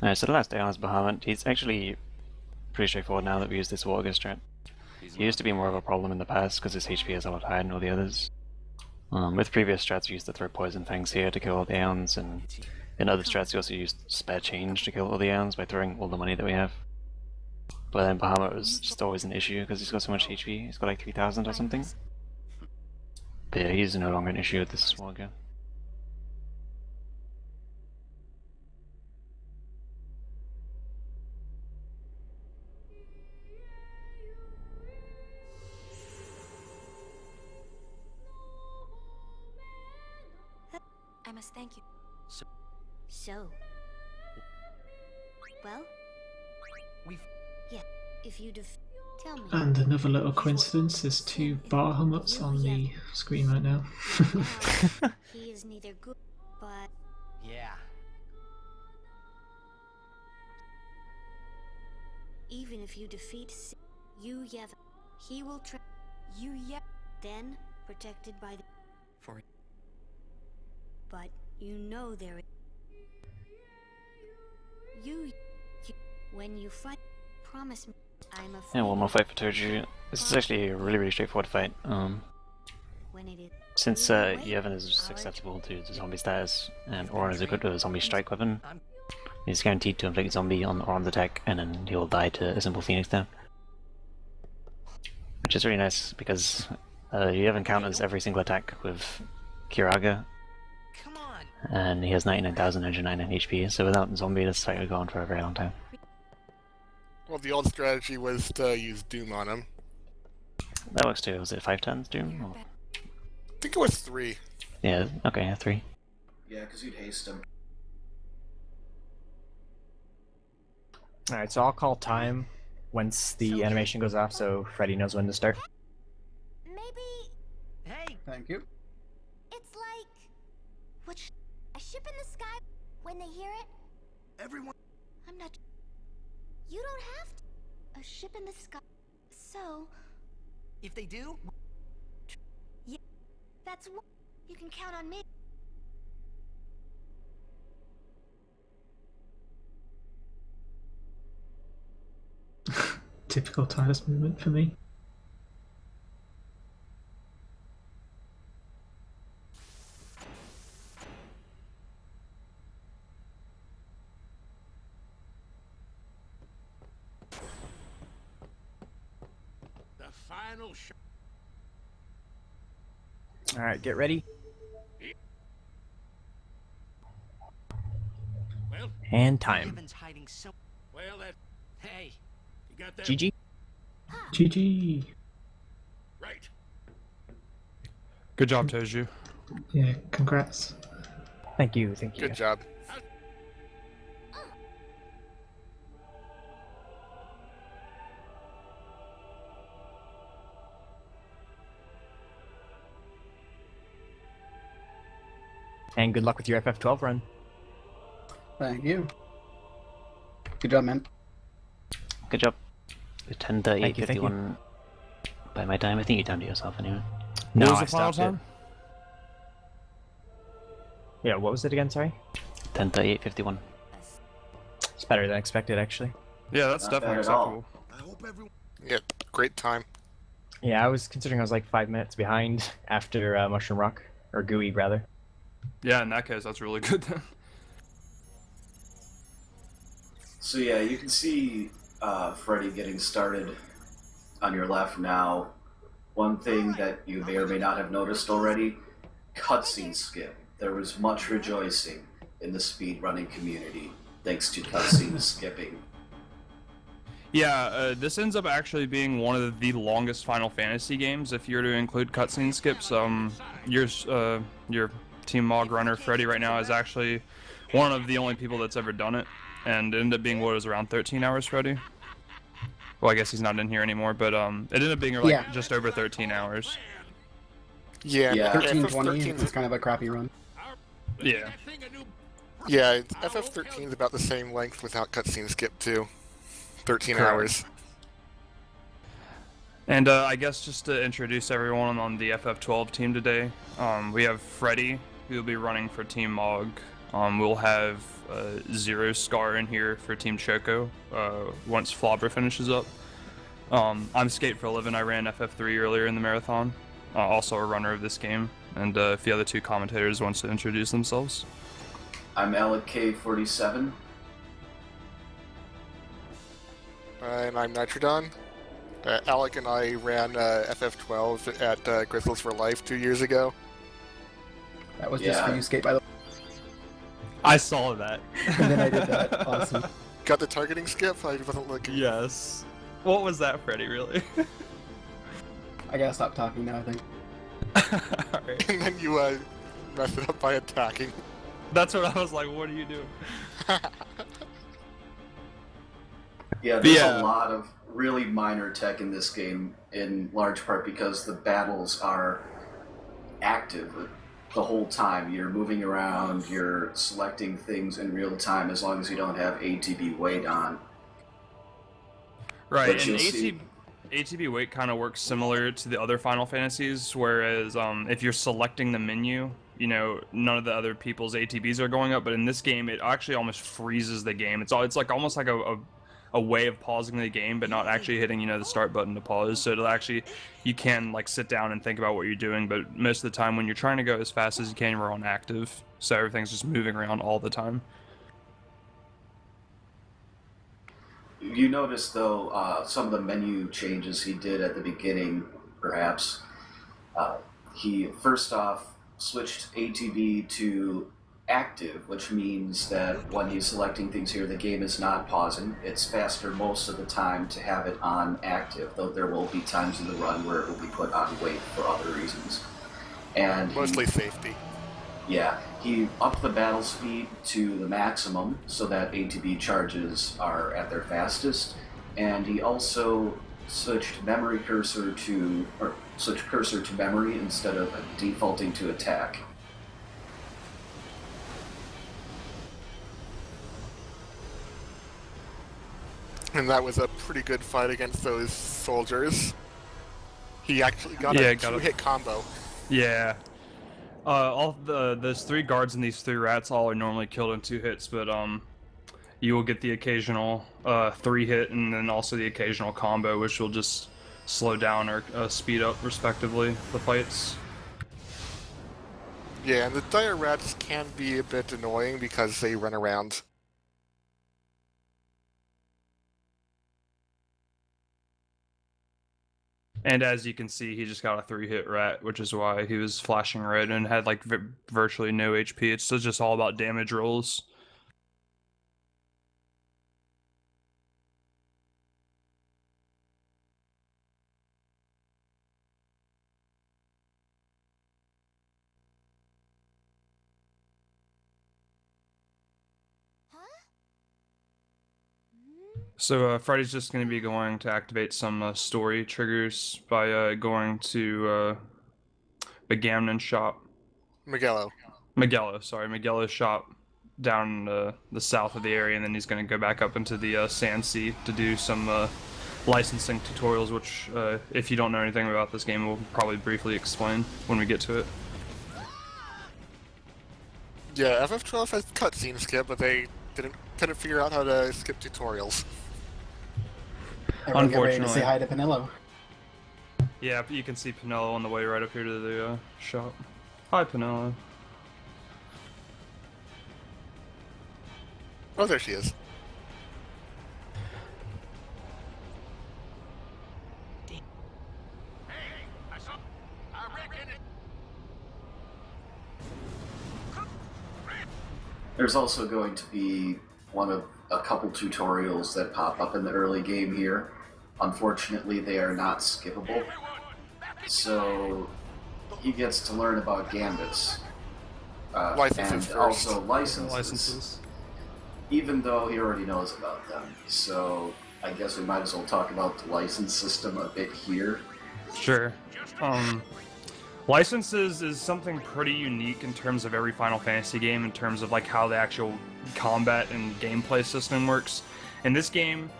Not. So the last Aeon is Bahamut. He's actually pretty straightforward now that we use this Warga strat. He used to be more of a problem in the past because his HP is a lot higher than all the others. With previous strats we used to throw Poison Fangs here to kill all the Aeons, and in other strats we also used Spare Change to kill all the Aeons by throwing all the money that we have. But then Bahamut was just always an issue because he's got so much HP. He's got like 3,000 or something. But yeah, he's no longer an issue with this Warga. I must thank you. So. Well? Yeah, if you'd have. Tell me. And another little coincidence, there's two Bahamuts on the screen right now. He is neither good, but. Yeah. Even if you defeat Yu Yev, he will Yu Yev, then protected by the. For. But you know there is. When you fight, promise me. I'm afraid. Yeah, one more fight for Toju. This is actually a really straightforward fight. When it is. Since Yevon is susceptible to the zombie status, and Auron is equipped with a zombie strike weapon, he's guaranteed to inflict a zombie on Auron's attack, and then he will die to a simple Phoenix down. Which is really nice because Yevon counters every single attack with Kiraga, and he has 99,199 HP, so without Zombie this fight would go on for a very long time. Well, the old strategy was to use Doom on him. That works too. Was it 5 turns Doom? Or... I think it was 3. Yeah, okay, yeah, 3. Yeah, because you'd haste him. Alright, so I'll call time once the animation goes off so Freddy knows when to start. Maybe. Hey! Thank you. It's like. A ship in the sky. When they hear it. Everyone. I'm not. You don't have to. A ship in the sky. So. If they do? Yeah. That's what. You can count on me. Typical Tidus movement for me. The final shot. Alright, get ready. Well, and time. Well, that. Hey. You got that? GG. GG. Right. Good job, Toju. Yeah, congrats. Thank you, thank you. Good job. And good luck with your FF12 run. Thank you. Good job, man. Good job. 10:30, Thank you, thank you. 51 by my time. I think you timed it yourself anyway. No, What was I the final stopped time? Yeah, what was it again, sorry? 10:38, 51. It's better than expected, actually. Yeah, that's Not definitely bad at all. acceptable. Yeah, great time. Yeah, I was considering I was like 5 minutes behind after Mushroom Rock, or Gooey, rather. Yeah, in that case, that's really good then. So yeah, you can see Freddy getting started on your left now. One thing that you may or may not have noticed already, cutscene skip. There was much rejoicing in the speedrunning community thanks to cutscene skipping. Yeah, this ends up actually being one of the longest Final Fantasy games if you're to include cutscene skips. Your Team Mog runner, Freddy, right now is actually one of the only people that's ever done it, and it ended up being what was around 13 hours, Freddy? Well, I guess he's not in here anymore, but it ended up being like just over 13 hours. Yeah, 1320, it's kind of a crappy run. Yeah. Yeah, FF13 is about the same length without cutscene skip too. 13 Correct. hours. And I guess just to introduce everyone on the FF12 team today, we have Freddy, who will be running for Team Mog. We'll have Zero Scar in here for Team Choco once Flobber finishes up. I'm Skate for a living. I ran FF3 earlier in the marathon. Also a runner of this game. And if the other two commentators wants to introduce themselves. I'm Alec K47. And I'm Nitrodon. Alec and I ran FF12 at Crystals for Life 2 years ago. That was just for you, Skate, by the way. I saw that. And then I did that. Awesome. Got the targeting skip? I wasn't looking. Yes. What was that, Freddy, really? I gotta stop talking now, I think. Alright. And then you messed it up by attacking. That's what I was like, what are you doing? Yeah, there's a lot of really minor tech in this game, in large part because the battles are active the whole time. You're moving around, you're selecting things in real time as long as you don't have ATB wait on. Right, But and you'll ATB wait kind of works similar to the other Final Fantasies, whereas if you're selecting the menu, you know, none of the other people's ATBs are going up, but in this game, it actually almost freezes the game. It's like almost like a way of pausing the game, but not actually hitting, you know, the start button to pause. So it'll actually, you can like sit down and think about what you're doing, but most of the time when you're trying to go as fast as you can, you're on active. So everything's just moving around all the time. You notice, though, some of the menu changes he did at the beginning, perhaps. He, first off, switched ATB to active, which means that when he's selecting things here, the game is not pausing. It's faster most of the time to have it on active, though there will be times in the run where it will be put on wait for other reasons. And Mostly safety. Yeah, he upped the battle speed to the maximum so that ATB charges are at their fastest, and he also switched cursor to memory instead of defaulting to attack. And that was a pretty good fight against those soldiers. He actually got a two-hit combo. Yeah. Those three guards and these three rats all are normally killed in 2 hits, but you will get the occasional 3-hit and then also the occasional combo, which will just slow down or speed up, respectively, the fights. Yeah, and the dire rats can be a bit annoying because they run around. And as you can see, he just got a 3-hit rat, which is why he was flashing red and had like virtually no HP. It's just all about damage rolls. So Freddy's just going to be going to activate some story triggers by going to Begamnon shop. Magello. Magello's shop down the south of the area, and then he's going to go back up into the Sand Sea to do some licensing tutorials, which, if you don't know anything about this game, we'll probably briefly explain when we get to it. Yeah, FF12 has cutscene skip, but they couldn't figure out how to skip tutorials. Everyone get ready to say hi to Penelo. Yeah, you can see Penelo on the way right up here to the shop. Hi, Penelo. Oh, there she is. There's also going to be a couple tutorials that pop up in the early game here. Unfortunately, they are not skippable. So he gets to learn about gambits. And also licenses. Even though he already knows about them. So I guess we might as well talk about the license system a bit here. Sure. Licenses is something pretty unique in terms of every Final Fantasy game, in terms of like how the actual combat and gameplay system works. In this game,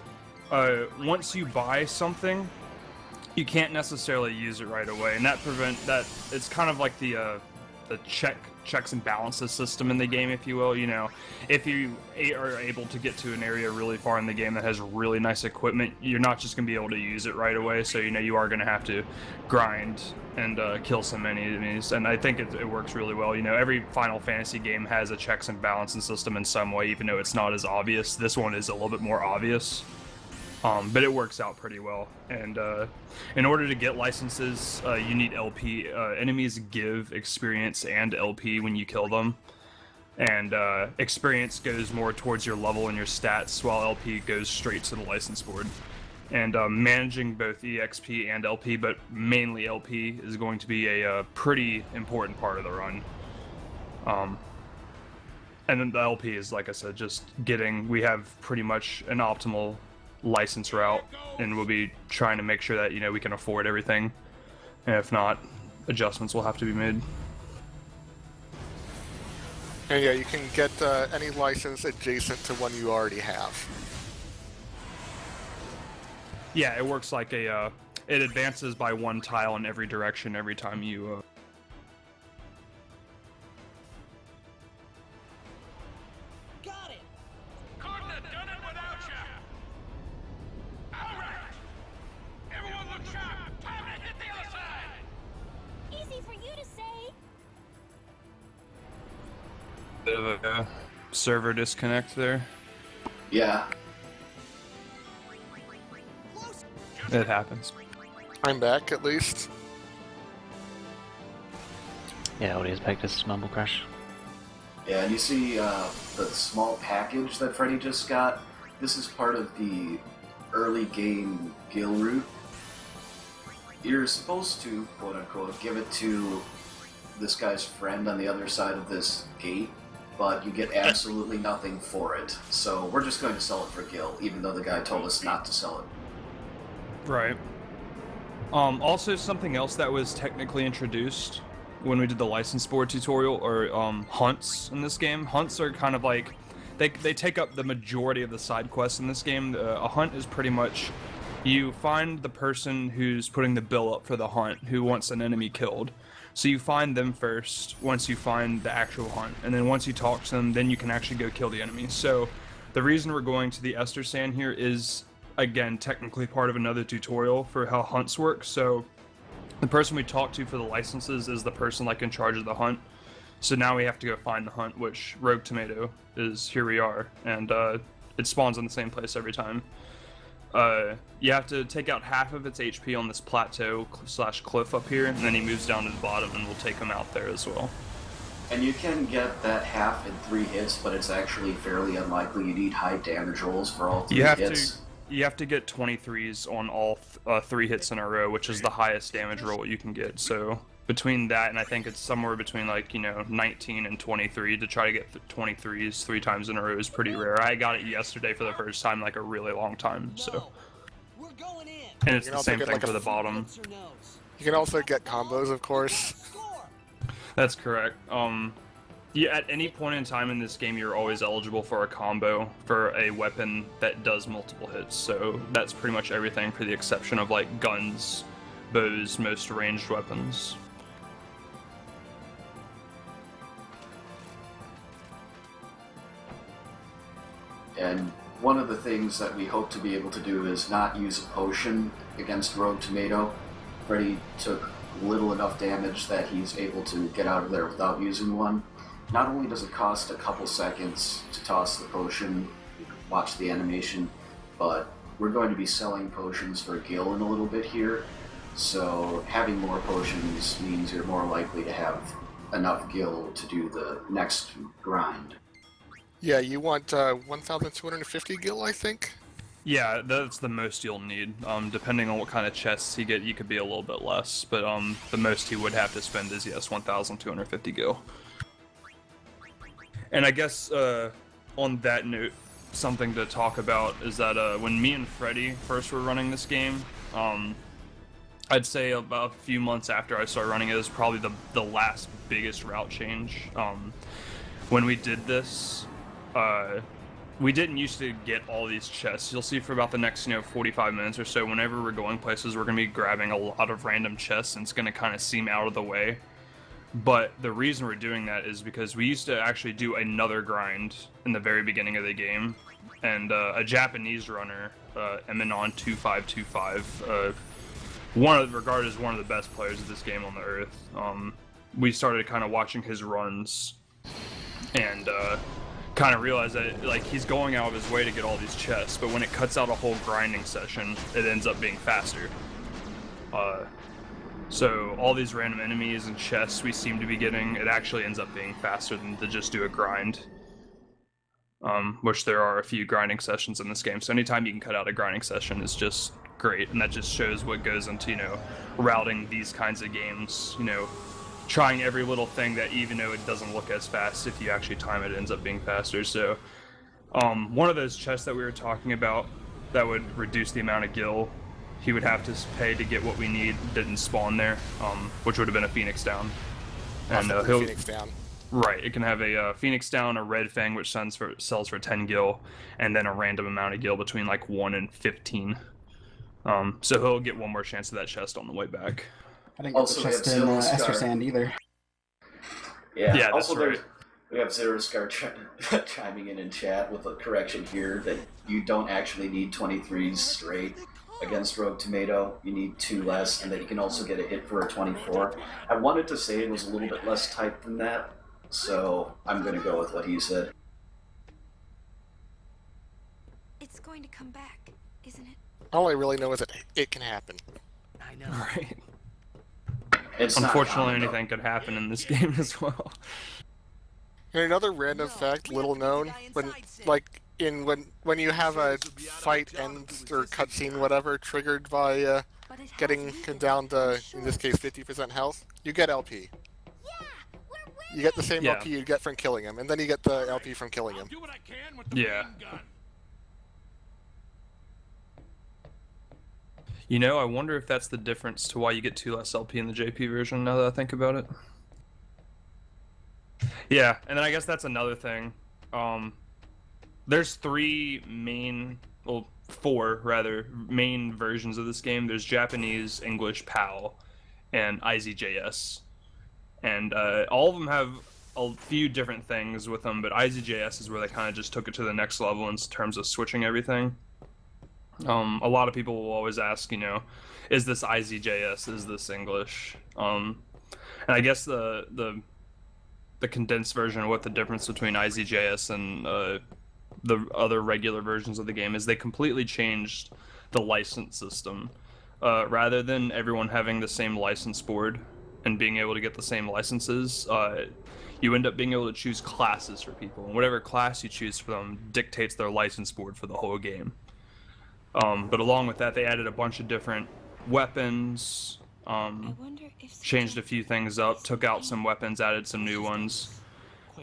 once you buy something, you can't necessarily use it right away, and it's kind of like the checks and balances system in the game, if you will. You know, if you are able to get to an area really far in the game that has really nice equipment, you're not just going to be able to use it right away, so you know you are going to have to grind and kill some enemies, and I think it works really well. You know, every Final Fantasy game has a checks and balances system in some way, even though it's not as obvious. This one is a little bit more obvious. But it works out pretty well. And in order to get licenses, you need LP. Enemies give experience and LP when you kill them. And experience goes more towards your level and your stats, while LP goes straight to the license board. And managing both EXP and LP, but mainly LP, is going to be a pretty important part of the run. And then the LP is, like I said, just we have pretty much an optimal license route, and we'll be trying to make sure that, you know, we can afford everything, and if not, adjustments will have to be made. And yeah, you can get any license adjacent to one you already have. Yeah, it works like it advances by one tile in every direction every time you bit of a server disconnect there. Yeah. It happens. I'm back, at least. Yeah, what do you expect? This is Mumble Crash. Yeah, and you see the small package that Freddy just got. This is part of the early game Gil route. You're supposed to, quote unquote, give it to this guy's friend on the other side of this gate, but you get absolutely nothing for it. So we're just going to sell it for Gil, even though the guy told us not to sell it. Right. Also, something else that was technically introduced when we did the license board tutorial are hunts in this game. Hunts are kind of like, they take up the majority of the side quests in this game. A hunt is pretty much, you find the person who's putting the bill up for the hunt, who wants an enemy killed. So you find them first, once you find the actual hunt, and then once you talk to them, then you can actually go kill the enemy. So the reason we're going to the Esther Sand here is, again, technically part of another tutorial for how hunts work. So the person we talk to for the licenses is the person like in charge of the hunt. So now we have to go find the hunt, which Rogue Tomato is. Here we are, and it spawns in the same place every time. You have to take out half of its HP on this plateau / cliff up here, and then he moves down to the bottom, and we'll take him out there as well. And you can get that half in 3 hits, but it's actually fairly unlikely. You need high damage rolls for all 3 hits. You have to get 23s on all 3 hits in a row, which is the highest damage roll you can get. So between that and I think it's somewhere between like 19 and 23. To try to get 23s 3 times in a row is pretty rare. I got it yesterday for the first time like a really long time. So, and it's the same thing for the bottom. You can also get combos, of course. That's correct. Yeah, at any point in time in this game, you're always eligible for a combo for a weapon that does multiple hits. So that's pretty much everything, for the exception of like guns, bows, most ranged weapons. And one of the things that we hope to be able to do is not use a potion against Rogue Tomato. Freddy took little enough damage that he's able to get out of there without using one. Not only does it cost a couple seconds to toss the potion, watch the animation, but we're going to be selling potions for Gil in a little bit here. So having more potions means you're more likely to have enough Gil to do the next grind. Yeah, you want 1,250 gil, I think? Yeah, that's the most you'll need. Depending on what kind of chests you get, you could be a little bit less, but the most you would have to spend is, yes, 1,250 gil. And I guess on that note, something to talk about is that when me and Freddy first were running this game, I'd say about a few months after I started running it was probably the last biggest route change. When we did this, we didn't used to get all these chests. You'll see for about the next 45 minutes or so, whenever we're going places, we're going to be grabbing a lot of random chests, and it's going to kind of seem out of the way. But the reason we're doing that is because we used to actually do another grind in the very beginning of the game, and a Japanese runner, Eminon2525, regarded as one of the best players of this game on the earth. We started kind of watching his runs, and kind of realized that like he's going out of his way to get all these chests, but when it cuts out a whole grinding session, it ends up being faster. So all these random enemies and chests we seem to be getting, it actually ends up being faster than to just do a grind. Which there are a few grinding sessions in this game, so anytime you can cut out a grinding session is just great, and that just shows what goes into, routing these kinds of games, trying every little thing that even though it doesn't look as fast, if you actually time it, it ends up being faster. So one of those chests that we were talking about that would reduce the amount of gil he would have to pay to get what we need didn't spawn there, which would have been a Phoenix Down. And he'll Phoenix Down. Right, it can have a Phoenix Down, a Red Fang, which sells for 10 gil, and then a random amount of gil between like 1 and 15. So he'll get one more chance at that chest on the way back. I didn't get the chest in Esther Sand either. Yeah, that's right. We have Zeroscar chiming in chat with a correction here that you don't actually need 23s straight against Rogue Tomato. You need 2 less, and that you can also get a hit for a 24. I wanted to say it was a little bit less type than that, so I'm going to go with what he said. It's going to come back, isn't it? All I really know is that it can happen. I know. Right. Unfortunately, anything could happen in this game as well. And another random fact, little known, when you have a fight end or cutscene, whatever, triggered by getting down to, in this case, 50% health, you get LP. You get the same LP you'd get from killing him, and then you get the LP from killing him. Yeah. I wonder if that's the difference to why you get 2 less LP in the JP version, now that I think about it. Yeah, and then I guess that's another thing. There's 4 main versions of this game. There's Japanese, English, PAL, and IZJS. And all of them have a few different things with them, but IZJS is where they kind of just took it to the next level in terms of switching everything. A lot of people will always ask, is this IZJS, is this English? And I guess the condensed version of what the difference between IZJS and the other regular versions of the game is, they completely changed the license system. Rather than everyone having the same license board and being able to get the same licenses, you end up being able to choose classes for people, and whatever class you choose for them dictates their license board for the whole game. But along with that, they added a bunch of different weapons, Changed a few things up, took out some weapons, added some new ones,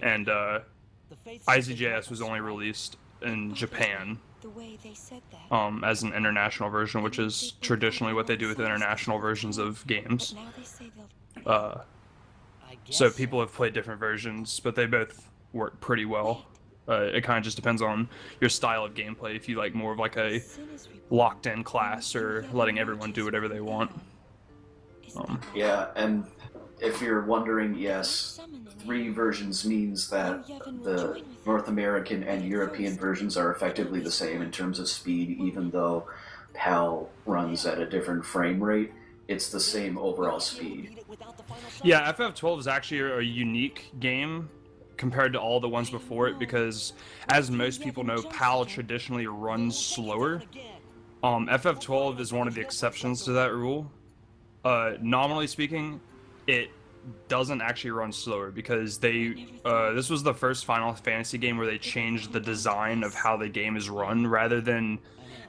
and IZJS was only released in Japan as an international version, which is traditionally what they do with international versions of games. So people have played different versions, but they both work pretty well. It kind of just depends on your style of gameplay, if you like more of like a locked-in class or letting everyone do whatever they want. Yeah, and if you're wondering, yes, 3 versions means that the North American and European versions are effectively the same in terms of speed, even though PAL runs at a different frame rate. It's the same overall speed. Yeah, FF12 is actually a unique game compared to all the ones before it, because as most people know, PAL traditionally runs slower. FF12 is one of the exceptions to that rule. Nominally speaking, it doesn't actually run slower because this was the first Final Fantasy game where they changed the design of how the game is run. Rather than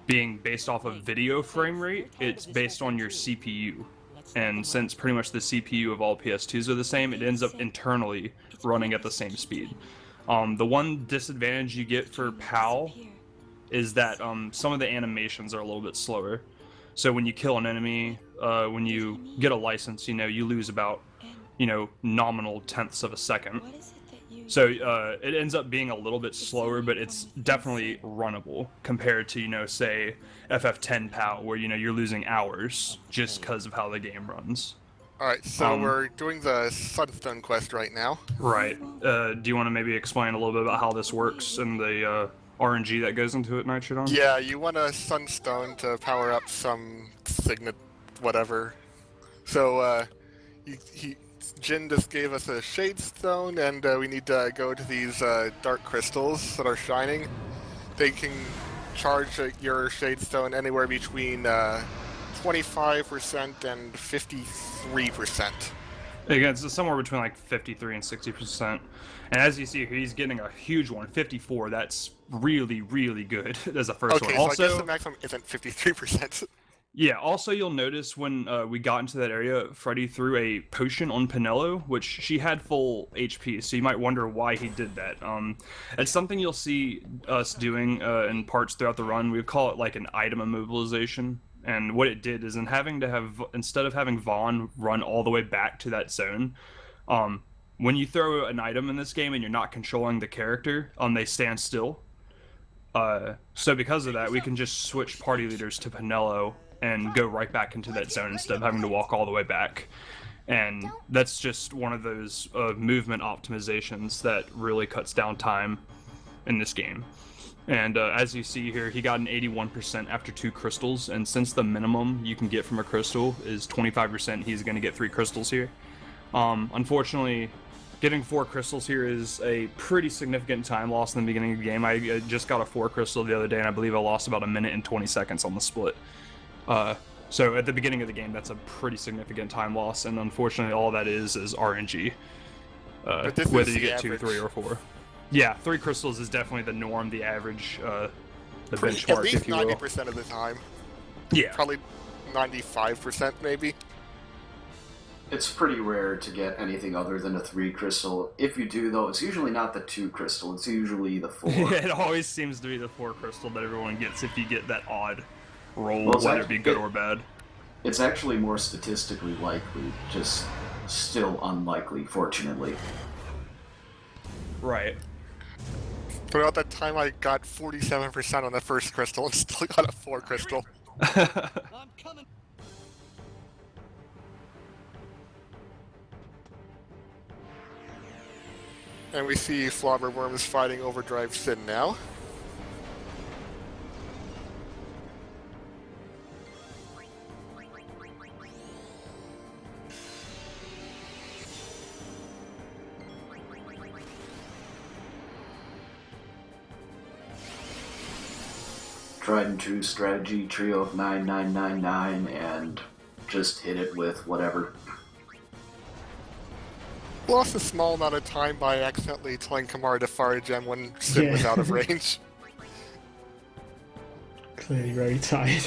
being based off of video frame rate, it's based on your CPU. And since pretty much the CPU of all PS2s are the same, it ends up internally running at the same speed. The one disadvantage you get for PAL is that some of the animations are a little bit slower. So when you kill an enemy, when you get a license, you lose about, nominal tenths of a second. So it ends up being a little bit slower, but it's definitely runnable compared to, say, FF10 PAL, where, you're losing hours just because of how the game runs. Alright, so we're doing the Sunstone quest right now. Right. Do you want to maybe explain a little bit about how this works and the RNG that goes into it, Nitrodon? Yeah, you want a Sunstone to power up some Signet whatever. So, Jin just gave us a Shade Stone, and we need to go to these dark crystals that are shining. They can charge your Shade Stone anywhere between 25% and 53%. Again, it's somewhere between like 53 and 60%. And as you see here, he's getting a huge one, 54. That's really, really good as a first one. Okay, so I guess the maximum isn't 53%. Yeah, also you'll notice when we got into that area, Freddy threw a potion on Penelo, which she had full HP, so you might wonder why he did that. It's something you'll see us doing in parts throughout the run. We call it like an item immobilization. And what it did is instead of having Vaughn run all the way back to that zone, when you throw an item in this game and you're not controlling the character, they stand still. So because of that, we can just switch party leaders to Penelo and go right back into that zone instead of having to walk all the way back. And that's just one of those movement optimizations that really cuts down time in this game. And as you see here, he got an 81% after 2 crystals, and since the minimum you can get from a crystal is 25%, he's going to get 3 crystals here. Unfortunately, getting 4 crystals here is a pretty significant time loss in the beginning of the game. I just got a 4 crystal the other day, and I believe I lost about 1 minute and 20 seconds on the split. So at the beginning of the game, that's a pretty significant time loss, and unfortunately all that is RNG. Whether you get 2, 3, or 4. Yeah, 3 crystals is definitely the norm, the average, the benchmark, at least if you will. 90% of the time. Yeah. Probably 95% maybe. It's pretty rare to get anything other than a 3 crystal. If you do, though, it's usually not the 2 crystal, it's usually the 4. It always seems to be the 4 crystal that everyone gets if you get that odd roll, Well, whether it be good or bad. It's actually more statistically likely, just still unlikely, fortunately. Right. But at that time I got 47% on the first crystal and still got a 4 crystal. And we see Flobberworms fighting Overdrive Sin now. Tried and true strategy, trio of 9999, and just hit it with whatever. Lost a small amount of time by accidentally telling Kamara to fire a gem when Sin was out of range. Clearly very tired.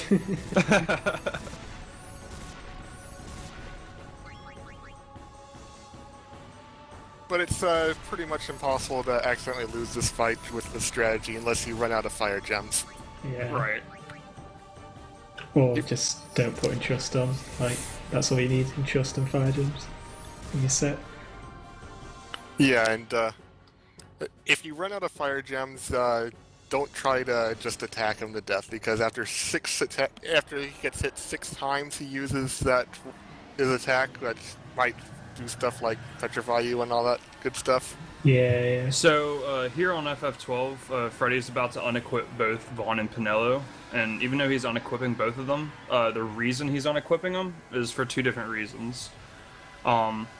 but it's pretty much impossible to accidentally lose this fight with the strategy unless you run out of fire gems. Yeah. Right. Or just don't put in trust on. Like, that's all you need in trust and fire gems in your set. Yeah, and if you run out of fire gems, don't try to just attack him to death, because after he gets hit 6 times, he uses his attack, that might do stuff like petrify you and all that good stuff. Yeah. So here on FF12, Freddy's about to unequip both Vaughn and Pinello, and even though he's unequipping both of them, the reason he's unequipping them is for 2 different reasons.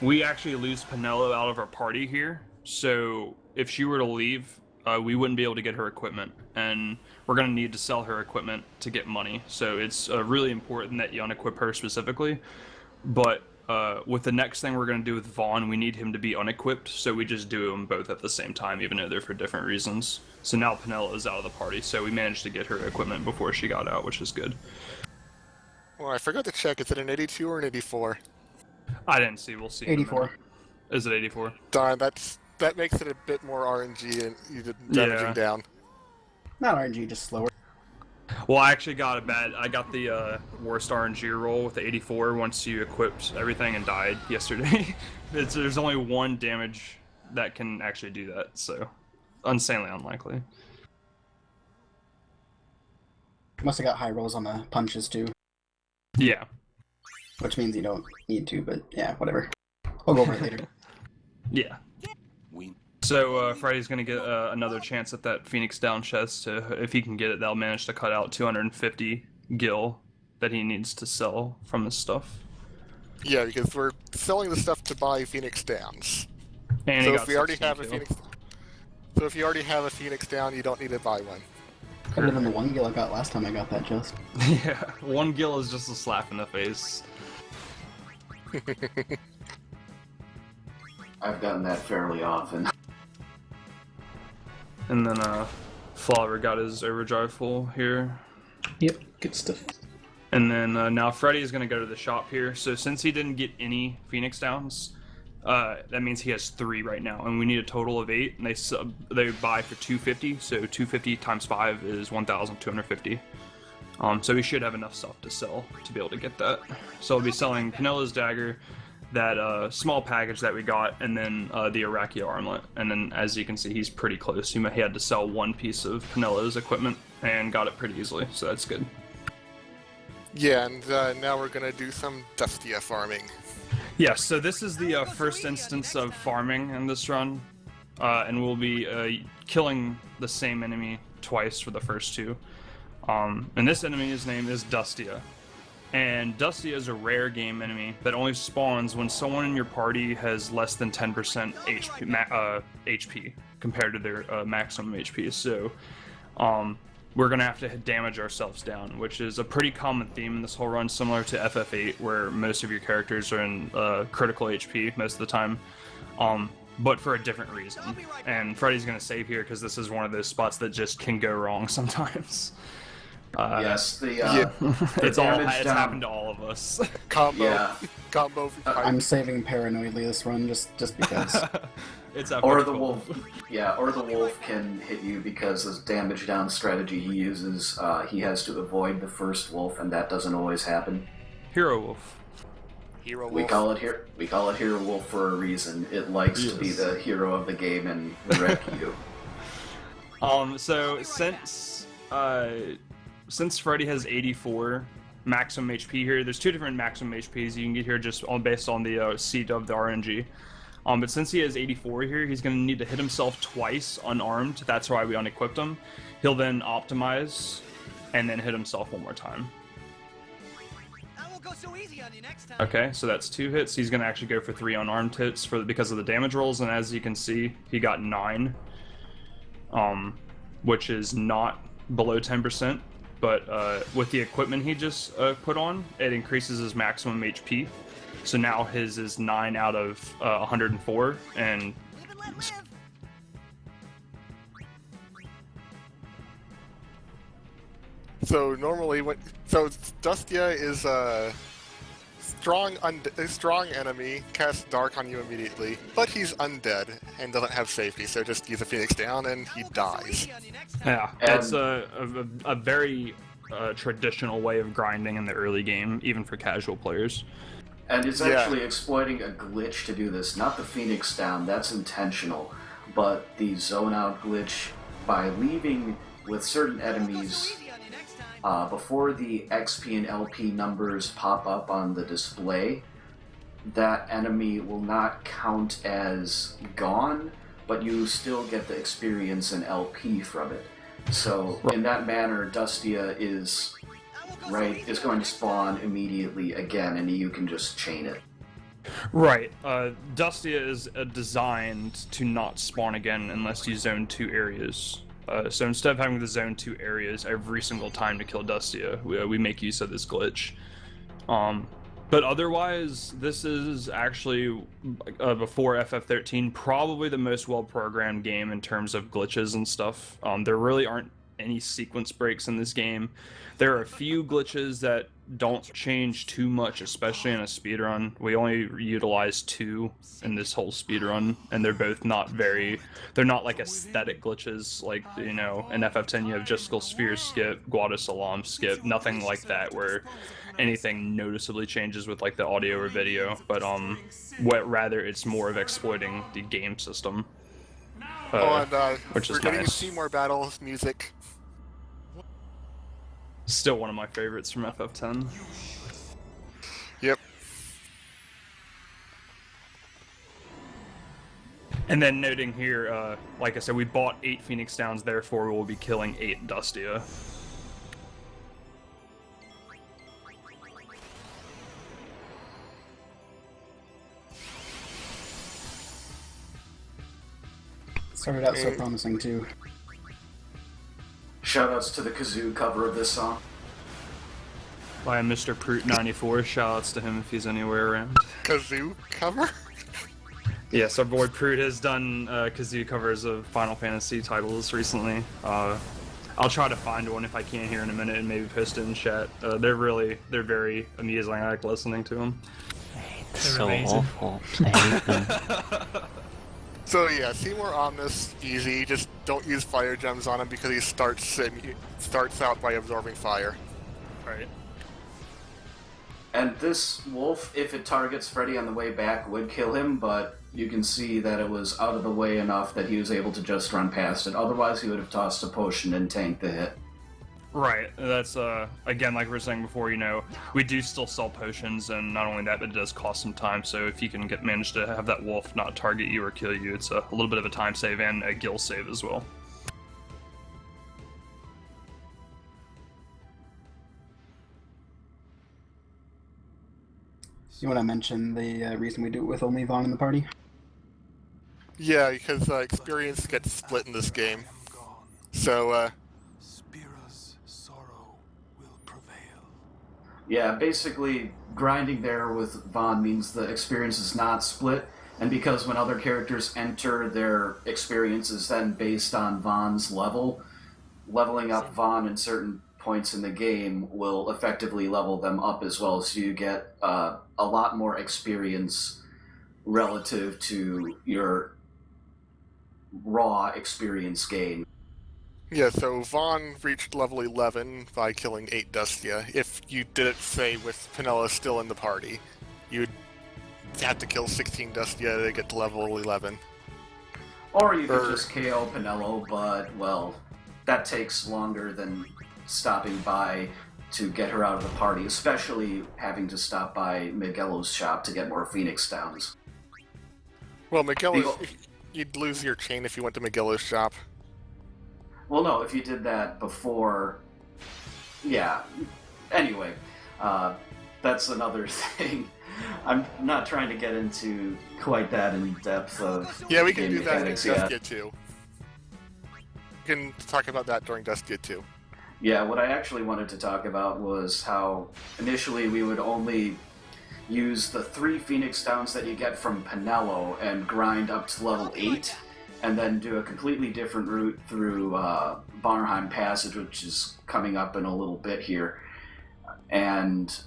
We actually lose Pinello out of our party here, so if she were to leave, we wouldn't be able to get her equipment, and we're going to need to sell her equipment to get money, so it's really important that you unequip her specifically. But with the next thing we're going to do with Vaughn, we need him to be unequipped, so we just do them both at the same time, even though they're for different reasons. So now Pinella is out of the party, so we managed to get her equipment before she got out, which is good. Well, I forgot to check, is it an 82 or an 84? I didn't see, we'll see. 84. Is it 84? Darn, that makes it a bit more RNG and you did damaging down. Not RNG, just slower. Well, I actually got I got the worst RNG roll with the 84 once you equipped everything and died yesterday. There's only 1 damage that can actually do that, so insanely unlikely. Must have got high rolls on the punches too. Yeah. Which means you don't need to, but yeah, whatever. We'll go over it later. Yeah. So Freddy's gonna get another chance at that Phoenix Down chest. If he can get it, they'll manage to cut out 250 gil that he needs to sell from his stuff. Yeah, because we're selling the stuff to buy Phoenix Downs. And so if you already have a Phoenix Down, you don't need to buy one. Could have been the 1 gil I got last time I got that chest. Yeah, 1 gil is just a slap in the face. I've gotten that fairly often. And then Flower got his overdrive full here. Yep, good stuff. And then now Freddy is going to go to the shop here. So since he didn't get any Phoenix Downs, that means he has 3 right now, and we need a total of 8. And they buy for 250, so 250 times 5 is 1,250. So we should have enough stuff to sell to be able to get that. So we'll be selling Pinella's dagger, that small package that we got, and then the Arachio armlet. And then as you can see, he's pretty close. He had to sell 1 piece of Pinella's equipment and got it pretty easily, so that's good. Yeah, and now we're gonna do some Dustia farming. Yeah, so this is the first instance of farming in this run, and we'll be killing the same enemy twice for the first 2. And this enemy's name is Dustia. And Dustia is a rare game enemy that only spawns when someone in your party has less than 10% HP compared to their maximum HP. So we're going to have to damage ourselves down, which is a pretty common theme in this whole run, similar to FF8, where most of your characters are in critical HP most of the time, but for a different reason. And Freddy's going to save here because this is one of those spots that just can go wrong sometimes. Yes, it's happened to all of us. Combo. I'm saving paranoidly this run just because. Or the wolf. Yeah, or the wolf can hit you because the damage down strategy he uses, he has to avoid the first wolf, and that doesn't always happen. Hero wolf. Hero wolf. We call it hero wolf for a reason. It likes to be the hero of the game and wreck you. So since Freddy has 84 maximum HP here, there's 2 different maximum HPs you can get here just based on the seat of the RNG. But since he has 84 here, he's going to need to hit himself twice unarmed. That's why we unequipped him. He'll then optimize and then hit himself 1 more time. I won't go so easy on you next time. Okay, so that's 2 hits. He's going to actually go for 3 unarmed hits because of the damage rolls, and as you can see, he got 9, which is not below 10%. But with the equipment he just put on, it increases his maximum HP. So now his is 9 out of 104, and so normally Dustia is strong enemy casts dark on you immediately, but he's undead and doesn't have safety, so just use a Phoenix down and he dies. Yeah, it's a very traditional way of grinding in the early game, even for casual players. And it's actually exploiting a glitch to do this, not the Phoenix down, that's intentional, but the zone out glitch by leaving with certain enemies before the XP and LP numbers pop up on the display. That enemy will not count as gone, but you still get the experience and LP from it. So in that manner, Dustia is going to spawn immediately again, and you can just chain it. Right. Dustia is designed to not spawn again unless you zone 2 areas. So instead of having the zone 2 areas every single time to kill Dustia, we make use of this glitch. But otherwise, this is actually, before FF13, probably the most well-programmed game in terms of glitches and stuff. There really aren't any sequence breaks in this game. There are a few glitches that don't change too much, especially in a speedrun. We only utilize 2 in this whole speedrun, and they're both they're not like aesthetic glitches, like, you know, in FF10 you have Justical Sphere skip, Guada Salam skip, nothing like that where anything noticeably changes with like the audio or video, but rather it's more of exploiting the game system. Which is we're getting nice. Seymour Battles music. Still one of my favorites from FF10. Yep. And then noting here, like I said, we bought 8 Phoenix Downs, therefore we'll be killing 8 Dustia. Started out so promising too. Shoutouts to the Kazoo cover of this song. By Mr. Proot94, shoutouts to him if he's anywhere around. Kazoo cover? Yes, our boy Proot has done Kazoo covers of Final Fantasy titles recently. I'll try to find one if I can here in a minute and maybe post it in chat. They're very amusing. I like listening to them. So awful. I hate them. So yeah, Seymour Omnis, easy. Just don't use fire gems on him because he starts out by absorbing fire. Right. And this wolf, if it targets Freddy on the way back, would kill him, but you can see that it was out of the way enough that he was able to just run past it. Otherwise, he would have tossed a potion and tanked the hit. Right, that's, again, like we were saying before, you know, we do still sell potions, and not only that, but it does cost some time, so if you can manage to have that wolf not target you or kill you, it's a little bit of a time save and a gil save as well. You want to mention the reason we do it with only Vaughn in the party? Yeah, because experience gets split in this game. So, Yeah, basically, grinding there with Vaughn means the experience is not split, and because when other characters enter, their experience is then based on Vaughn's level, leveling up Vaughn in certain points in the game will effectively level them up as well, so you get a lot more experience relative to your raw experience gain. yeah, so Vaughn reached level 11 by killing 8 Dustia. If you did it, say, with Penella still in the party, you'd have to kill 16 Dustia to get to level 11. Or you could just KO Penello, but, well, that takes longer than stopping by to get her out of the party, especially having to stop by Miguelo's shop to get more Phoenix Downs. Well, you'd lose your chain if you went to Miguelo's shop. Well, no, if you did that before... Yeah. Anyway, that's another thing. I'm not trying to get into quite that in depth of... Yeah, we can do that in mechanics Dustia 2. We can talk about that during Dustia 2. Yeah, what I actually wanted to talk about was how initially we would only use the 3 Phoenix Downs that you get from Penello and grind up to level 8, and then do a completely different route through Barnheim Passage, which is coming up in a little bit here. And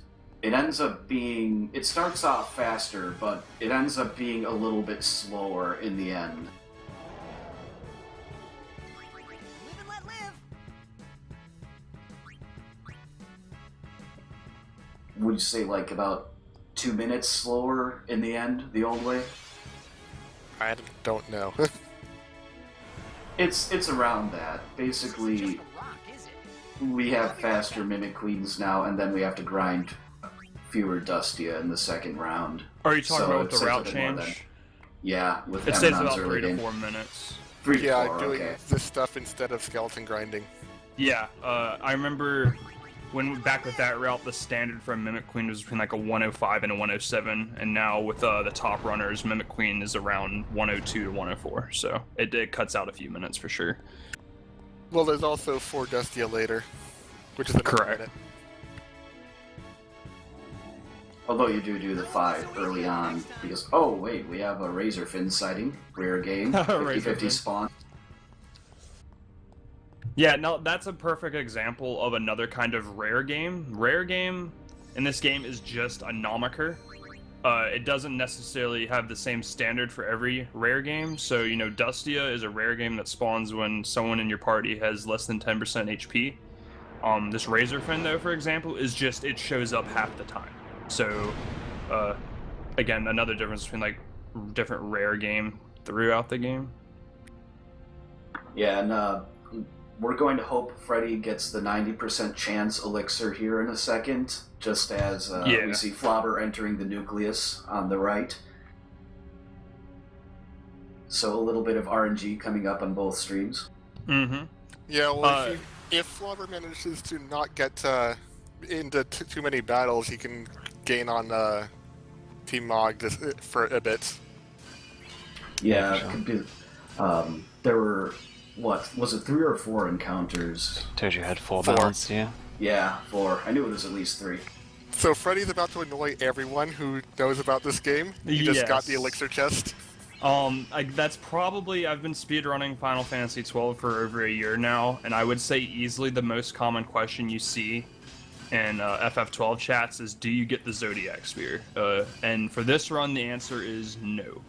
it ends up being... It starts off faster, but it ends up being a little bit slower in the end. Live and let live. Would you say like about 2 minutes slower in the end, the old way? I don't know. It's around that. Basically, we have faster Mimic Queens now, and then we have to grind fewer Dustia in the second round. Are you talking So about it the saves a route bit more than- change? Yeah, with It saves Amonon's about early 3 to game. 4 minutes. 3 to Yeah, 4, doing okay. this stuff instead of skeleton grinding. Yeah, I remember when back with that route, the standard for a Mimic Queen was between like a 105 and a 107, and now with the top runners, Mimic Queen is around 102 to 104, so it cuts out a few minutes for sure. Well, there's also 4 Dustia later, which is another Correct. minute. Although you do the 5 early on, because, oh wait, we have a Razorfin sighting, rare game, 50-50 Razorfin. spawn. Yeah, no, that's a perfect example of another kind of rare game. Rare game in this game is just a nomiker. It doesn't necessarily have the same standard for every rare game. So, you know, Dustia is a rare game that spawns when someone in your party has less than 10% HP. This Razorfin, though, for example, is just, it shows up half the time. So, again, another difference between, like, different rare game throughout the game. Yeah, and we're going to hope Freddy gets the 90% chance elixir here in a second, just as we see Flobber entering the nucleus on the right. So a little bit of RNG coming up on both streams. Mm-hmm. Yeah, well, if Flobber manages to not get into too many battles, he can gain on Team Mog for a bit. Yeah, it could be, there were, what, was it 3 or 4 encounters? Told you had 4 4. balance, yeah. Yeah, 4. I knew it was at least 3. So Freddy's about to annoy everyone who knows about this game. He just got the Yes. elixir chest. That's probably, I've been speedrunning Final Fantasy XII for over a year now, and I would say easily the most common question you see in FF12 chats is, do you get the Zodiac Spear? And for this run, the answer is no.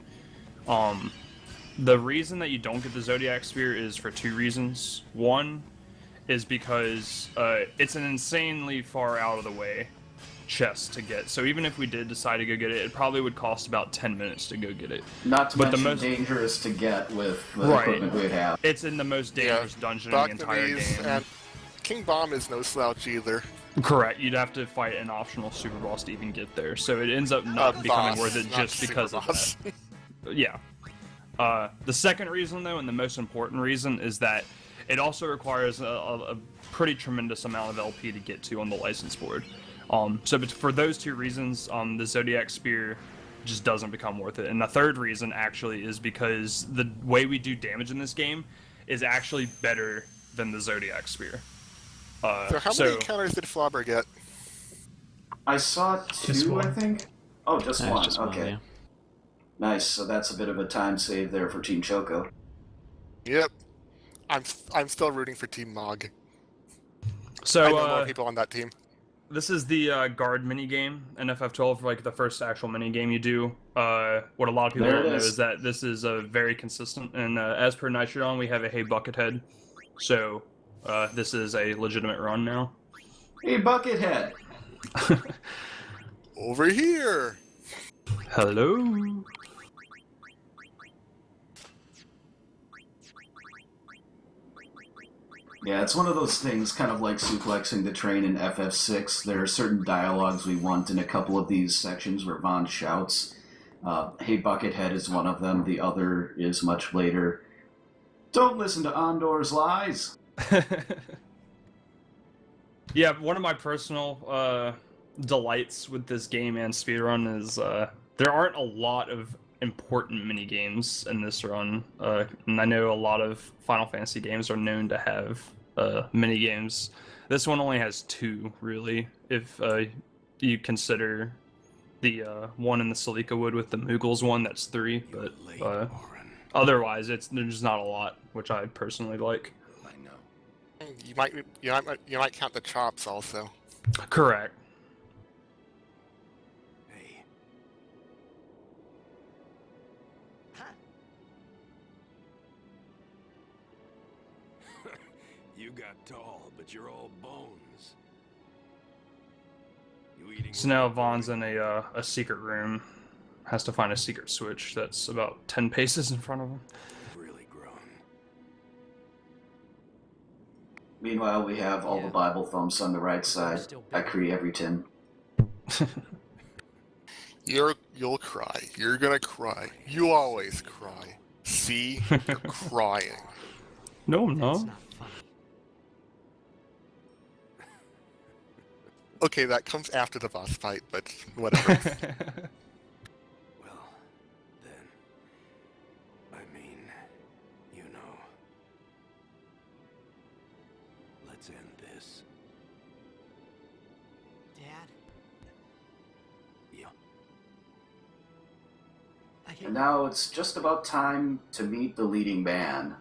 The reason that you don't get the Zodiac Spear is for 2 reasons. One is because it's an insanely far out of the way chest to get. So even if we did decide to go get it, it probably would cost about 10 minutes to go get it. Not to But mention the most dangerous to get with the Right. equipment we have. It's in the most dangerous dungeon in the entire Bacchus game. and King Bomb is no slouch either. Correct. You'd have to fight an optional super boss to even get there, so it ends up not becoming Boss, worth it not just because super of boss. that. Yeah. The second reason, though, and the most important reason, is that it also requires a pretty tremendous amount of LP to get to on the license board. So for those 2 reasons, the Zodiac Spear just doesn't become worth it. And the third reason, actually, is because the way we do damage in this game is actually better than the Zodiac Spear. So how many encounters did Flobber get? I saw 2, I think. Oh, just Yeah, one. just one, Okay. yeah. Nice. So that's a bit of a time save there for Team Choco. Yep. I'm still rooting for Team Mog. So I know more people on that team. This is the guard minigame in FF12, like the first actual minigame you do. What a lot of people There it don't know is. is that this is very consistent, and as per Nitrodon, we have a Hey Buckethead. So this is a legitimate run now. Hey, Buckethead! Over here! Hello? Yeah, it's one of those things, kind of like suplexing the train in FF6. There are certain dialogues we want in a couple of these sections where Vaughn shouts. Hey, Buckethead is one of them. The other is much later. Don't listen to Ondor's lies! Yeah, one of my personal delights with this game and speedrun is there aren't a lot of important mini-games in this run, and I know a lot of Final Fantasy games are known to have mini-games. This one only has 2, really, if you consider the one in the Salika Wood with the Moogles one, that's 3, but otherwise there's not a lot, which I personally like. You might count the chops also. Correct. You got tall, but you're all bones. You eating? So now Vaughn's in a secret room. Has to find a secret switch that's about 10 paces in front of him. Really grown. Meanwhile, we have all the Bible thumps on the right side. I create everything. You'll cry. You're gonna cry. You always cry. See? You're crying. No, I'm not. Okay, that comes after the boss fight, but whatever. Well, then, I mean, you know. Let's end this. Dad? Yeah. And now it's just about time to meet the leading man.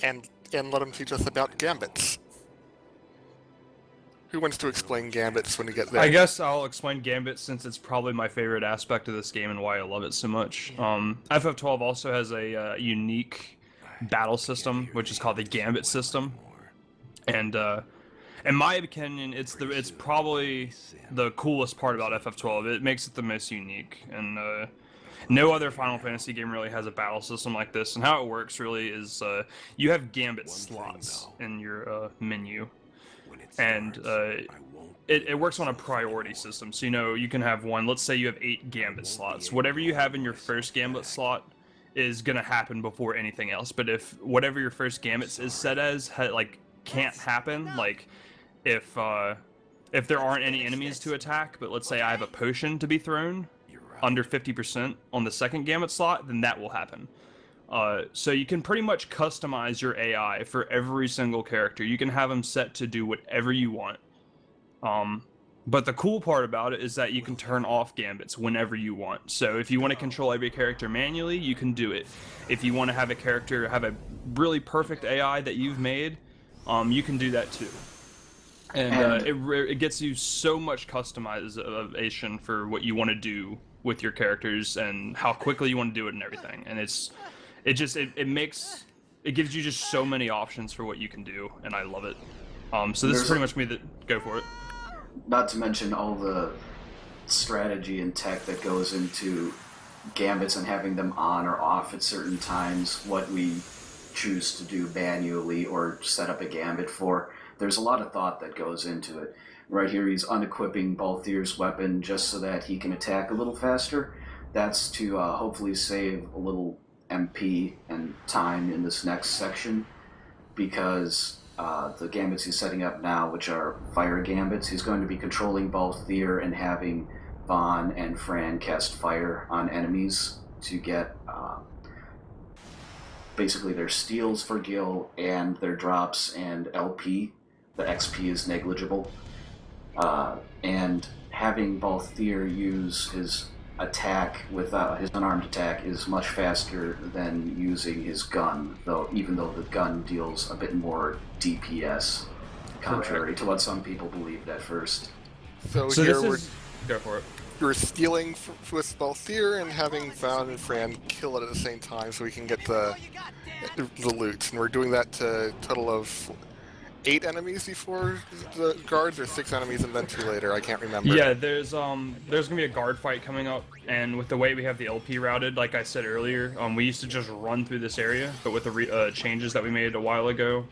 And let him teach us about gambits. Who wants to explain gambits when we get there? I guess I'll explain Gambit since it's probably my favorite aspect of this game and why I love it so much. FF12 also has a unique battle system, which is called the Gambit system. And in my opinion, it's probably the coolest part about FF12. It makes it the most unique. And no other Final Fantasy game really has a battle system like this. And how it works really is you have Gambit slots in your menu. And it works on a priority system. So, you can have one. Let's say you have 8 Gambit slots. Whatever you have in your first Gambit slot is going to happen before anything else. But if whatever your first Gambit is set as, can't happen, if there aren't any enemies to attack, but let's say I have a potion to be thrown under 50% on the second Gambit slot, then that will happen. So you can pretty much customize your AI for every single character. You can have them set to do whatever you want. But the cool part about it is that you can turn off Gambits whenever you want. So if you want to control every character manually, you can do it. If you want to have a character have a really perfect AI that you've made, you can do that too. And it gets you so much customization for what you want to do with your characters and how quickly you want to do it and everything. And it gives you just so many options for what you can do, and I love it. So this is pretty much me that go for it. Not to mention all the strategy and tech that goes into Gambits and having them on or off at certain times, what we choose to do manually or set up a Gambit for. There's a lot of thought that goes into it. Right here he's unequipping Balthier's weapon just so that he can attack a little faster. That's to hopefully save a little MP and time in this next section, because the Gambits he's setting up now, which are fire Gambits, he's going to be controlling Balthier and having Vaughn and Fran cast fire on enemies to get basically their steals for Gil and their drops and LP. The XP is negligible. And having Balthier use his attack with his unarmed attack is much faster than using his gun, even though the gun deals a bit more DPS, contrary to what some people believed at first. So here go for it. You're stealing with Balthier and having Vaughn and Fran kill it at the same time so we can get the loot. And we're doing that to a total of 8 enemies before the guards, or 6 enemies and then 2 later. I can't remember. Yeah, there's gonna be a guard fight coming up, and with the way we have the LP routed, like I said earlier, we used to just run through this area, but with the changes that we made a while ago,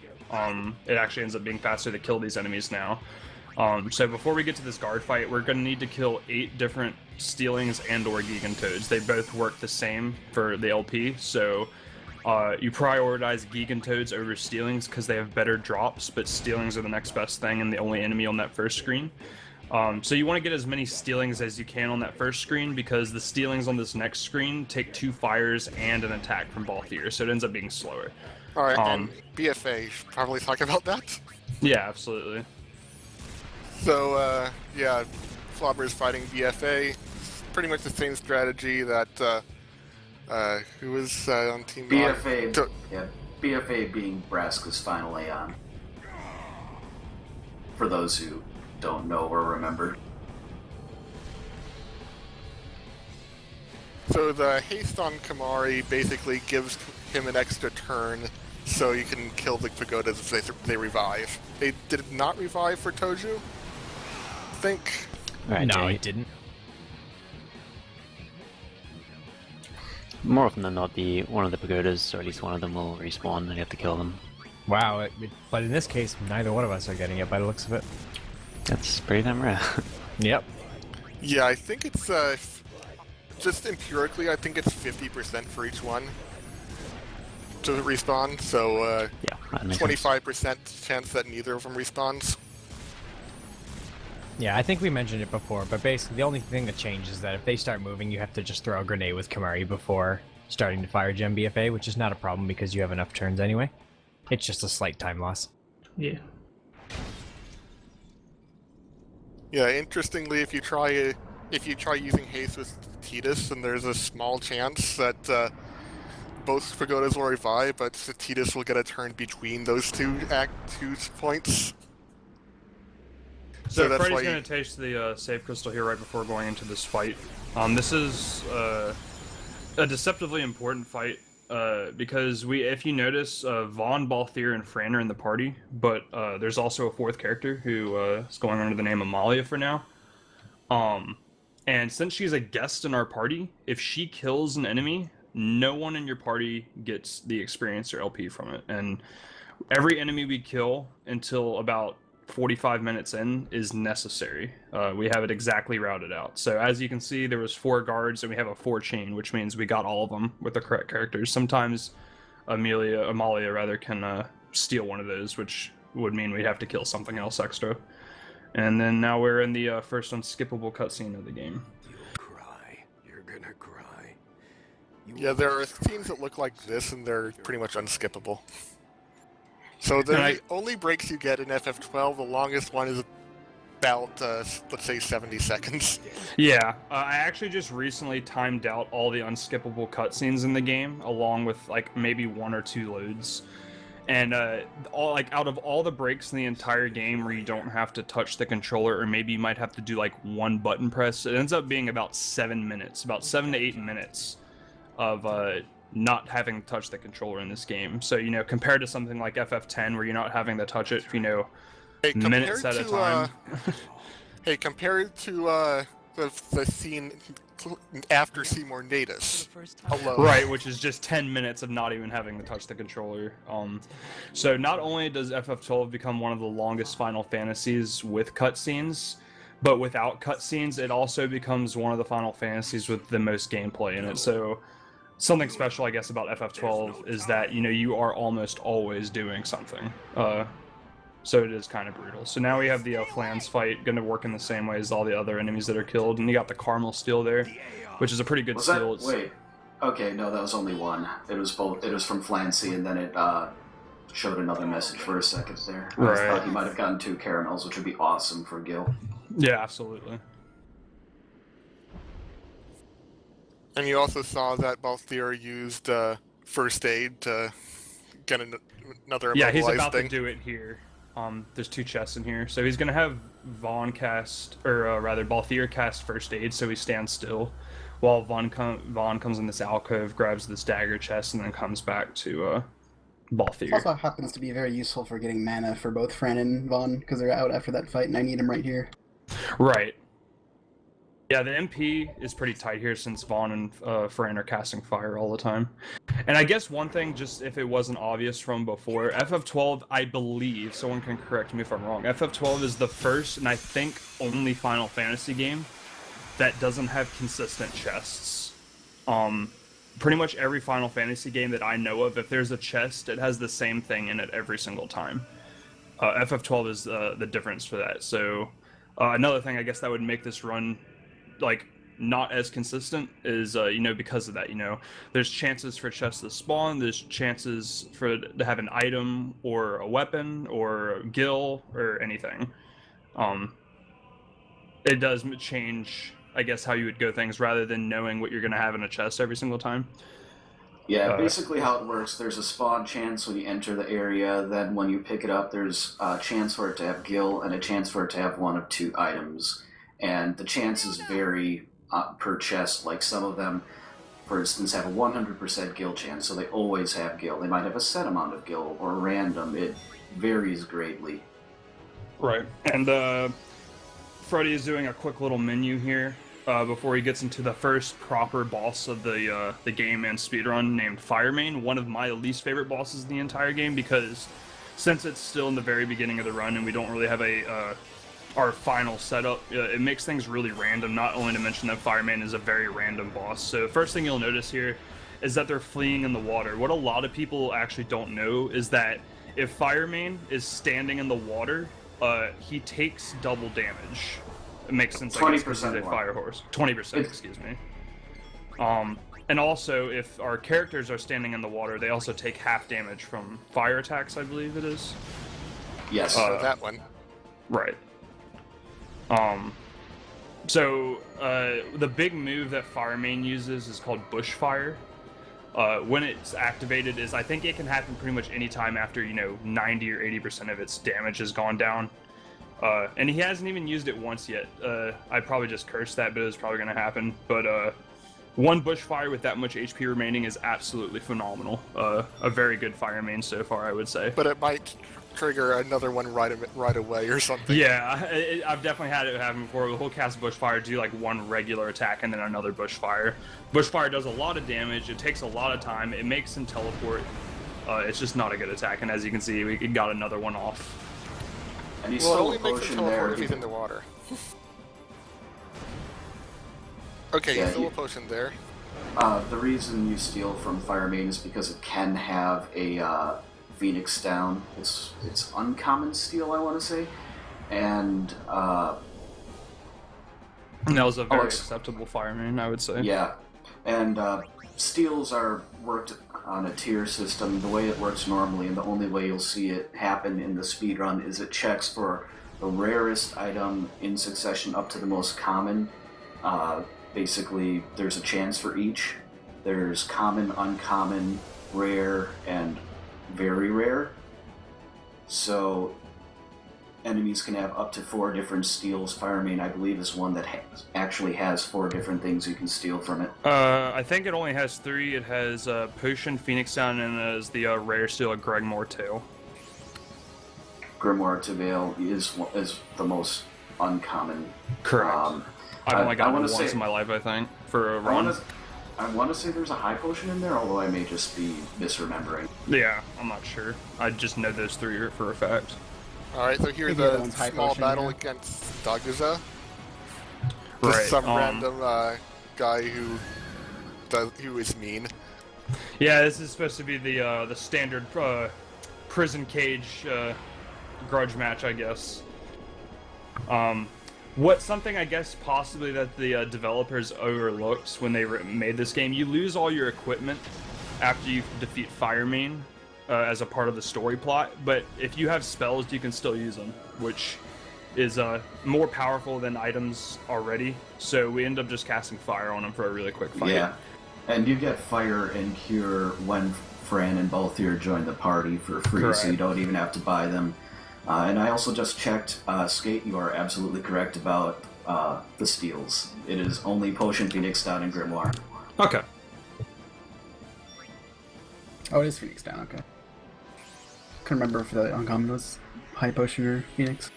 it actually ends up being faster to kill these enemies now. So before we get to this guard fight, we're gonna need to kill 8 different Stealings and/or Gigantoads. They both work the same for the LP, so. You prioritize Gigantoads over Stealings because they have better drops, but Stealings are the next best thing and the only enemy on that first screen. So you want to get as many Stealings as you can on that first screen, because the Stealings on this next screen take 2 fires and an attack from Balthier, so it ends up being slower. Alright, and BFA, should probably talk about that? Yeah, absolutely. So, yeah, Flobber is fighting BFA. Pretty much the same strategy that, who was on Team BFA, BFA being Braska's final Aeon. For those who don't know or remember. So the haste on Kimahri basically gives him an extra turn so you can kill the pagodas if they revive. They did not revive for Toju, I think. Right, No, yeah. it didn't. More often than not, one of the pagodas, or at least one of them, will respawn and you have to kill them. Wow, but in this case, neither one of us are getting it by the looks of it. That's pretty damn rare. Yep. Yeah, I think it's, just empirically, I think it's 50% for each one to respawn, so, yeah, that makes 25% chance that neither of them respawns. Yeah, I think we mentioned it before, but basically the only thing that changes is that if they start moving, you have to just throw a grenade with Kimahri before starting to fire Gem BFA, which is not a problem because you have enough turns anyway. It's just a slight time loss. Yeah. Yeah, interestingly, if you try using haste with Tidus, then there's a small chance that both pagodas will revive, but Tidus will get a turn between those two points. So that's Freddy's why going to taste the save crystal here right before going into this fight. This is a deceptively important fight because if you notice, Vaughn, Balthier, and Fran are in the party, but there's also a fourth character who is going under the name Amalia for now. And since she's a guest in our party, if she kills an enemy, no one in your party gets the experience or LP from it. And every enemy we kill until about 45 minutes in is necessary. We have it exactly routed out. So as you can see, there was 4 guards and we have a 4 chain, which means we got all of them with the correct characters. Sometimes Amalia rather can steal one of those, which would mean we'd have to kill something else extra. And then now we're in the first unskippable cutscene of the game. You're gonna cry. Yeah, there are scenes that look like this, and they're pretty much unskippable. So the only breaks you get in FF12, the longest one is about, let's say, 70 seconds. Yeah, I actually just recently timed out all the unskippable cutscenes in the game, along with like maybe 1 or 2 loads. And out of all the breaks in the entire game where you don't have to touch the controller, or maybe you might have to do like 1 button press, it ends up being about 7 minutes, about 7 to 8 minutes of not having to touch the controller in this game. So, compared to something like FF10 where you're not having to touch it, minutes at a time. Hey, compared to the scene after Seymour Natus alone. Right, which is just 10 minutes of not even having to touch the controller. So not only does FF12 become one of the longest Final Fantasies with cutscenes, but without cutscenes, it also becomes one of the Final Fantasies with the most gameplay in it. So something special, I guess, about FF12 is that, you are almost always doing something. So it is kind of brutal. So now we have the Flans fight, going to work in the same way as all the other enemies that are killed. And you got the Carmel Steel there, which is a pretty good steel. Wait. Okay, no, that was only one. It was both. It was from Flancy, and then it showed another message for a second there. Right. I thought you might have gotten 2 caramels, which would be awesome for Gil. Yeah, absolutely. And you also saw that Balthier used first aid to get another immobilized Yeah, he's about thing. to do it here. There's 2 chests in here, so he's gonna have Vaughn cast, or rather Balthier cast first aid, so he stands still, while Vaughn comes in this alcove, grabs this dagger chest, and then comes back to Balthier. Also happens to be very useful for getting mana for both Fran and Vaughn, because they're out after that fight, and I need them right here. Right. Yeah, the MP is pretty tight here since Vaughn and Fran are casting fire all the time. And I guess one thing, just if it wasn't obvious from before, FF12, I believe, someone can correct me if I'm wrong, FF12 is the first, and I think only Final Fantasy game that doesn't have consistent chests. Pretty much every Final Fantasy game that I know of, if there's a chest, it has the same thing in it every single time. FF12 is the difference for that. So another thing, I guess, that would make this run not as consistent is because of that. There's chances for chests to spawn, there's chances for to have an item or a weapon or a Gil or anything. It does change, I guess, how you would go things rather than knowing what you're going to have in a chest every single time. Yeah, basically how it works, there's a spawn chance when you enter the area, then when you pick it up, there's a chance for it to have Gil and a chance for it to have 1 of 2 items. And the chances vary per chest. Like some of them, for instance, have a 100% gil chance, so they always have gil. They might have a set amount of gil or random. It varies greatly. Right, and Freddy is doing a quick little menu here before he gets into the first proper boss of the game and speedrun, named Firemane, one of my least favorite bosses in the entire game, because since it's still in the very beginning of the run and we don't really have our final setup, it makes things really random, not only to mention that Firemane is a very random boss. So first thing you'll notice here is that they're fleeing in the water. What a lot of people actually don't know is that if Firemane is standing in the water, he takes double damage. It makes sense, I guess, because he's a fire horse. 20%, excuse me. And also, if our characters are standing in the water, they also take half damage from fire attacks, I believe it is. Yes. That one. Right. So, the big move that Firemane uses is called Bushfire. When it's activated is, I think it can happen pretty much any time after, 90 or 80% of its damage has gone down. And he hasn't even used it once yet. I probably just cursed that, but it was probably going to happen. But, one Bushfire with that much HP remaining is absolutely phenomenal. A very good Firemane so far, I would say. But it might trigger another one right away or something. Yeah, I've definitely had it happen before. We'll cast Bushfire, do like one regular attack, and then another Bushfire. Bushfire does a lot of damage, it takes a lot of time, it makes him teleport. It's just not a good attack, and as you can see, we got another one off. And he's well, it still only a makes him potion teleport there. if he's in the water. Okay, Yeah, he's still a potion there. The reason you steal from Firemane is because it can have a Phoenix down. It's uncommon steal, I want to say, and that was a very acceptable Firemane, I would say. Yeah, and steals are worked on a tier system. The way it works normally, and the only way you'll see it happen in the speedrun, is it checks for the rarest item in succession up to the most common. Basically, there's a chance for each. There's common, uncommon, rare, and very rare. So, enemies can have up to 4 different steals. Firemane, I believe, is one that actually has 4 different things you can steal from it. I think it only has 3. It has Potion, Phoenix Down, and as the rare steal, a Grimoire Tail. Grimoire Tail is the most uncommon. Correct. I've only gotten it once in my life, I think, for a run. I want to say there's a high potion in there, although I may just be misremembering. Yeah, I'm not sure. I just know those 3 for a fact. Alright, so here's the small battle against Daguza. Just some random guy who is mean. Yeah, this is supposed to be the standard prison cage grudge match, I guess. Something I guess possibly that the developers overlooked when they made this game, you lose all your equipment after you defeat Firemane as a part of the story plot, but if you have spells, you can still use them, which is more powerful than items already, so we end up just casting fire on them for a really quick fight. Yeah, and you get fire and cure when Fran and Balthier join the party for free, correct. So you don't even have to buy them. And I also just checked, Skate, you are absolutely correct about the steals. It is only Potion, Phoenix Down, and Grimoire. Okay. Oh, it is Phoenix Down, okay. Couldn't remember if the uncommon was High Potion or Phoenix.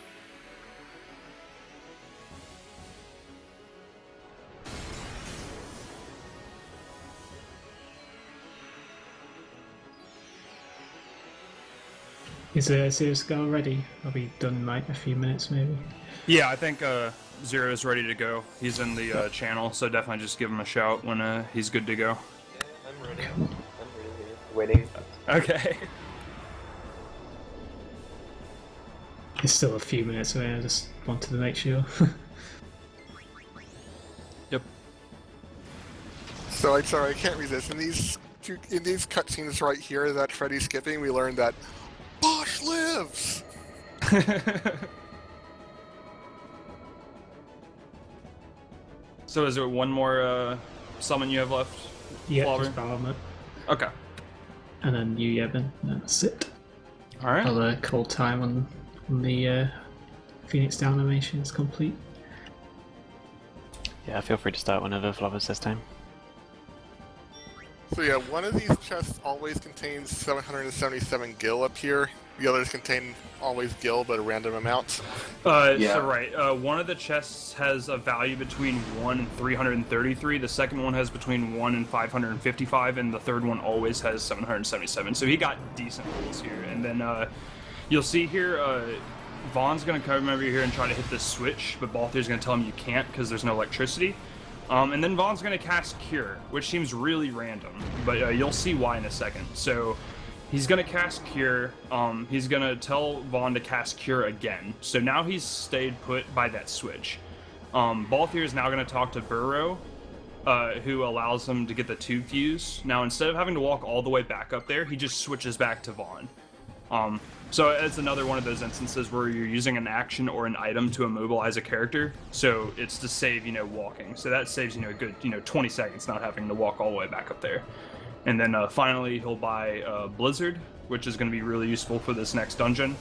Is Zero Skull ready? I'll be done in like a few minutes, maybe. Yeah, I think Zero is ready to go. He's in the channel, so definitely just give him a shout when he's good to go. Yeah, I'm ready. Waiting. Okay. It's still a few minutes away. I just wanted to make sure. Yep. So I can't resist. In these cutscenes right here that Freddy's skipping, we learned that Bosch lives! So is there one more summon you have left? Yeah, Flavor? just Balamut. Okay. And then you, Yevon, and that's it. Alright. I'll call time on the Phoenix Down animation is complete. Yeah, feel free to start whenever Flavor says time. So yeah, one of these chests always contains 777 gil up here. The others contain always gil, but a random amount. So right, one of the chests has a value between 1 and 333. The second one has between 1 and 555, and the third one always has 777. So he got decent rolls here. And then you'll see here, Vaughn's gonna come over here and try to hit this switch, but Balthier's gonna tell him you can't because there's no electricity. And then Vaughn's gonna cast Cure, which seems really random, but you'll see why in a second. So he's gonna cast Cure. He's gonna tell Vaughn to cast Cure again. So now he's stayed put by that switch. Balthier is now gonna talk to Burrow, who allows him to get the tube fuse. Now instead of having to walk all the way back up there, he just switches back to Vaughn. So it's another one of those instances where you're using an action or an item to immobilize a character. So it's to save, walking. So that saves, a good, 20 seconds not having to walk all the way back up there. And then finally he'll buy Blizzard, which is going to be really useful for this next dungeon.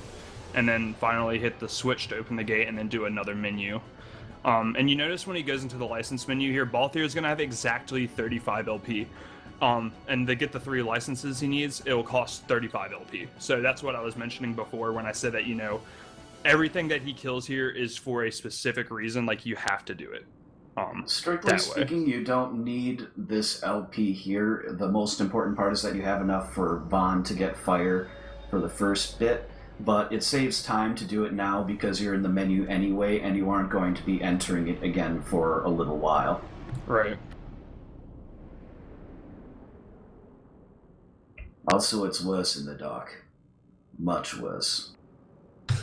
And then finally hit the switch to open the gate and then do another menu. And you notice when he goes into the license menu here, Balthier is going to have exactly 35 LP. And to get the 3 licenses he needs, it'll cost 35 LP. So that's what I was mentioning before when I said that, everything that he kills here is for a specific reason, like you have to do it. Strictly speaking, you don't need this LP here. The most important part is that you have enough for Vaughn to get fire for the first bit, but it saves time to do it now because you're in the menu anyway, and you aren't going to be entering it again for a little while. Right. Also, it's worse in the dock. Much worse.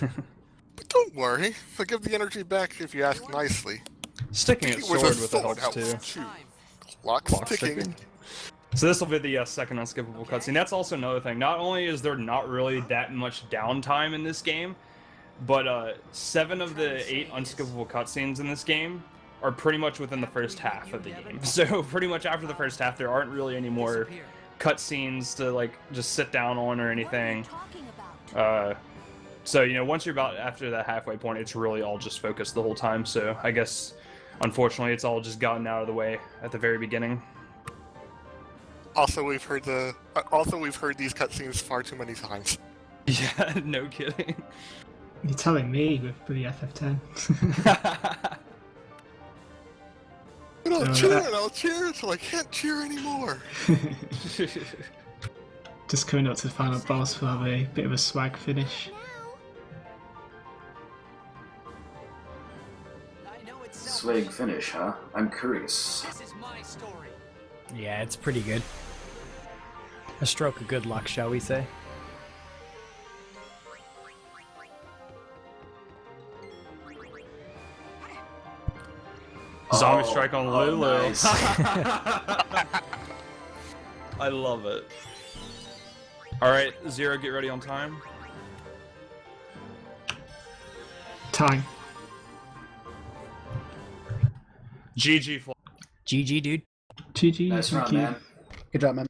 But don't worry, I'll give the energy back if you ask nicely. Sticking it sword with it helps too. Clock ticking. So this will be the second unskippable cutscene. That's also another thing. Not only is there not really that much downtime in this game, but 7 of the 8 unskippable cutscenes in this game are pretty much within the first half of the game. So pretty much after the first half, there aren't really any more cutscenes to just sit down on or anything. So once you're about after that halfway point, it's really all just focused the whole time. So I guess unfortunately it's all just gotten out of the way at the very beginning. Also, we've heard these cutscenes far too many times. Yeah, no kidding. You're telling me with the FF10. And I'll cheer until I can't cheer anymore. Just coming up to the final boss, we'll have a bit of a swag finish. Swag finish, huh? I'm curious. Yeah, it's pretty good. A stroke of good luck, shall we say? Zombie strike on Lulu. Nice. I love it. Alright, Zero, get ready on time. Time. GG, GG, dude. GG. Nice thank run, you. man. Good job, man.